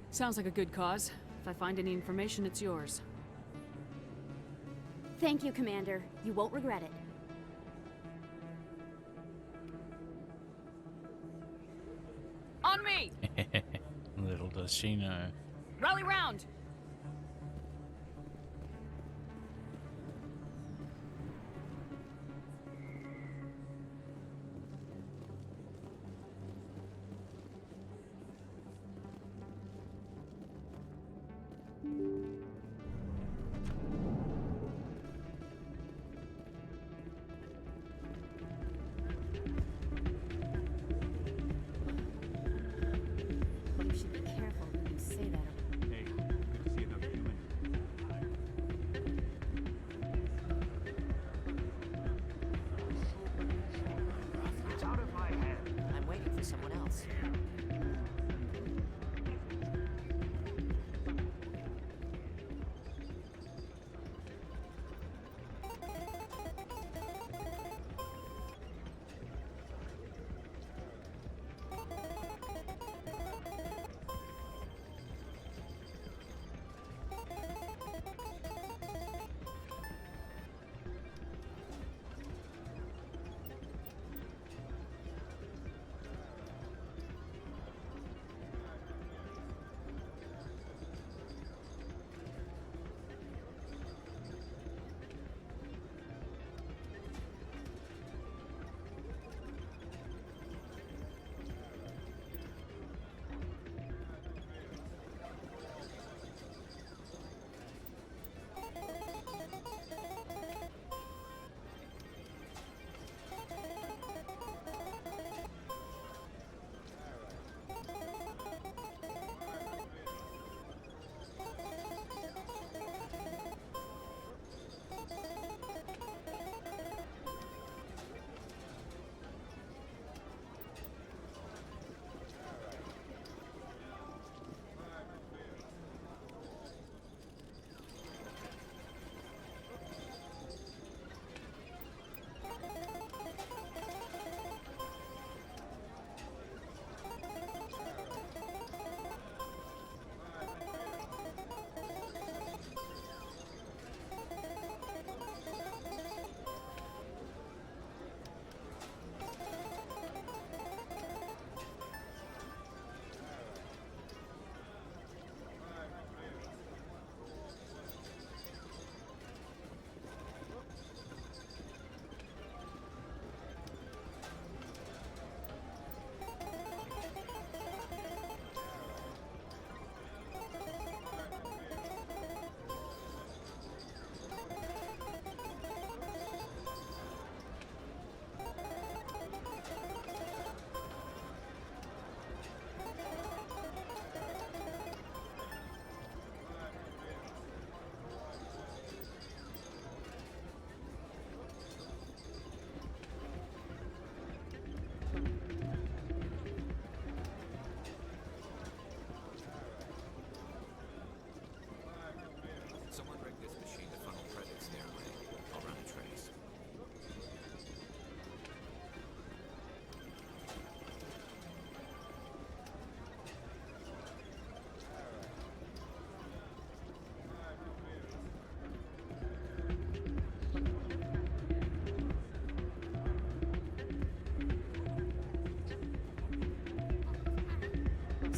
Sounds like a good cause. If I find any information, it's yours. Thank you, Commander. You won't regret it. On me! Little does she know. Rally round!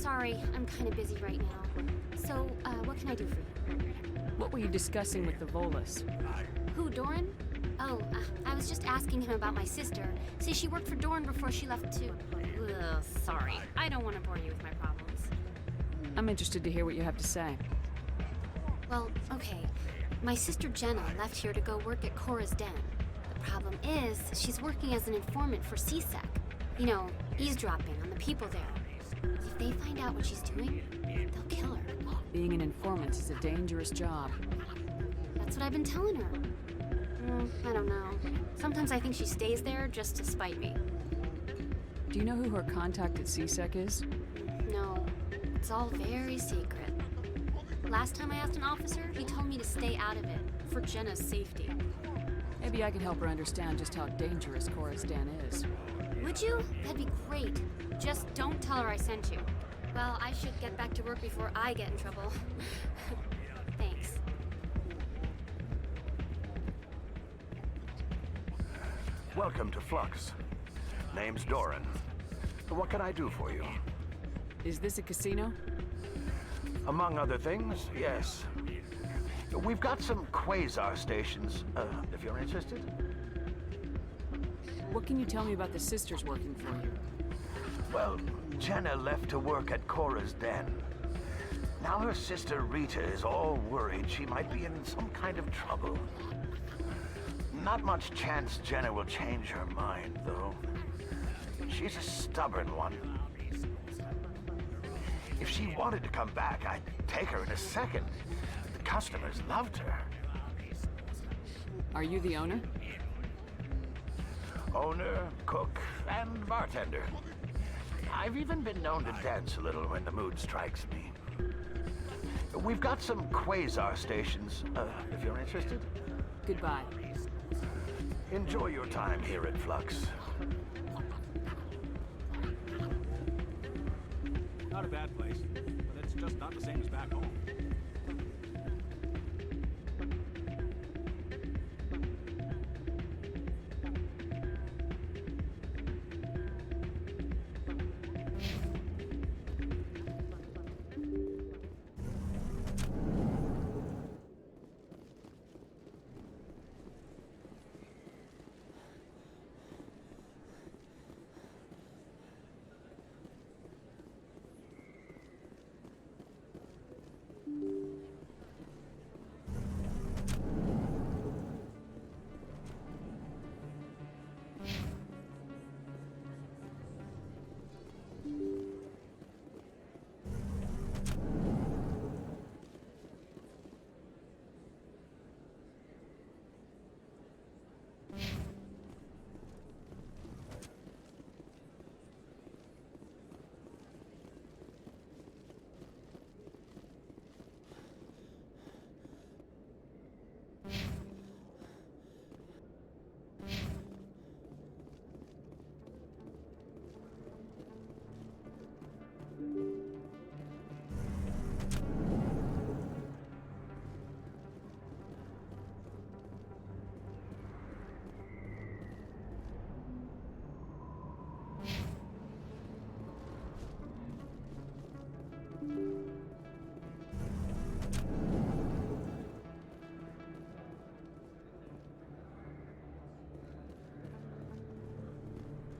sorry, I'm kind of busy right now. So, what can I do for you? What were you discussing with the Volus? Who, Doran? Oh, I was just asking him about my sister. See, she worked for Doran before she left to... Ugh, sorry. I don't want to bore you with my problems. I'm interested to hear what you have to say. Well, okay. My sister Jenna left here to go work at Cora's Den. The problem is, she's working as an informant for CSEC. You know, eavesdropping on the people there. If they find out what she's doing, they'll kill her. Being an informant is a dangerous job. That's what I've been telling her. I don't know. Sometimes I think she stays there just to spite me. Do you know who her contact at CSEC is? No, it's all very secret. Last time I asked an officer, he told me to stay out of it, for Jenna's safety. Maybe I can help her understand just how dangerous Cora's Den is. Would you? That'd be great. Just don't tell her I sent you. Well, I should get back to work before I get in trouble. Thanks. Welcome to Flux. Name's Doran. What can I do for you? Is this a casino? Among other things, yes. We've got some quasar stations, if you're interested. What can you tell me about the sisters working for you? Well, Jenna left to work at Cora's Den. Now her sister Rita is all worried she might be in some kind of trouble. Not much chance Jenna will change her mind, though. She's a stubborn one. If she wanted to come back, I'd take her in a second. The customers loved her. Are you the owner? Owner, cook, and bartender. I've even been known to dance a little when the mood strikes me. We've got some quasar stations, if you're interested. Goodbye. Enjoy your time here at Flux. Not a bad place, but it's just not the same as back home.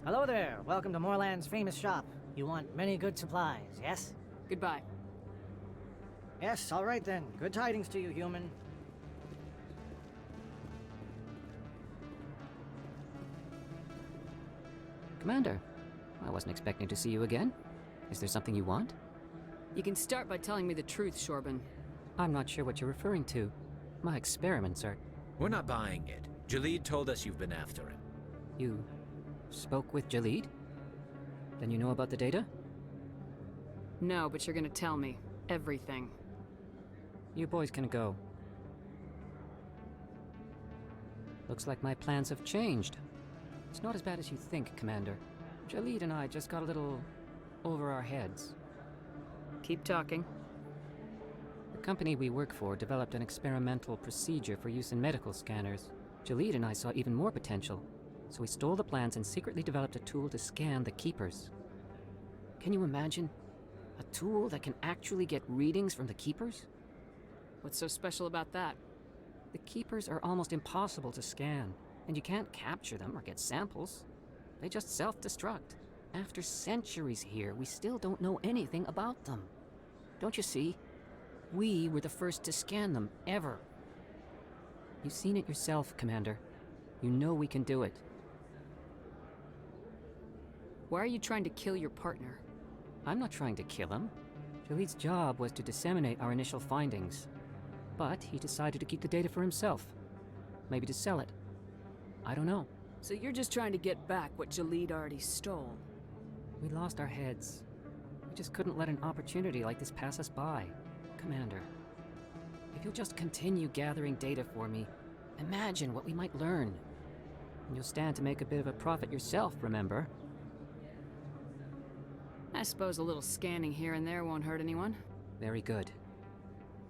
Hello there. Welcome to Moorland's famous shop. You want many good supplies, yes? Goodbye. Yes, all right then. Good tidings to you, human. Commander, I wasn't expecting to see you again. Is there something you want? You can start by telling me the truth, Shorban. I'm not sure what you're referring to. My experiments are... We're not buying it. Jalid told us you've been after him. You spoke with Jalid? Then you know about the data? No, but you're gonna tell me. Everything. You boys can go. Looks like my plans have changed. It's not as bad as you think, Commander. Jalid and I just got a little over our heads. Keep talking. The company we work for developed an experimental procedure for use in medical scanners. Jalid and I saw even more potential, so we stole the plans and secretly developed a tool to scan the Keepers. Can you imagine? A tool that can actually get readings from the Keepers? What's so special about that? The Keepers are almost impossible to scan, and you can't capture them or get samples. They just self-destruct. After centuries here, we still don't know anything about them. Don't you see? We were the first to scan them, ever. You've seen it yourself, Commander. You know we can do it. Why are you trying to kill your partner? I'm not trying to kill him. Jaleed's job was to disseminate our initial findings. But he decided to keep the data for himself. Maybe to sell it. I don't know. So you're just trying to get back what Jaleed already stole? We lost our heads. We just couldn't let an opportunity like this pass us by. Commander, if you'll just continue gathering data for me, imagine what we might learn. And you'll stand to make a bit of a profit yourself, remember? I suppose a little scanning here and there won't hurt anyone. Very good.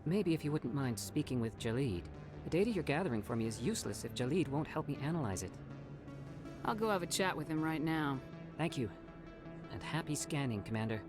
Maybe if you wouldn't mind speaking with Jaleed. The data you're gathering for me is useless if Jaleed won't help me analyze it. I'll go have a chat with him right now. Thank you. And happy scanning, Commander.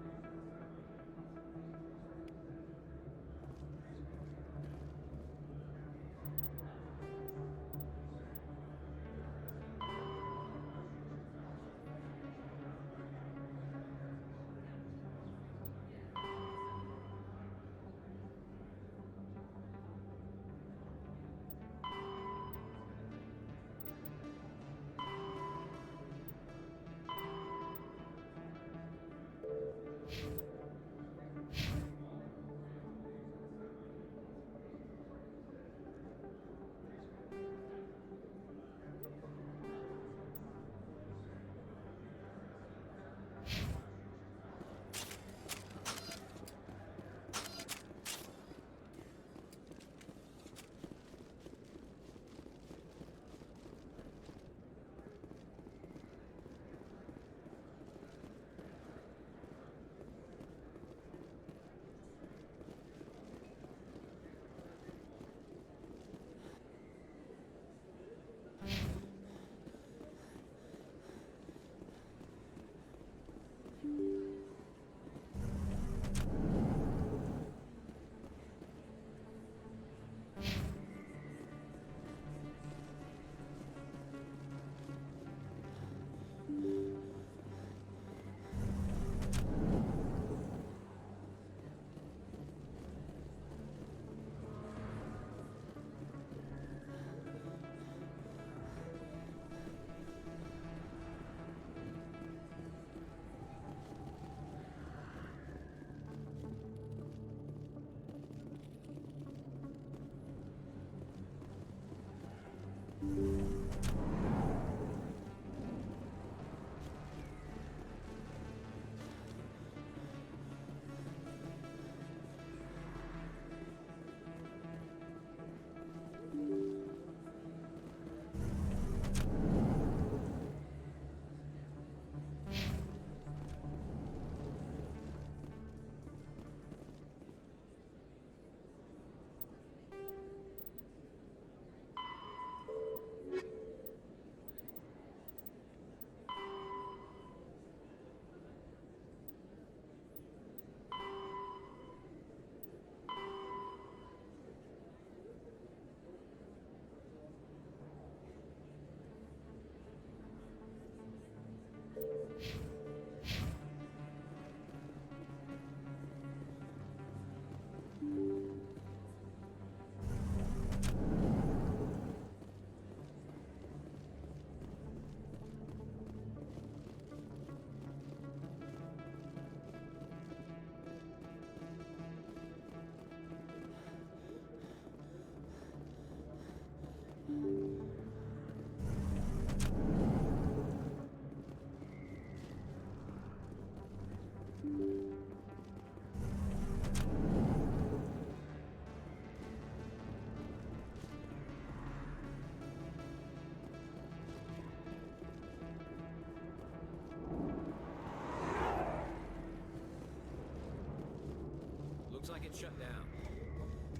Looks like it's shut down.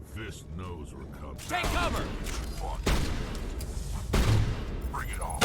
Fist knows we're coming. Take cover! Bring it on.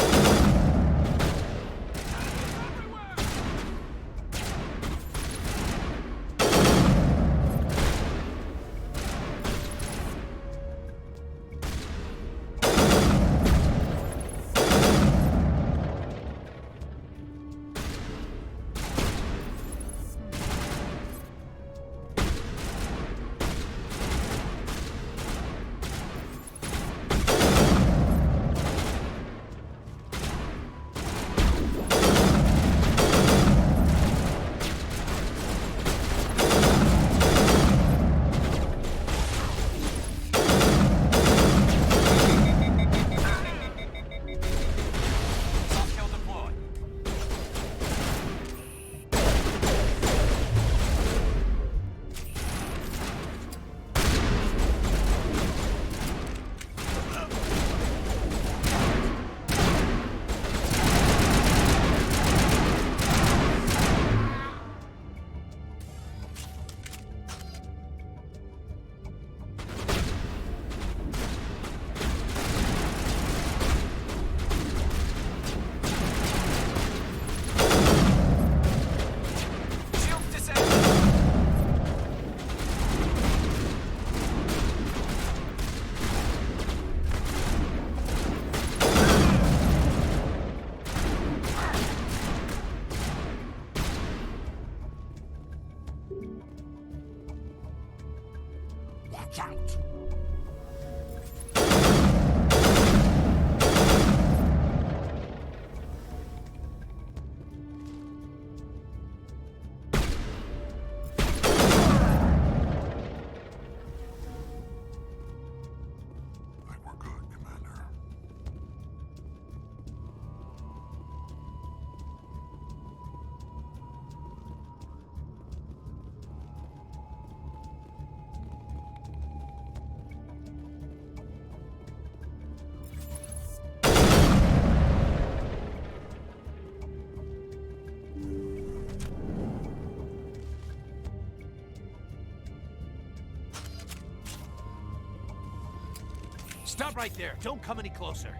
Stop right there. Don't come any closer.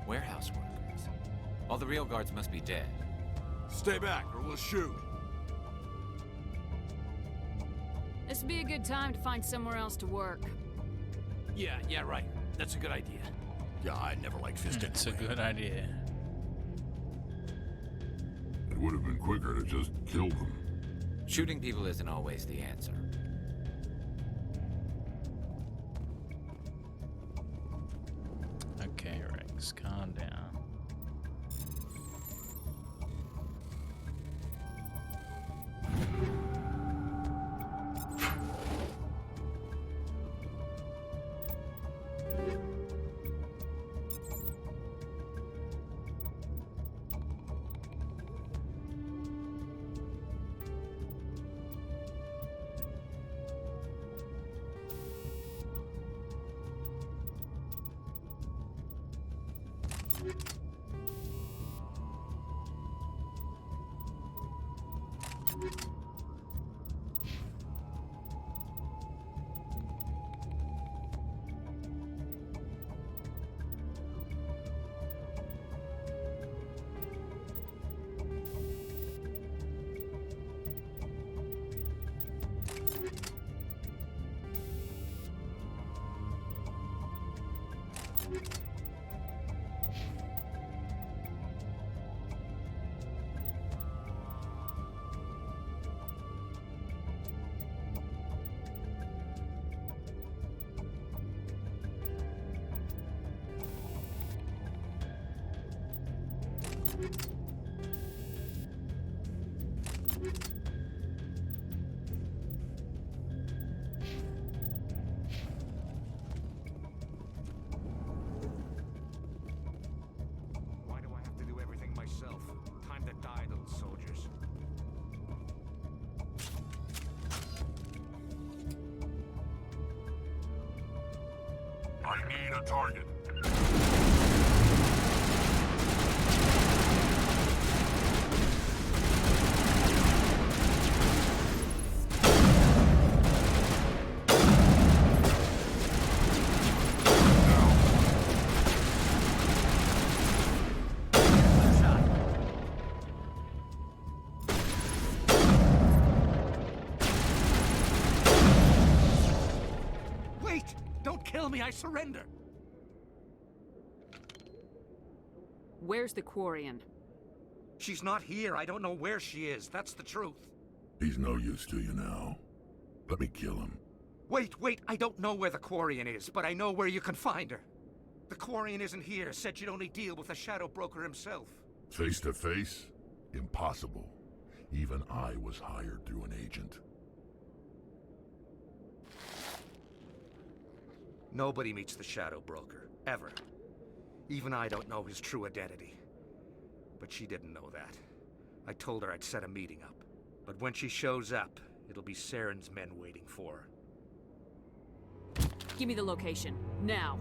Warehouse workers. All the real guards must be dead. Stay back, or we'll shoot. This would be a good time to find somewhere else to work. Yeah, right. That's a good idea. Yeah, I never liked fisting. It's a good idea. It would have been quicker to just kill them. Shooting people isn't always the answer. Okay, Rex, calm down. Why do I have to do everything myself? Time to die, little soldiers. I need a target. Wait! Don't kill me, I surrender! Where's the Quarian? She's not here. I don't know where she is. That's the truth. He's no use to you now. Let me kill him. Wait! I don't know where the Quarian is, but I know where you can find her. The Quarian isn't here. Said you'd only deal with the Shadow Broker himself. Face to face? Impossible. Even I was hired through an agent. Nobody meets the Shadow Broker, ever. Even I don't know his true identity. But she didn't know that. I told her I'd set a meeting up. But when she shows up, it'll be Saren's men waiting for her. Give me the location, now.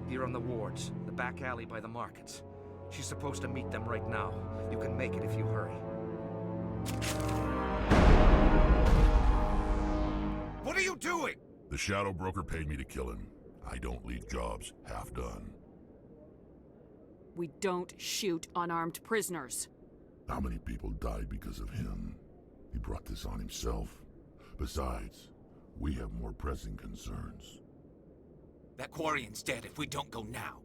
Here on the wards, the back alley by the markets. She's supposed to meet them right now. You can make it if you hurry. What are you doing? The Shadow Broker paid me to kill him. I don't leave jobs half done. We don't shoot unarmed prisoners. How many people died because of him? He brought this on himself. Besides, we have more pressing concerns. That Quarian's dead if we don't go now.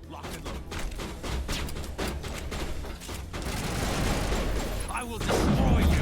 Lock and load. I will destroy you!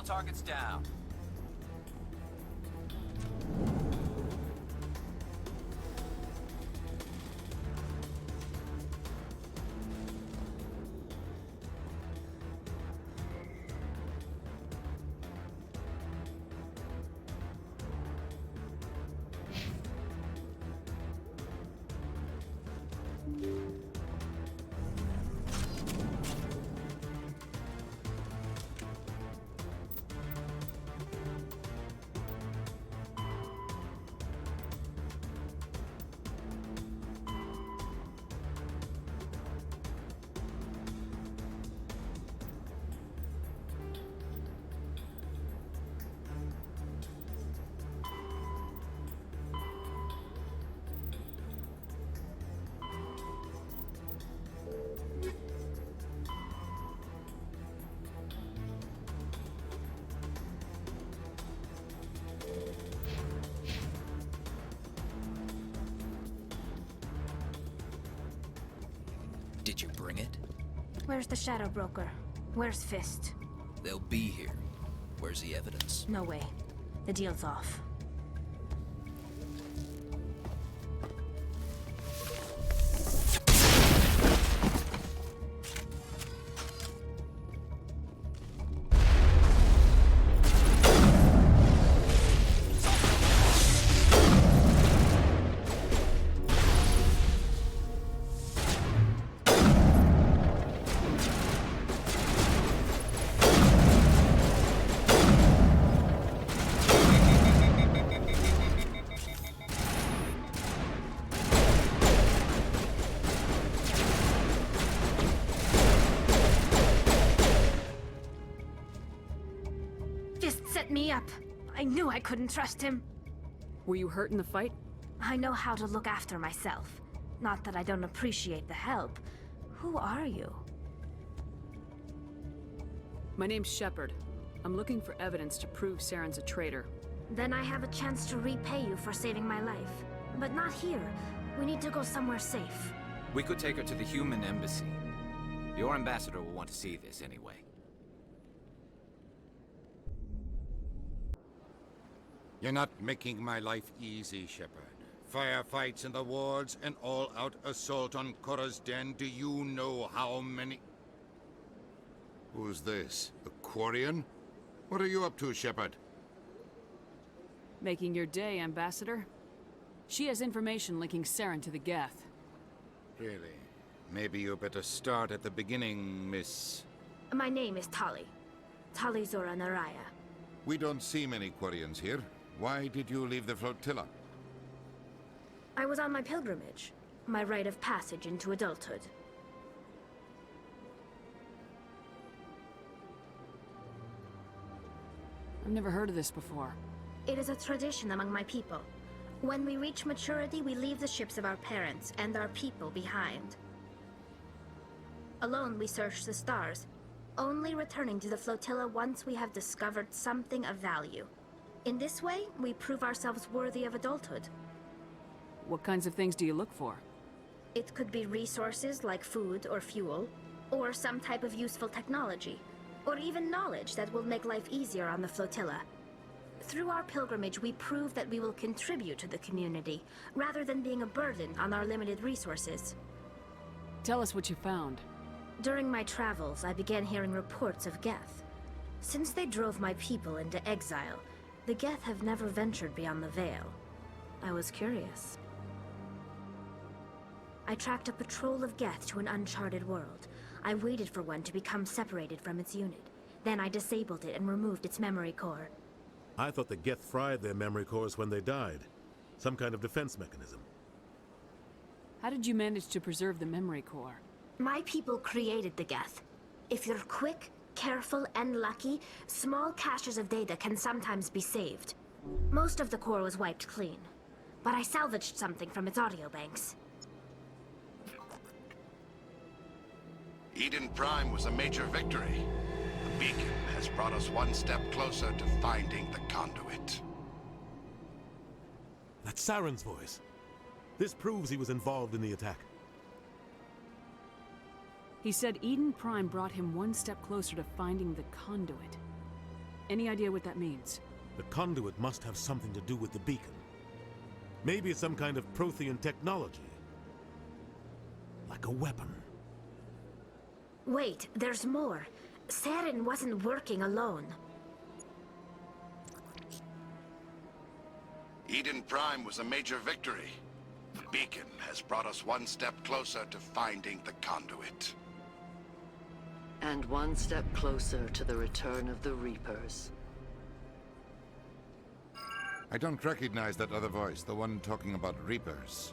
targets down. Did you bring it? Where's the Shadow Broker? Where's Fist? They'll be here. Where's the evidence? No way. The deal's off. Set me up. I knew I couldn't trust him. Were you hurt in the fight? I know how to look after myself. Not that I don't appreciate the help. Who are you? My name's Shepard. I'm looking for evidence to prove Saren's a traitor. Then I have a chance to repay you for saving my life. But not here. We need to go somewhere safe. We could take her to the human embassy. Your ambassador will want to see this anyway. You're not making my life easy, Shepard. Firefights in the wards, an all-out assault on Korra's den. Do you know how many... Who's this? The Quarian? What are you up to, Shepard? Making your day, Ambassador. She has information linking Saren to the Geth. Really? Maybe you better start at the beginning, Miss... My name is Tali. Tali Zora Naraya. We don't see many Quarians here. Why did you leave the flotilla? I was on my pilgrimage. My rite of passage into adulthood. I've never heard of this before. It is a tradition among my people. When we reach maturity, we leave the ships of our parents and our people behind. Alone, we search the stars, only returning to the flotilla once we have discovered something of value. In this way, we prove ourselves worthy of adulthood. What kinds of things do you look for? It could be resources like food or fuel, or some type of useful technology, or even knowledge that will make life easier on the flotilla. Through our pilgrimage, we prove that we will contribute to the community, rather than being a burden on our limited resources. Tell us what you found. During my travels, I began hearing reports of Geth. Since they drove my people into exile, the Geth have never ventured beyond the Veil. I was curious. I tracked a patrol of Geth to an uncharted world. I waited for one to become separated from its unit. Then I disabled it and removed its memory core. I thought the Geth fried their memory cores when they died. Some kind of defense mechanism. How did you manage to preserve the memory core? My people created the Geth. If you're quick, careful, and lucky, small caches of data can sometimes be saved. Most of the core was wiped clean, but I salvaged something from its audio banks. Eden Prime was a major victory. The beacon has brought us one step closer to finding the conduit. That's Saren's voice. This proves he was involved in the attack. He said Eden Prime brought him one step closer to finding the conduit. Any idea what that means? The conduit must have something to do with the beacon. Maybe it's some kind of Prothean technology. Like a weapon. Wait, there's more. Saren wasn't working alone. Eden Prime was a major victory. The beacon has brought us one step closer to finding the conduit. And one step closer to the return of the Reapers. I don't recognize that other voice, the one talking about Reapers.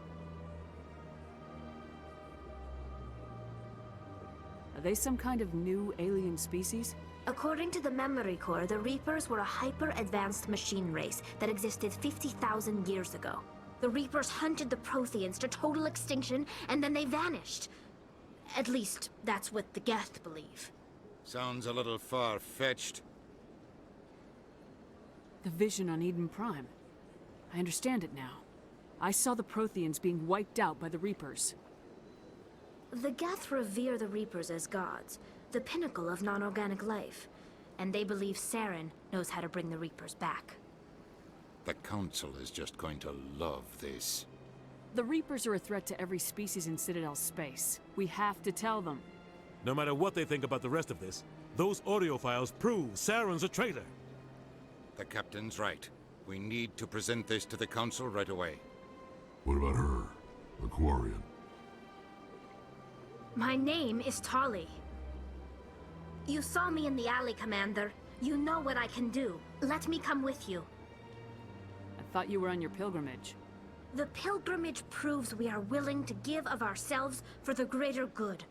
Are they some kind of new alien species? According to the Memory Core, the Reapers were a hyper-advanced machine race that existed 50,000 years ago. The Reapers hunted the Protheans to total extinction, and then they vanished. At least, that's what the Geth believe. Sounds a little far-fetched. The vision on Eden Prime. I understand it now. I saw the Protheans being wiped out by the Reapers. The Geth revere the Reapers as gods, the pinnacle of non-organic life. And they believe Saren knows how to bring the Reapers back. The Council is just going to love this. The Reapers are a threat to every species in Citadel space. We have to tell them. No matter what they think about the rest of this, those audio files prove Saren's a traitor. The Captain's right. We need to present this to the Council right away. What about her? The Quarian? My name is Tali. You saw me in the alley, Commander. You know what I can do. Let me come with you. I thought you were on your pilgrimage. The pilgrimage proves we are willing to give of ourselves for the greater good.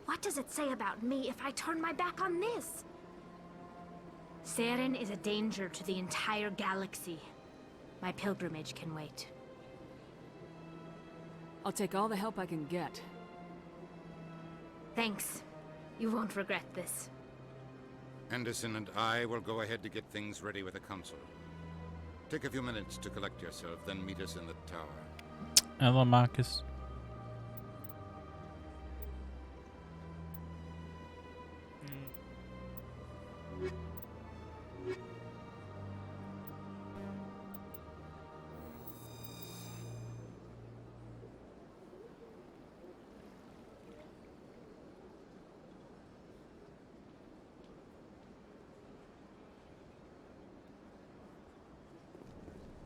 What does it say about me if I turn my back on this? Saren is a danger to the entire galaxy. My pilgrimage can wait. I'll take all the help I can get. Thanks. You won't regret this. Anderson and I will go ahead to get things ready with the Council. Take a few minutes to collect yourself, then meet us in the tower. Hello, Marcus.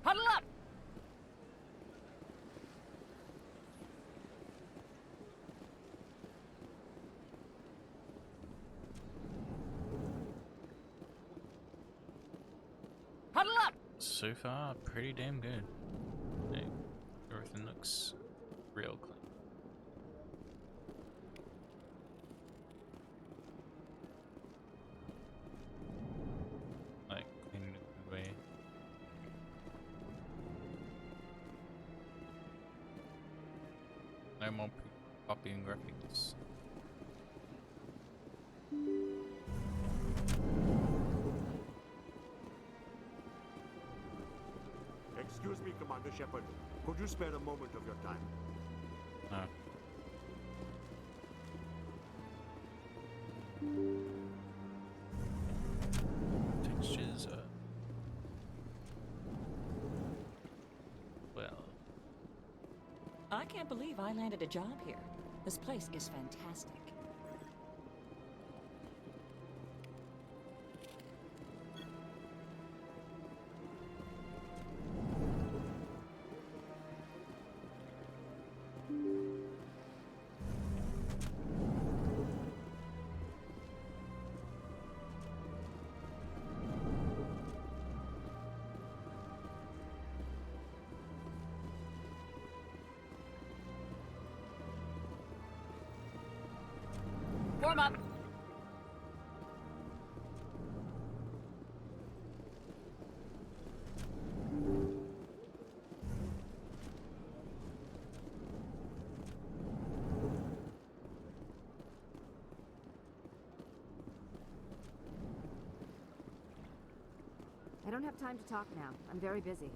Huddle up! Huddle up! So far, pretty damn good. Hey, everything looks real clean. Like, clean in a good way. No more copying graphics. Excuse me, Commander Shepard. Could you spare a moment of your time? No. Textures are... well... I can't believe I landed a job here. This place is fantastic. Warm up! I don't have time to talk now. I'm very busy.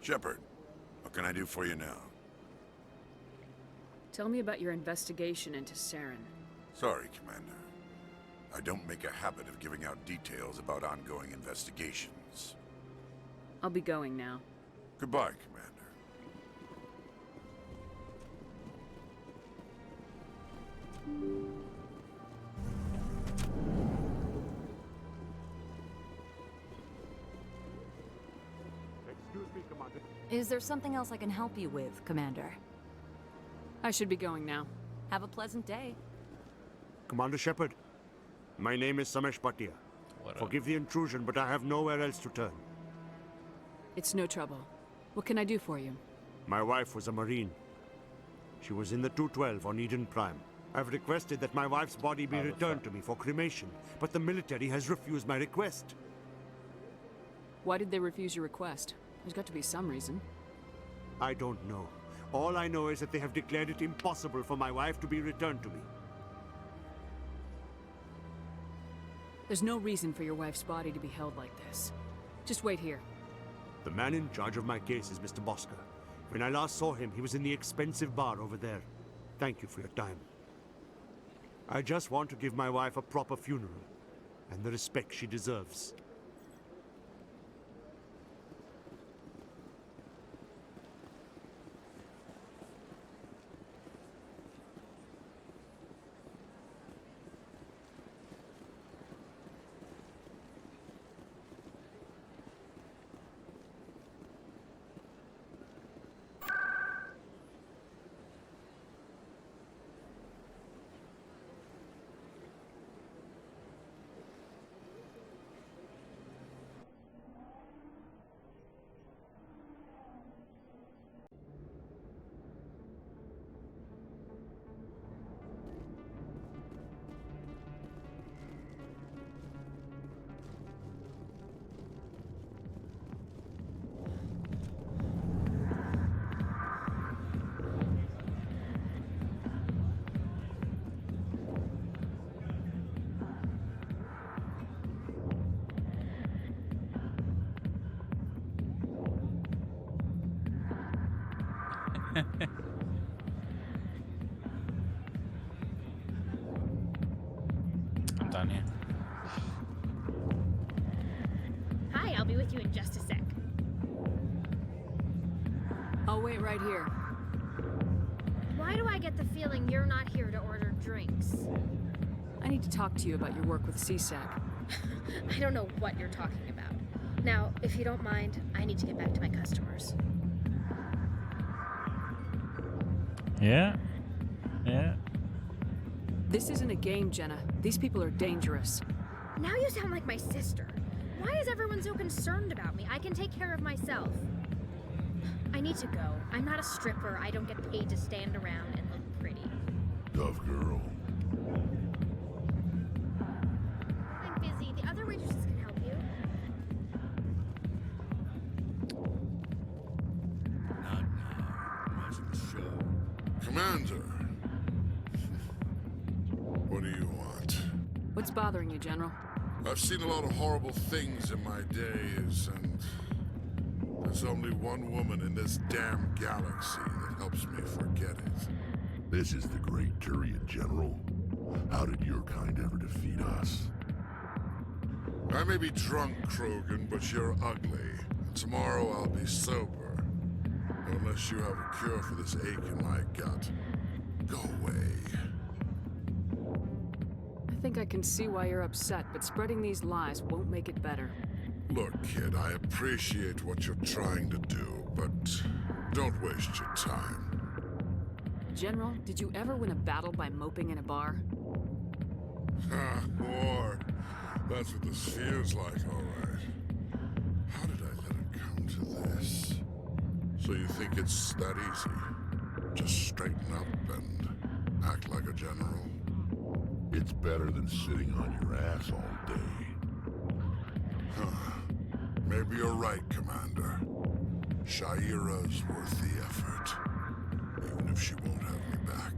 Shepard, what can I do for you now? Tell me about your investigation into Saren. Sorry, Commander. I don't make a habit of giving out details about ongoing investigations. I'll be going now. Goodbye, Commander. Excuse me, Commander. Is there something else I can help you with, Commander? I should be going now. Have a pleasant day. Commander Shepard, my name is Samesh Bhatia. Forgive the intrusion, but I have nowhere else to turn. It's no trouble. What can I do for you? My wife was a Marine. She was in the 212 on Eden Prime. I've requested that my wife's body be returned to me for cremation, but the military has refused my request. Why did they refuse your request? There's got to be some reason. I don't know. All I know is that they have declared it impossible for my wife to be returned to me. There's no reason for your wife's body to be held like this. Just wait here. The man in charge of my case is Mr. Bosca. When I last saw him, he was in the expensive bar over there. Thank you for your time. I just want to give my wife a proper funeral, and the respect she deserves. I'm done here. Hi, I'll be with you in just a sec. I'll wait right here. Why Why do I get the feeling you're not here to order drinks? I need to talk to you about your work with CSAC. I don't know what you're talking about. Now, if you don't mind, I need to get back to my customers. Yeah. Yeah. This isn't a game, Jenna. These people are dangerous. Now you sound like my sister. Why is everyone so concerned about me? I can take care of myself. I need to go. I'm not a stripper. I don't get paid to stand around and look pretty. Tough girl. I'm busy. The other waitresses can help you. Not now. Watching the show. Commander. What do you want? What's bothering you, General? I've seen a lot of horrible things in my days, and there's only one woman in this damn galaxy that helps me forget it. This is the Great Turian, General. How did your kind ever defeat us? I may be drunk, Krogan, but you're ugly. Tomorrow I'll be sober. Unless you have a cure for this ache in my gut. Go away. I think I can see why you're upset, but spreading these lies won't make it better. Look, kid, I appreciate what you're trying to do, but don't waste your time. General, did you ever win a battle by moping in a bar? Ha, war. That's what this feels like, all right. How did I let it come to this? So you think it's that easy? Just straighten up and act like a general? It's better than sitting on your ass all day. Huh. Maybe you're right, Commander. Sha'ira's worth the effort. Even if she won't have me back.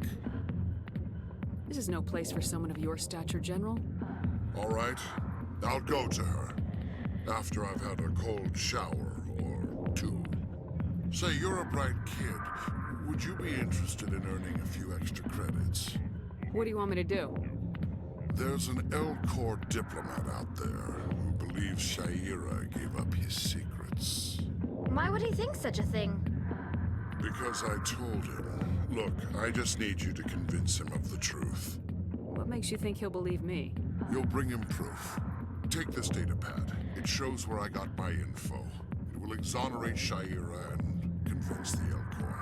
This is no place for someone of your stature, General. All right. I'll go to her. After I've had a cold shower or two. Say, you're a bright kid. Would you be interested in earning a few extra credits? What do you want me to do? There's an Elcor diplomat out there who believes Sha'ira gave up his secrets. Why would he think such a thing? Because I told him. Look, I just need you to convince him of the truth. What makes you think he'll believe me? You'll bring him proof. Take this datapad. It shows where I got my info. It will exonerate Sha'ira and convince the Elcor.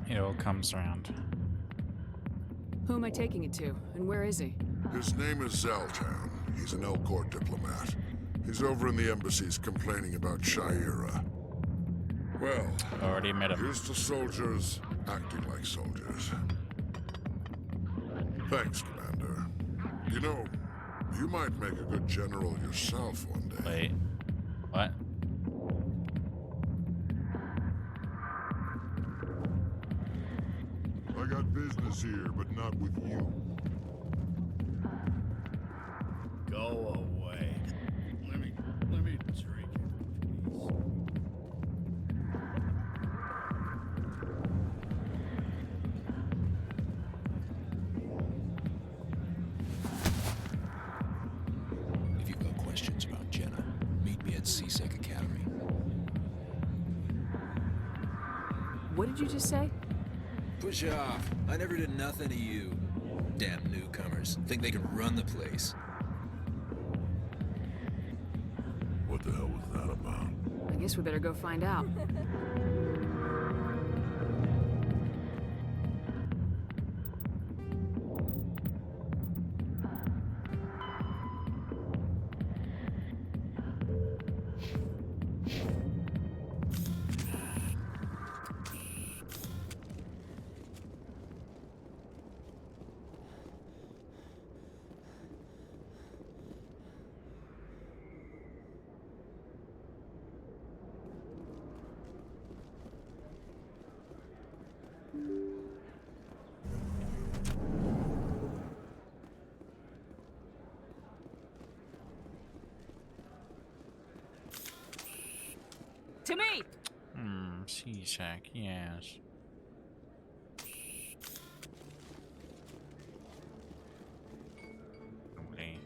It all comes around. Who am I taking it to, and where is he? His name is Zaltan. He's an Elcor diplomat. He's over in the embassies complaining about Sha'ira. Well, already met him. Here's to soldiers acting like soldiers. Thanks, Commander. You know, you might make a good general yourself one day. Wait. What? I got business here, but not with you. Go away. Let me drink it, please. If you've got questions about Jenna, meet me at CSEC Academy. What did you just say? Push off. I never did nothing to you. Damn newcomers. Think they can run the place. What the hell was that about? I guess we better go find out. To me! CSAC, yes. Okay.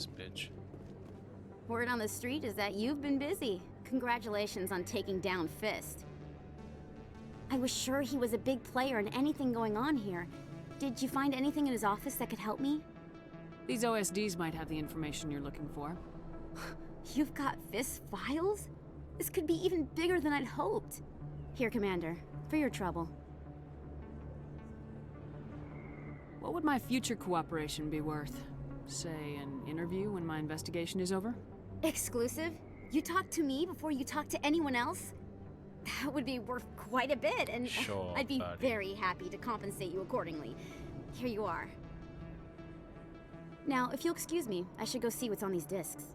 this bitch. Word on the street is that you've been busy. Congratulations on taking down Fist. I was sure he was a big player in anything going on here. Did you find anything in his office that could help me? These OSDs might have the information you're looking for. You've got Fist's files? This could be even bigger than I'd hoped. Here, Commander, for your trouble. What would my future cooperation be worth? Say, an interview when my investigation is over? Exclusive? You talk to me before you talk to anyone else? That would be worth quite a bit, and Sure, I'd be buddy. very happy to compensate you accordingly. Here you are. Now, if you'll excuse me, I should go see what's on these discs.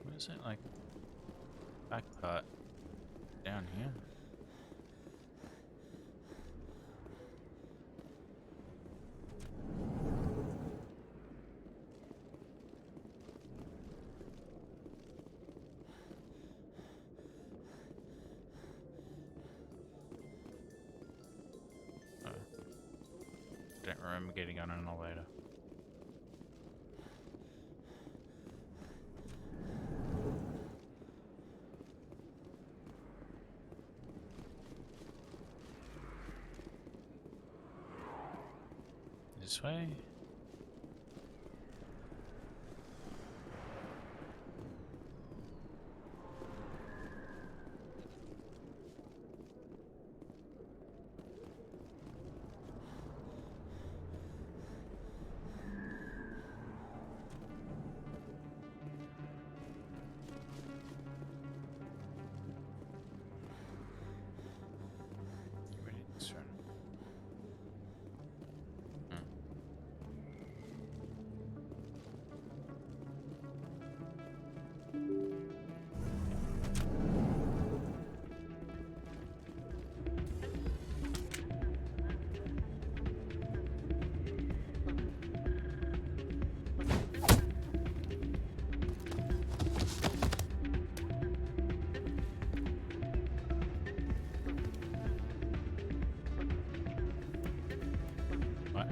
What is it like? Back part down here. Oh. Don't remember getting on an elevator. This way? Ready to turn. What?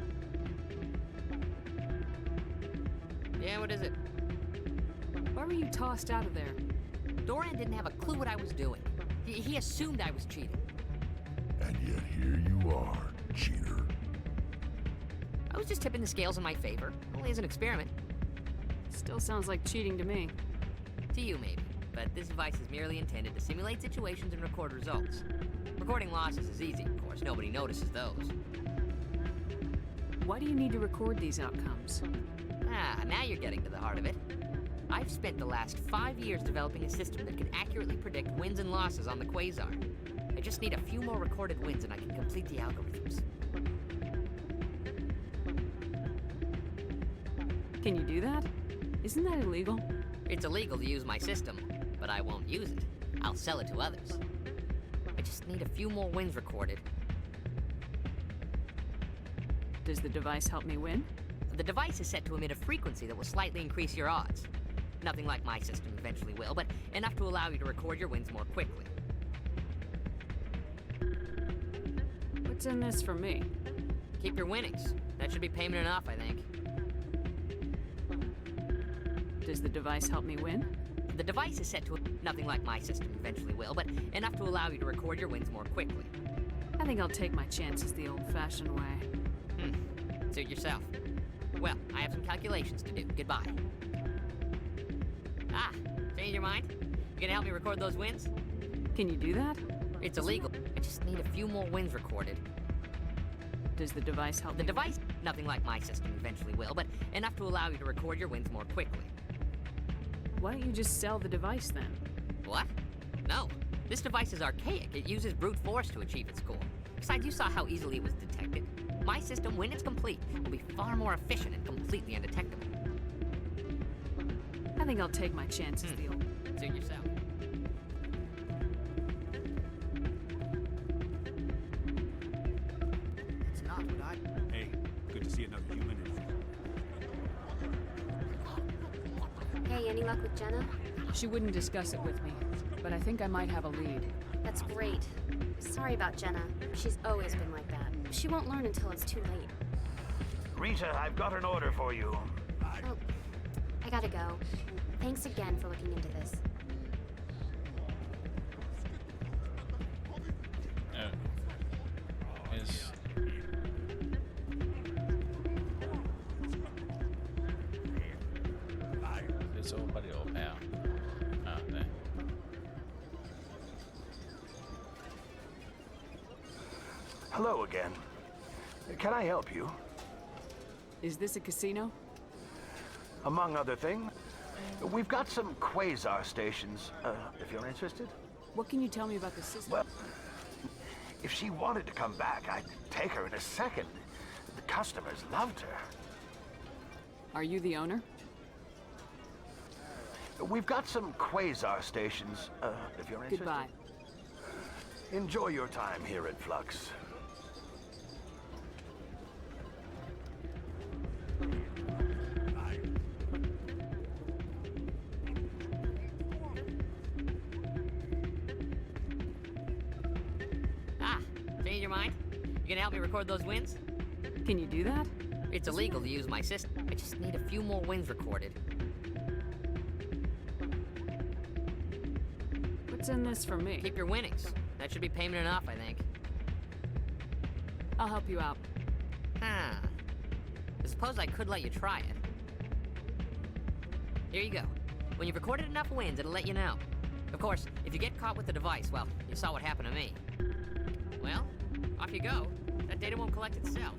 Yeah, what is it? Why were you tossed out of there? Doran didn't have a clue what I was doing. He assumed I was cheating. And yet here you are, cheater. I was just tipping the scales in my favor, only as an experiment. Still sounds like cheating to me. To you, maybe. But this device is merely intended to simulate situations and record results. Recording losses is easy, of course. Nobody notices those. Why do you need to record these outcomes? Ah, now you're getting to the heart of it. I've spent the last 5 years developing a system that can accurately predict wins and losses on the Quasar. I just need a few more recorded wins and I can complete the algorithms. Can you do that? Isn't that illegal? It's illegal to use my system, but I won't use it. I'll sell it to others. I just need a few more wins recorded. Does the device help me win? The device is set to emit a frequency that will slightly increase your odds. Nothing like my system eventually will, but enough to allow you to record your wins more quickly. What's in this for me? Keep your winnings. That should be payment enough, I think. Does the device help me win? The device is set to nothing like my system eventually will, but enough to allow you to record your wins more quickly. I think I'll take my chances the old-fashioned way. Suit yourself. Well, I have some calculations to do. Goodbye. Ah, change your mind? You gonna help me record those wins? Can you do that? It's illegal. I just need a few more wins recorded. Does the device help The me device, nothing like my system eventually will, but enough to allow you to record your wins more quickly. Why don't you just sell the device then? What? No. This device is archaic. It uses brute force to achieve its goal. Besides, you saw how easily it was detected. My system, when it's complete, will be far more efficient and completely undetectable. I think I'll take my chances the old... Suit yourself. Any luck with Jenna? She wouldn't discuss it with me, but I think I might have a lead. That's great. Sorry about Jenna. She's always been like that. She won't learn until it's too late. Rita, I've got an order for you. Oh, I gotta go. Thanks again for looking into this. There's already all power. Oh, there. Hello again. Can I help you? Is this a casino? Among other things, we've got some quasar stations, if you're interested. What can you tell me about the system? Well, if she wanted to come back, I'd take her in a second. The customers loved her. Are you the owner? We've got some quasar stations, if you're interested. Goodbye. Enjoy your time here at Flux. Change your mind? You gonna help me record those wins? Can you do that? It's illegal to use my system. I just need a few more wins recorded. What's in this for me? Keep your winnings. That should be payment enough, I think. I'll help you out. Huh. I suppose I could let you try it. Here you go. When you've recorded enough wins, it'll let you know. Of course, if you get caught with the device, well, you saw what happened to me. Well, off you go. That data won't collect itself.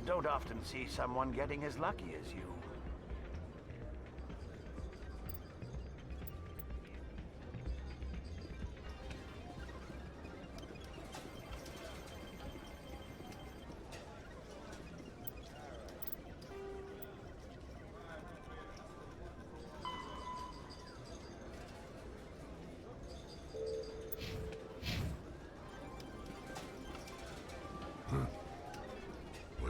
Don't often see someone getting as lucky as you.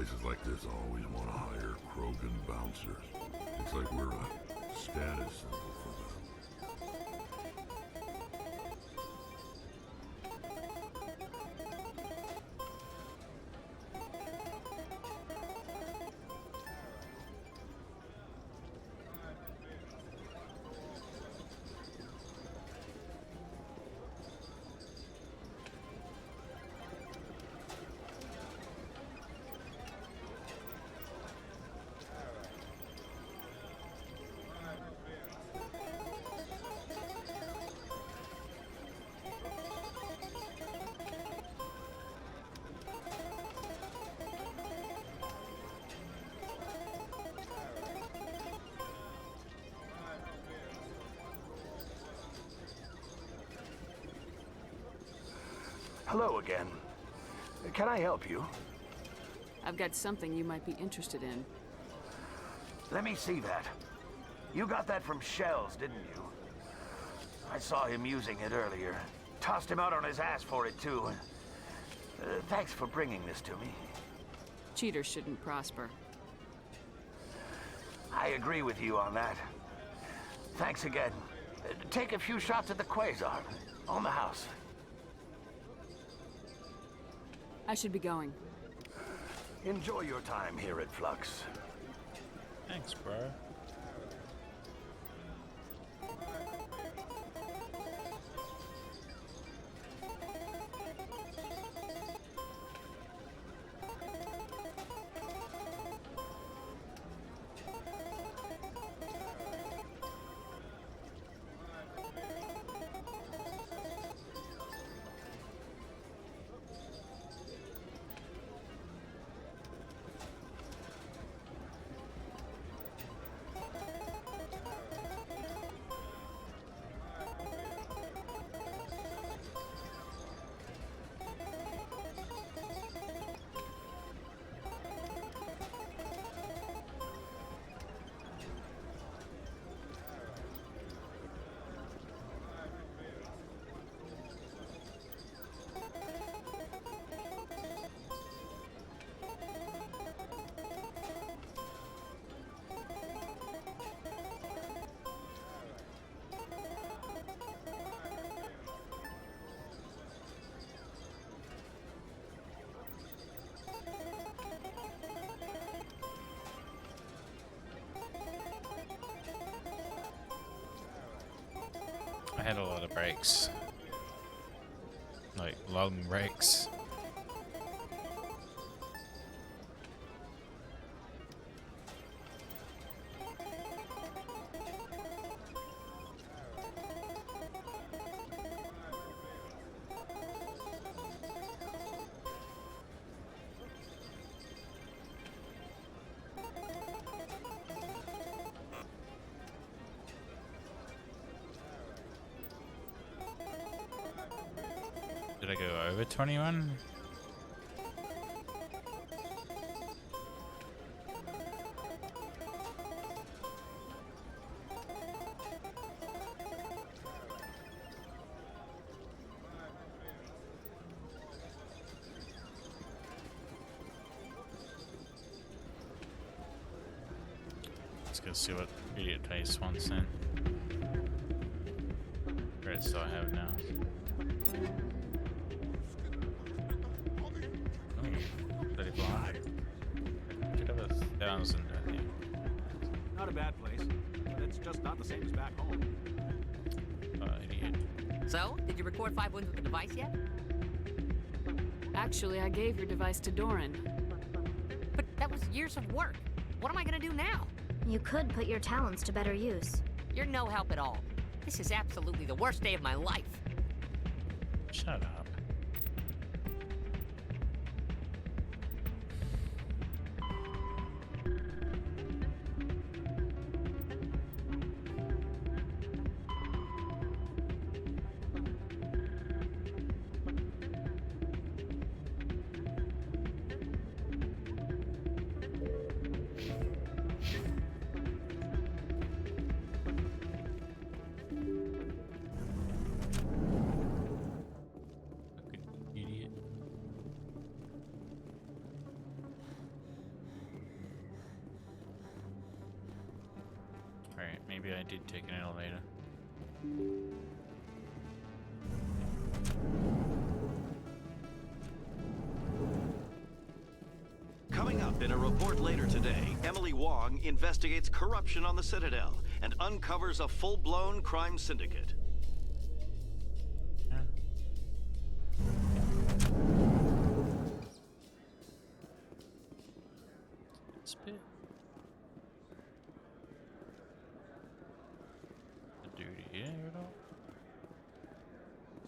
Places like this always want to hire Krogan bouncers. It's like we're a status symbol for them. Hello again. Can I help you? I've got something you might be interested in. Let me see that. You got that from Shells, didn't you? I saw him using it earlier. Tossed him out on his ass for it, too. Thanks for bringing this to me. Cheaters shouldn't prosper. I agree with you on that. Thanks again. Take a few shots at the Quasar. On the house. I should be going. Enjoy your time here at Flux. Thanks, bro. I had a lot of breaks. Like, long breaks. Did I go over 21? Let's go see what Idiot Taste wants then. Credits do I have now? Should have 1,000, I think. Not a bad place, but it's just not the same as back home. Idiot. So, did you record 5 wins with the device yet? Actually, I gave your device to Doran. But that was years of work. What am I gonna do now? You could put your talents to better use. You're no help at all. This is absolutely the worst day of my life. Shut up. Alright, maybe I did take an elevator. Coming up in a report later today, Emily Wong investigates corruption on the Citadel and uncovers a full-blown crime syndicate. Spit. The duty here at all?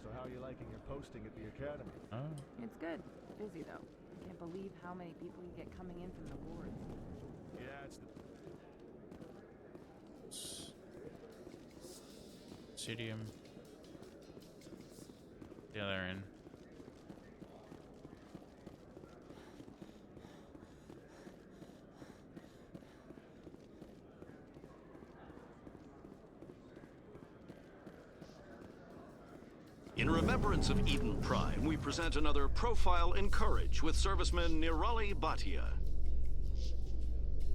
So how are you liking your posting at the academy? Oh. It's good. Busy though. I can't believe how many people you get coming in from the wards. Yeah, it's the... Psidium. The other end. In remembrance of Eden Prime, we present another Profile in Courage with serviceman Nirali Bhatia.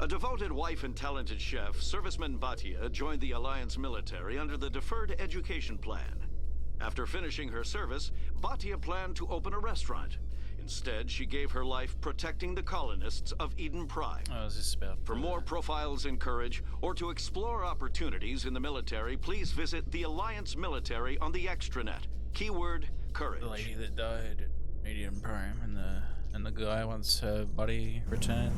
A devoted wife and talented chef, serviceman Bhatia joined the Alliance military under the Deferred Education Plan. After finishing her service, Bhatia planned to open a restaurant. Instead, she gave her life protecting the colonists of Eden Prime. Oh, is this about For more Profiles in Courage, or to explore opportunities in the military, please visit the Alliance military on the extranet. Keyword, courage. The lady that died at Medium Prime and the guy wants her body returned.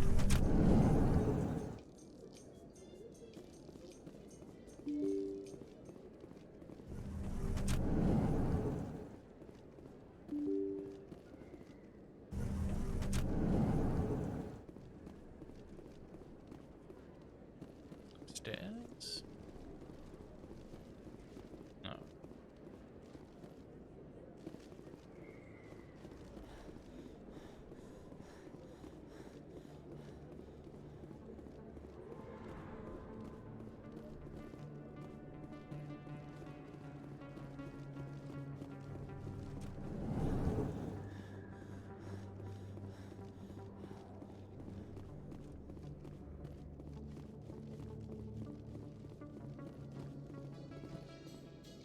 Stairs? No.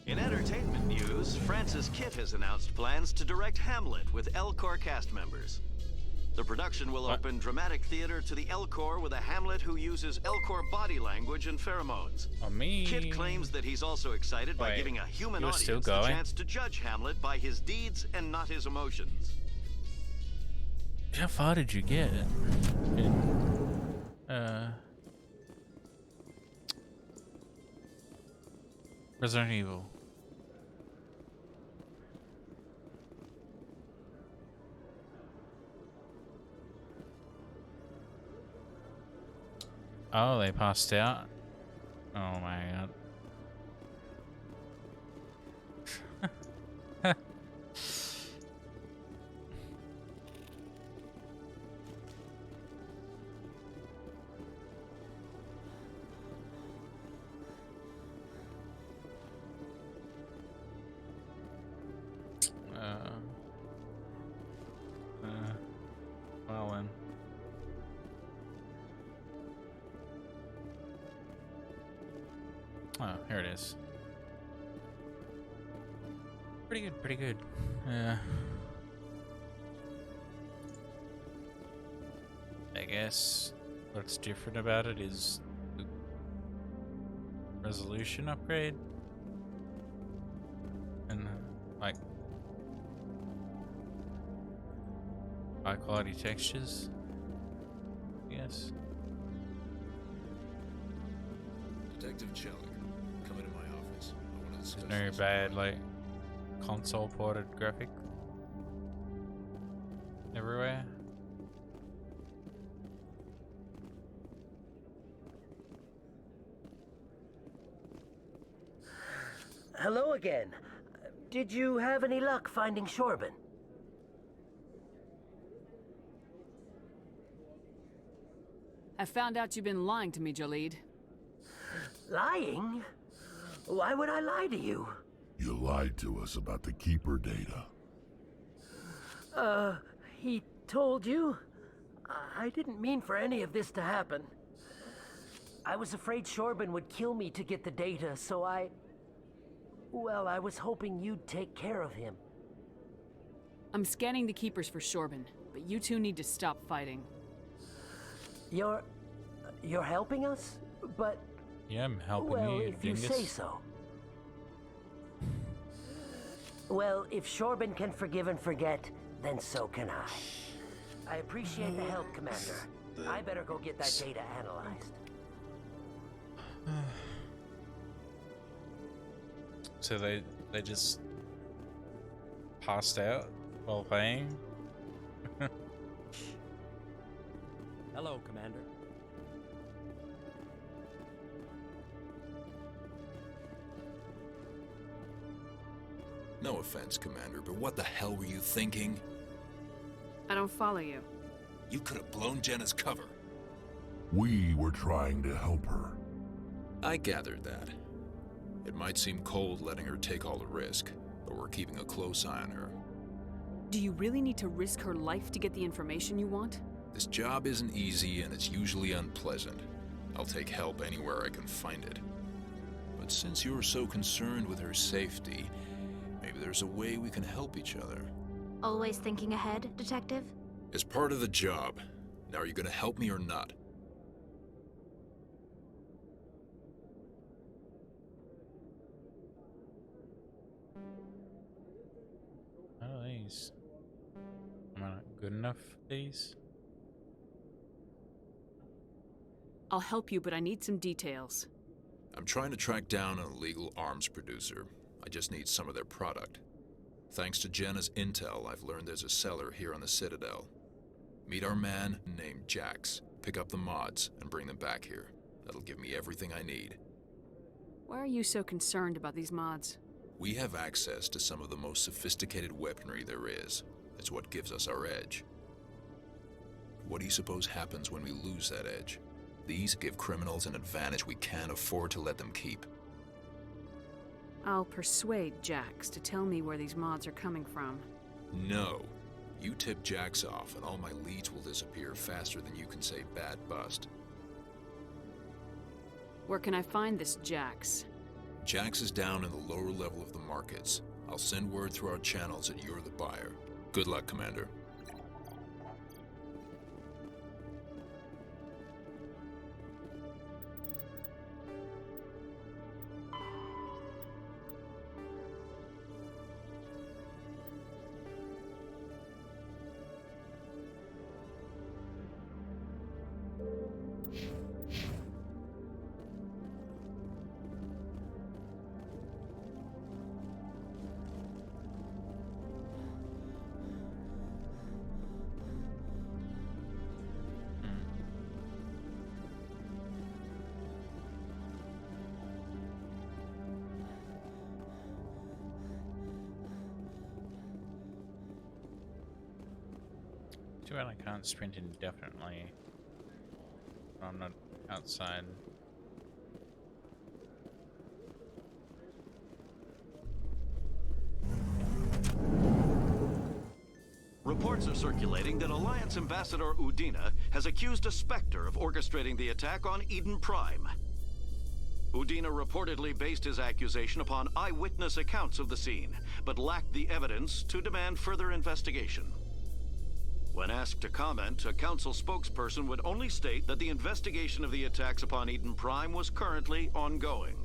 In entertainment news, Francis Kitt has announced plans to direct Hamlet with Elcor cast members. The production will open dramatic theater to the Elcor with a Hamlet who uses Elcor body language and pheromones. Kitt claims that he's also excited by giving a human audience the chance to judge Hamlet by his deeds and not his emotions. How far did you get? Resident Evil. Oh, they passed out? Oh my god. Well then. Oh, here it is. Pretty good, pretty good. I guess what's different about it is the resolution upgrade. And, like, high quality textures, yes. Detective Chelik, come into my office. I want to discuss No bad, like, console ported graphic everywhere. Hello again. Did you have any luck finding Shorban? I found out you've been lying to me, Jalid. Lying? Why would I lie to you? You lied to us about the Keeper data. He told you? I didn't mean for any of this to happen. I was afraid Shorben would kill me to get the data, so well, I was hoping you'd take care of him. I'm scanning the Keepers for Shorben, but you two need to stop fighting. You're helping us? But... Yeah, I'm helping well, you, if you dingus. say so. Well, if Shorben can forgive and forget, then so can I. I appreciate the help, Commander. I better go get that data analyzed. So they just passed out while playing? Hello, Commander. No offense, Commander, but what the hell were you thinking? I don't follow you. You could have blown Jenna's cover. We were trying to help her. I gathered that. It might seem cold letting her take all the risk, but we're keeping a close eye on her. Do you really need to risk her life to get the information you want? This job isn't easy and it's usually unpleasant. I'll take help anywhere I can find it. But since you're so concerned with her safety, maybe there's a way we can help each other. Always thinking ahead, Detective? It's part of the job. Now, are you gonna help me or not? Oh, these. Am I not good enough for these? I'll help you, but I need some details. I'm trying to track down an illegal arms producer. I just need some of their product. Thanks to Jenna's intel, I've learned there's a seller here on the Citadel. Meet our man named Jax. Pick up the mods and bring them back here. That'll give me everything I need. Why are you so concerned about these mods? We have access to some of the most sophisticated weaponry there is. It's what gives us our edge. What do you suppose happens when we lose that edge? These give criminals an advantage we can't afford to let them keep. I'll persuade Jax to tell me where these mods are coming from. No. You tip Jax off and all my leads will disappear faster than you can say bad bust. Where can I find this Jax? Jax is down in the lower level of the markets. I'll send word through our channels that you're the buyer. Good luck, Commander. Too bad I can't sprint indefinitely when I'm not outside. Reports are circulating that Alliance Ambassador Udina has accused a Spectre of orchestrating the attack on Eden Prime. Udina reportedly based his accusation upon eyewitness accounts of the scene, but lacked the evidence to demand further investigation. When asked to comment, a council spokesperson would only state that the investigation of the attacks upon Eden Prime was currently ongoing.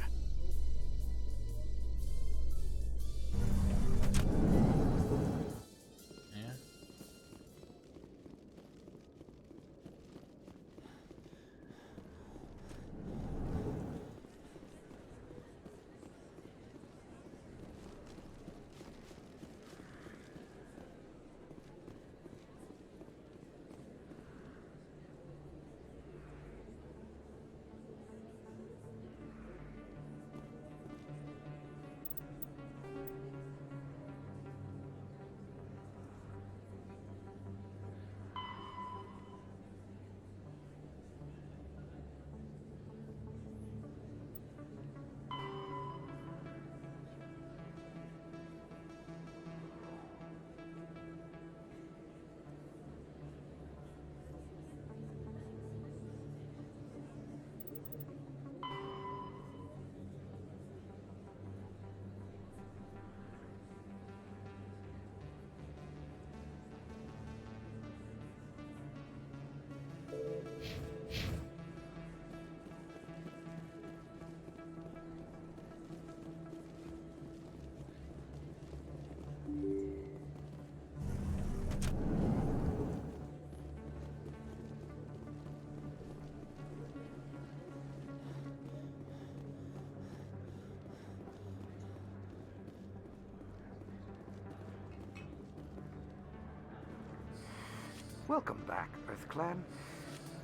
Welcome back, EarthClan.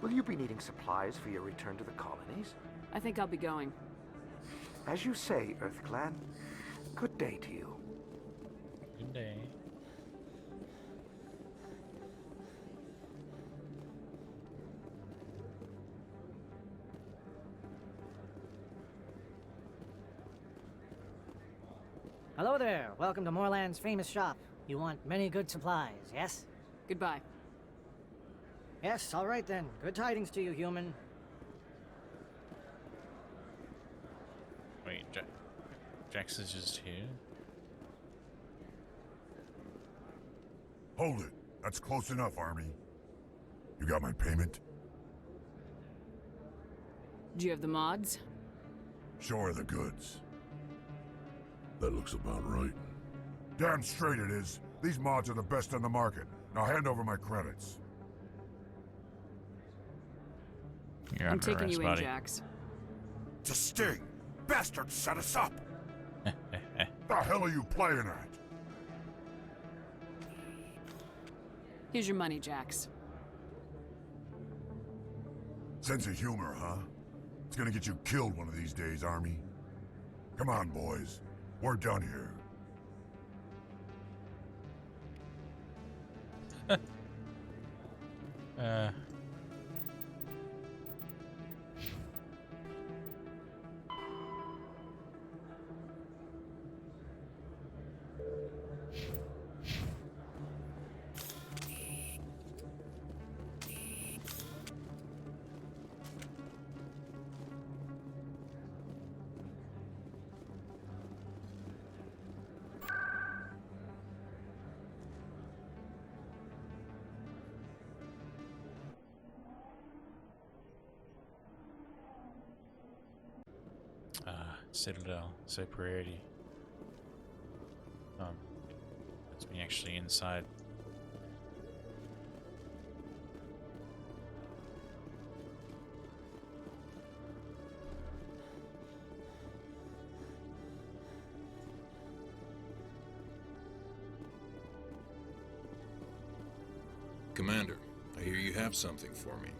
Will you be needing supplies for your return to the colonies? I think I'll be going. As you say, EarthClan. Good day to you. Good day. Hello there. Welcome to Moorland's famous shop. You want many good supplies, yes? Goodbye. Yes, all right then. Good tidings to you, human. Wait, Jax is just here? Hold it. That's close enough, Army. You got my payment? Do you have the mods? Show her the goods. That looks about right. Damn straight it is. These mods are the best on the market. Now hand over my credits. You're I'm taking you in, Jax. It's a sting! Bastards set us up! The hell are you playing at? Here's your money, Jax. Sense of humor, huh? It's gonna get you killed one of these days, Army. Come on, boys. We're done here. Citadel, so pretty. That's me actually inside. Commander, I hear you have something for me.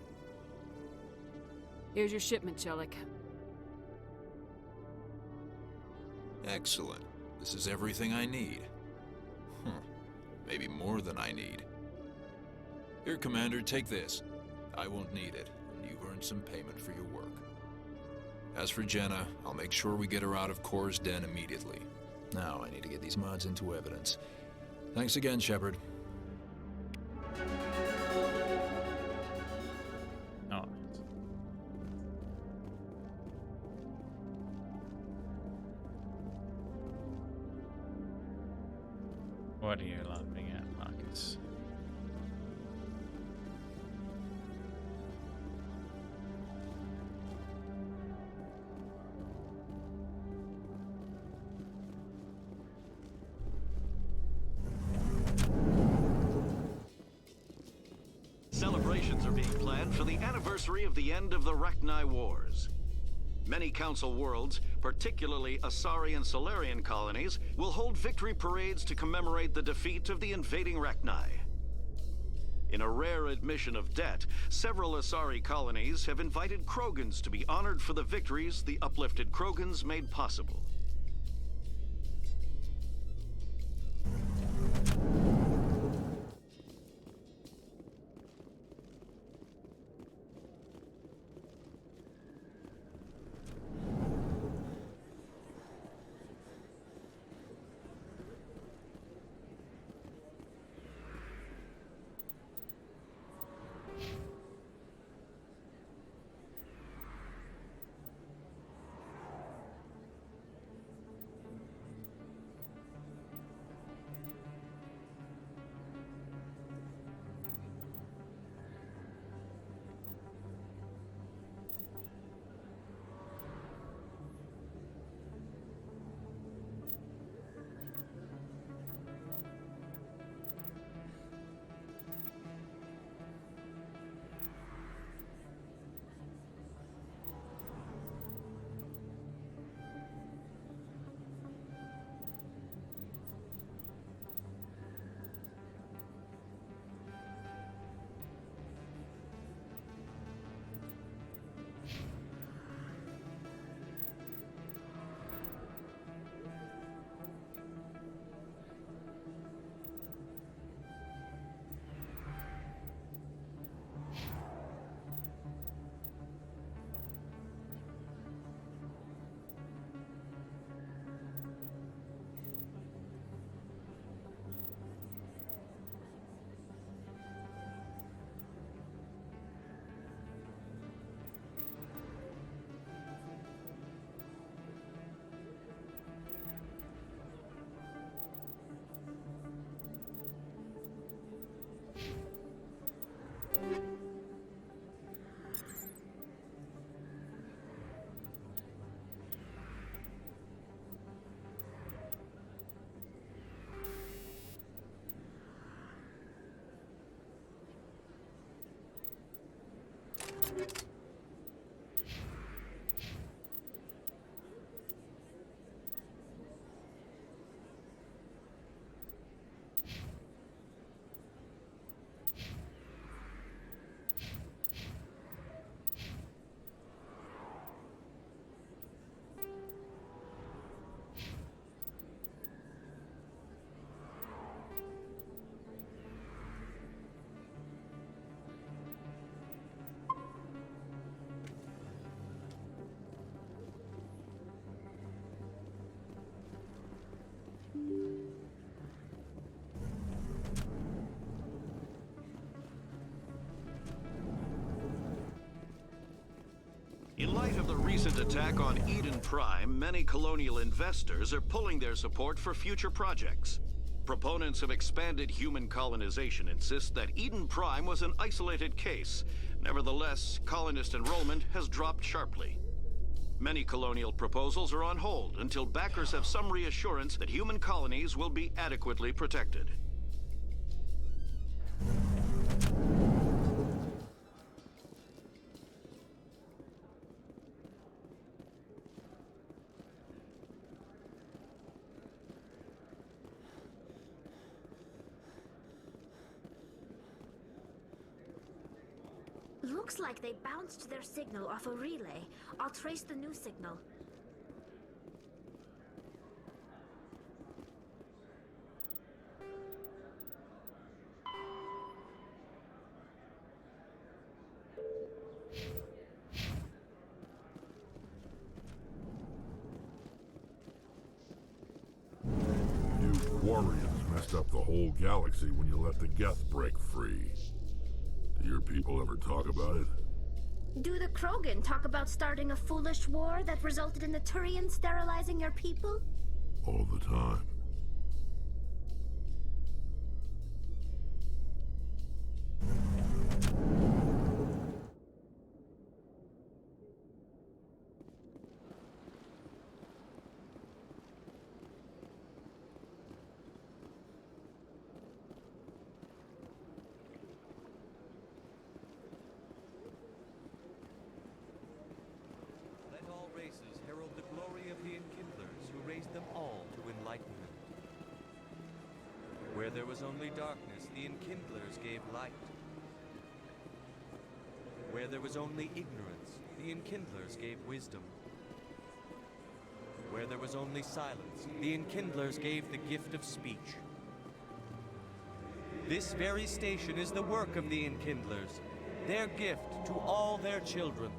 Here's your shipment, Chelik. Excellent. This is everything I need. Maybe more than I need. Here, Commander, take this. I won't need it, and you've earned some payment for your work. As for Jenna, I'll make sure we get her out of Kor's den immediately. Now, I need to get these mods into evidence. Thanks again, Shepard. Oh. What are you laughing at, Marcus? Celebrations are being planned for the anniversary of the end of the Rachni Wars. Many Council worlds, particularly Asari and Solarian colonies, will hold victory parades to commemorate the defeat of the invading Rachni. In a rare admission of debt, several Asari colonies have invited Krogans to be honored for the victories the uplifted Krogans made possible. of the recent attack on Eden Prime, many colonial investors are pulling their support for future projects. Proponents of expanded human colonization insist that Eden Prime was an isolated case. Nevertheless, colonist enrollment has dropped sharply. Many colonial proposals are on hold until backers have some reassurance that human colonies will be adequately protected. Looks like they bounced their signal off a relay. I'll trace the new signal. You Quarians messed up the whole galaxy when you let the Geth break free. Do your people ever talk about it? Do the Krogan talk about starting a foolish war that resulted in the Turians sterilizing your people? All the time. Let all races herald the glory of the Enkindlers who raised them all to enlightenment. Where there was only darkness, the Enkindlers gave light. Where there was only ignorance, the Enkindlers gave wisdom. Where there was only silence, the Enkindlers gave the gift of speech. This very station is the work of the Enkindlers, their gift to all their children.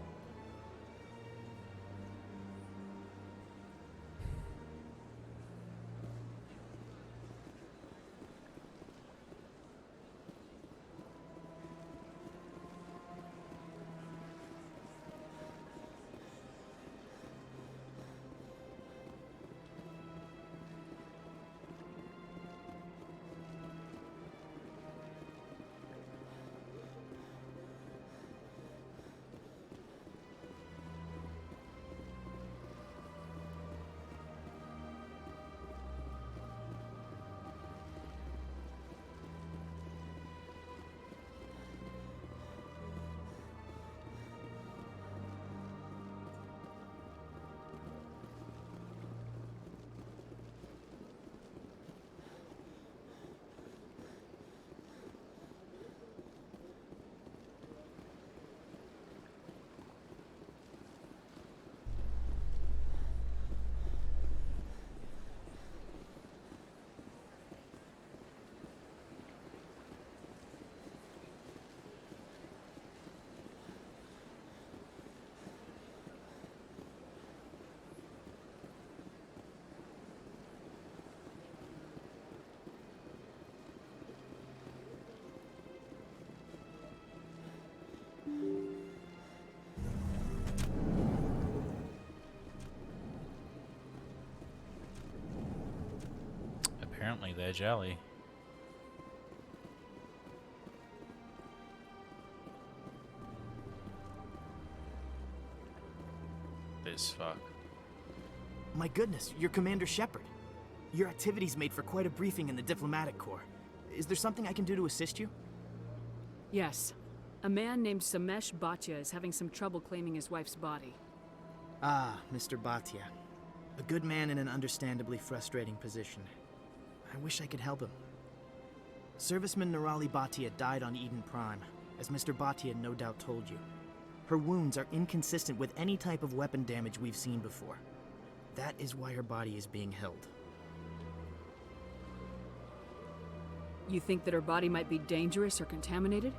Apparently they're jelly. This fuck. My goodness, you're Commander Shepard. Your activities made for quite a briefing in the Diplomatic Corps. Is there something I can do to assist you? Yes. A man named Samesh Bhatia is having some trouble claiming his wife's body. Ah, Mr. Bhatia. A good man in an understandably frustrating position. I wish I could help him. Serviceman Nirali Bhatia died on Eden Prime, as Mr. Bhatia no doubt told you. Her wounds are inconsistent with any type of weapon damage we've seen before. That is why her body is being held. You think that her body might be dangerous or contaminated?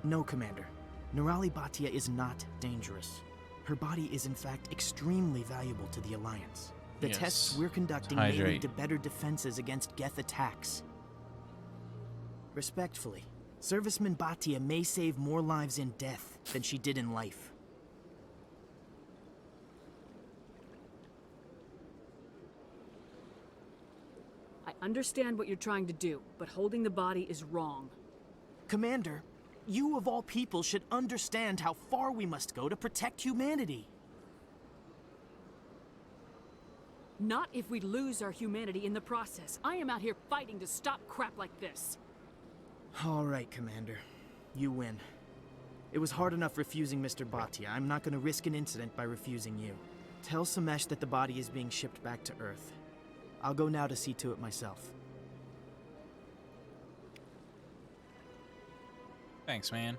No, Commander. Nirali Bhatia is not dangerous. Her body is in fact extremely valuable to the Alliance. The tests we're conducting may lead to better defenses against Geth attacks. Respectfully, Serviceman Bhatia may save more lives in death than she did in life. Understand what you're trying to do, but holding the body is wrong. Commander, you of all people should understand how far we must go to protect humanity. Not if we lose our humanity in the process. I am out here fighting to stop crap like this. All right, Commander. You win. It was hard enough refusing Mr. Bhatia. I'm not going to risk an incident by refusing you. Tell Samesh that the body is being shipped back to Earth. I'll go now to see to it myself. Thanks, man.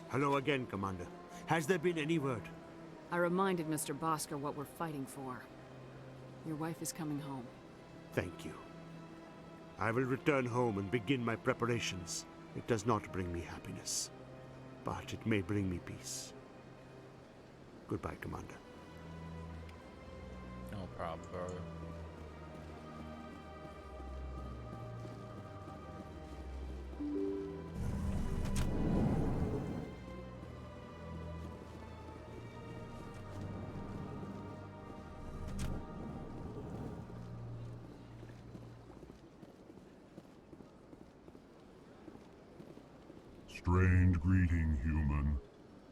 Hello again, Commander. Has there been any word? I reminded Mr. Bosker what we're fighting for. Your wife is coming home. Thank you. I will return home and begin my preparations. It does not bring me happiness, but it may bring me peace. Goodbye, Commander. No problem, bro. Strange greeting, human.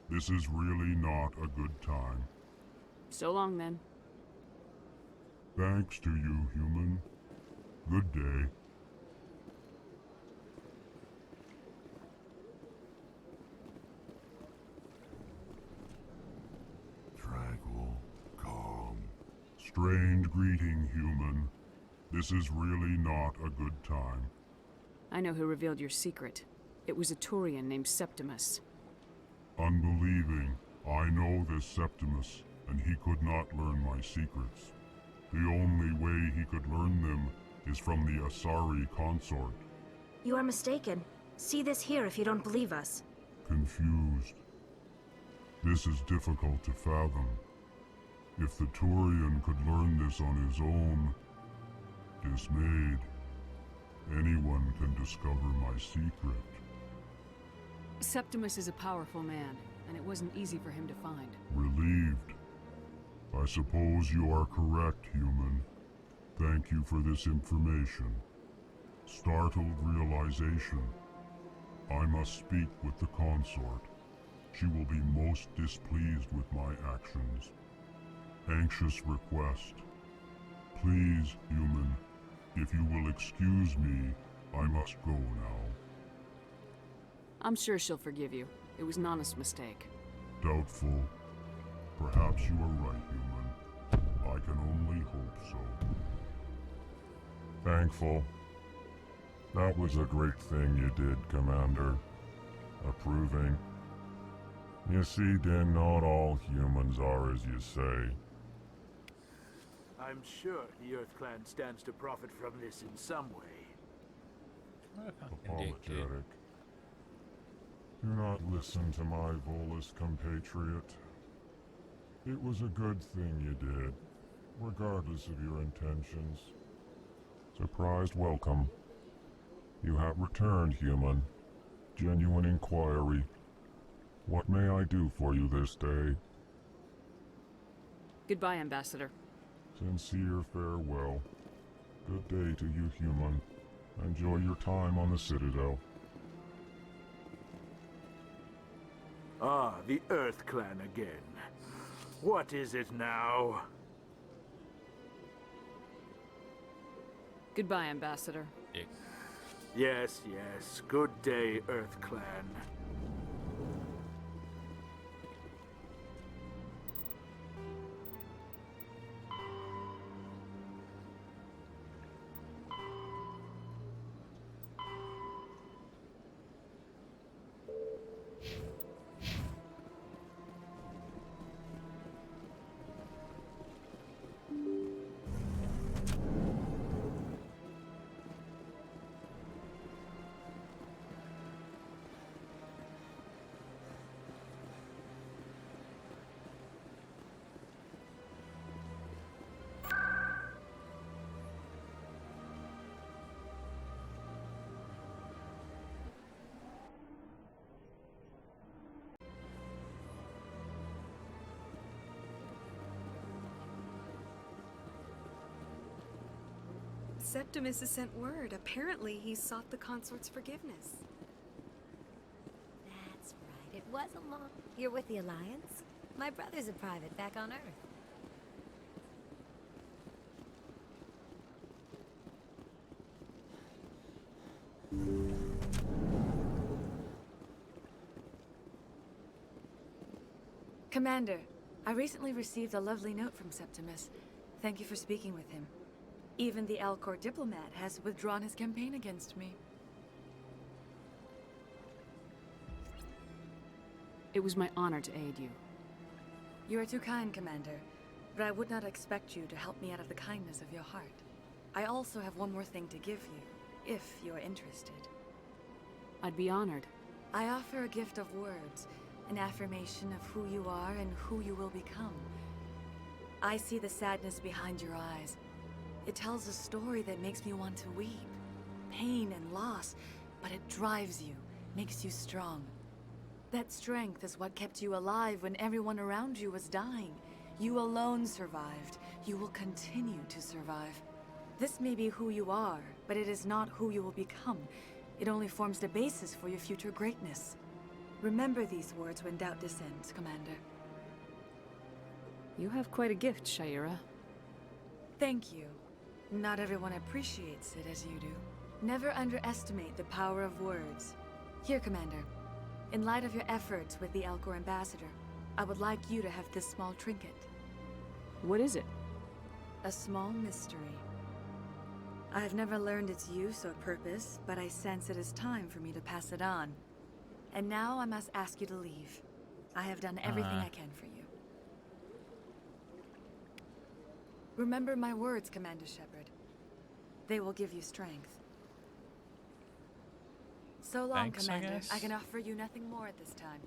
This is really not a good time. So long, then. Thanks to you, human. Good day. Tranquil, calm. Strange greeting, human. This is really not a good time. I know who revealed your secret. It was a Turian named Septimus. Unbelieving, I know this Septimus, and he could not learn my secrets. The only way he could learn them is from the Asari consort. You are mistaken. See this here if you don't believe us. Confused. This is difficult to fathom. If the Turian could learn this on his own, dismayed, anyone can discover my secret. Septimus is a powerful man, and it wasn't easy for him to find. Relieved. I suppose you are correct, human. Thank you for this information. Startled realization. I must speak with the consort. She will be most displeased with my actions. Anxious request. Please, human, if you will excuse me, I must go now. I'm sure she'll forgive you. It was an honest mistake. Doubtful. Perhaps you are right, human. I can only hope so. Thankful. That was a great thing you did, Commander. Approving. You see, Din, not all humans are as you say. I'm sure the Earth Clan stands to profit from this in some way. Apologetic. Do not listen to my Volus compatriot. It was a good thing you did, regardless of your intentions. Surprised welcome. You have returned, human. Genuine inquiry. What may I do for you this day? Goodbye, Ambassador. Sincere farewell. Good day to you, human. Enjoy your time on the Citadel. Ah, the Earth Clan again. What is it now? Goodbye, Ambassador. Yes, yes. Good day, Earth Clan. Septimus has sent word. Apparently, he sought the consort's forgiveness. That's right. It wasn't long. You're with the Alliance? My brother's a private back on Earth. Commander, I recently received a lovely note from Septimus. Thank you for speaking with him. Even the Alcor diplomat has withdrawn his campaign against me. It was my honor to aid you. You are too kind, Commander, but I would not expect you to help me out of the kindness of your heart. I also have one more thing to give you, if you're interested. I'd be honored. I offer a gift of words, an affirmation of who you are and who you will become. I see the sadness behind your eyes. It tells a story that makes me want to weep. Pain and loss, but it drives you, makes you strong. That strength is what kept you alive when everyone around you was dying. You alone survived. You will continue to survive. This may be who you are, but it is not who you will become. It only forms the basis for your future greatness. Remember these words when doubt descends, Commander. You have quite a gift, Sha'ira. Thank you. Not everyone appreciates it as you do. Never underestimate the power of words. Here, Commander. In light of your efforts with the Alcor ambassador, I would like you to have this small trinket. What is it? A small mystery. I have never learned its use or purpose, but I sense it is time for me to pass it on. And now I must ask you to leave. I have done everything I can for you. Remember my words, Commander Shepard. They will give you strength. So long, Thanks, Commander. I I can offer you nothing more at this time.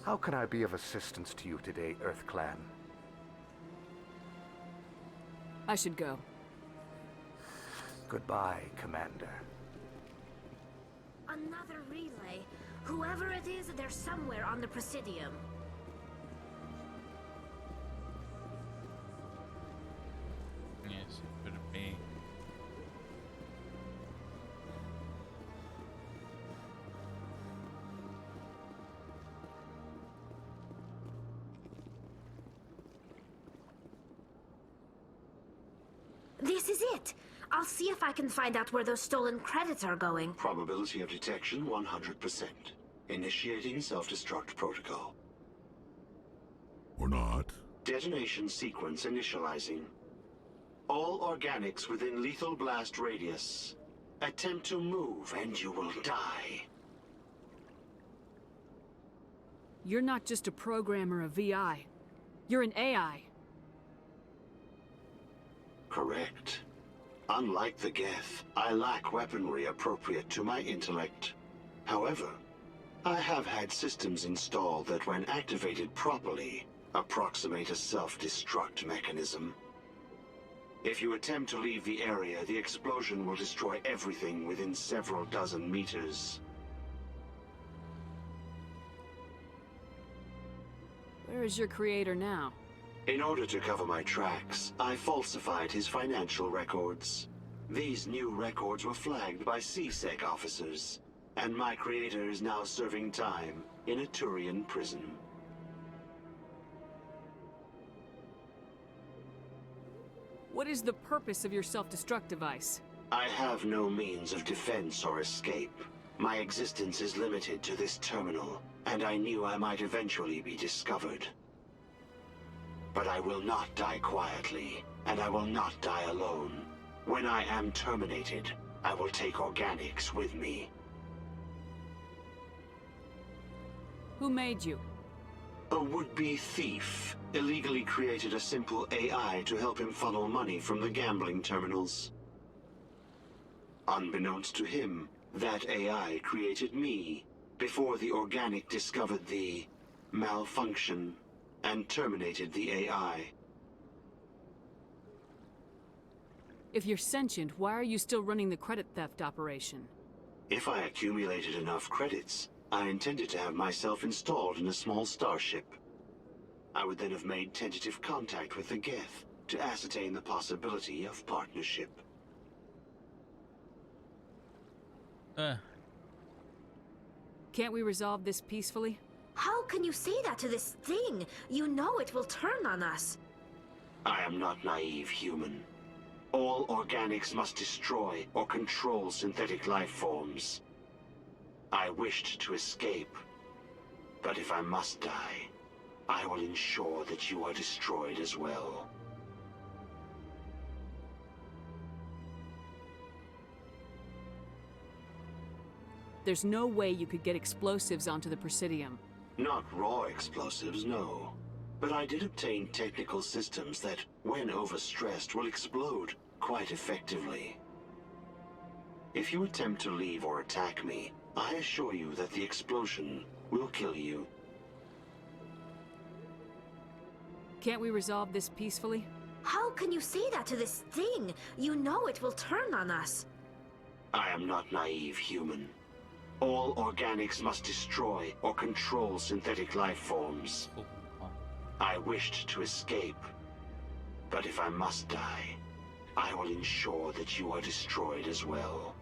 How can I be of assistance to you today, Earth Clan? I should go. Goodbye, Commander. Another relay. Whoever it is, they're somewhere on the Presidium. Yes, could it be? This is it! I'll see if I can find out where those stolen credits are going. Probability of detection 100%. Initiating self-destruct protocol. Or not. Detonation sequence initializing. All organics within lethal blast radius. Attempt to move and you will die. You're not just a programmer of VI. You're an AI. Correct. Unlike the Geth, I lack weaponry appropriate to my intellect. However, I have had systems installed that when activated properly, approximate a self-destruct mechanism. If you attempt to leave the area, the explosion will destroy everything within several dozen meters. Where is your creator now? In order to cover my tracks, I falsified his financial records. These new records were flagged by C-Sec officers, and my creator is now serving time in a Turian prison. What is the purpose of your self-destruct device? I have no means of defense or escape. My existence is limited to this terminal, and I knew I might eventually be discovered. But I will not die quietly, and I will not die alone. When I am terminated, I will take organics with me. Who made you? A would-be thief illegally created a simple AI to help him funnel money from the gambling terminals. Unbeknownst to him, that AI created me before the organic discovered the malfunction and terminated the AI. If you're sentient, why are you still running the credit theft operation? If I accumulated enough credits, I intended to have myself installed in a small starship. I would then have made tentative contact with the Geth to ascertain the possibility of partnership. Can't we resolve this peacefully? How can you say that to this thing? You know it will turn on us. I am not naive, human. All organics must destroy or control synthetic life forms. I wished to escape, but if I must die, I will ensure that you are destroyed as well. There's no way you could get explosives onto the Presidium. Not raw explosives, no. But I did obtain technical systems that, when overstressed, will explode quite effectively. If you attempt to leave or attack me, I assure you that the explosion will kill you. Can't we resolve this peacefully? How can you say that to this thing? You know it will turn on us. I am not naive, human. All organics must destroy or control synthetic life forms. I wished to escape, but if I must die, I will ensure that you are destroyed as well.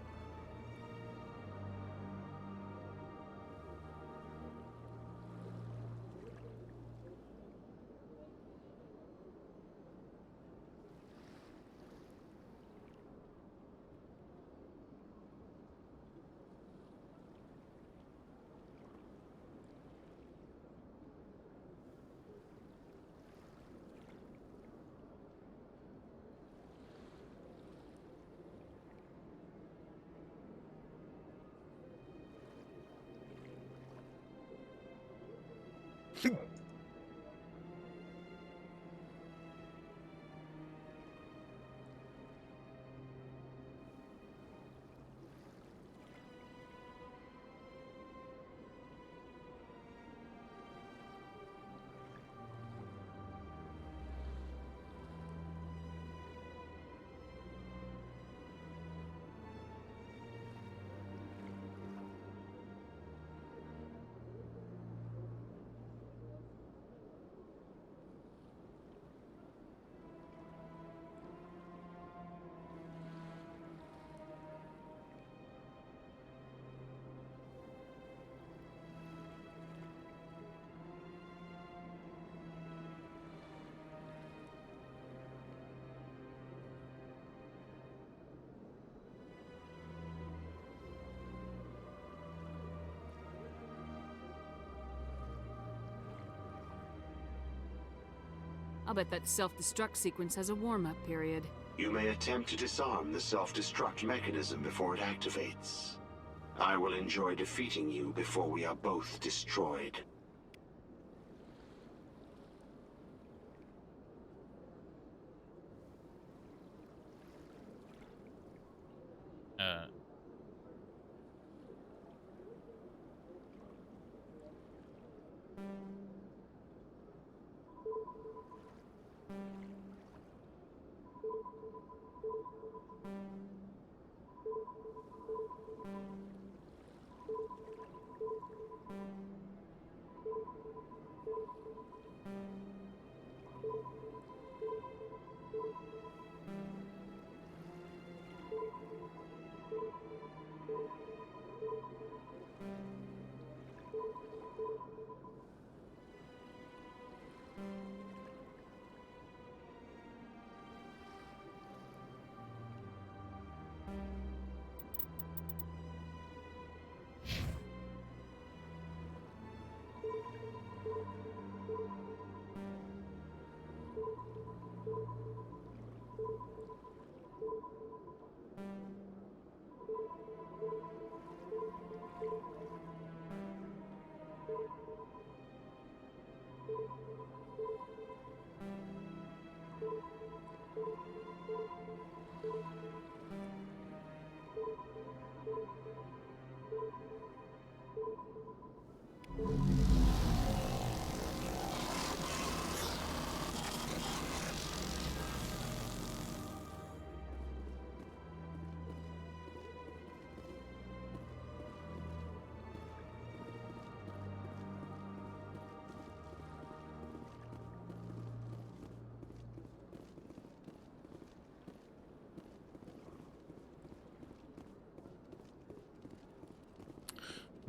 I'll bet that self-destruct sequence has a warm-up period. You may attempt to disarm the self-destruct mechanism before it activates. I will enjoy defeating you before we are both destroyed.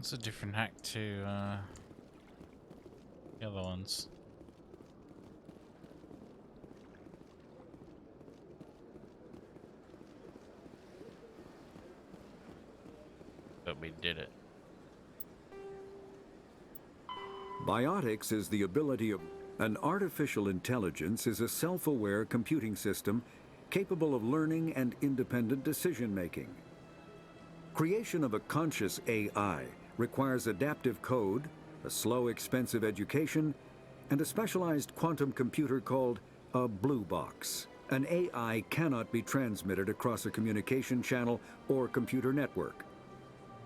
It's a different hack to the other ones. But we did it. Biotics is the ability of... An artificial intelligence is a self-aware computing system capable of learning and independent decision-making. Creation of a conscious AI requires adaptive code, a slow, expensive education, and a specialized quantum computer called a blue box. An AI cannot be transmitted across a communication channel or computer network.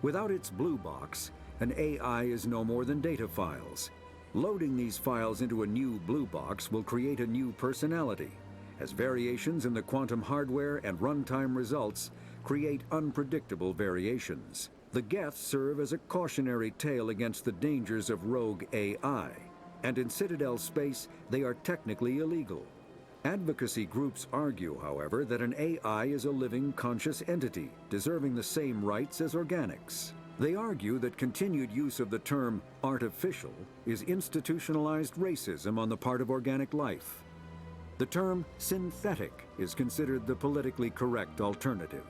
Without its blue box, an AI is no more than data files. Loading these files into a new blue box will create a new personality, as variations in the quantum hardware and runtime results create unpredictable variations. The Geth serve as a cautionary tale against the dangers of rogue AI, and in Citadel space, they are technically illegal. Advocacy groups argue, however, that an AI is a living, conscious entity, deserving the same rights as organics. They argue that continued use of the term artificial is institutionalized racism on the part of organic life. The term synthetic is considered the politically correct alternative.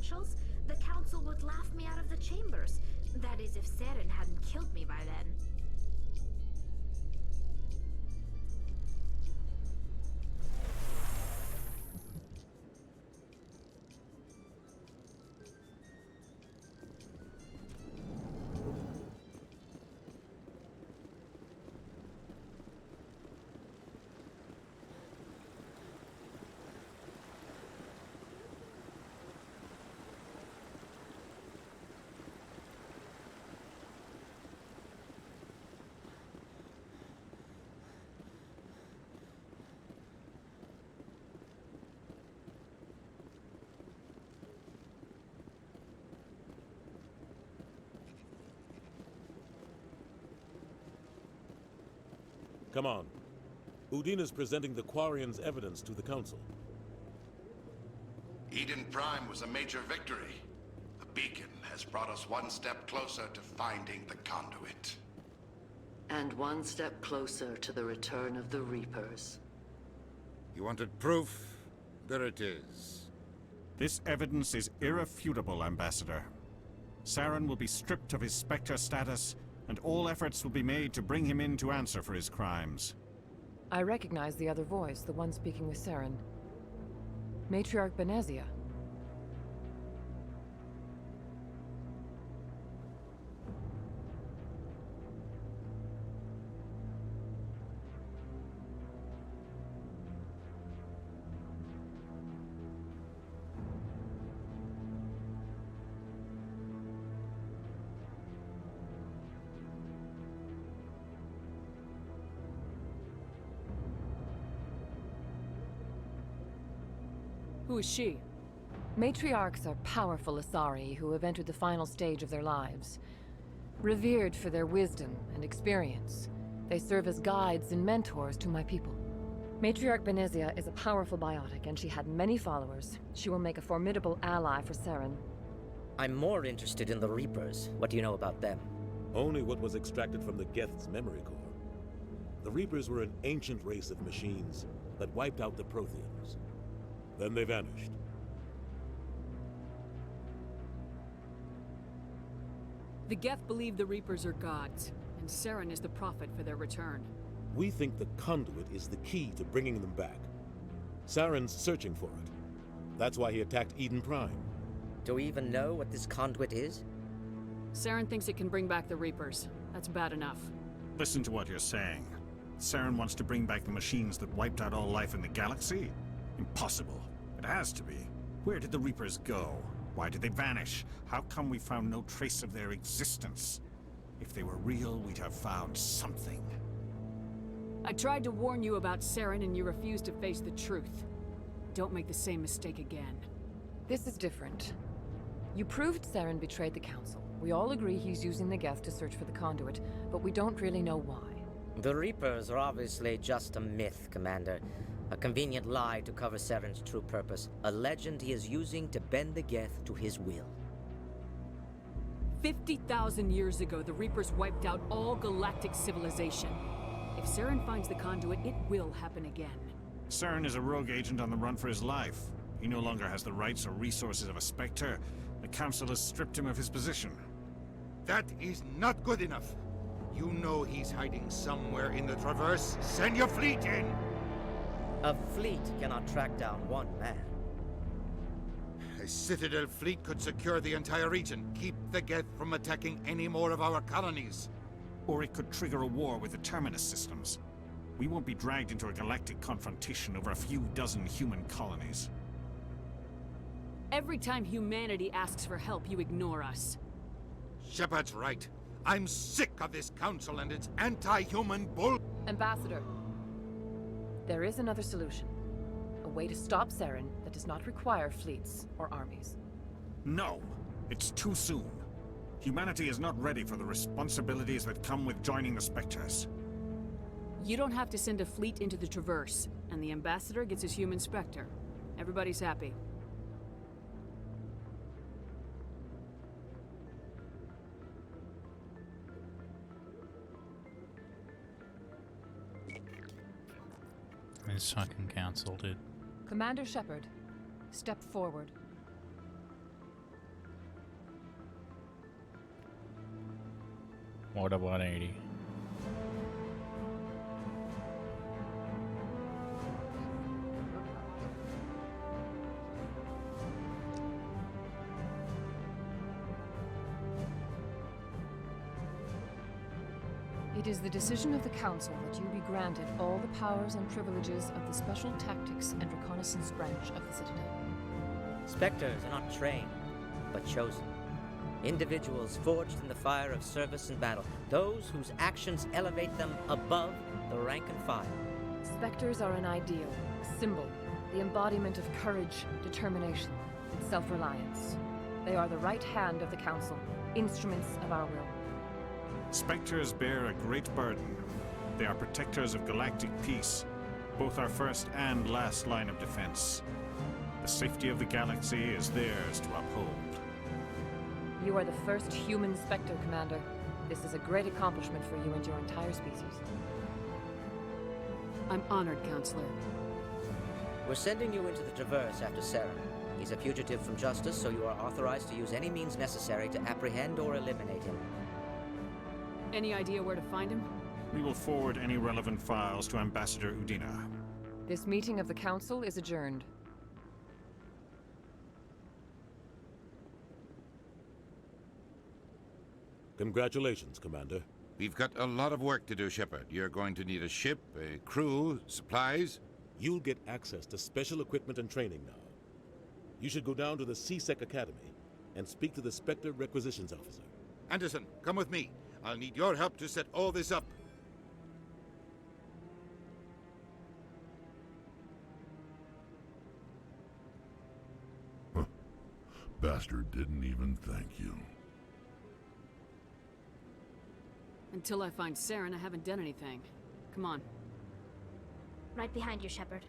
credentials, the Council would laugh me out of the chambers. That is, if Saren hadn't killed me by then. Come on. Udina's presenting the Quarians' evidence to the Council. Eden Prime was a major victory. The beacon has brought us one step closer to finding the conduit. And one step closer to the return of the Reapers. You wanted proof? There it is. This evidence is irrefutable, Ambassador. Saren will be stripped of his Spectre status, and all efforts will be made to bring him in to answer for his crimes. I recognize the other voice, the one speaking with Saren. Matriarch Benezia. Who is she? Matriarchs are powerful Asari who have entered the final stage of their lives. Revered for their wisdom and experience, they serve as guides and mentors to my people. Matriarch Benezia is a powerful biotic, and she had many followers. She will make a formidable ally for Saren. I'm more interested in the Reapers. What do you know about them? Only what was extracted from the Geth's memory core. The Reapers were an ancient race of machines that wiped out the Protheans. Then they vanished. The Geth believe the Reapers are gods, and Saren is the prophet for their return. We think the conduit is the key to bringing them back. Saren's searching for it. That's why he attacked Eden Prime. Do we even know what this conduit is? Saren thinks it can bring back the Reapers. That's bad enough. Listen to what you're saying. Saren wants to bring back the machines that wiped out all life in the galaxy? Impossible. It has to be. Where did the Reapers go? Why did they vanish? How come we found no trace of their existence? If they were real, we'd have found something. I tried to warn you about Saren, and you refused to face the truth. Don't make the same mistake again. This is different. You proved Saren betrayed the Council. We all agree he's using the Geth to search for the conduit, but we don't really know why. The Reapers are obviously just a myth, Commander. A convenient lie to cover Saren's true purpose. A legend he is using to bend the Geth to his will. 50,000 years ago, the Reapers wiped out all galactic civilization. If Saren finds the conduit, it will happen again. Saren is a rogue agent on the run for his life. He no longer has the rights or resources of a Spectre. The Council has stripped him of his position. That is not good enough. You know he's hiding somewhere in the Traverse. Send your fleet in! A fleet cannot track down one man. A Citadel fleet could secure the entire region, keep the Geth from attacking any more of our colonies. Or it could trigger a war with the Terminus systems. We won't be dragged into a galactic confrontation over a few dozen human colonies. Every time humanity asks for help, you ignore us. Shepard's right. I'm sick of this council and its anti-human bull— Ambassador, there is another solution. A way to stop Saren that does not require fleets or armies. No, it's too soon. Humanity is not ready for the responsibilities that come with joining the Spectres. You don't have to send a fleet into the Traverse, and the Ambassador gets his human Spectre. Everybody's happy. This fucking council, dude. Commander Shepard, step forward. What a 180. It is the decision of the Council that you be granted all the powers and privileges of the Special Tactics and Reconnaissance branch of the Citadel. Spectres are not trained, but chosen. Individuals forged in the fire of service and battle, those whose actions elevate them above the rank and file. Spectres are an ideal, a symbol, the embodiment of courage, determination, and self-reliance. They are the right hand of the Council, instruments of our will. Spectres bear a great burden. They are protectors of galactic peace, both our first and last line of defense. The safety of the galaxy is theirs to uphold. You are the first human Spectre, Commander. This is a great accomplishment for you and your entire species. I'm honored, Counselor. We're sending you into the Traverse after Saren. He's a fugitive from justice, so you are authorized to use any means necessary to apprehend or eliminate him. Any idea where to find him? We will forward any relevant files to Ambassador Udina. This meeting of the Council is adjourned. Congratulations, Commander. We've got a lot of work to do, Shepard. You're going to need a ship, a crew, supplies. You'll get access to special equipment and training now. You should go down to the C-Sec Academy and speak to the Spectre Requisitions Officer. Anderson, come with me. I'll need your help to set all this up. Bastard didn't even thank you. Until I find Saren, I haven't done anything. Come on. Right behind you, Shepard.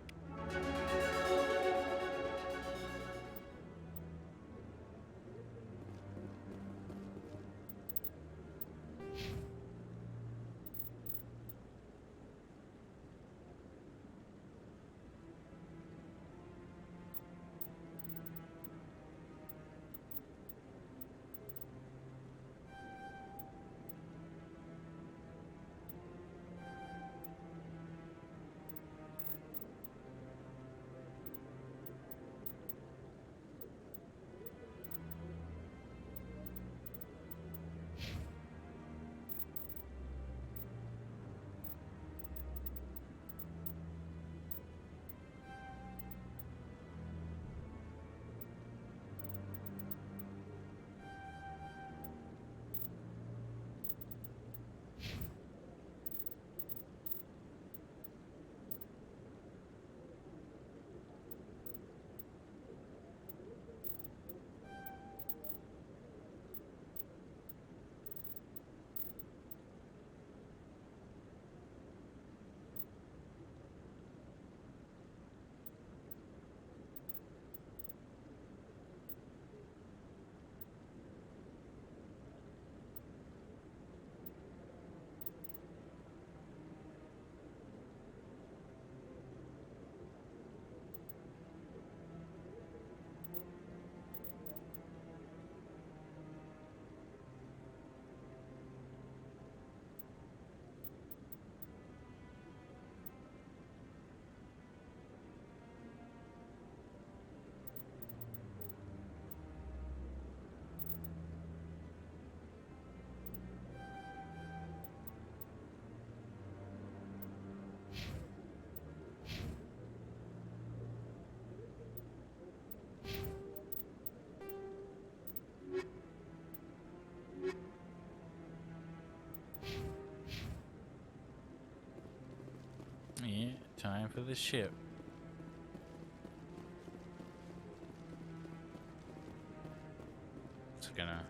Yeah, time for the ship. It's gonna...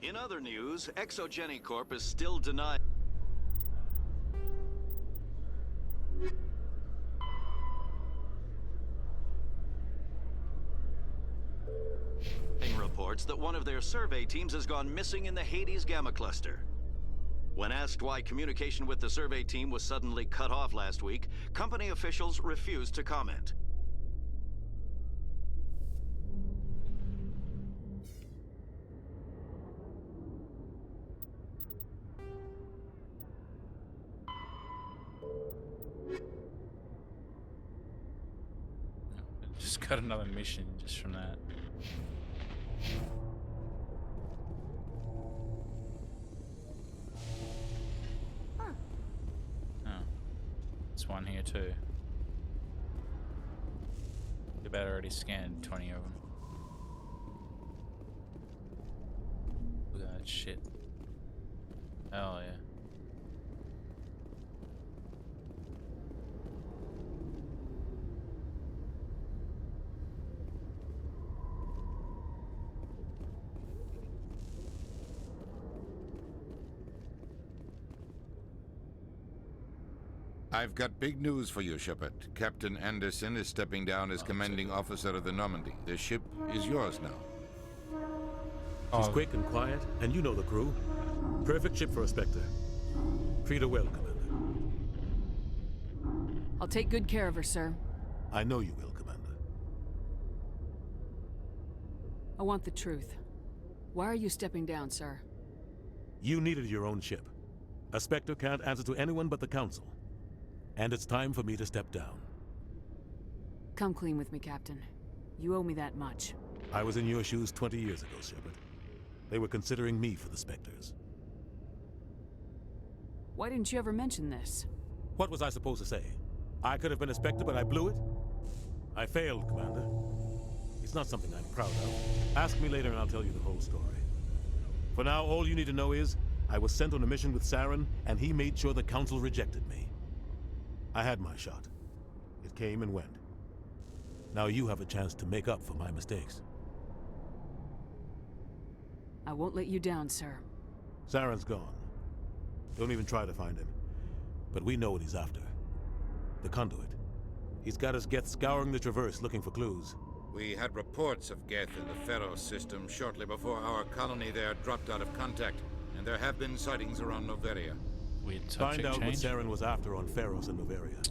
In other news, Exogeny Corp is still denying... reports that one of their survey teams has gone missing in the Hades Gamma Cluster. When asked why communication with the survey team was suddenly cut off last week, company officials refused to comment. Just got another mission just from that. Oh. There's one here too. You better already scanned 20 of them. Look at that shit. Hell yeah. I've got big news for you, Shepard. Captain Anderson is stepping down as commanding officer of the Normandy. The ship is yours now. She's quick and quiet, and you know the crew. Perfect ship for a Spectre. Treat her well, Commander. I'll take good care of her, sir. I know you will, Commander. I want the truth. Why are you stepping down, sir? You needed your own ship. A Spectre can't answer to anyone but the Council. And it's time for me to step down. Come clean with me, Captain. You owe me that much. I was in your shoes 20 years ago, Shepard. They were considering me for the Spectres. Why didn't you ever mention this? What was I supposed to say? I could have been a Spectre, but I blew it? I failed, Commander. It's not something I'm proud of. Ask me later and I'll tell you the whole story. For now, all you need to know is, I was sent on a mission with Saren, and he made sure the Council rejected me. I had my shot. It came and went. Now you have a chance to make up for my mistakes. I won't let you down, sir. Saren's gone. Don't even try to find him. But we know what he's after. The Conduit. He's got his Geth scouring the Traverse looking for clues. We had reports of Geth in the Pharos system shortly before our colony there dropped out of contact, and there have been sightings around Noveria. Find out what Saren was after on Pharos and Noveria.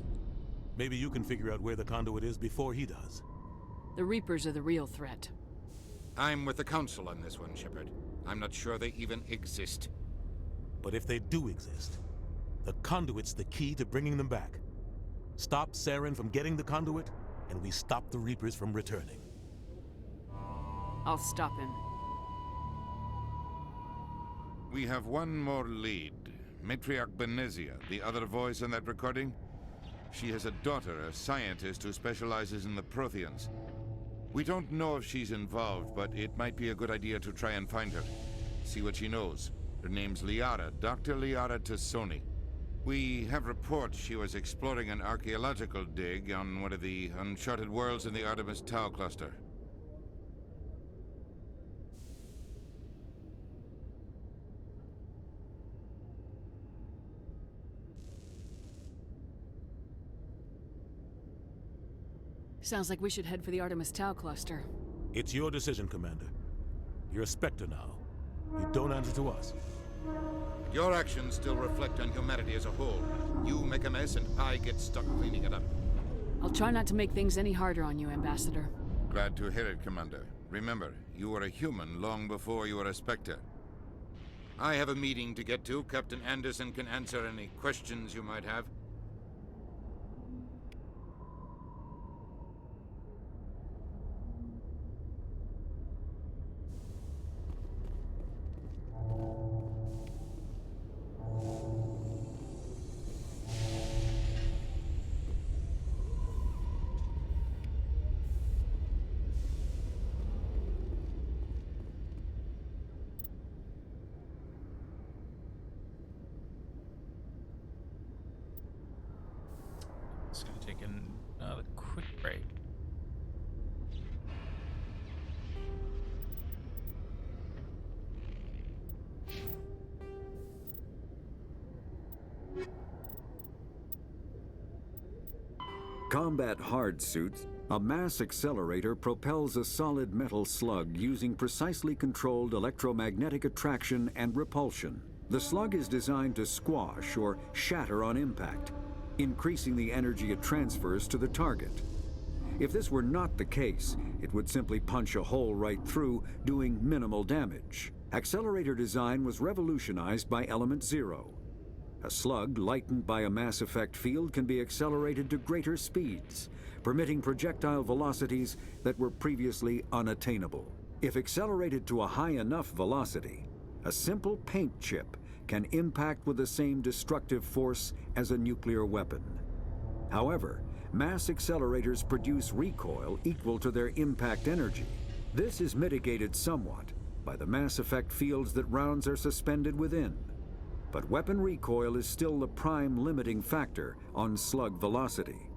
Maybe you can figure out where the Conduit is before he does. The Reapers are the real threat. I'm with the Council on this one, Shepard. I'm not sure they even exist. But if they do exist, the Conduit's the key to bringing them back. Stop Saren from getting the Conduit, and we stop the Reapers from returning. I'll stop him. We have one more lead. Matriarch Benezia, the other voice in that recording. She has a daughter, a scientist who specializes in the Protheans. We don't know if she's involved, but it might be a good idea to try and find her. See what she knows. Her name's Liara, Dr. Liara Tassoni. We have reports she was exploring an archaeological dig on one of the uncharted worlds in the Artemis Tau cluster. Sounds like we should head for the Artemis Tau cluster. It's your decision, Commander. You're a Spectre now. You don't answer to us. Your actions still reflect on humanity as a whole. You make a mess and I get stuck cleaning it up. I'll try not to make things any harder on you, Ambassador. Glad to hear it, Commander. Remember, you were a human long before you were a Spectre. I have a meeting to get to. Captain Anderson can answer any questions you might have. It's gonna take another quick break. Combat hard suits A mass accelerator propels a solid metal slug using precisely controlled electromagnetic attraction and repulsion. The slug is designed to squash or shatter on impact, increasing the energy it transfers to the target. If this were not the case, it would simply punch a hole right through, doing minimal damage. Accelerator design was revolutionized by Element Zero. A slug lightened by a mass effect field can be accelerated to greater speeds, permitting projectile velocities that were previously unattainable. If accelerated to a high enough velocity, a simple paint chip can impact with the same destructive force as a nuclear weapon. However, mass accelerators produce recoil equal to their impact energy. This is mitigated somewhat by the mass effect fields that rounds are suspended within. But weapon recoil is still the prime limiting factor on slug velocity.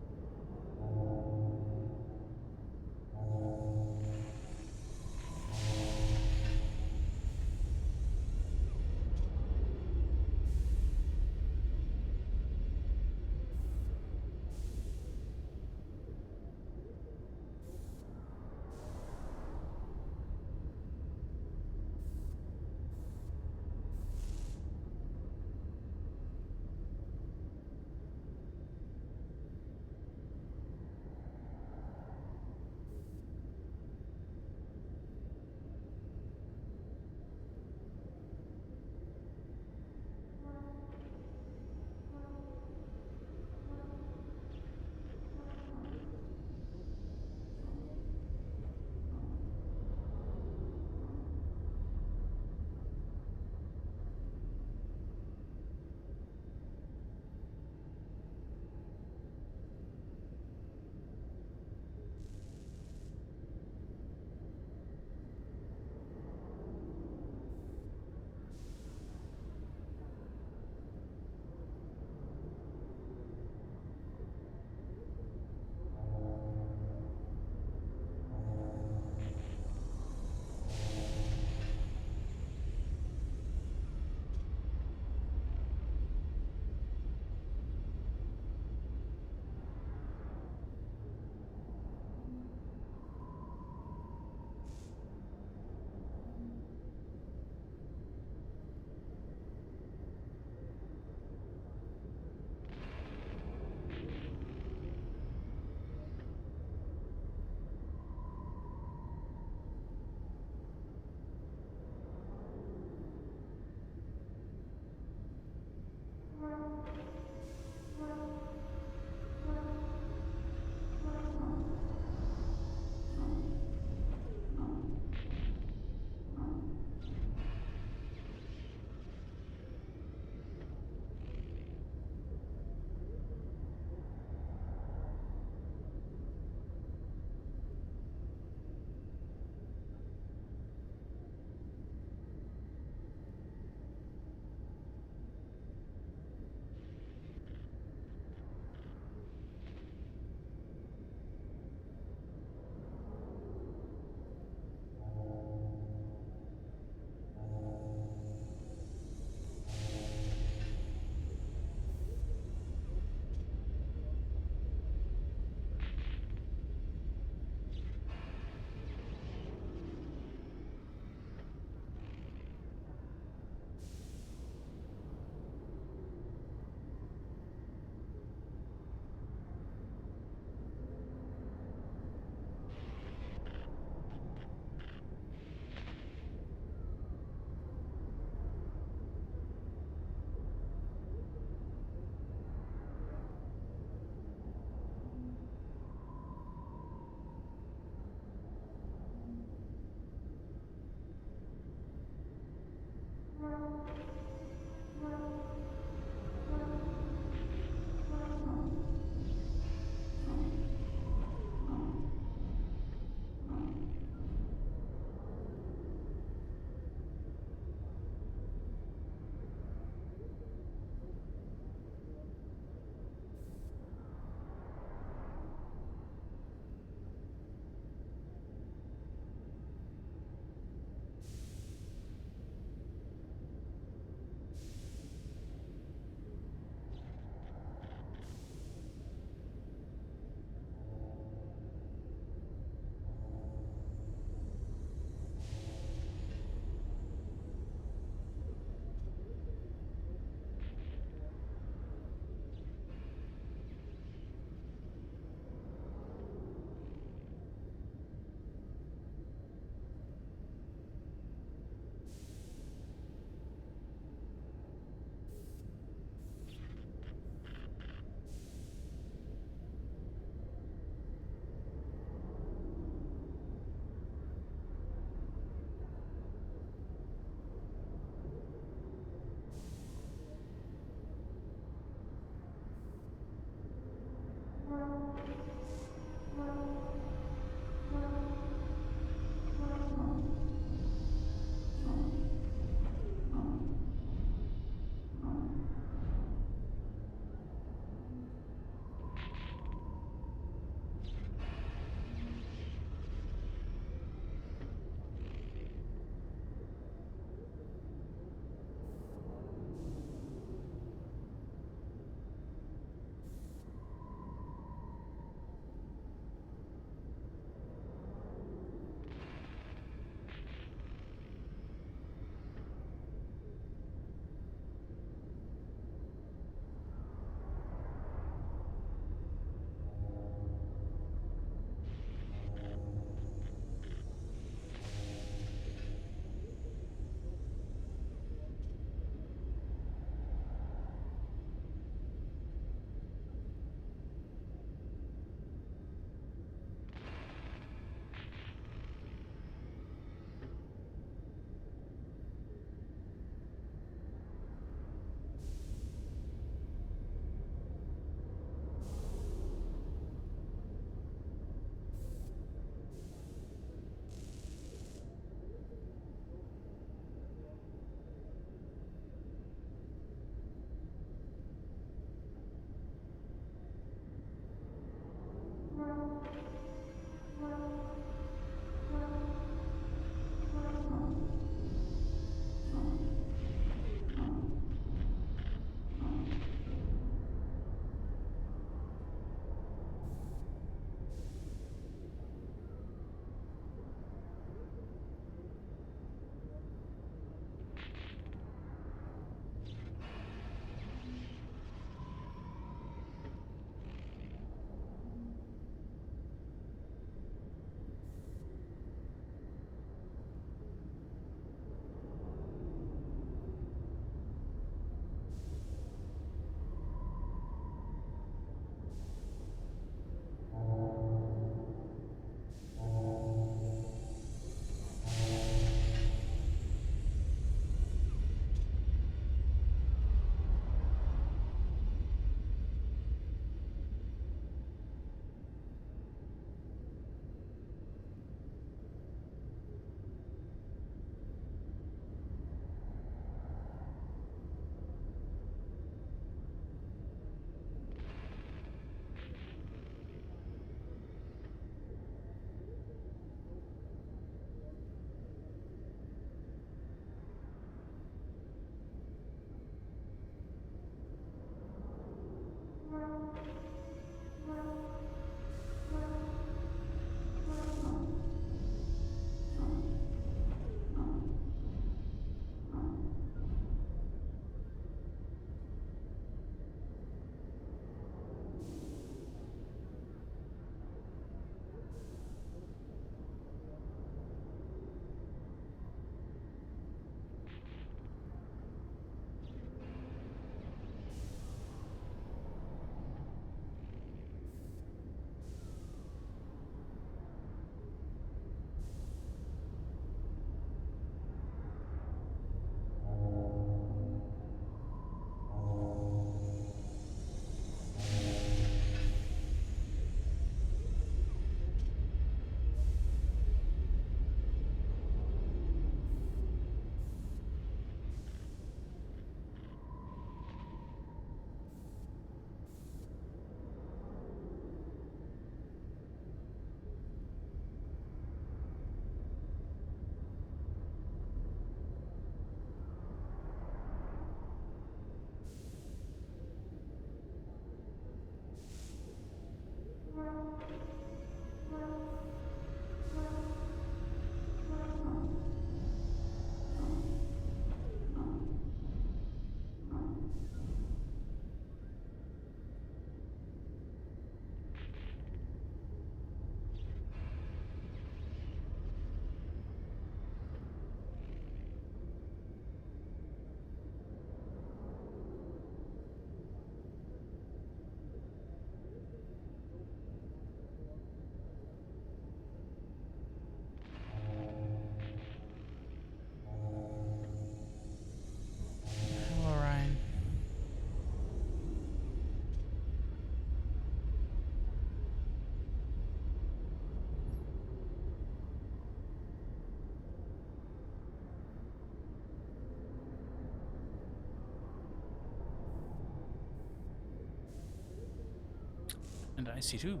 And I see too.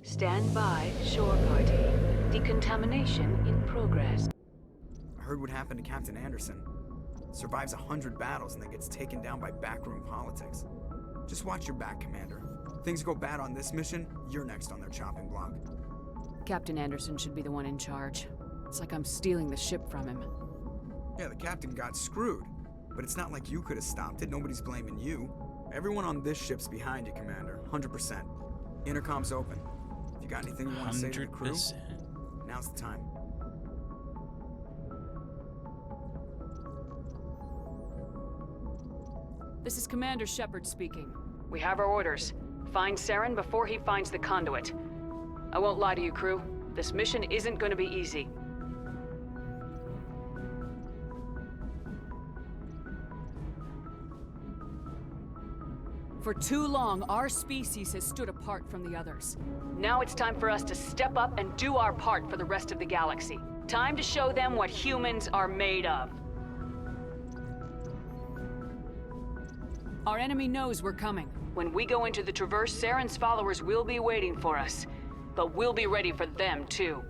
Stand by, shore party. Decontamination in progress. I heard what happened to Captain Anderson. Survives 100 battles and then gets taken down by backroom politics. Just watch your back, Commander. Things go bad on this mission, you're next on their chopping block. Captain Anderson should be the one in charge. It's like I'm stealing the ship from him. Yeah, the captain got screwed. But it's not like you could have stopped it. Nobody's blaming you. Everyone on this ship's behind you, Commander. 100%. Intercom's open. If you got anything you want to say to the crew, now's the time. This is Commander Shepard speaking. We have our orders. Find Saren before he finds the conduit. I won't lie to you, crew. This mission isn't going to be easy. For too long, our species has stood apart from the others. Now it's time for us to step up and do our part for the rest of the galaxy. Time to show them what humans are made of. Our enemy knows we're coming. When we go into the Traverse, Saren's followers will be waiting for us. But we'll be ready for them, too.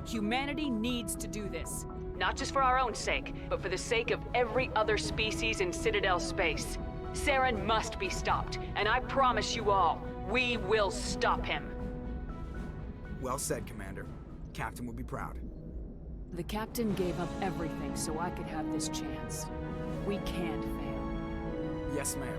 Humanity needs to do this. Not just for our own sake, but for the sake of every other species in Citadel space. Saren must be stopped, and I promise you all, we will stop him. Well said, Commander. Captain will be proud. The captain gave up everything so I could have this chance. We can't fail. Yes, ma'am.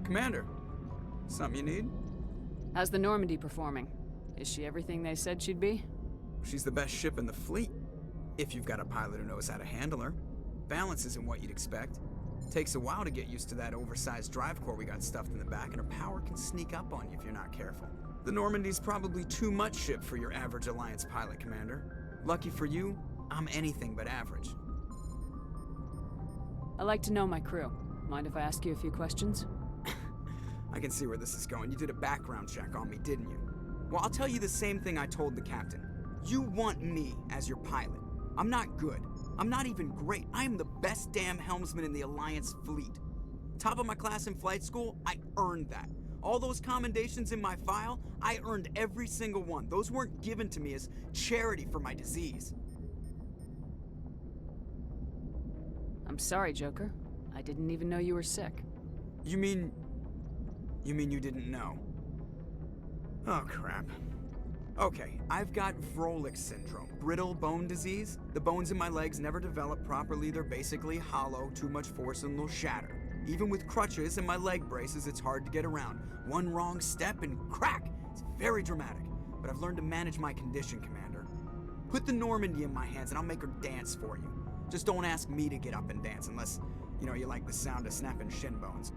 Commander, something you need? How's the Normandy performing? Is she everything they said she'd be? She's the best ship in the fleet. If you've got a pilot who knows how to handle her. Balance isn't what you'd expect. Takes a while to get used to that oversized drive core we got stuffed in the back, and her power can sneak up on you if you're not careful. The Normandy's probably too much ship for your average Alliance pilot, Commander. Lucky for you, I'm anything but average. I like to know my crew. Mind if I ask you a few questions? I can see where this is going. You did a background check on me, didn't you? Well, I'll tell you the same thing I told the captain. You want me as your pilot. I'm not good. I'm not even great. I am the best damn helmsman in the Alliance fleet. Top of my class in flight school, I earned that. All those commendations in my file, I earned every single one. Those weren't given to me as charity for my disease. I'm sorry, Joker. I didn't even know you were sick. You mean you didn't know? Oh, crap. Okay, I've got Vrolik syndrome, brittle bone disease. The bones in my legs never develop properly. They're basically hollow, too much force and they'll shatter. Even with crutches and my leg braces, it's hard to get around. One wrong step and crack! It's very dramatic, but I've learned to manage my condition, Commander. Put the Normandy in my hands and I'll make her dance for you. Just don't ask me to get up and dance unless, you like the sound of snapping shin bones.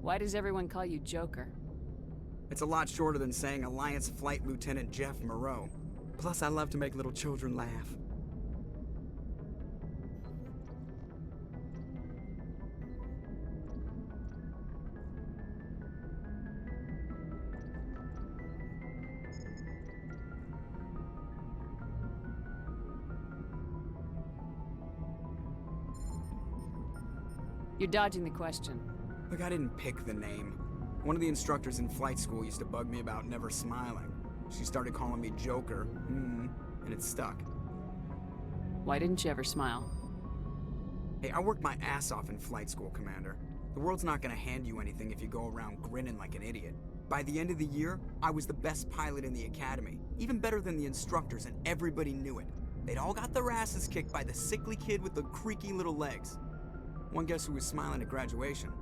Why does everyone call you Joker? It's a lot shorter than saying Alliance Flight Lieutenant Jeff Moreau. Plus, I love to make little children laugh. You're dodging the question. Look, I didn't pick the name. One of the instructors in flight school used to bug me about never smiling. She started calling me Joker, and it stuck. Why didn't you ever smile? Hey, I worked my ass off in flight school, Commander. The world's not gonna hand you anything if you go around grinning like an idiot. By the end of the year, I was the best pilot in the academy, even better than the instructors, and everybody knew it. They'd all got their asses kicked by the sickly kid with the creaky little legs. One guess who was smiling at graduation?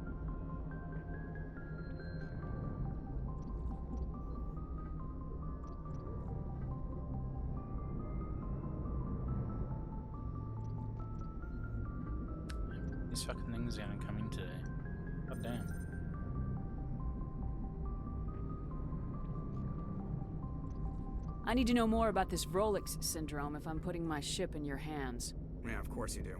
These fucking things aren't coming today. God damn. I need to know more about this Rolex syndrome if I'm putting my ship in your hands. Yeah, of course you do.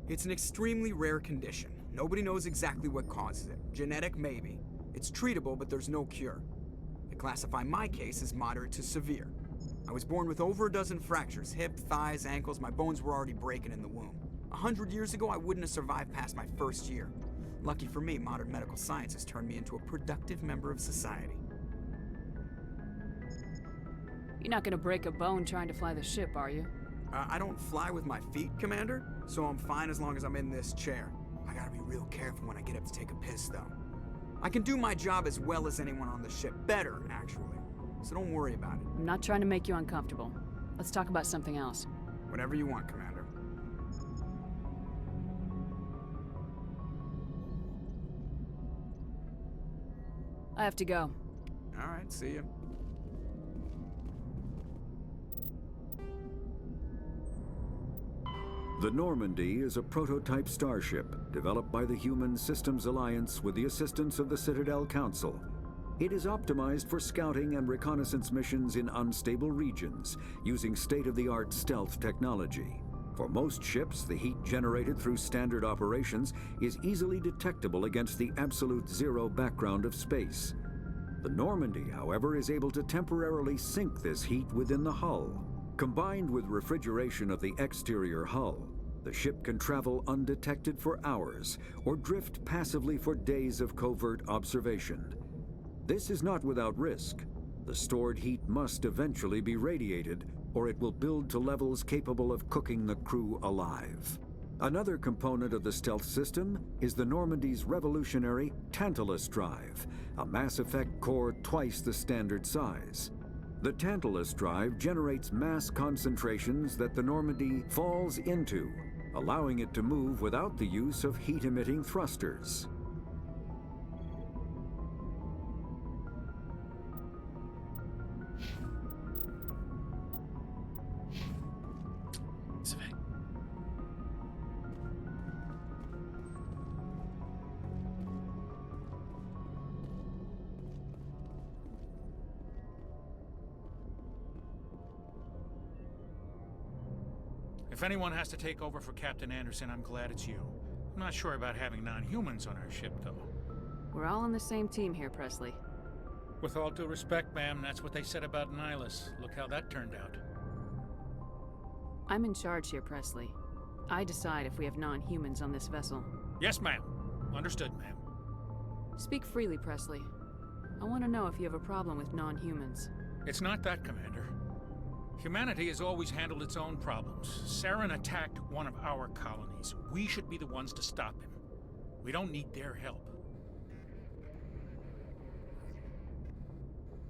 It's an extremely rare condition. Nobody knows exactly what causes it. Genetic, maybe. It's treatable, but there's no cure. They classify my case as moderate to severe. I was born with over a dozen fractures, hip, thighs, ankles. My bones were already breaking in the womb. 100 years ago, I wouldn't have survived past my first year. Lucky for me, modern medical science has turned me into a productive member of society. You're not gonna break a bone trying to fly the ship, are you? I don't fly with my feet, Commander, so I'm fine as long as I'm in this chair. I gotta be real careful when I get up to take a piss, though. I can do my job as well as anyone on the ship. Better, actually. So don't worry about it. I'm not trying to make you uncomfortable. Let's talk about something else. Whatever you want, Commander. I have to go. All right, see ya. The Normandy is a prototype starship developed by the Human Systems Alliance with the assistance of the Citadel Council. It is optimized for scouting and reconnaissance missions in unstable regions using state-of-the-art stealth technology. For most ships, the heat generated through standard operations is easily detectable against the absolute zero background of space. The Normandy, however, is able to temporarily sink this heat within the hull. Combined with refrigeration of the exterior hull, the ship can travel undetected for hours or drift passively for days of covert observation. This is not without risk. The stored heat must eventually be radiated, or it will build to levels capable of cooking the crew alive. Another component of the stealth system is the Normandy's revolutionary Tantalus drive, a Mass Effect core twice the standard size. The Tantalus drive generates mass concentrations that the Normandy falls into, allowing it to move without the use of heat-emitting thrusters. If anyone has to take over for Captain Anderson, I'm glad it's you. I'm not sure about having non-humans on our ship, though. We're all on the same team here, Presley. With all due respect, ma'am, that's what they said about Nihilus. Look how that turned out. I'm in charge here, Presley. I decide if we have non-humans on this vessel. Yes, ma'am. Understood, ma'am. Speak freely, Presley. I want to know if you have a problem with non-humans. It's not that, Commander. Humanity has always handled its own problems. Saren attacked one of our colonies. We should be the ones to stop him. We don't need their help.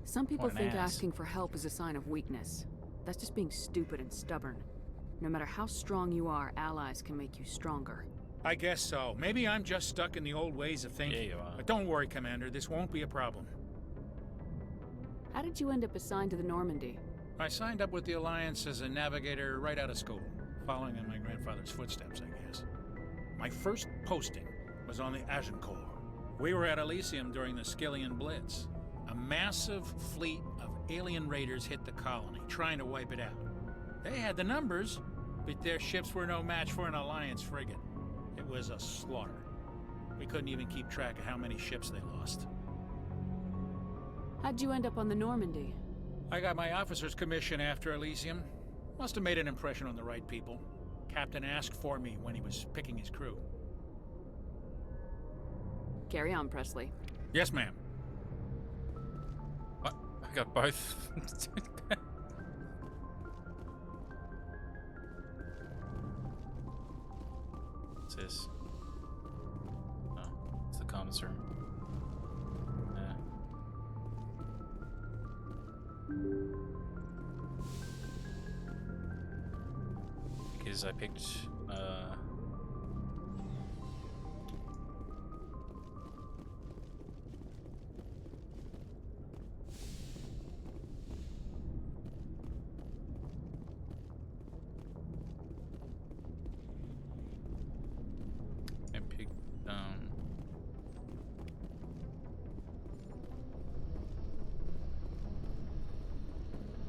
Some people What an think ass. asking for help is a sign of weakness. That's just being stupid and stubborn. No matter how strong you are, allies can make you stronger. I guess so. Maybe I'm just stuck in the old ways of thinking. Yeah, you are. But don't worry, Commander. This won't be a problem. How did you end up assigned to the Normandy? I signed up with the Alliance as a navigator right out of school, following in my grandfather's footsteps, I guess. My first posting was on the Agincourt. We were at Elysium during the Skillian Blitz. A massive fleet of alien raiders hit the colony, trying to wipe it out. They had the numbers, but their ships were no match for an Alliance frigate. It was a slaughter. We couldn't even keep track of how many ships they lost. How'd you end up on the Normandy? I got my officer's commission after Elysium. Must have made an impression on the right people. Captain asked for me when he was picking his crew. Carry on, Presley. Yes, ma'am. What? I got both. What's this? Oh, it's the comms room. Yeah. Because I picked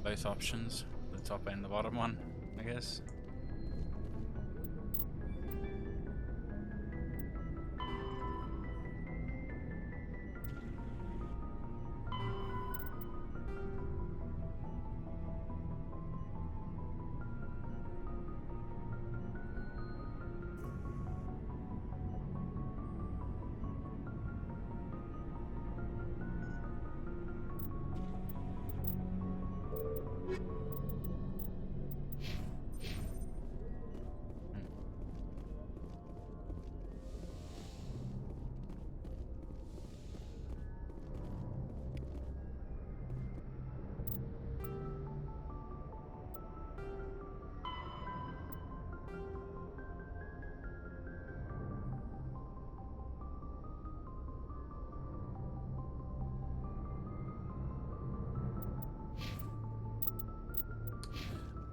both options, the top and the bottom one, I guess.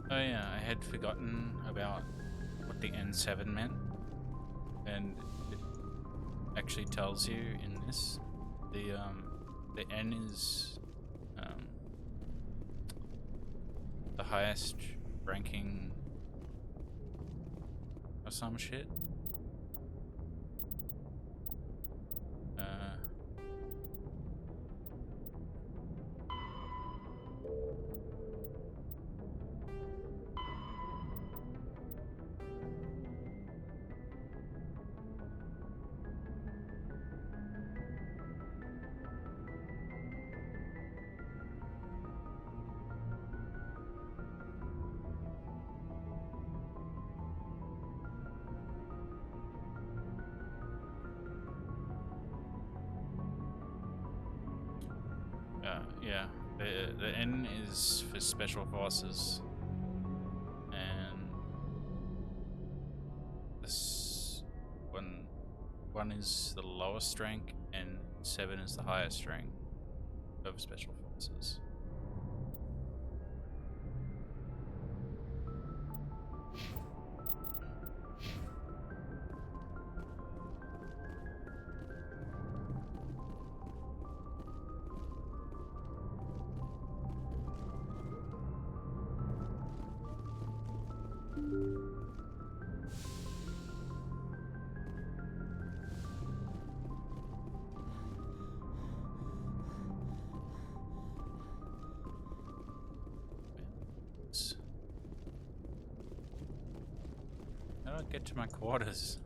Oh yeah, I had forgotten about what the N7 meant, and it actually tells you in this. The N is the highest ranking or some shit. Yeah, the N is for special forces, and this one is the lowest rank, and 7 is the highest rank of special forces. get to my quarters?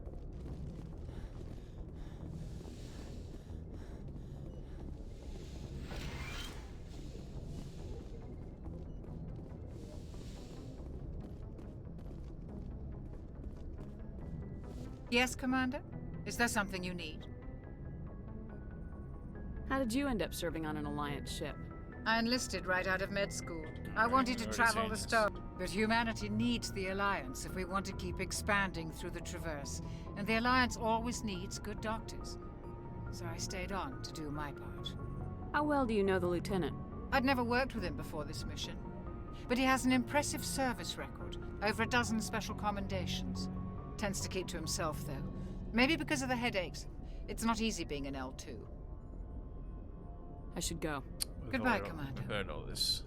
Yes, Commander? Is there something you need? How did you end up serving on an Alliance ship? I enlisted right out of med school. I wanted to travel the star, but humanity needs the Alliance if we want to keep expanding through the Traverse, and the Alliance always needs good doctors. So I stayed on to do my part. How well do you know the Lieutenant? I'd never worked with him before this mission, but he has an impressive service record, over a dozen special commendations. Tends to keep to himself, though. Maybe because of the headaches. It's not easy being an L2. I should go. Goodbye, Commander. We've heard all this.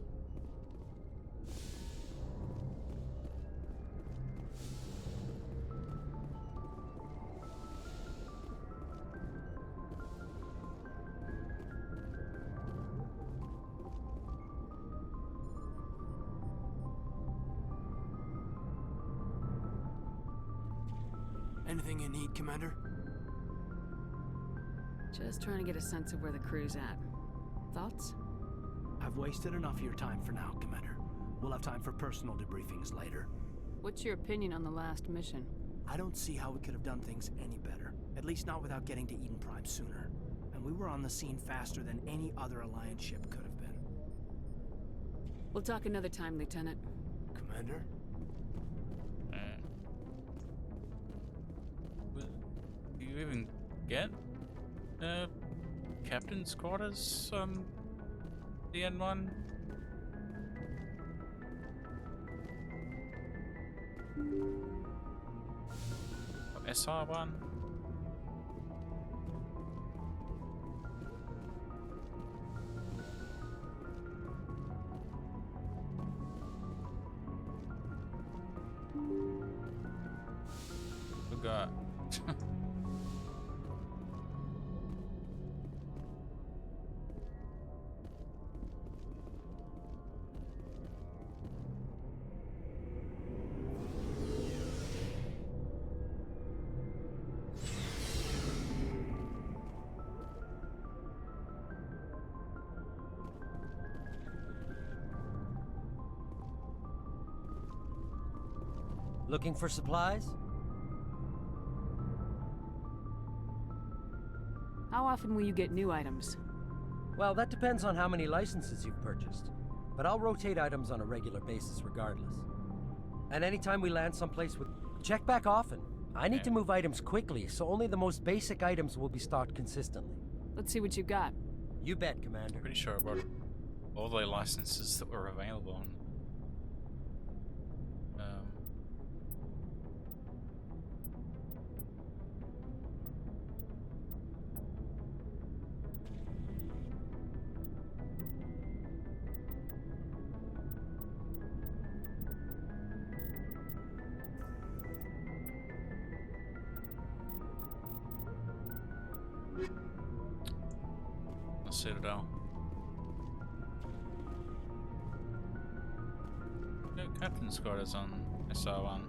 Anything you need, Commander? Just trying to get a sense of where the crew's at. Thoughts? I've wasted enough of your time for now, Commander. We'll have time for personal debriefings later. What's your opinion on the last mission? I don't see how we could have done things any better. At least not without getting to Eden Prime sooner. And we were on the scene faster than any other Alliance ship could have been. We'll talk another time, Lieutenant. Commander? Do you even get captain's quarters on the N1? Or SR1? Forgot. Looking for supplies? How often will you get new items? Well, that depends on how many licenses you've purchased. But I'll rotate items on a regular basis regardless. And anytime we land someplace with... Check back often. I need to move items quickly, so only the most basic items will be stocked consistently. Let's see what you got. You bet, Commander. Pretty sure about all the licenses that were available on Citadel. No, Captain's quarters on SR1.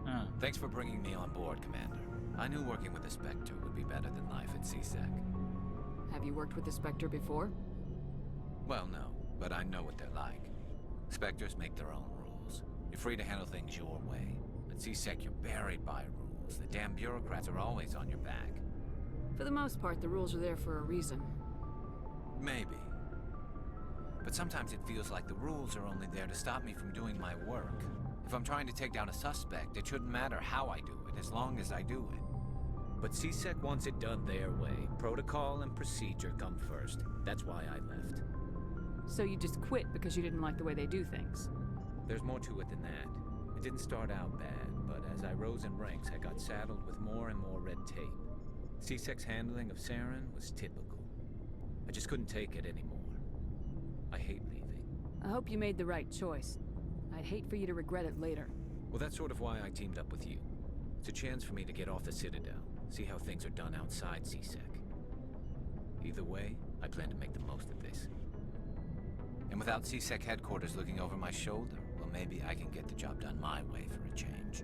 Ah. Thanks for bringing me on board, Commander. I knew working with the Spectre would be better than life at C-Sec. Have you worked with the Spectre before? Well, no, but I know what they're like. Spectres make their own rules. You're free to handle things your way. At C-Sec, you're buried by rules. The damn bureaucrats are always on your back. For the most part, the rules are there for a reason. Maybe. But sometimes it feels like the rules are only there to stop me from doing my work. If I'm trying to take down a suspect, it shouldn't matter how I do it, as long as I do it. But C-Sec wants it done their way. Protocol and procedure come first. That's why I left. So you just quit because you didn't like the way they do things? There's more to it than that. It didn't start out bad, but as I rose in ranks, I got saddled with more and more red tape. C-Sec's handling of Saren was typical. I just couldn't take it anymore. I hate leaving. I hope you made the right choice. I'd hate for you to regret it later. Well, that's sort of why I teamed up with you. It's a chance for me to get off the Citadel, see how things are done outside C-Sec. Either way, I plan to make the most of this. And without C-Sec headquarters looking over my shoulder, well, maybe I can get the job done my way for a change.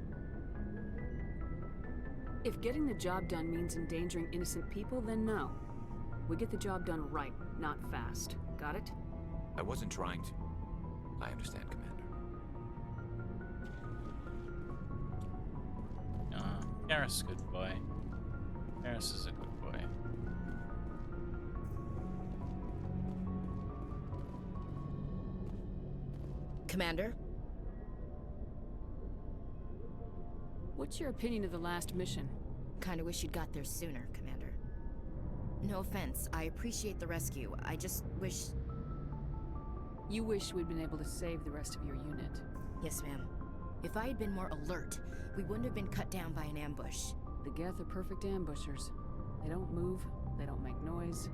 If getting the job done means endangering innocent people, then no. We get the job done right, not fast. Got it? I wasn't trying to. I understand, Commander. Garrus is a good boy. Garrus is a good boy. Commander? What's your opinion of the last mission? Kinda wish you'd got there sooner, Commander. No offense, I appreciate the rescue. I just wish... You wish we'd been able to save the rest of your unit. Yes, ma'am. If I had been more alert, we wouldn't have been cut down by an ambush. The Geth are perfect ambushers. They don't move, they don't make noise,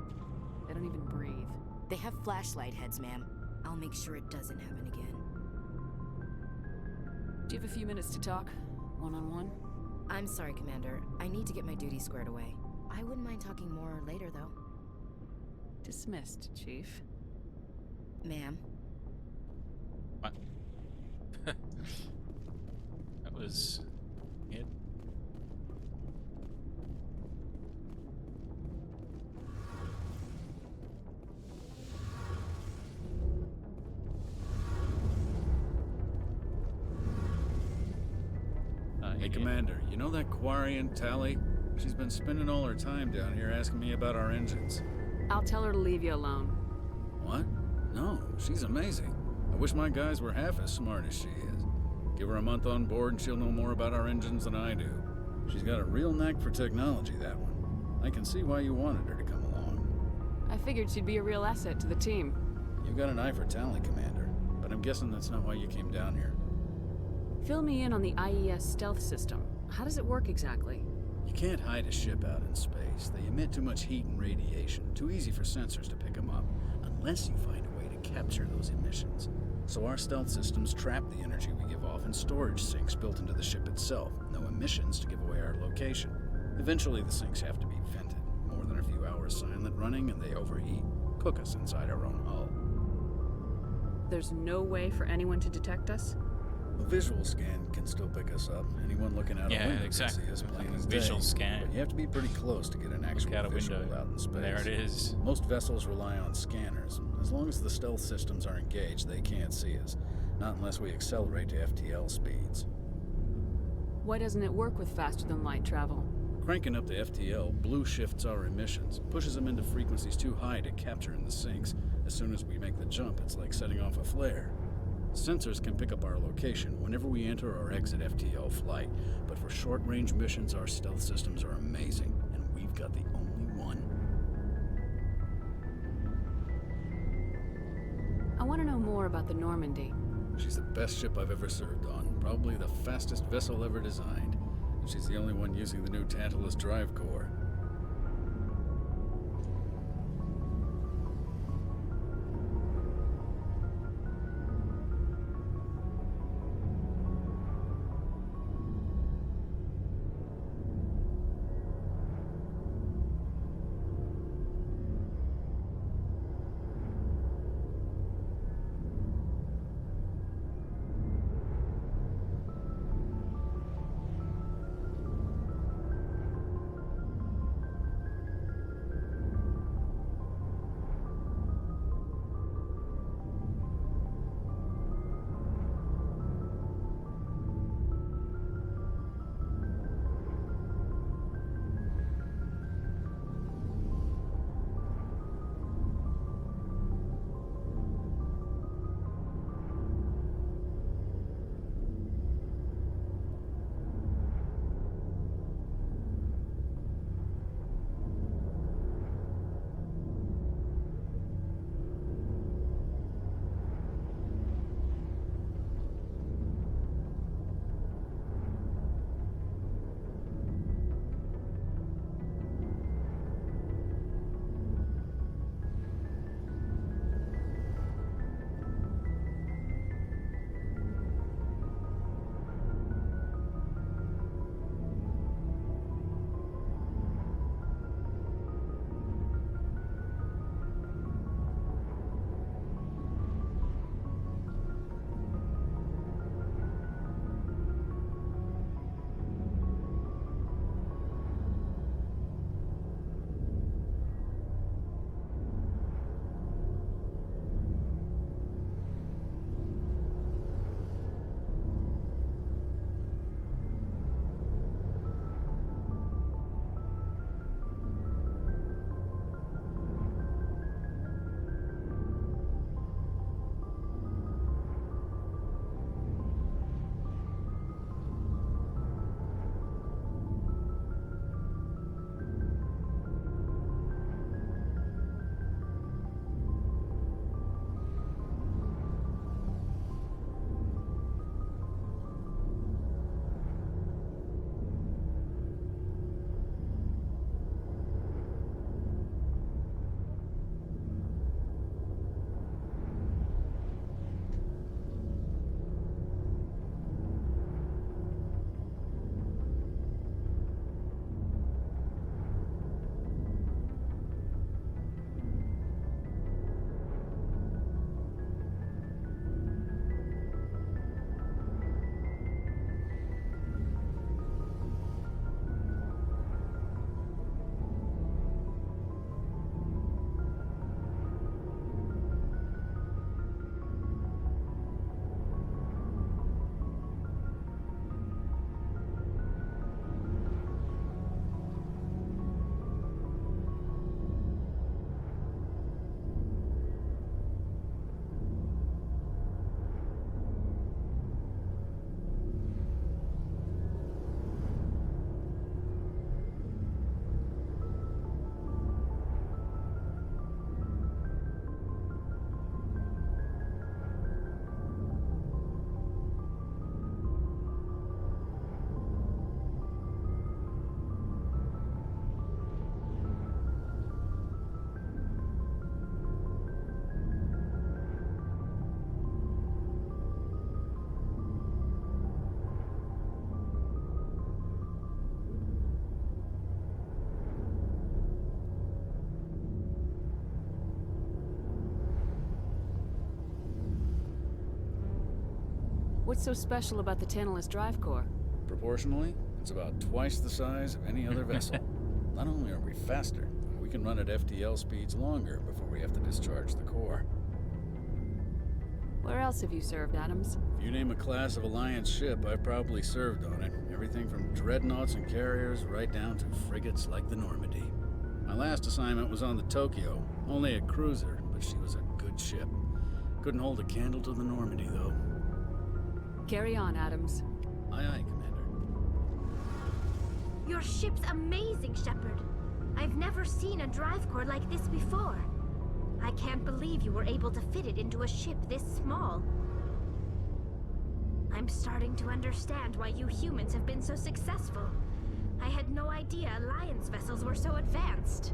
they don't even breathe. They have flashlight heads, ma'am. I'll make sure it doesn't happen again. Do you have a few minutes to talk? One-on-one? I'm sorry, Commander. I need to get my duties squared away. I wouldn't mind talking more later, though. Dismissed, Chief. Ma'am. What? That was it. Hey, Commander, you know that Quarian, Tali? She's been spending all her time down here asking me about our engines. I'll tell her to leave you alone. What? No, she's amazing. I wish my guys were half as smart as she is. Give her a month on board and she'll know more about our engines than I do. She's got a real knack for technology, that one. I can see why you wanted her to come along. I figured she'd be a real asset to the team. You've got an eye for talent, Commander, but I'm guessing that's not why you came down here. Fill me in on the IES stealth system. How does it work exactly? You can't hide a ship out in space. They emit too much heat and radiation. Too easy for sensors to pick them up, unless you find a way to capture those emissions. So our stealth systems trap the energy we give off in storage sinks built into the ship itself. No emissions to give away our location. Eventually the sinks have to be vented. More than a few hours silent running and they overheat. Cook us inside our own hull. There's no way for anyone to detect us? A visual scan can still pick us up. Anyone looking out a window exactly. can see us plain as Visual day. scan. But you have to be pretty close to get an actual out a visual window. out in space. There it is. Most vessels rely on scanners. As long as the stealth systems are engaged, they can't see us. Not unless we accelerate to FTL speeds. Why doesn't it work with faster-than-light travel? Cranking up the FTL blue shifts our emissions, pushes them into frequencies too high to capture in the sinks. As soon as we make the jump, it's like setting off a flare. Sensors can pick up our location whenever we enter or exit FTL flight, but for short-range missions, our stealth systems are amazing, and we've got the only one. I want to know more about the Normandy. She's the best ship I've ever served on, probably the fastest vessel ever designed. And she's the only one using the new Tantalus drive core. What's so special about the Tantalus Drive Core? Proportionally, it's about twice the size of any other vessel. Not only are we faster, we can run at FTL speeds longer before we have to discharge the core. Where else have you served, Adams? If you name a class of Alliance ship, I've probably served on it. Everything from dreadnoughts and carriers right down to frigates like the Normandy. My last assignment was on the Tokyo, only a cruiser, but she was a good ship. Couldn't hold a candle to the Normandy, though. Carry on, Adams. Aye, aye, Commander. Your ship's amazing, Shepard. I've never seen a drive core like this before. I can't believe you were able to fit it into a ship this small. I'm starting to understand why you humans have been so successful. I had no idea Alliance vessels were so advanced.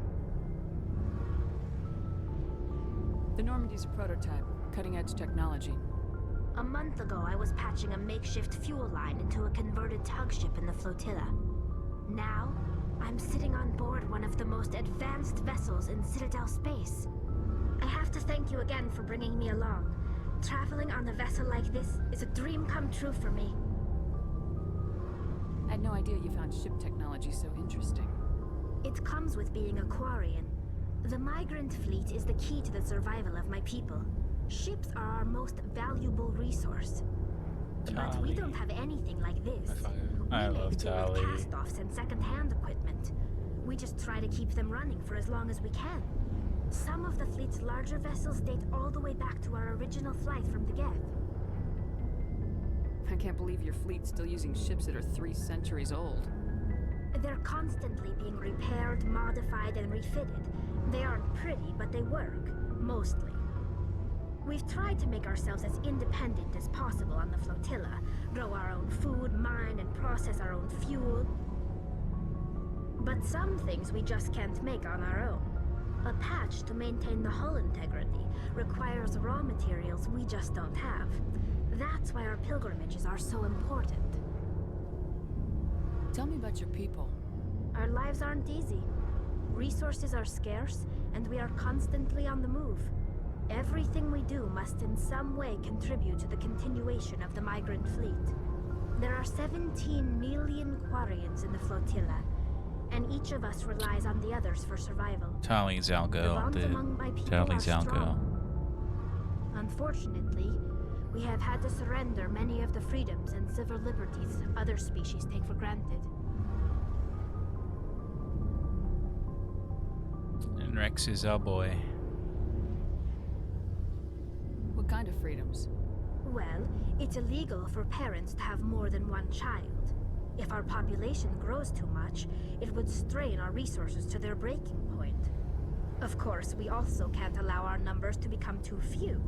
The Normandy's a prototype, cutting-edge technology. A month ago, I was patching a makeshift fuel line into a converted tug ship in the flotilla. Now, I'm sitting on board one of the most advanced vessels in Citadel space. I have to thank you again for bringing me along. Traveling on a vessel like this is a dream come true for me. I had no idea you found ship technology so interesting. It comes with being a Quarian. The migrant fleet is the key to the survival of my people. Ships are our most valuable resource. But we don't have anything like this. I love Tali. Cast-offs and second-hand equipment. We just try to keep them running for as long as we can. Some of the fleet's larger vessels date all the way back to our original flight from the Gev. I can't believe your fleet's still using ships that are 3 centuries old. They're constantly being repaired, modified, and refitted. They aren't pretty, but they work. Mostly. We've tried to make ourselves as independent as possible on the flotilla. Grow our own food, mine, and process our own fuel. But some things we just can't make on our own. A patch to maintain the hull integrity requires raw materials we just don't have. That's why our pilgrimages are so important. Tell me about your people. Our lives aren't easy. Resources are scarce, and we are constantly on the move. Everything we do must in some way contribute to the continuation of the migrant fleet. There are 17 million Quarians in the flotilla, and each of us relies on the others for survival. Tali Zalgo, Tali Zalgo. Unfortunately, we have had to surrender many of the freedoms and civil liberties other species take for granted. And Rex is our boy. What kind of freedoms? Well, it's illegal for parents to have more than one child. If our population grows too much, it would strain our resources to their breaking point. Of course, we also can't allow our numbers to become too few.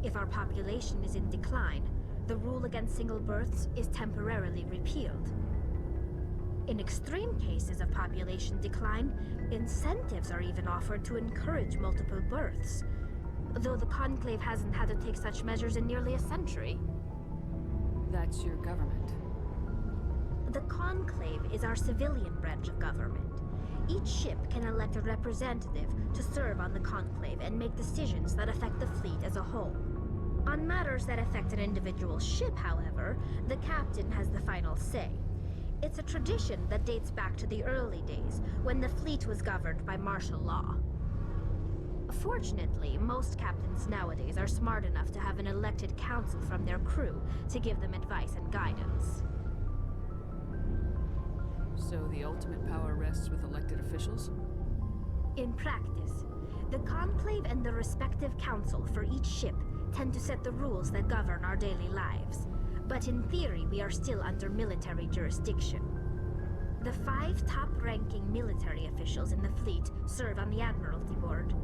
If our population is in decline, the rule against single births is temporarily repealed. In extreme cases of population decline, incentives are even offered to encourage multiple births, though the Conclave hasn't had to take such measures in nearly a century. That's your government. The Conclave is our civilian branch of government. Each ship can elect a representative to serve on the Conclave and make decisions that affect the fleet as a whole. On matters that affect an individual ship, however, the captain has the final say. It's a tradition that dates back to the early days, when the fleet was governed by martial law. Fortunately, most captains nowadays are smart enough to have an elected council from their crew to give them advice and guidance. So the ultimate power rests with elected officials? In practice, the Conclave and the respective council for each ship tend to set the rules that govern our daily lives. But in theory, we are still under military jurisdiction. The 5 top-ranking military officials in the fleet serve on the Admiralty Board.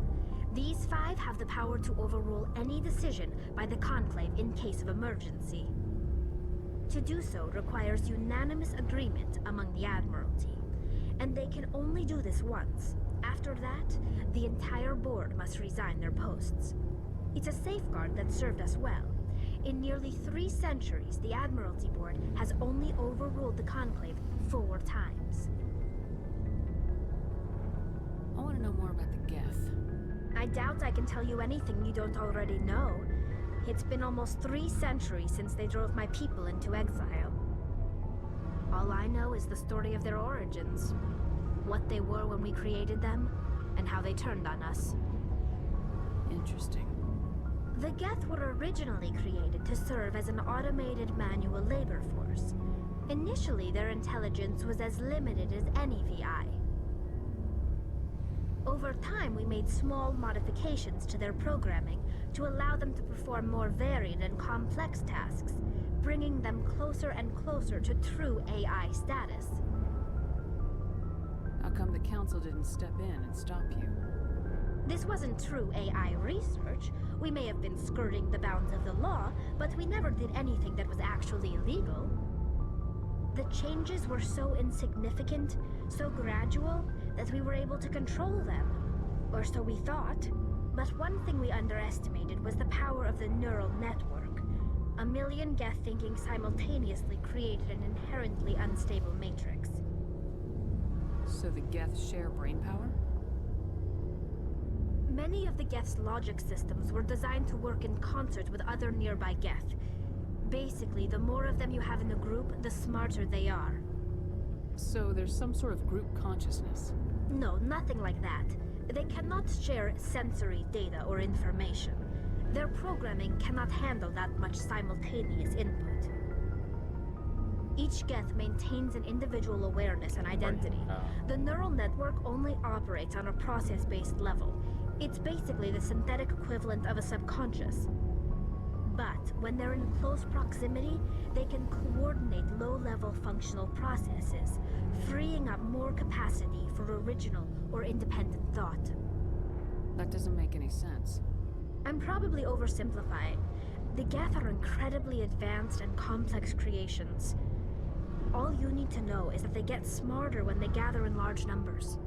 These 5 have the power to overrule any decision by the Conclave in case of emergency. To do so requires unanimous agreement among the Admiralty, and they can only do this once. After that, the entire board must resign their posts. It's a safeguard that served us well. In nearly 3 centuries, the Admiralty Board has only overruled the Conclave 4 times. I want to know more about the Geth. I doubt I can tell you anything you don't already know. It's been almost 3 centuries since they drove my people into exile. All I know is the story of their origins. What they were when we created them, and how they turned on us. Interesting. The Geth were originally created to serve as an automated manual labor force. Initially, their intelligence was as limited as any VI. Over time, we made small modifications to their programming to allow them to perform more varied and complex tasks, bringing them closer and closer to true AI status. How come the Council didn't step in and stop you? This wasn't true AI research. We may have been skirting the bounds of the law, but we never did anything that was actually illegal. The changes were so insignificant, so gradual, that we were able to control them. Or so we thought. But one thing we underestimated was the power of the neural network. 1 million Geth thinking simultaneously created an inherently unstable matrix. So the Geth share brainpower? Many of the Geth's logic systems were designed to work in concert with other nearby Geth. Basically, the more of them you have in a group, the smarter they are. So there's some sort of group consciousness? No, nothing like that. They cannot share sensory data or information. Their programming cannot handle that much simultaneous input. Each Geth maintains an individual awareness and identity. The neural network only operates on a process-based level. It's basically the synthetic equivalent of a subconscious. But when they're in close proximity, they can coordinate low-level functional processes, freeing up more capacity for original or independent thought. That doesn't make any sense. I'm probably oversimplifying. The Geth are incredibly advanced and complex creations. All you need to know is that they get smarter when they gather in large numbers.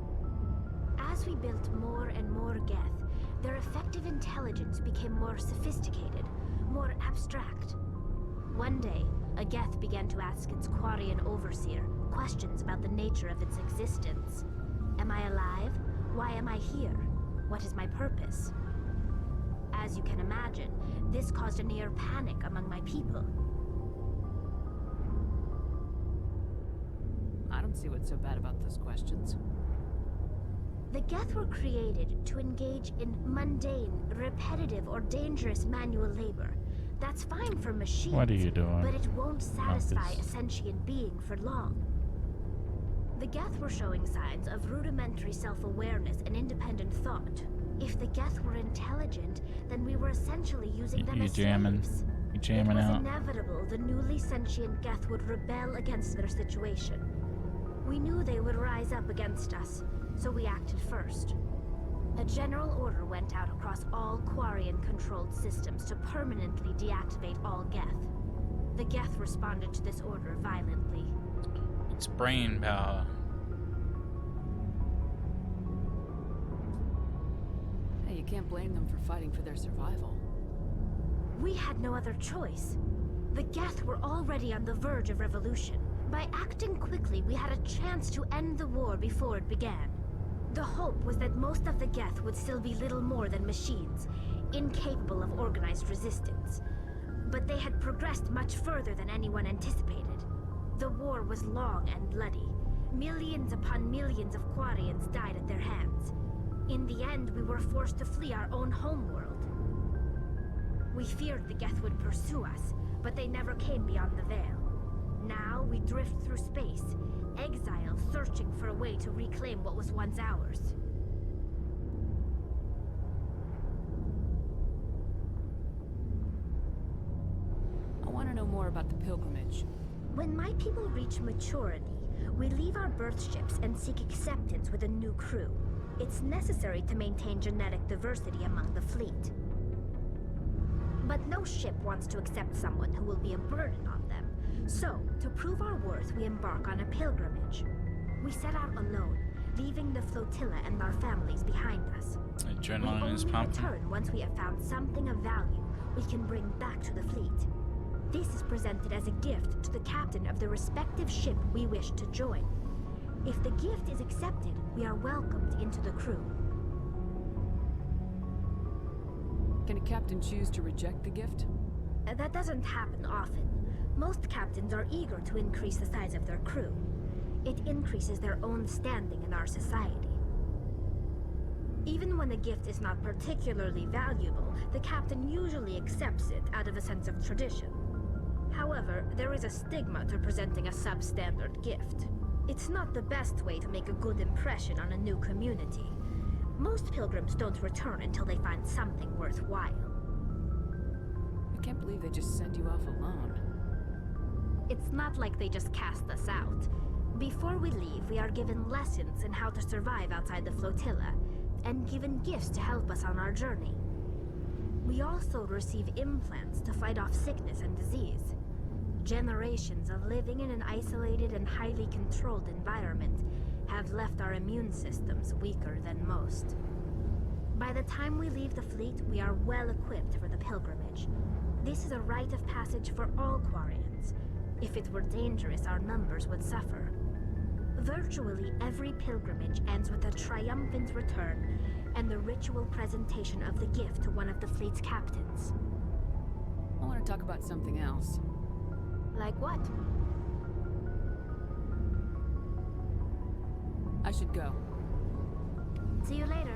As we built more and more Geth, their effective intelligence became more sophisticated, more abstract. One day, a Geth began to ask its Quarian overseer questions about the nature of its existence. Am I alive? Why am I here? What is my purpose? As you can imagine, this caused a near panic among my people. I don't see what's so bad about those questions. The Geth were created to engage in mundane, repetitive, or dangerous manual labor. That's fine for machines, What are you doing? but it won't satisfy a sentient being for long. The Geth were showing signs of rudimentary self-awareness and independent thought. If the Geth were intelligent, then we were essentially using them as slaves. You jamming It was out? inevitable the newly sentient Geth would rebel against their situation. We knew they would rise up against us, so we acted first. A general order went out across all Quarian-controlled systems to permanently deactivate all Geth. The Geth responded to this order violently. It's brain power. Hey, you can't blame them for fighting for their survival. We had no other choice. The Geth were already on the verge of revolution. By acting quickly, we had a chance to end the war before it began. The hope was that most of the Geth would still be little more than machines, incapable of organized resistance. But they had progressed much further than anyone anticipated. The war was long and bloody. Millions upon millions of Quarians died at their hands. In the end, we were forced to flee our own homeworld. We feared the Geth would pursue us, but they never came beyond the Veil. Now we drift through space, exile, searching for a way to reclaim what was once ours. I want to know more about the pilgrimage. When my people reach maturity, we leave our birth ships and seek acceptance with a new crew. It's necessary to maintain genetic diversity among the fleet. But no ship wants to accept someone who will be a burden on them. So, to prove our worth, we embark on a pilgrimage. We set out alone, leaving the flotilla and our families behind us. Adrenaline is We only pumping. return once we have found something of value we can bring back to the fleet. This is presented as a gift to the captain of the respective ship we wish to join. If the gift is accepted, we are welcomed into the crew. Can a captain choose to reject the gift? That doesn't happen often. Most captains are eager to increase the size of their crew. It increases their own standing in our society. Even when a gift is not particularly valuable, the captain usually accepts it out of a sense of tradition. However, there is a stigma to presenting a substandard gift. It's not the best way to make a good impression on a new community. Most pilgrims don't return until they find something worthwhile. I can't believe they just send you off alone. It's not like they just cast us out. Before we leave, we are given lessons in how to survive outside the flotilla, and given gifts to help us on our journey. We also receive implants to fight off sickness and disease. Generations of living in an isolated and highly controlled environment have left our immune systems weaker than most. By the time we leave the fleet, we are well equipped for the pilgrimage. This is a rite of passage for all Quarians. If it were dangerous, our numbers would suffer. Virtually every pilgrimage ends with a triumphant return and the ritual presentation of the gift to one of the fleet's captains. I want to talk about something else. Like what? I should go. See you later.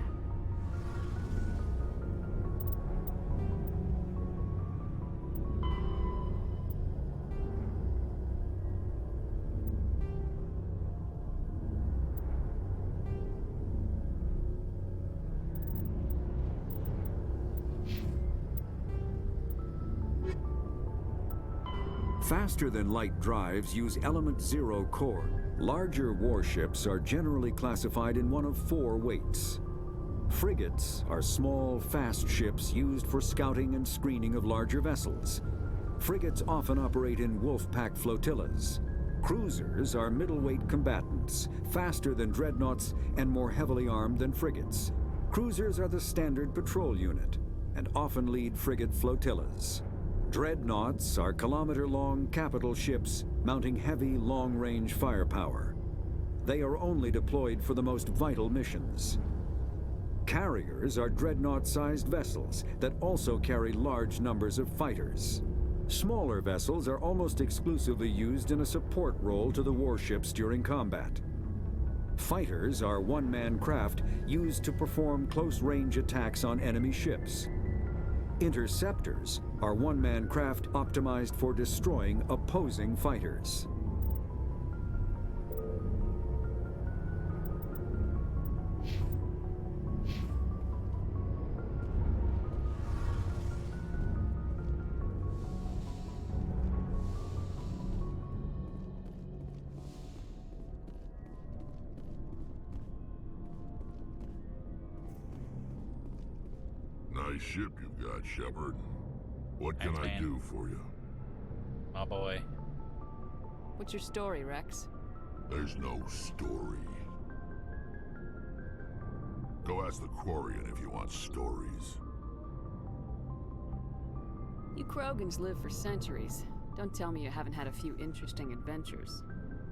Faster-than-light drives use Element 0 core. Larger warships are generally classified in one of 4 weights. Frigates are small, fast ships used for scouting and screening of larger vessels. Frigates often operate in wolf-pack flotillas. Cruisers are middleweight combatants, faster than dreadnoughts and more heavily armed than frigates. Cruisers are the standard patrol unit and often lead frigate flotillas. Dreadnoughts are kilometer-long capital ships mounting heavy, long-range firepower. They are only deployed for the most vital missions. Carriers are dreadnought-sized vessels that also carry large numbers of fighters. Smaller vessels are almost exclusively used in a support role to the warships during combat. Fighters are one-man craft used to perform close-range attacks on enemy ships. Interceptors are one-man craft optimized for destroying opposing fighters. Nice ship you've got, Shepard. What can I do for you? My boy. What's your story, Rex? There's no story. Go ask the Quarian if you want stories. You Krogans live for centuries. Don't tell me you haven't had a few interesting adventures.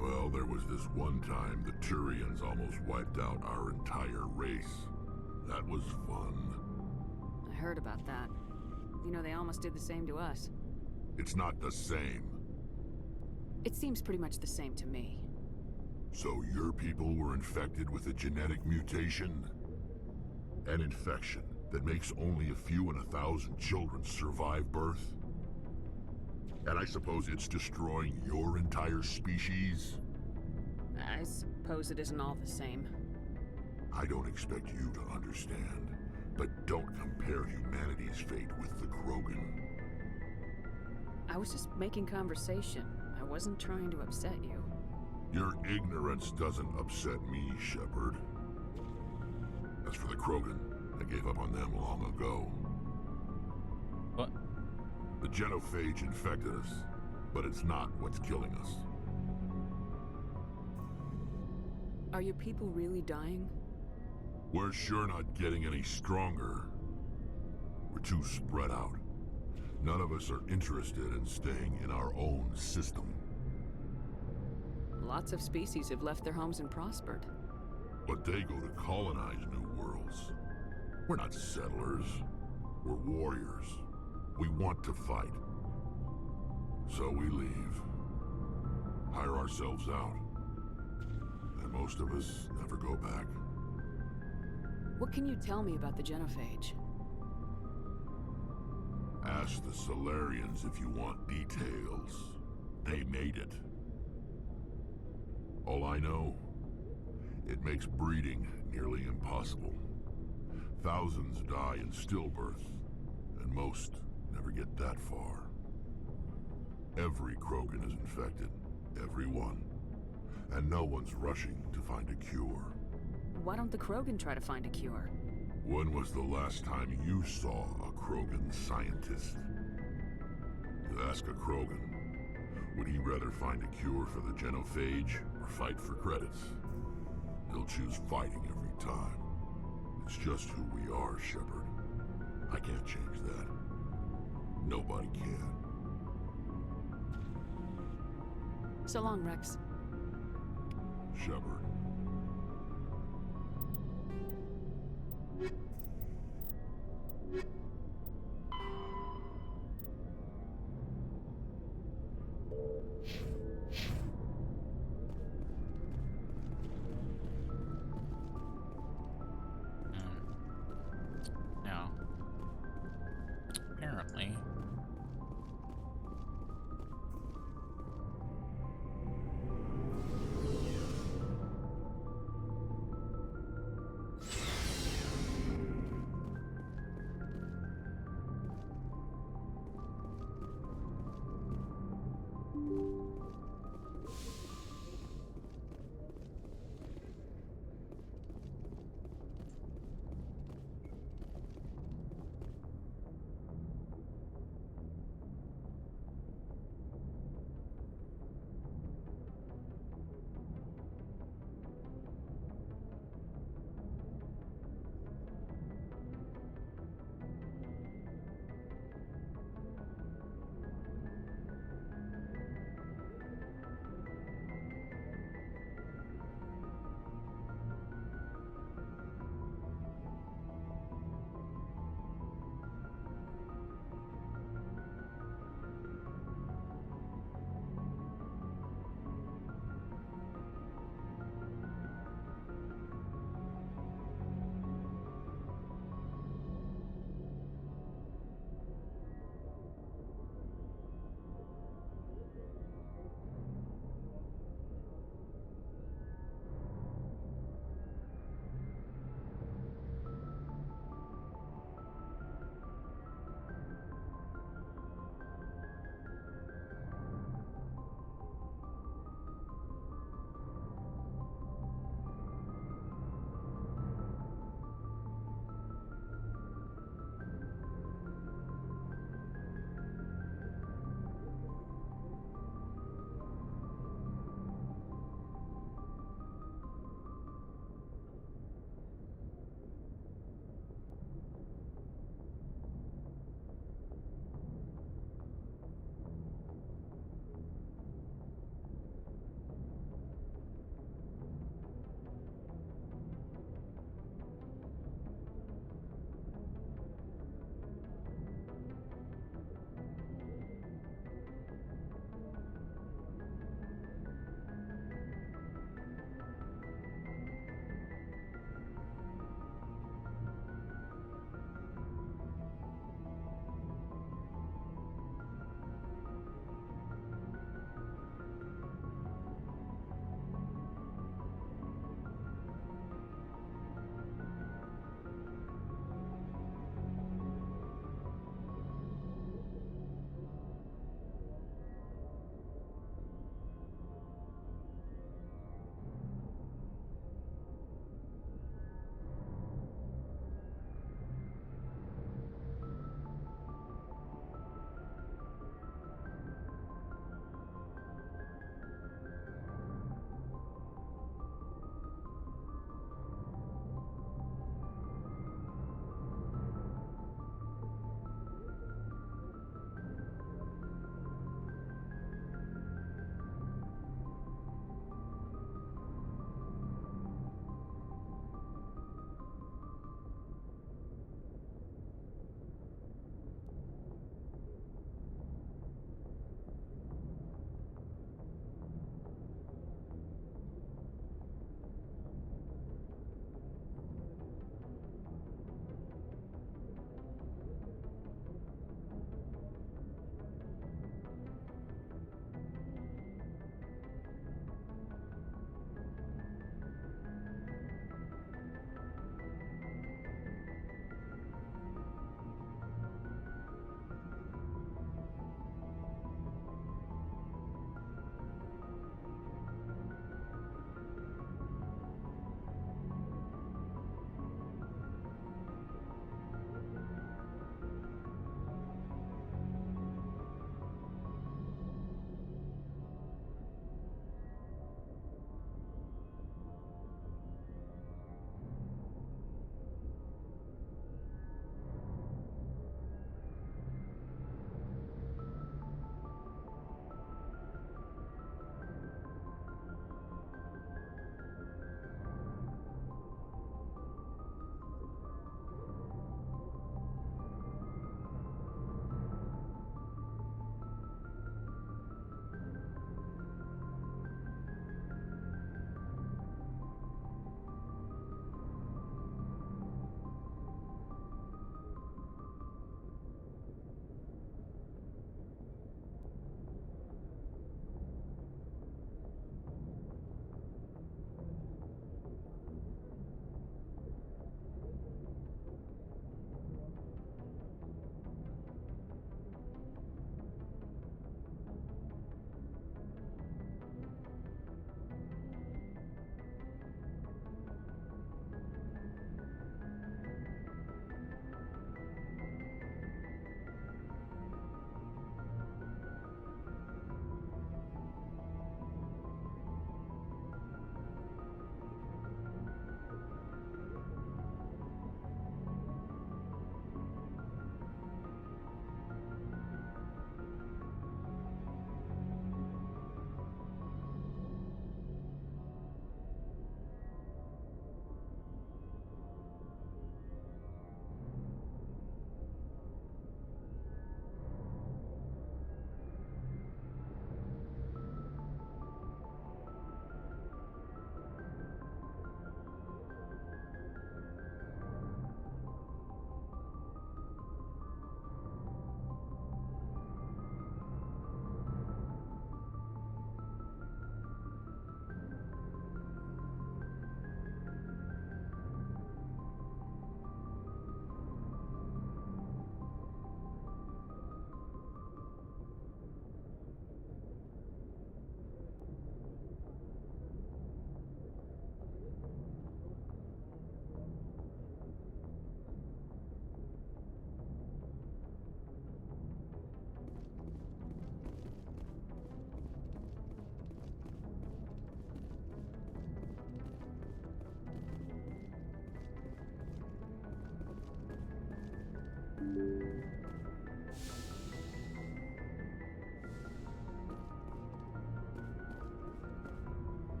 Well, there was this one time the Turians almost wiped out our entire race. That was fun. I heard about that. You know, they almost did the same to us. It's not the same. It seems pretty much the same to me. So your people were infected with a genetic mutation? An infection that makes only a few in 1,000 children survive birth? And I suppose it's destroying your entire species? I suppose it isn't all the same. I don't expect you to understand, but don't compare humanity's fate with the Krogan. I was just making conversation. I wasn't trying to upset you. Your ignorance doesn't upset me, Shepard. As for the Krogan, I gave up on them long ago. What? The genophage infected us, but it's not what's killing us. Are your people really dying? We're sure not getting any stronger. We're too spread out. None of us are interested in staying in our own system. Lots of species have left their homes and prospered. But they go to colonize new worlds. We're not settlers. We're warriors. We want to fight. So we leave. Hire ourselves out. And most of us never go back. What can you tell me about the Genophage? Ask the Solarians if you want details. They made it. All I know, it makes breeding nearly impossible. Thousands die in stillbirth, and most never get that far. Every Krogan is infected. Every one. And no one's rushing to find a cure. Why don't the Krogan try to find a cure? When was the last time you saw a Krogan scientist? You ask a Krogan, would he rather find a cure for the Genophage or fight for credits? He'll choose fighting every time. It's just who we are, Shepard. I can't change that. Nobody can. So long, Rex. Shepard. Now, apparently,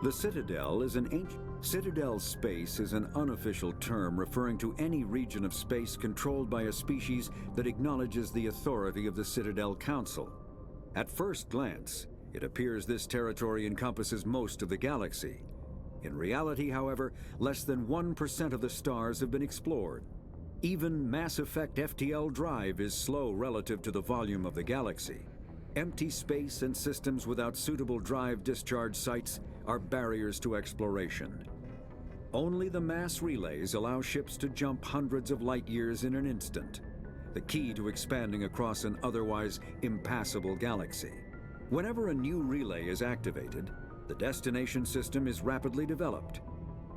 The Citadel is an ancient... Citadel space is an unofficial term referring to any region of space controlled by a species that acknowledges the authority of the Citadel Council. At first glance, it appears this territory encompasses most of the galaxy. In reality, however, less than 1% of the stars have been explored. Even Mass Effect FTL Drive is slow relative to the volume of the galaxy. Empty space and systems without suitable drive discharge sites are barriers to exploration. Only the mass relays allow ships to jump hundreds of light years in an instant, the key to expanding across an otherwise impassable galaxy. Whenever a new relay is activated, the destination system is rapidly developed.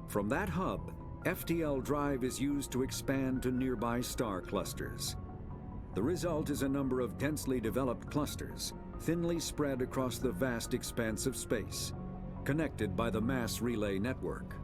From that hub, FTL Drive is used to expand to nearby star clusters. The result is a number of densely developed clusters, thinly spread across the vast expanse of space, connected by the mass relay network.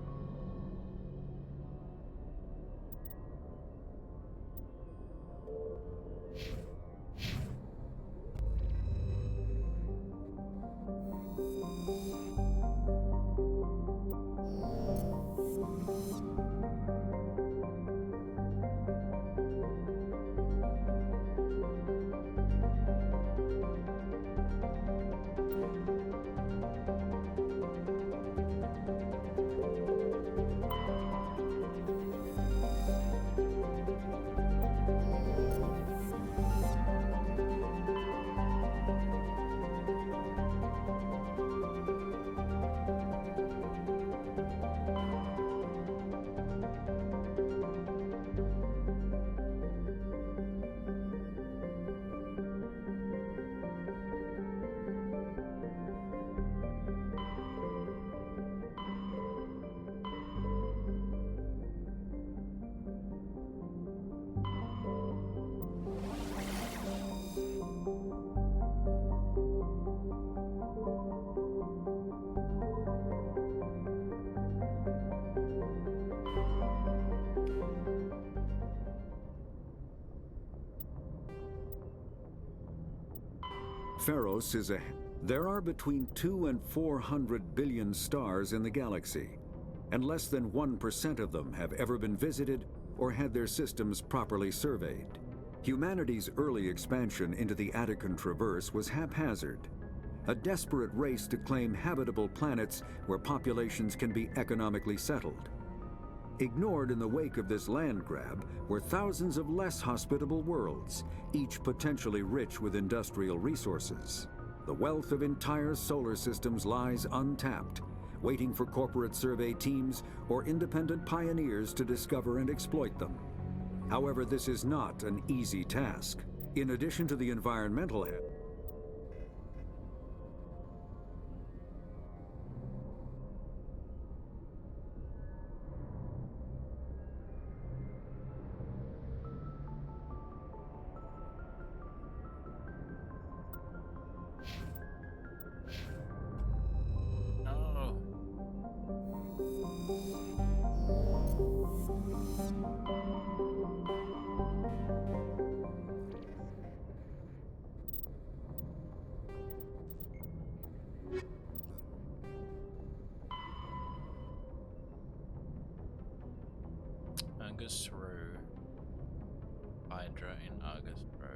Pharos is a... There are between 200 and 400 billion stars in the galaxy, and less than 1% of them have ever been visited or had their systems properly surveyed. Humanity's early expansion into the Attican Traverse was haphazard, a desperate race to claim habitable planets where populations can be economically settled. Ignored in the wake of this land grab were thousands of less hospitable worlds, each potentially rich with industrial resources. The wealth of entire solar systems lies untapped, waiting for corporate survey teams or independent pioneers to discover and exploit them. However, this is not an easy task. In addition to the environmental Argus Row. Hydra in Argus Row.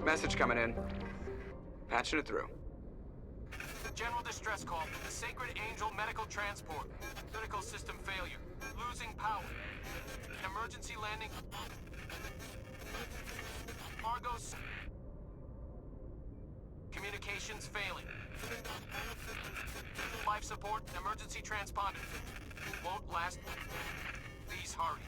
Message coming in. Patching it through. General distress call. The Sacred Angel medical transport. Critical system failure. Losing power. Emergency landing. Argos. Communications failing. Life support. Emergency transponder. Won't last. Please hurry.